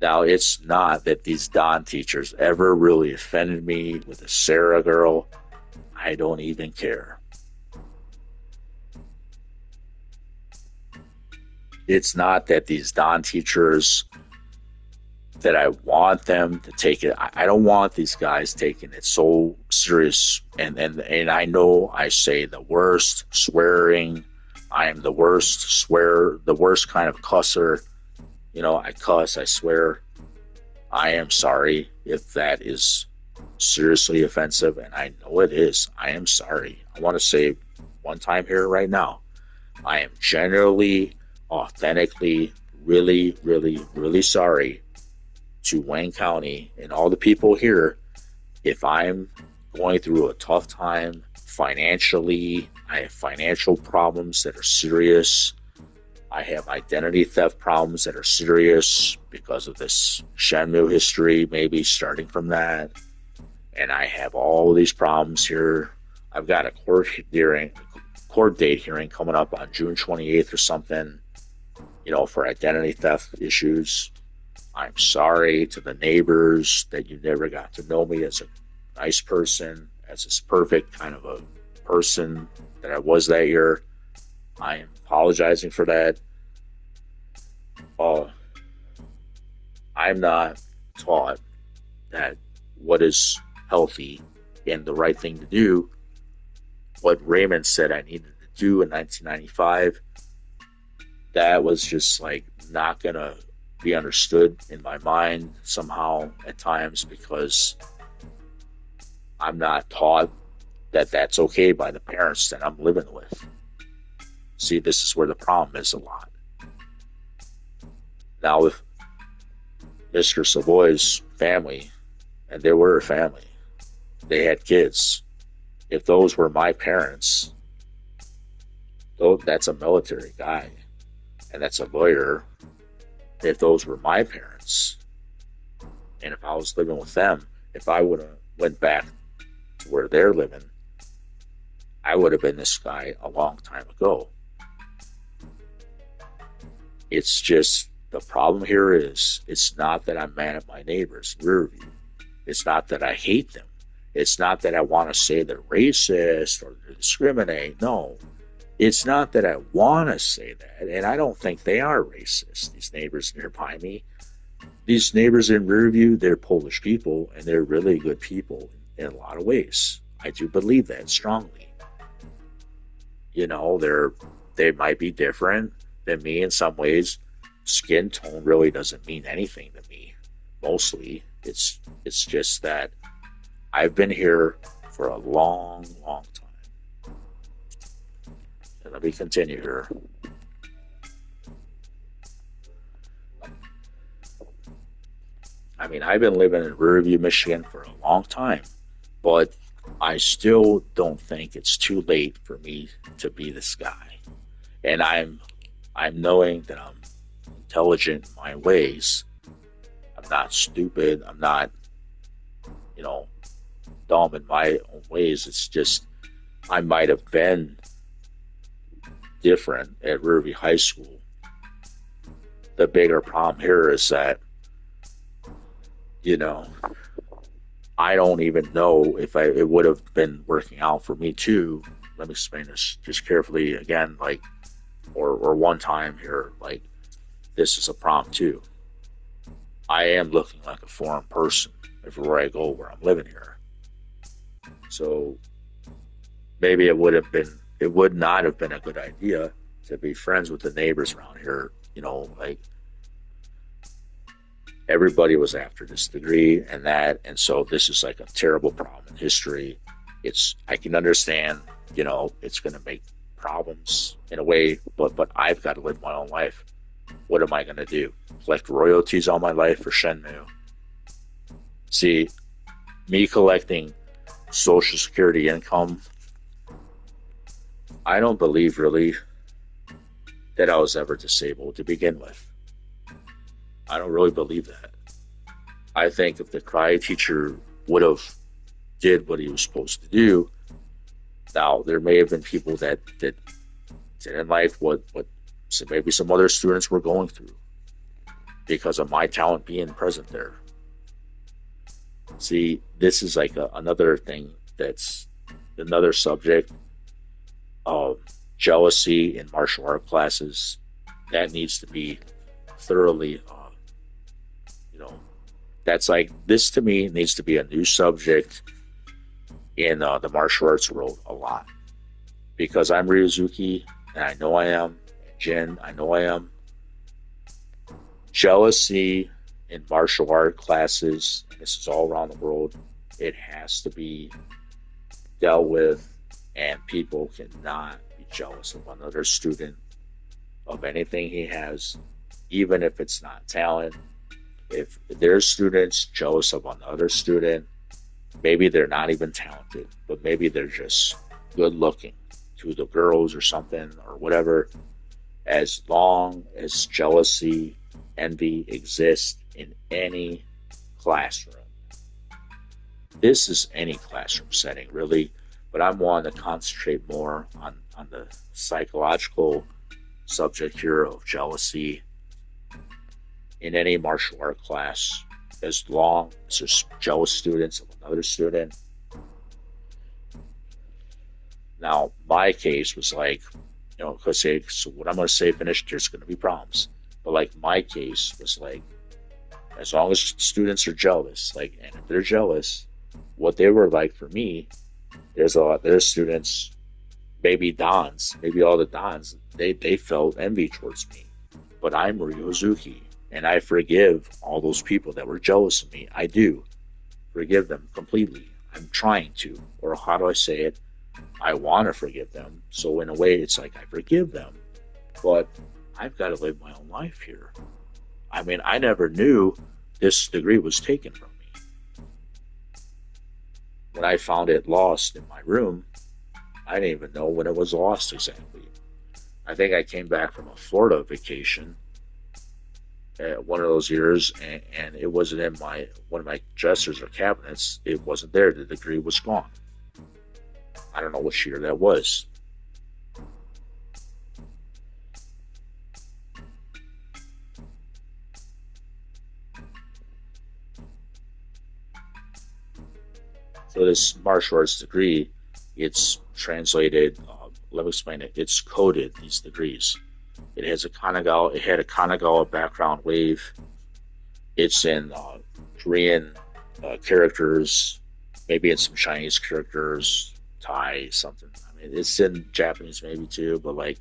Now, it's not that these Don teachers ever really offended me with a Sarah girl. I don't even care. It's not that these Don teachers, that I want them to take it. I don't want these guys taking it so serious. And I know I say the worst swearing. I am the worst the worst kind of cusser. I cuss, I swear. I am sorry if that is seriously offensive, and I know it is. I am sorry. I want to say one time here right now, I am genuinely, authentically, really, really, really sorry to Wayne County and all the people here if I'm going through a tough time financially. I have financial problems that are serious. I have identity theft problems that are serious because of this Shenmue history, maybe starting from that. And I have all these problems here. I've got a court date hearing coming up on June 28th or something, for identity theft issues. I'm sorry to the neighbors that you never got to know me as a nice person, as this perfect kind of a person that I was that year. I am apologizing for that. I'm not taught that what is healthy and the right thing to do. What Raymond said I needed to do in 1995, that was just like not gonna be understood in my mind somehow at times, because I'm not taught that that's okay by the parents that I'm living with. See, this is where the problem is a lot. Now with Mr. Savoy's family, and they were a family, they had kids. If those were my parents, though that's a military guy, and that's a lawyer, if those were my parents, and if I was living with them, if I would have went back to where they're living, I would have been this guy a long time ago. It's just, the problem here is, it's not that I'm mad at my neighbors, Riverview. It's not that I hate them. It's not that I want to say they're racist or they discriminate. No, it's not that I want to say that. And I don't think they are racist, these neighbors nearby me. These neighbors in Riverview, they're Polish people, and they're really good people in a lot of ways. I do believe that strongly. You know, they might be different than me in some ways. Skin tone really doesn't mean anything to me. Mostly, it's just that I've been here for a long, long time. And let me continue here. I mean, I've been living in Riverview, Michigan for a long time, but I still don't think it's too late for me to be this guy. And I'm knowing that I'm intelligent in my ways. I'm not stupid. I'm not, dumb in my own ways. It's just, I might have been different at Riverview High School. The bigger problem here is that, I don't even know if it would have been working out for me too. Let me explain this just carefully again, or one time here, this is a problem too. I am looking like a foreign person everywhere I go where I'm living here. So maybe it would not have been a good idea to be friends with the neighbors around here. Everybody was after this degree and that, and so this is like a terrible problem in history. I can understand, it's going to make problems in a way, but I've got to live my own life. What am I going to do? Collect royalties all my life for Shenmue? See, me collecting Social Security income, I don't believe really that I was ever disabled to begin with. I don't really believe that. I think if the karate teacher would have did what he was supposed to do, now there may have been people that didn't like what maybe some other students were going through because of my talent being present there. See, this is like another thing that's another subject of jealousy in martial art classes that needs to be thoroughly that's like, this to me needs to be a new subject in the martial arts world a lot, because I'm Ryozuki and I know I am, and Jin, I know I am. Jealousy in martial art classes, and this is all around the world, it has to be dealt with, and people cannot be jealous of another student of anything he has, even if it's not talent. If there's students jealous of another student, maybe they're not even talented, but maybe they're just good looking to the girls or something or whatever. As long as jealousy, envy exists in any classroom, this is any classroom setting really, but I'm wanting to concentrate more on the psychological subject here of jealousy in any martial art class. As long as there's jealous students of another student. Now, my case was because so what I'm going to say finished, there's going to be problems. But my case was as long as students are jealous, and if they're jealous, what they were like for me, there's students, maybe Dons, maybe all the Dons, they felt envy towards me. But I'm Hazuki, and I forgive all those people that were jealous of me. I do forgive them completely. I'm trying to, or how do I say it? I want to forgive them. So in a way, it's like I forgive them, but I've got to live my own life here. I mean, I never knew this degree was taken from me. When I found it lost in my room, I didn't even know when it was lost exactly. I think I came back from a Florida vacation one of those years, and it wasn't in one of my dressers or cabinets. It wasn't there. The degree was gone. I don't know which year that was. So this martial arts degree, it's translated, let me explain it. It's coded, these degrees. It had a Kanagawa background wave. It's in Korean characters, maybe in some Chinese characters, Thai, something. I mean, it's in Japanese maybe too, but like,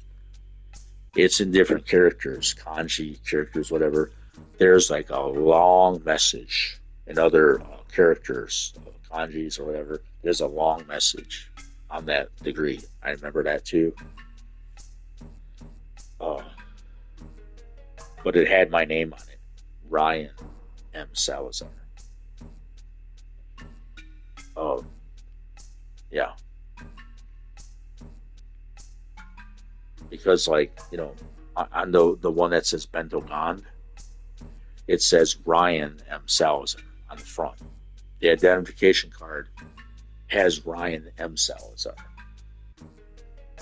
it's in different characters, kanji characters, whatever. There's like a long message in other characters, kanjis or whatever. There's a long message on that degree. I remember that too. But it had my name on it, Ryan M. Salazar. Yeah. Because, like, you know, on the one that says Bento Gond, it says Ryan M. Salazar on the front. The identification card has Ryan M. Salazar,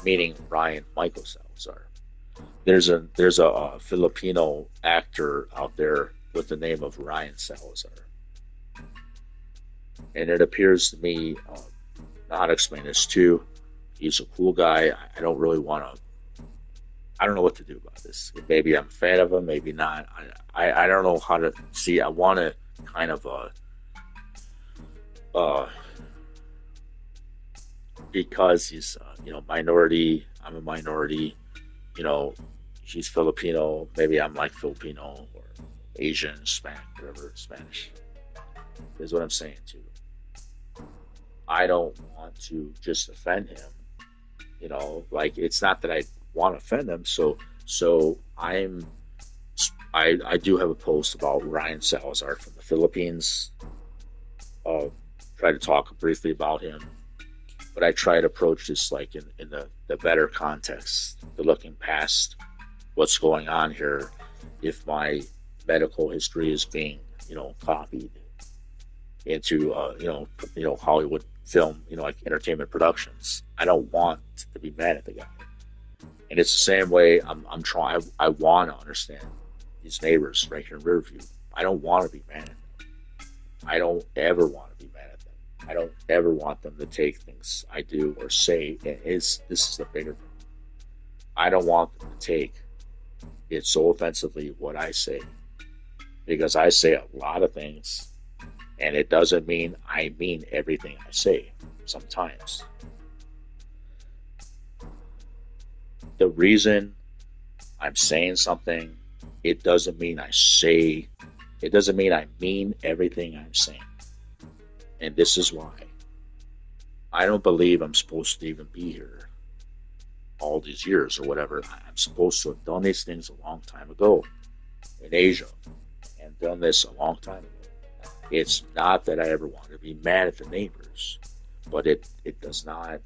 meaning Ryan Michael Salazar. There's a Filipino actor out there with the name of Ryan Salazar, and it appears to me, know how to explain this too. He's a cool guy. I don't really want to. I don't know what to do about this. Maybe I'm a fan of him, maybe not. I don't know how to see. I want to kind of because he's minority. I'm a minority. He's Filipino. Maybe I'm like Filipino or Asian, Hispanic, whatever, Spanish. Is what I'm saying too. I don't want to just offend him. Like, it's not that I want to offend him. So I do have a post about Ryan Salazar from the Philippines. Try to talk briefly about him, but I try to approach this like in the better context, the looking past what's going on here. If my medical history is being copied into Hollywood film, like entertainment productions, I don't want to be mad at the guy. And it's the same way I'm trying. I want to understand these neighbors right here in Riverview. I don't want to be mad at them. I don't ever want to be mad at them. I don't ever want them to take things I do or say. This is the bigger thing. I don't want them to take it so offensively what I say, because I say a lot of things, and it doesn't mean I mean everything I say. Sometimes the reason I'm saying something, it doesn't mean I mean everything I'm saying. And this is why I don't believe I'm supposed to even be here all these years or whatever. I'm supposed to have done these things a long time ago in Asia and done this a long time ago. It's not that I ever wanted to be mad at the neighbors, but it does not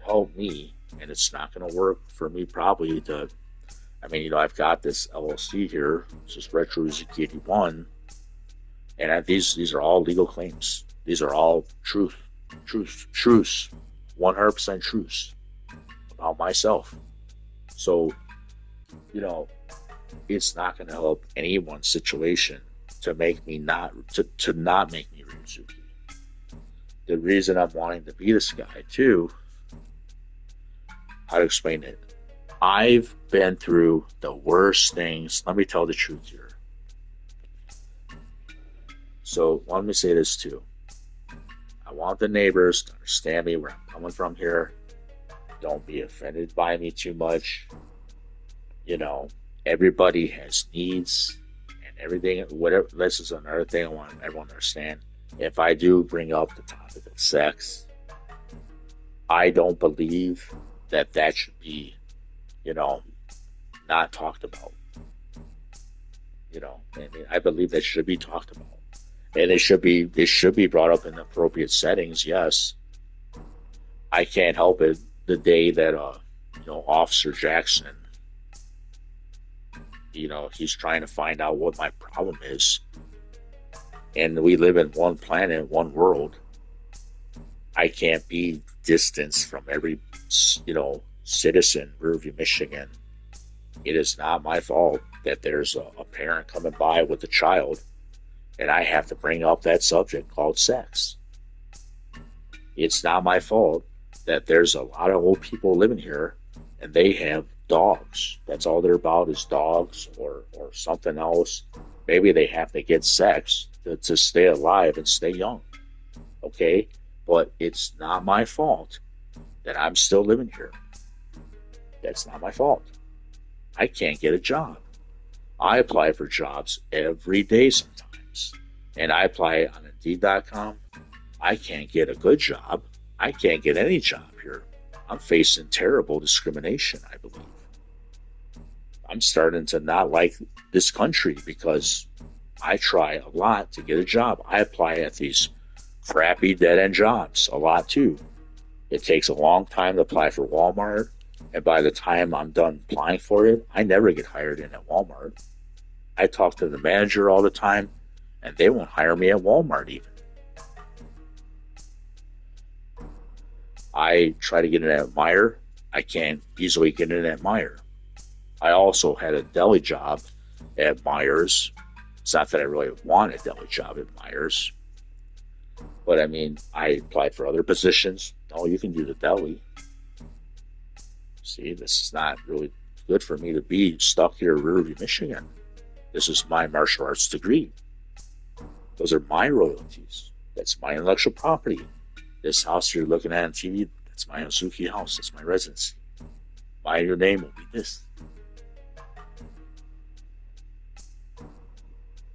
help me, and it's not going to work for me probably to. I've got this LLC here. This is Retro Hazuki 81, and these are all legal claims. These are all truths, 100% truths about myself. So, it's not going to help anyone's situation to make me not make me Ryuzuki. The reason I'm wanting to be this guy too, how to explain it? I've been through the worst things. Let me tell the truth here. So let me say this too. want the neighbors to understand me where I'm coming from here. Don't be offended by me too much. Everybody has needs and everything. Whatever. This is another thing I want everyone to understand. If I do bring up the topic of sex, I don't believe that should be, not talked about. I believe that should be talked about. And it should be brought up in appropriate settings, yes. I can't help it. The day that, Officer Jackson, he's trying to find out what my problem is. And we live in one planet, one world. I can't be distanced from every, citizen, Riverview, Michigan. It is not my fault that there's a parent coming by with a child and I have to bring up that subject called sex. It's not my fault that there's a lot of old people living here and they have dogs. That's all they're about is dogs or something else. Maybe they have to get sex to stay alive and stay young. Okay? But it's not my fault that I'm still living here. That's not my fault. I can't get a job. I apply for jobs every day sometimes. And I apply on Indeed.com. I can't get a good job. I can't get any job here. I'm facing terrible discrimination, I believe. I'm starting to not like this country because I try a lot to get a job. I apply at these crappy dead-end jobs a lot too. It takes a long time to apply for Walmart. And by the time I'm done applying for it, I never get hired in at Walmart. I talk to the manager all the time, and they won't hire me at Walmart even. I try to get in at Meijer. I can't easily get in at Meijer. I also had a deli job at Meijer's. It's not that I really want a deli job at Meijer's. But, I applied for other positions. Oh, you can do the deli. See, this is not really good for me to be stuck here in Riverview, Michigan. This is my martial arts degree. Those are my royalties. That's my intellectual property. This house you're looking at on TV, that's my Hazuki house. That's my residency. Your name will be this.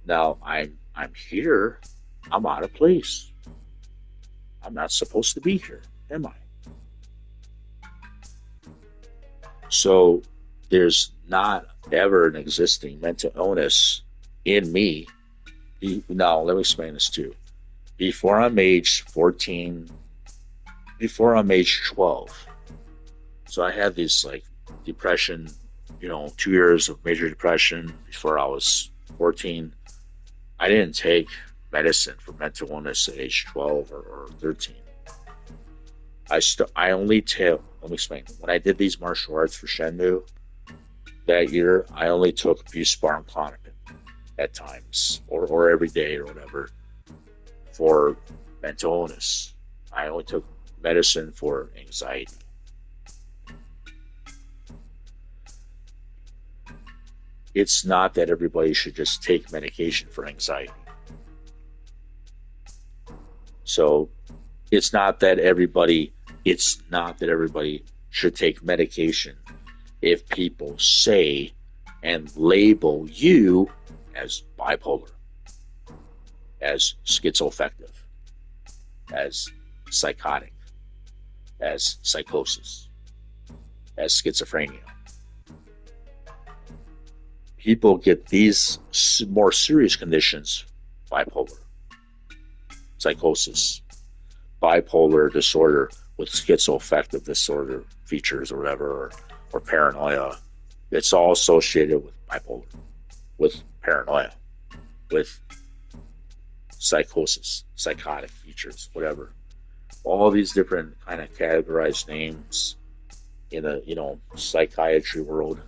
Now, I'm here. I'm out of place. I'm not supposed to be here, am I? So there's not ever an existing mental illness in me. Now, let me explain this too. Before I'm age 14, before I'm age 12, so I had these depression, 2 years of major depression before I was 14. I didn't take medicine for mental illness at age 12 or 13. I only took, let me explain. When I did these martial arts for Shenmue that year, I only took Buspar Klonopin at times, or every day or whatever, for mental illness. I only took medicine for anxiety. It's not that everybody should just take medication for anxiety. So it's not that everybody should take medication if people say and label you as bipolar, as schizoaffective, as psychotic, as psychosis, as schizophrenia. People get these more serious conditions, bipolar, psychosis, bipolar disorder with schizoaffective disorder features or whatever, or paranoia. It's all associated with bipolar, with paranoia, with psychosis, psychotic features, whatever. All these different kind of categorized names in a, psychiatry world.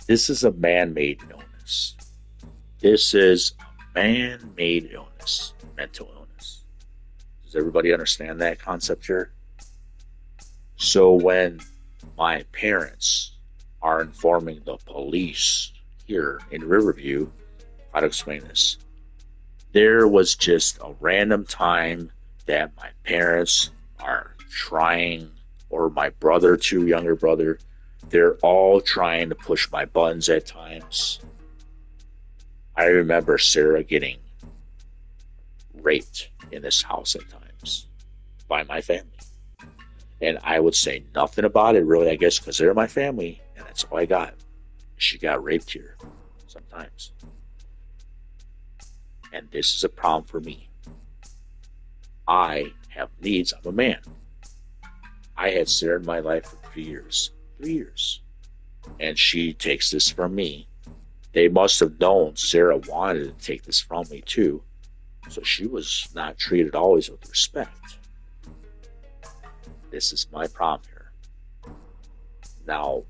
This is a man-made illness. This is a man-made illness, mental illness. Does everybody understand that concept here? So when my parents are informing the police here in Riverview, how to explain this? There was just a random time that my parents are trying, or my brother too, younger brother, they're all trying to push my buttons at times. I remember Sarah getting raped in this house at times by my family. And I would say nothing about it, really, I guess, because they're my family, and that's all I got. She got raped here sometimes. And this is a problem for me. I have needs. I'm a man. I had Sarah in my life for 3 years. 3 years. And she takes this from me. They must have known Sarah wanted to take this from me too. So she was not treated always with respect. This is my problem here. Now,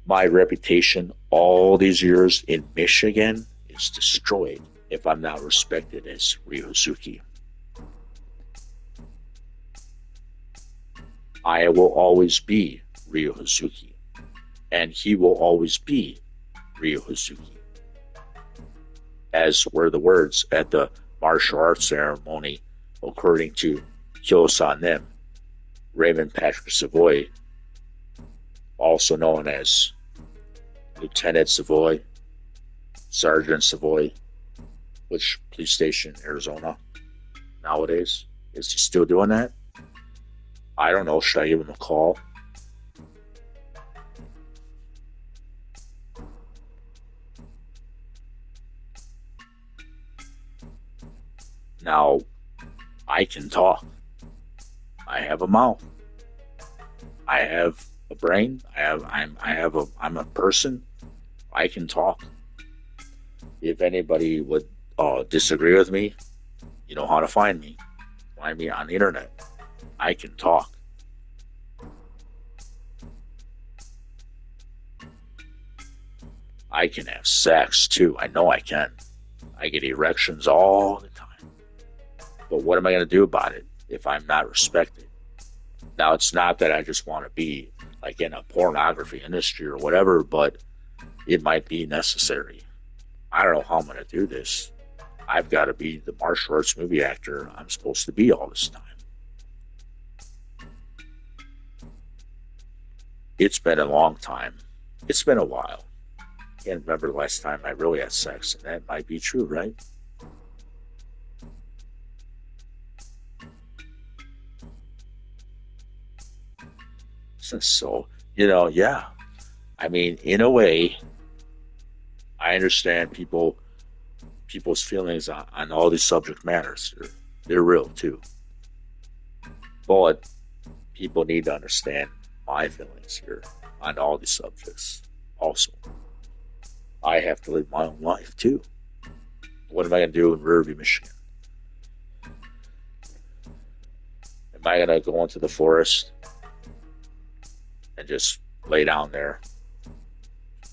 my reputation all these years in Michigan is destroyed if I'm not respected as Ryu Hazuki. I will always be Ryu Hazuki, and he will always be Ryu Hazuki. As were the words at the martial arts ceremony, according to Kyo-san Nim, Raymond Patrick Savoy, also known as Lieutenant Savoy, Sergeant Savoy, which police station, Arizona, nowadays? Is he still doing that? I don't know. Should I give him a call? Now, I can talk. I have a mouth. I have a brain. I'm a person. I can talk. If anybody would disagree with me, you know how to find me. Find me on the internet. I can talk. I can have sex too. I know I can. I get erections all the time. But what am I going to do about it if I'm not respected? Now, it's not that I just want to be like in a pornography industry or whatever, but it might be necessary. I don't know how I'm going to do this. I've got to be the martial arts movie actor I'm supposed to be all this time. It's been a long time. It's been a while. Can't remember the last time I really had sex, and that might be true, right? So, yeah. I mean, in a way, I understand people's feelings on all these subject matters. They're real, too. But people need to understand my feelings here on all these subjects also. I have to live my own life, too. What am I going to do in Riverview, Michigan? Am I going to go into the forest and just lay down there?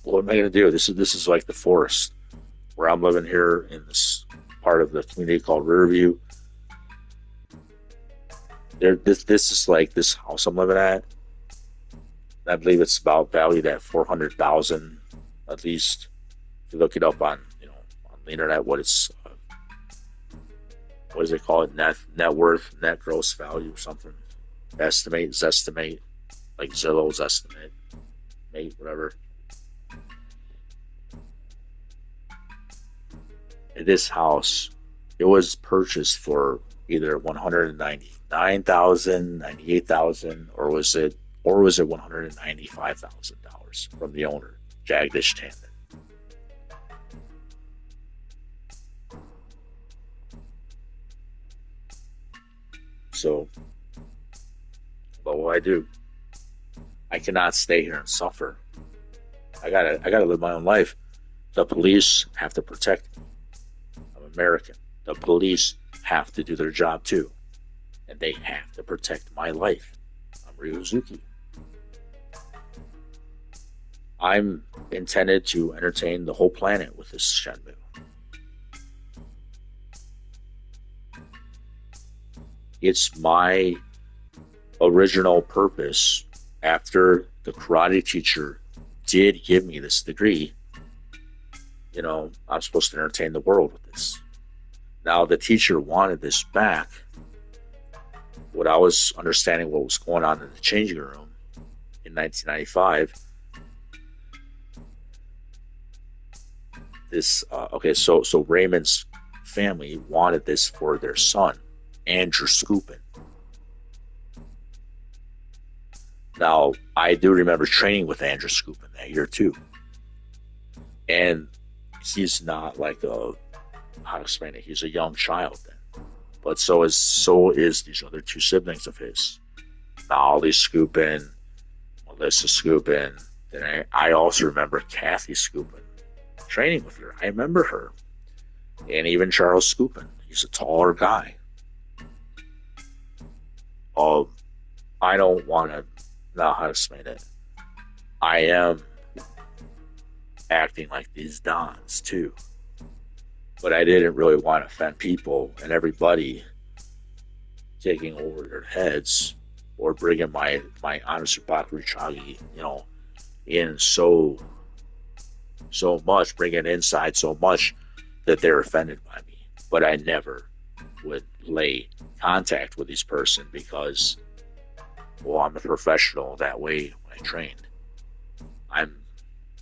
What am I going to do? This is like the forest where I'm living here in this part of the community called Riverview. This is like this house I'm living at. I believe it's about valued at $400,000 at least. If you look it up on the internet, what does it call it? Net worth, net gross value, or something. Zestimate, like Zillow's estimate, whatever. In this house, it was purchased for either $199,000, $98,000, or was it $195,000 from the owner, Jagdish Tandon. So, what will I do? I cannot stay here and suffer. I gotta live my own life. The police have to protect me. I'm American. The police have to do their job too. And they have to protect my life. I'm Ryu Hazuki. I'm intended to entertain the whole planet with this Shenmue. It's my original purpose after the karate teacher did give me this degree. I'm supposed to entertain the world with this. Now, the teacher wanted this back. What I was understanding what was going on in the changing room in 1995. So Raymond's family wanted this for their son, Andrew Skupin. Now, I do remember training with Andrew Skupin that year too. And he's not like how to explain it, he's a young child then. But so is these other two siblings of his. Nolly Skupin, Melissa Skupin. Then I also remember Kathy Skupin. Training with her. I remember her. And even Charles Skupin. He's a taller guy. I don't want to know how to explain it. I am acting like these dons too. But I didn't really want to offend people and everybody taking over their heads or bringing my Anusur Bakurachagi, in so much, bringing inside so much that they're offended by me. But I never would lay contact with this person because, I'm a professional that way when I trained. I'm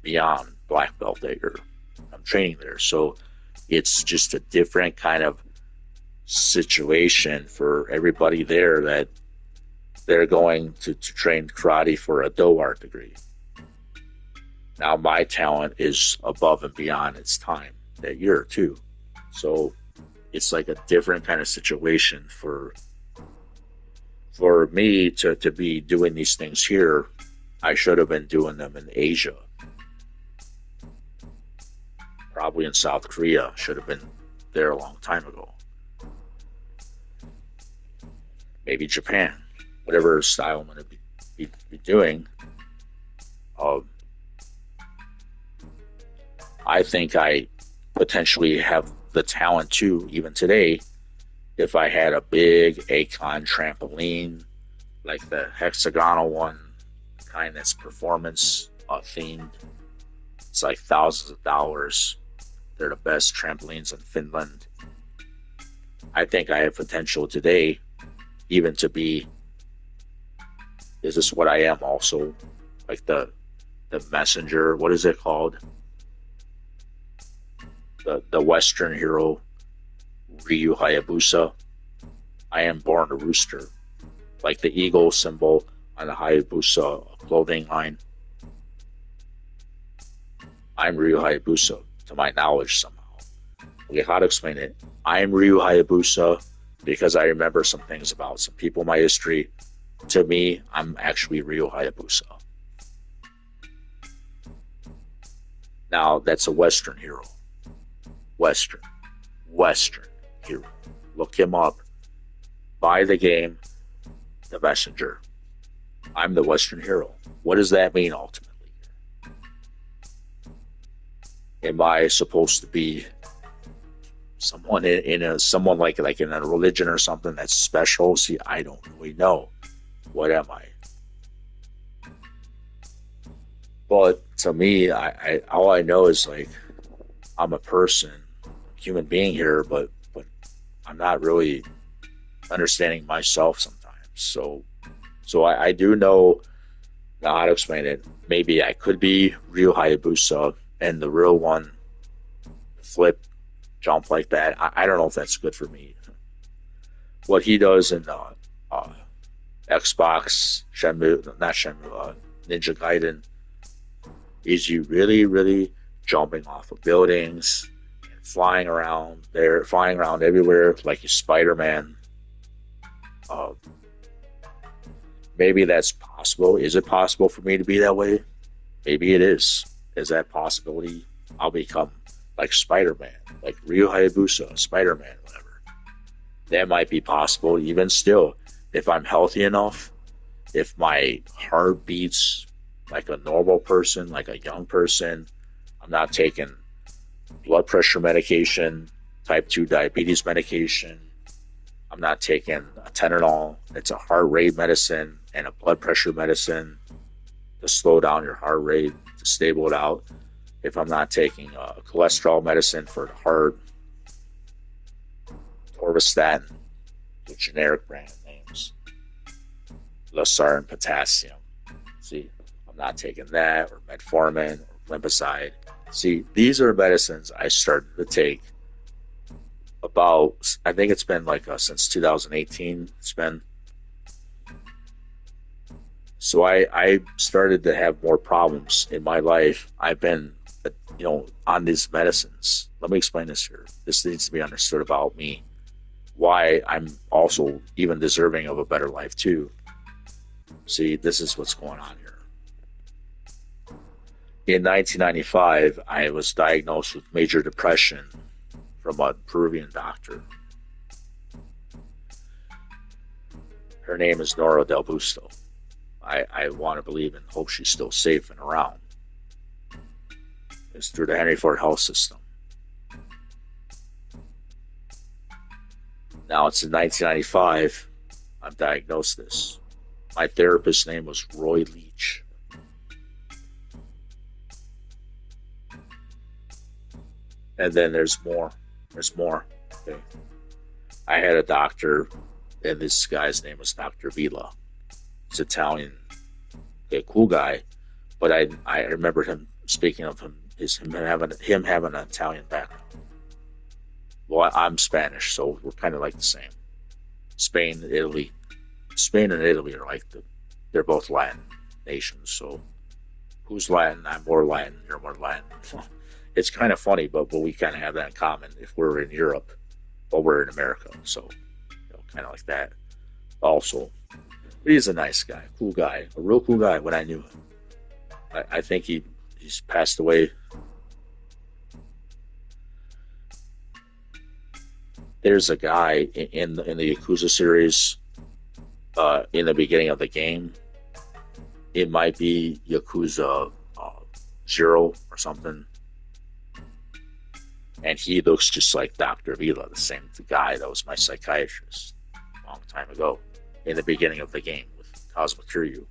beyond black belt there. I'm training there. So it's just a different kind of situation for everybody there that they're going to train karate for a Do art degree. Now my talent is above and beyond its time that year too. So it's like a different kind of situation for me to be doing these things here. I should have been doing them in Asia. Probably in South Korea. Should have been there a long time ago. Maybe Japan. Whatever style I'm going to be doing. I think I potentially have the talent too, even today, if I had a big Akon trampoline, like the hexagonal one, kind that's performance themed. It's like thousands of dollars. They're the best trampolines in Finland. I think I have potential today, even to be, is this what I am also? Like the messenger, what is it called? The Western hero, Ryu Hayabusa. I am born a rooster. Like the eagle symbol on the Hayabusa clothing line. I'm Ryu Hayabusa, to my knowledge somehow. Okay, how to explain it? I'm Ryu Hayabusa because I remember some things about some people in my history. To me, I'm actually Ryu Hayabusa. Now, that's a Western hero. Western hero. Look him up. Buy the game, The Messenger. I'm the Western hero. What does that mean ultimately? Am I supposed to be someone someone like in a religion or something that's special? See, I don't really know. What am I? But to me, I all I know is like I'm a person, human being here, but I'm not really understanding myself sometimes. So I do know now how to explain it. Maybe I could be Ryu Hayabusa and the real one flip, jump like that. I don't know if that's good for me. What he does in Xbox, Ninja Gaiden, is you really, really jumping off of buildings, and flying around everywhere like you're Spider-Man. Maybe that's possible. Is it possible for me to be that way? Maybe it is. Is that possibility? I'll become like Spider-Man, like Ryu Hayabusa, Spider-Man, whatever. That might be possible. Even still, if I'm healthy enough, if my heart beats like a normal person, like a young person, I'm not taking blood pressure medication, type 2 diabetes medication. I'm not taking a Tylenol. It's a heart rate medicine and a blood pressure medicine to slow down your heart rate, to stable it out. if I'm not taking cholesterol medicine for the heart, Torvastatin, with generic brand names, Losartan potassium. See, I'm not taking that, or metformin, or Limbicide. See, these are medicines I started to take about, I think it's been like since 2018. It's been. So I started to have more problems in my life. I've been, on these medicines. Let me explain this here. This needs to be understood about me. Why I'm also even deserving of a better life too. See, this is what's going on here. In 1995, I was diagnosed with major depression from a Peruvian doctor. Her name is Nora Del Busto. I want to believe and hope she's still safe and around. It's through the Henry Ford Health System. Now it's in 1995, I'm diagnosed this. My therapist's name was Roy Leach. And then there's more. Okay. I had a doctor, and this guy's name was Dr. Vila. He's Italian, a cool guy, but I remember him speaking of him having an Italian background. Well, I'm Spanish, so we're kind of like the same. Spain and Italy are like they're both Latin nations. So who's Latin? I'm more Latin. You're more Latin. It's kind of funny, but we kind of have that in common. If we're in Europe, or we're in America, so kind of like that. Also. But he's a nice guy, cool guy, a real cool guy when I knew him. I think he's passed away. There's a guy in the Yakuza series, in the beginning of the game. It might be Yakuza 0 or something. And he looks just like Dr. Vila, the same guy that was my psychiatrist a long time ago. In the beginning of the game with Cosmo Kiryu.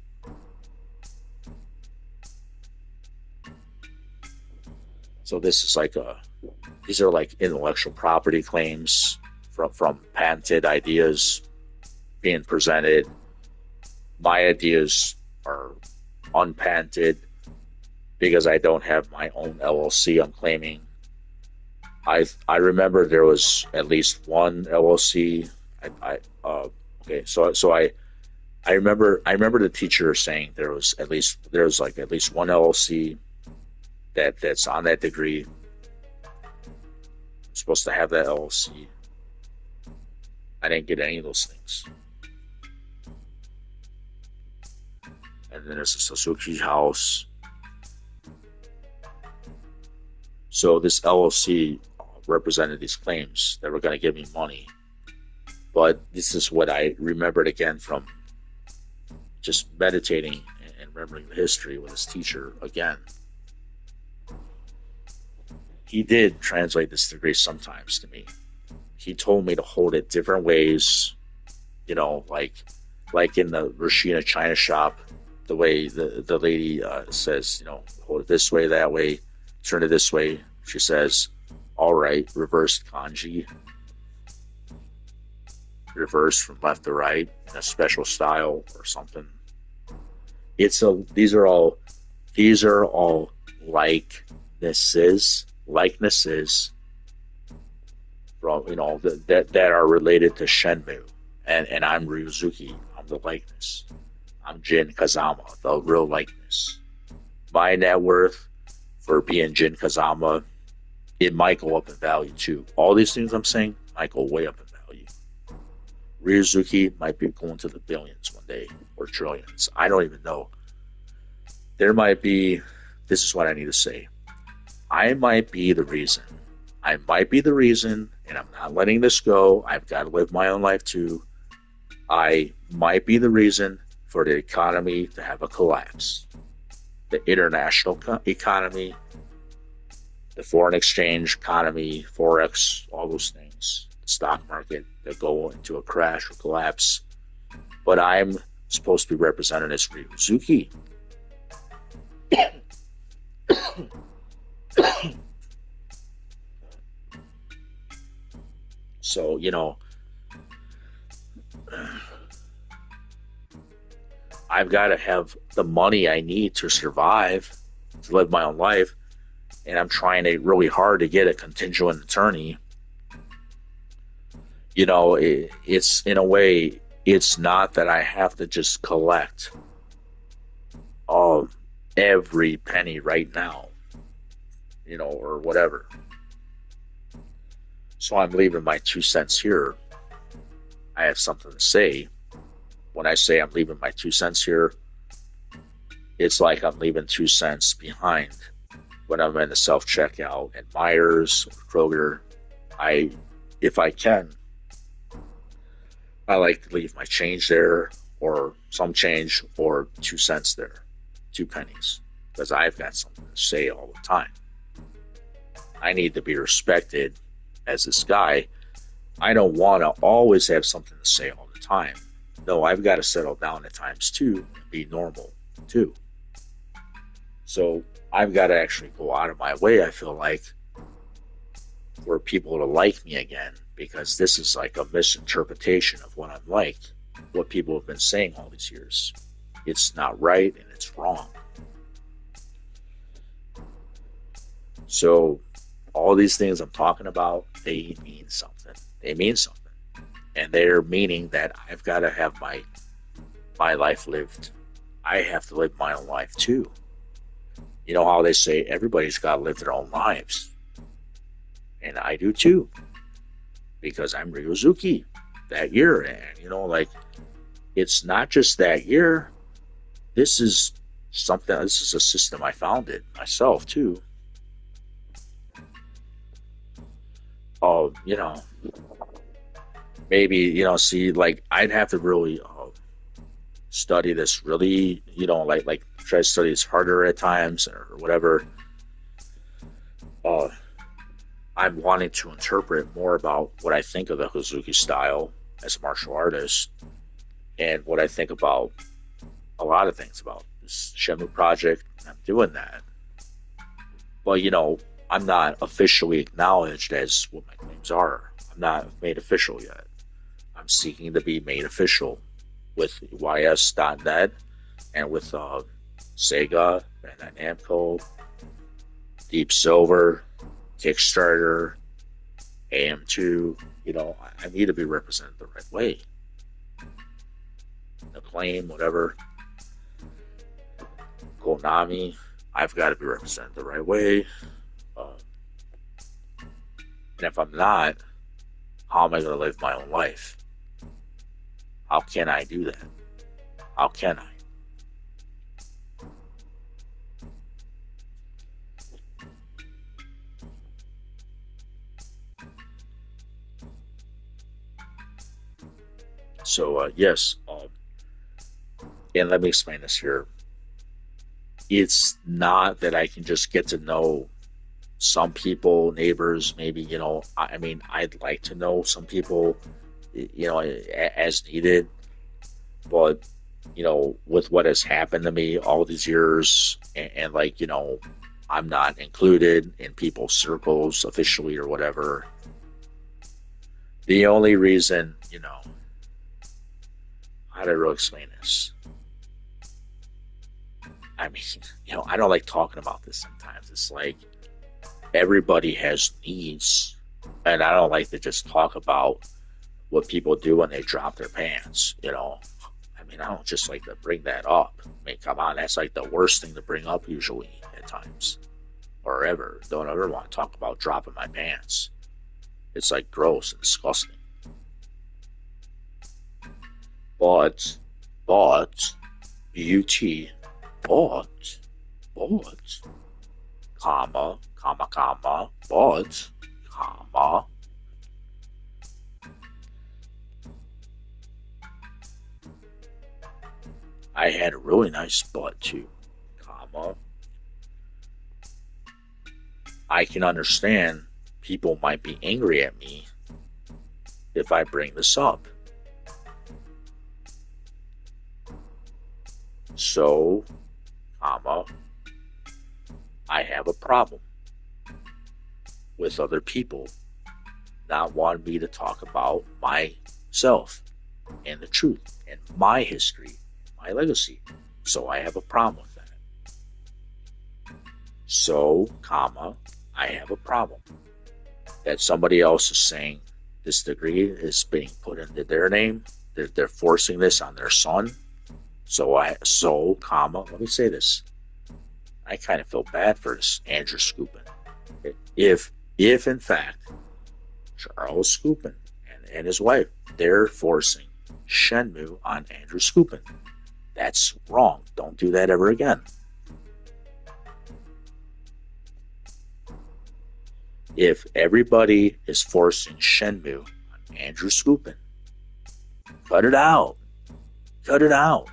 So this is these are like intellectual property claims from patented ideas being presented. My ideas are unpatented because I don't have my own LLC I'm claiming. I remember there was at least one LLC. Okay, so I remember the teacher saying there's at least one LLC that's on that degree. I'm supposed to have that LLC. I didn't get any of those things. And then there's a Suzuki house. So this LLC represented these claims that were going to give me money. But this is what I remembered again from just meditating and remembering the history with this teacher again. He did translate this degree sometimes to me. He told me to hold it different ways, like in the Rashina China shop, the way the lady says, hold it this way, that way, turn it this way. She says, all right, reversed kanji. Reverse from left to right in a special style or something. These are all likenesses from that are related to Shenmue, and I'm Ryuzuki. I'm the likeness. I'm Jin Kazama, the real likeness. My net worth for being Jin Kazama, it might go up in value too. All these things I'm saying might go way up in value. Ryuzuki might be going to the billions one day, or trillions. I don't even know. There might be, this is what I need to say. I might be the reason, and I'm not letting this go. I've got to live my own life too. I might be the reason for the economy to have a collapse. The international economy, the foreign exchange economy, Forex, all those things, the stock market that go into a crash or collapse. But I'm supposed to be represented as Ryuzuki. So, I've got to have the money I need to survive, to live my own life. And I'm trying really hard to get a contingent attorney. It's in a way, it's not that I have to just collect every penny right now, or whatever. So I'm leaving my 2 cents here. I have something to say. When I say I'm leaving my 2 cents here, it's like I'm leaving 2 cents behind when I'm in the self-checkout at Myers or Kroger. If I can, I like to leave my change there, or some change, or 2 cents there, 2 pennies, because I've got something to say all the time. I need to be respected as this guy. I don't want to always have something to say all the time. No, I've got to settle down at times too, and be normal too. So I've got to actually go out of my way, I feel like, for people to like me again, because this is like a misinterpretation of what I'm like, what people have been saying all these years. It's not right and it's wrong. So all these things I'm talking about, they mean something. They mean something. And they're meaning that I've got to have my life lived. I have to live my own life too. You know how they say everybody's got to live their own lives. And I do too. Because I'm Hazuki that year. And, it's not just that year. This is a system I founded myself too. Maybe, I'd have to really study this really, try to study this harder at times or whatever. I'm wanting to interpret more about what I think of the Hazuki style as a martial artist, and what I think about a lot of things about this Shenmue project. I'm doing that. But, I'm not officially acknowledged as what my claims are. I'm not made official yet. I'm seeking to be made official with YS.net and with Sega and Namco, Deep Silver, Kickstarter, AM2. I need to be represented the right way. Acclaim, whatever. Konami, I've got to be represented the right way. And if I'm not, how am I going to live my own life? How can I do that? How can I? So, yes. And let me explain this here. It's not that I can just get to know some people, neighbors, maybe, I'd like to know some people, as needed. But, with what has happened to me all these years, and I'm not included in people's circles officially or whatever. The only reason, how do I really explain this? I don't like talking about this sometimes. It's like everybody has needs, and I don't like to just talk about what people do when they drop their pants, I don't just like to bring that up. Come on, that's like the worst thing to bring up usually at times. Or ever. Don't ever want to talk about dropping my pants. It's like gross and disgusting. But, beauty, comma, I had a really nice butt too, comma. I can understand people might be angry at me if I bring this up. So, comma, I have a problem with other people not want me to talk about myself and the truth and my history, my legacy. So I have a problem with that. So, I have a problem that somebody else is saying this degree is being put into their name. They're forcing this on their son. So, let me say this. I kind of feel bad for this Andrew Scoopin. If in fact, Charles Scoopin and his wife, they're forcing Shenmue on Andrew Scoopin. That's wrong. Don't do that ever again. If everybody is forcing Shenmue on Andrew Scoopin, cut it out. Cut it out.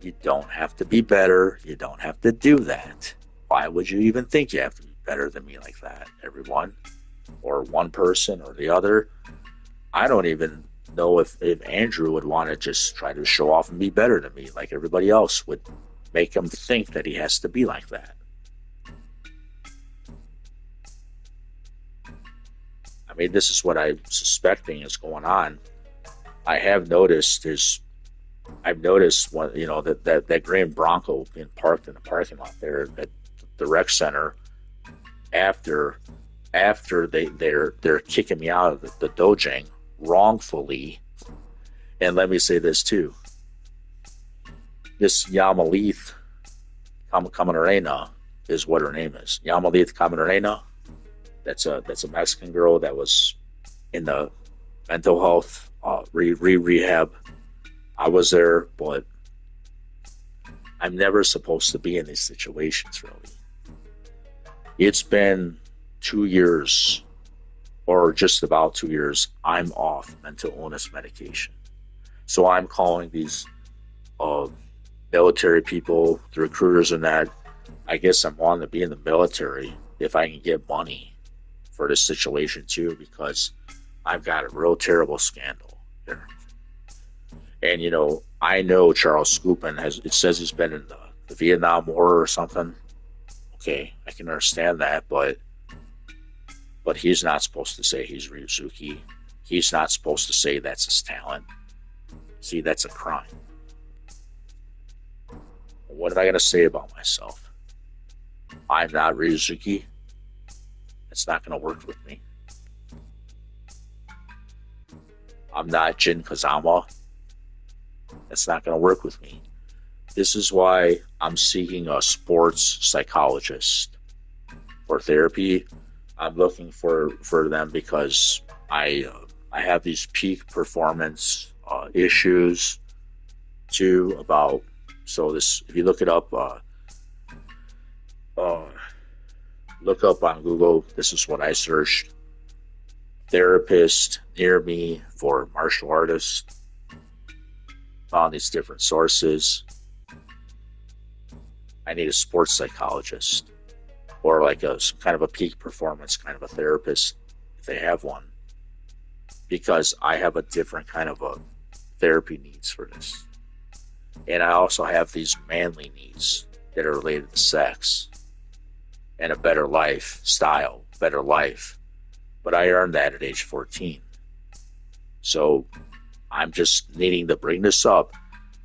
You don't have to be better. You don't have to do that. Why would you even think you have to be better than me like that, everyone? Or one person or the other? I don't even know if Andrew would want to just try to show off and be better than me like everybody else would make him think that he has to be like that. I mean, this is what I'm suspecting is going on. I have noticed one, that green Bronco being parked in the parking lot there at the rec center after they're kicking me out of the dojang wrongfully. And let me say this too. This Yamalith Camarena is what her name is. Yamalith Camarena. That's a Mexican girl that was in the mental health rehab. I was there, but I'm never supposed to be in these situations, really. It's been 2 years, or just about 2 years, I'm off mental illness medication. So I'm calling these military people, the recruiters and that. I guess I'm wanting to be in the military if I can get money for this situation too, because I've got a real terrible scandal here. And, I know Charles Scoopin it says he's been in the Vietnam War or something. Okay, I can understand that, but he's not supposed to say he's Ryuzuki. He's not supposed to say that's his talent. See, that's a crime. What am I going to say about myself? I'm not Ryuzuki. It's not going to work with me. I'm not Jin Kazama. That's not going to work with me. This is why I'm seeking a sports psychologist for therapy. I'm looking for them because I have these peak performance issues too about. So this, if you look it up, look up on Google. This is what I searched: therapist near me for martial artists. Found these different sources. I need a sports psychologist or like some kind of a peak performance kind of a therapist if they have one, because I have a different kind of a therapy needs for this. And I also have these manly needs that are related to sex and a better lifestyle, better life. But I earned that at age 14. So I'm just needing to bring this up.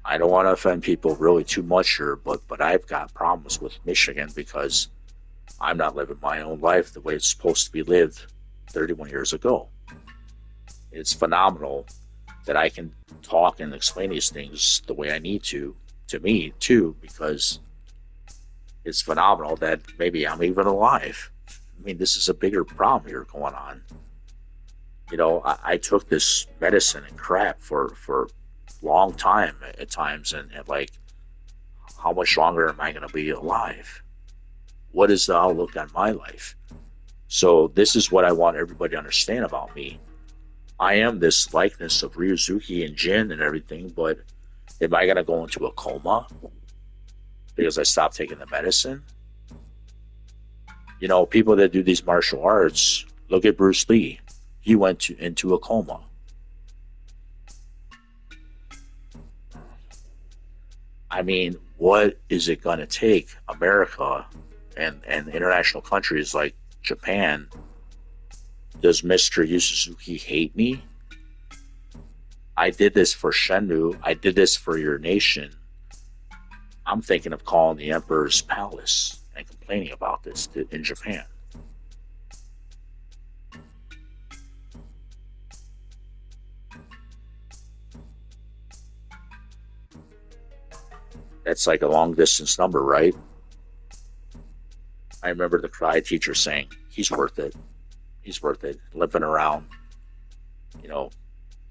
I don't want to offend people really too much here, but I've got problems with Michigan because I'm not living my own life the way it's supposed to be lived 31 years ago. It's phenomenal that I can talk and explain these things the way I need to me too, because it's phenomenal that maybe I'm even alive. I mean, this is a bigger problem here going on. I took this medicine and crap for a long time at times, and like, how much longer am I going to be alive? What is the outlook on my life? So this is what I want everybody to understand about me. I am this likeness of Ryuzuki and Jin and everything, but am I going to go into a coma because I stopped taking the medicine? People that do these martial arts, look at Bruce Lee. He went into a coma. I mean, what is it going to take America and international countries like Japan Does Mr. Yu Suzuki hate me? I did this for Shenmue. I did this for your nation. I'm thinking of calling the Emperor's Palace and complaining about this in Japan. That's like a long distance number, right? I remember the karate teacher saying, he's worth it. He's worth it. Limping around. You know,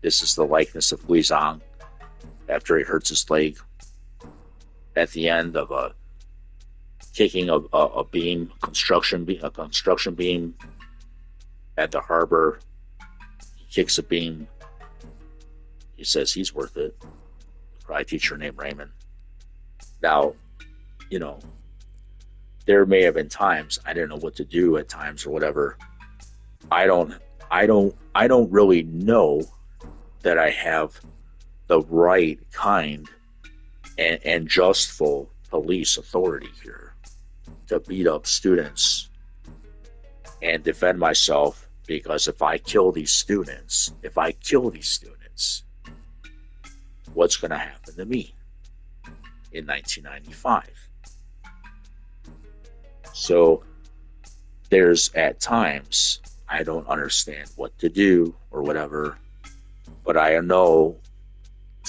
this is the likeness of Guizhang after he hurts his leg. At the end of kicking a beam, a construction beam at the harbor. He kicks a beam. He says he's worth it. The karate teacher named Raymond. Now, you know, there may have been times I didn't know what to do at times or whatever. I don't really know that I have the right kind and justful police authority here to beat up students and defend myself, because if I kill these students, what's going to happen to me in 1995? So there's at times I don't understand what to do or whatever, but I know,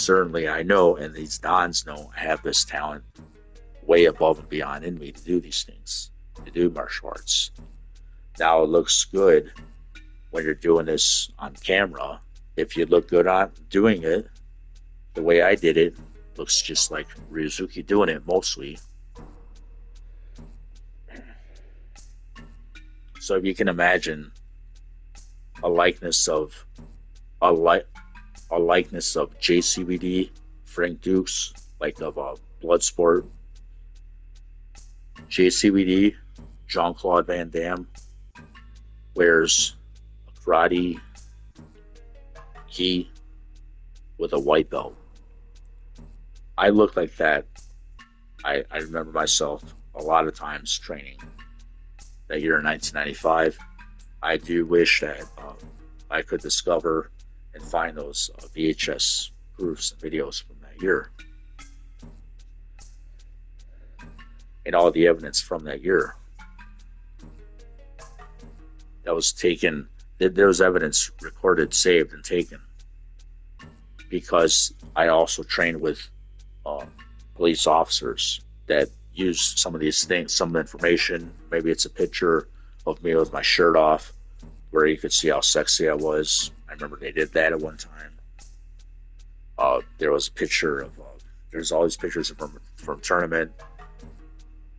and these dons know, I have this talent way above and beyond in me to do these things, to do martial arts. Now, it looks good when you're doing this on camera. If you look good on doing it the way I did it, looks just like Ryuzuki doing it mostly. So if you can imagine a likeness of JCVD, Frank Dukes, like of Bloodsport, JCVD, Jean-Claude Van Damme, wears a karate gi with a white belt. I look like that. I remember myself a lot of times training that year in 1995. I do wish that I could discover and find those VHS proofs and videos from that year. And all the evidence from that year that was taken, there was evidence recorded, saved, and taken, because I also trained with police officers that used some of these things, some information. Maybe it's a picture of me with my shirt off where you could see how sexy I was. I remember they did that at one time. There was a picture of, there's all these pictures from tournament.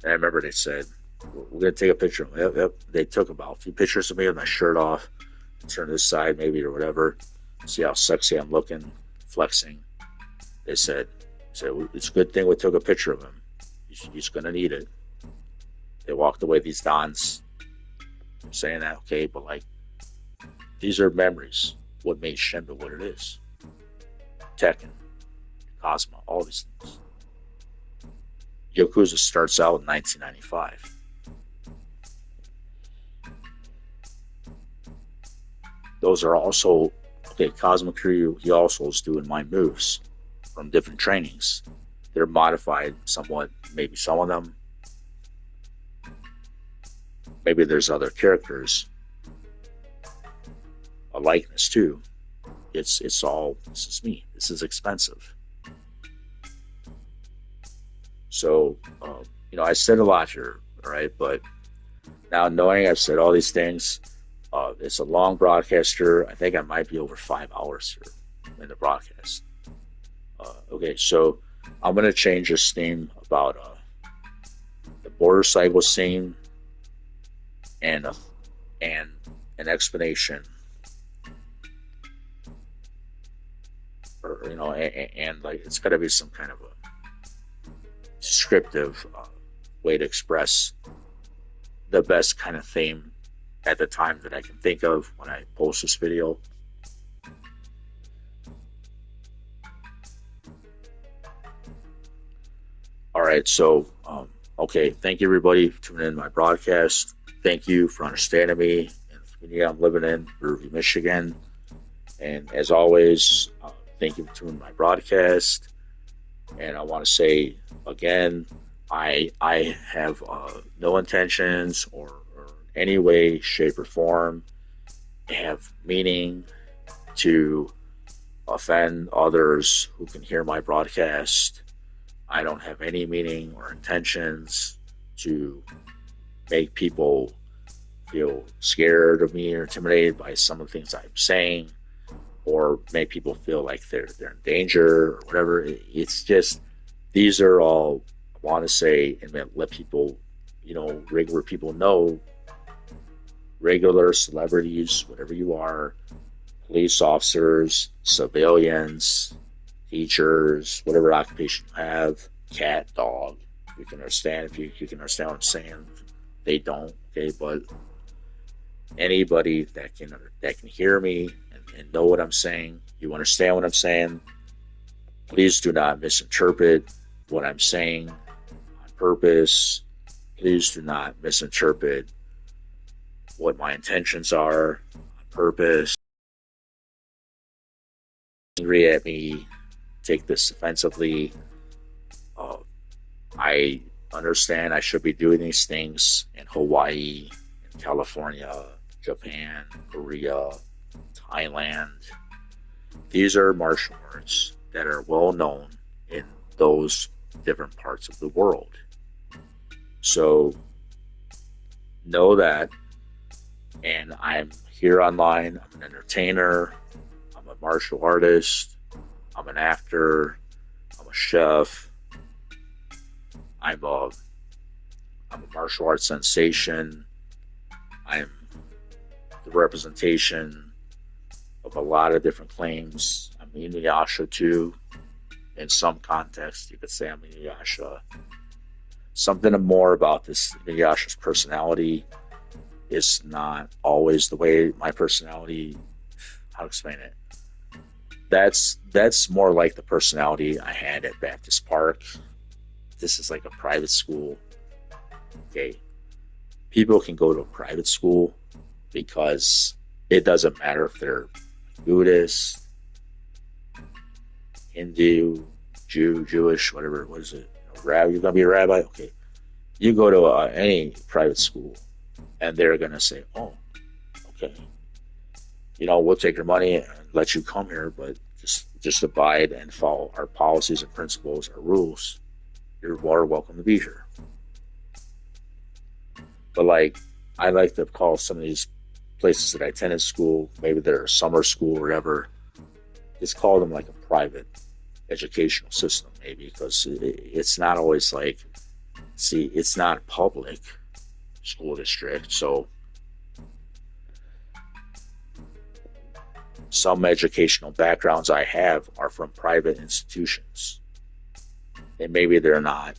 And I remember they said, we're going to take a picture. Yep. They took about a few pictures of me with my shirt off, turn this side maybe or whatever, see how sexy I'm looking, flexing. They said it's a good thing we took a picture of him. He's going to need it. They walked away, these dons, saying that, okay, but like, these are memories. What made Shenmue what it is. Tekken, Cosmo, all these things. Yakuza starts out in 1995. Those are also, okay, Cosmo Kiryu, he also is doing my moves from different trainings. They're modified somewhat, maybe some of them. Maybe there's other characters. A likeness too. It's all, this is me. This is expensive. So, I said a lot here, all right? But now knowing I've said all these things, it's a long broadcast here. I think I might be over 5 hours here in the broadcast. Okay, so I'm going to change this theme about the motorcycle scene and an explanation, or and like it's got to be some kind of a descriptive way to express the best kind of theme at the time that I can think of when I post this video. All right, so okay, thank you everybody for tuning in to my broadcast. Thank you for understanding me and community I'm living in, Riverview, Michigan. And as always, thank you for tuning my broadcast. And I want to say again, I have no intentions or any way, shape, or form have meaning to offend others who can hear my broadcast. I don't have any meaning or intentions to make people feel scared of me or intimidated by some of the things I'm saying, or make people feel like they're in danger or whatever. It's just, these are all, I want to say, and let people, regular people know, regular celebrities, whatever you are, police officers, civilians, teachers, whatever occupation you have, cat, dog, you can understand, if you can understand what I'm saying. They don't, okay, but anybody that can hear me and know what I'm saying, you understand what I'm saying, please do not misinterpret what I'm saying on purpose. Please do not misinterpret what my intentions are on purpose. Angry at me, take this offensively. I understand I should be doing these things in Hawaii, in California, Japan, Korea, Thailand. These are martial arts that are well known in those different parts of the world. So know that. And I'm here online. I'm an entertainer. I'm a martial artist. I'm an actor. I'm a chef. I'm a martial arts sensation. I'm the representation of a lot of different claims. I'm Inuyasha too. In some context, you could say I'm Inuyasha. Something more about this Inuyasha's personality is not always the way my personality, how to explain it. That's more like the personality I had at Baptist Park. This is like a private school. Okay. People can go to a private school because it doesn't matter if they're Buddhist, Hindu, Jew, Jewish, whatever. What is it? You're going to be a rabbi? Okay. You go to any private school and they're going to say, oh, okay, we'll take your money and let you come here, but just abide and follow our policies and principles, our rules. You're more welcome to be here. But I like to call some of these places that I attended school, maybe they're a summer school or whatever, just call them like a private educational system, maybe, because it's not always it's not a public school district. So some educational backgrounds I have are from private institutions. And maybe they're not,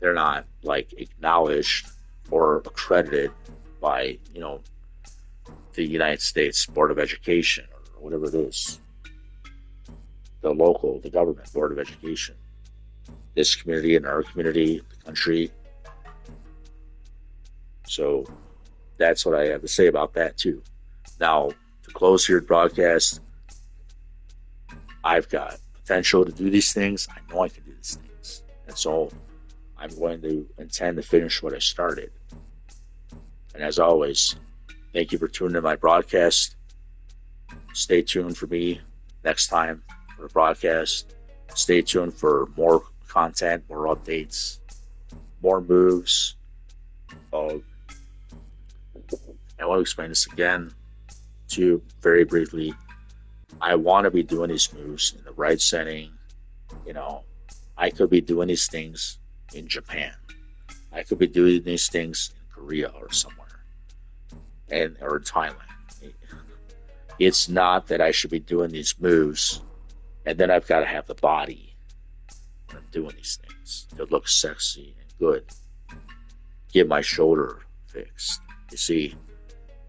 they're not acknowledged or accredited by, the United States Board of Education or whatever it is, the government Board of Education, this community and our community, the country. So that's what I have to say about that too. Now, to close here broadcast, I've got potential to do these things. I know I can do these things. And so I'm going to intend to finish what I started. And as always, thank you for tuning in my broadcast. Stay tuned for me next time for the broadcast. Stay tuned for more content, more updates, more moves. I want to explain this again too, very briefly. I want to be doing these moves in the right setting. I could be doing these things in Japan. I could be doing these things in Korea or somewhere, or in Thailand. It's not that I should be doing these moves and then I've got to have the body when I'm doing these things to look sexy and good. Get my shoulder fixed. You see,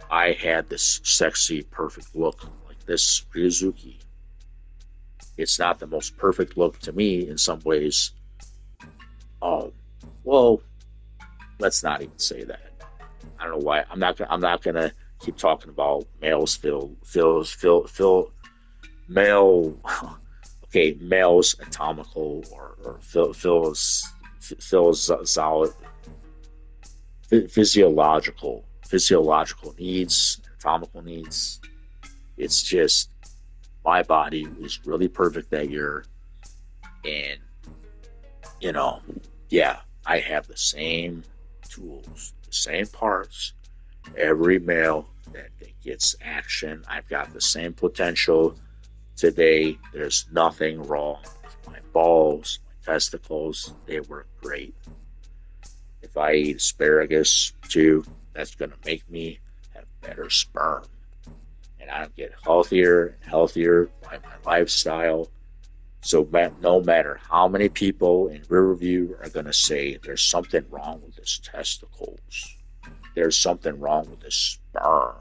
I had this sexy, perfect look like this Hazuki. It's not the most perfect look to me in some ways. Well, let's not even say that. I don't know why. I'm not gonna keep talking about males. Male. Okay, males anatomical or physiological needs, anatomical needs. It's just my body was really perfect that year, and yeah, I have the same tools, the same parts. Every male that gets action, I've got the same potential. Today, there's nothing wrong with my balls, my testicles. They work great. If I eat asparagus too, that's going to make me have better sperm. And I get healthier and healthier by my lifestyle. So no matter how many people in Riverview are going to say there's something wrong with his testicles, there's something wrong with his sperm,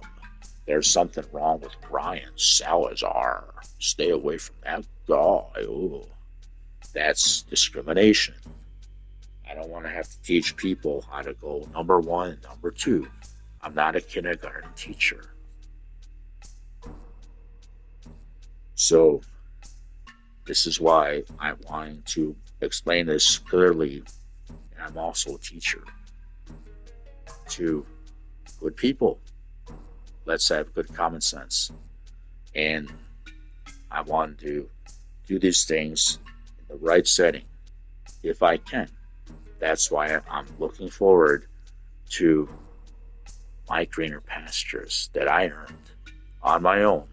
there's something wrong with Ryan Salazar, stay away from that guy. Ooh, that's discrimination. I don't want to have to teach people how to go number one and number two. I'm not a kindergarten teacher. So this is why I'm wanting to explain this clearly. And I'm also a teacher to good people. Let's have good common sense. And I want to do these things in the right setting, if I can. That's why I'm looking forward to my greener pastures that I earned on my own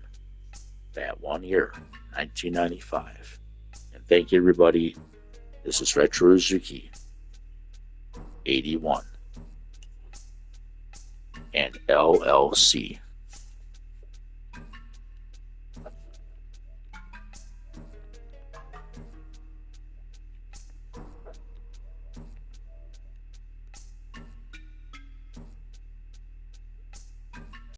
that one year, 1995. And thank you, everybody. This is Retro Hazuki, 81, and LLC.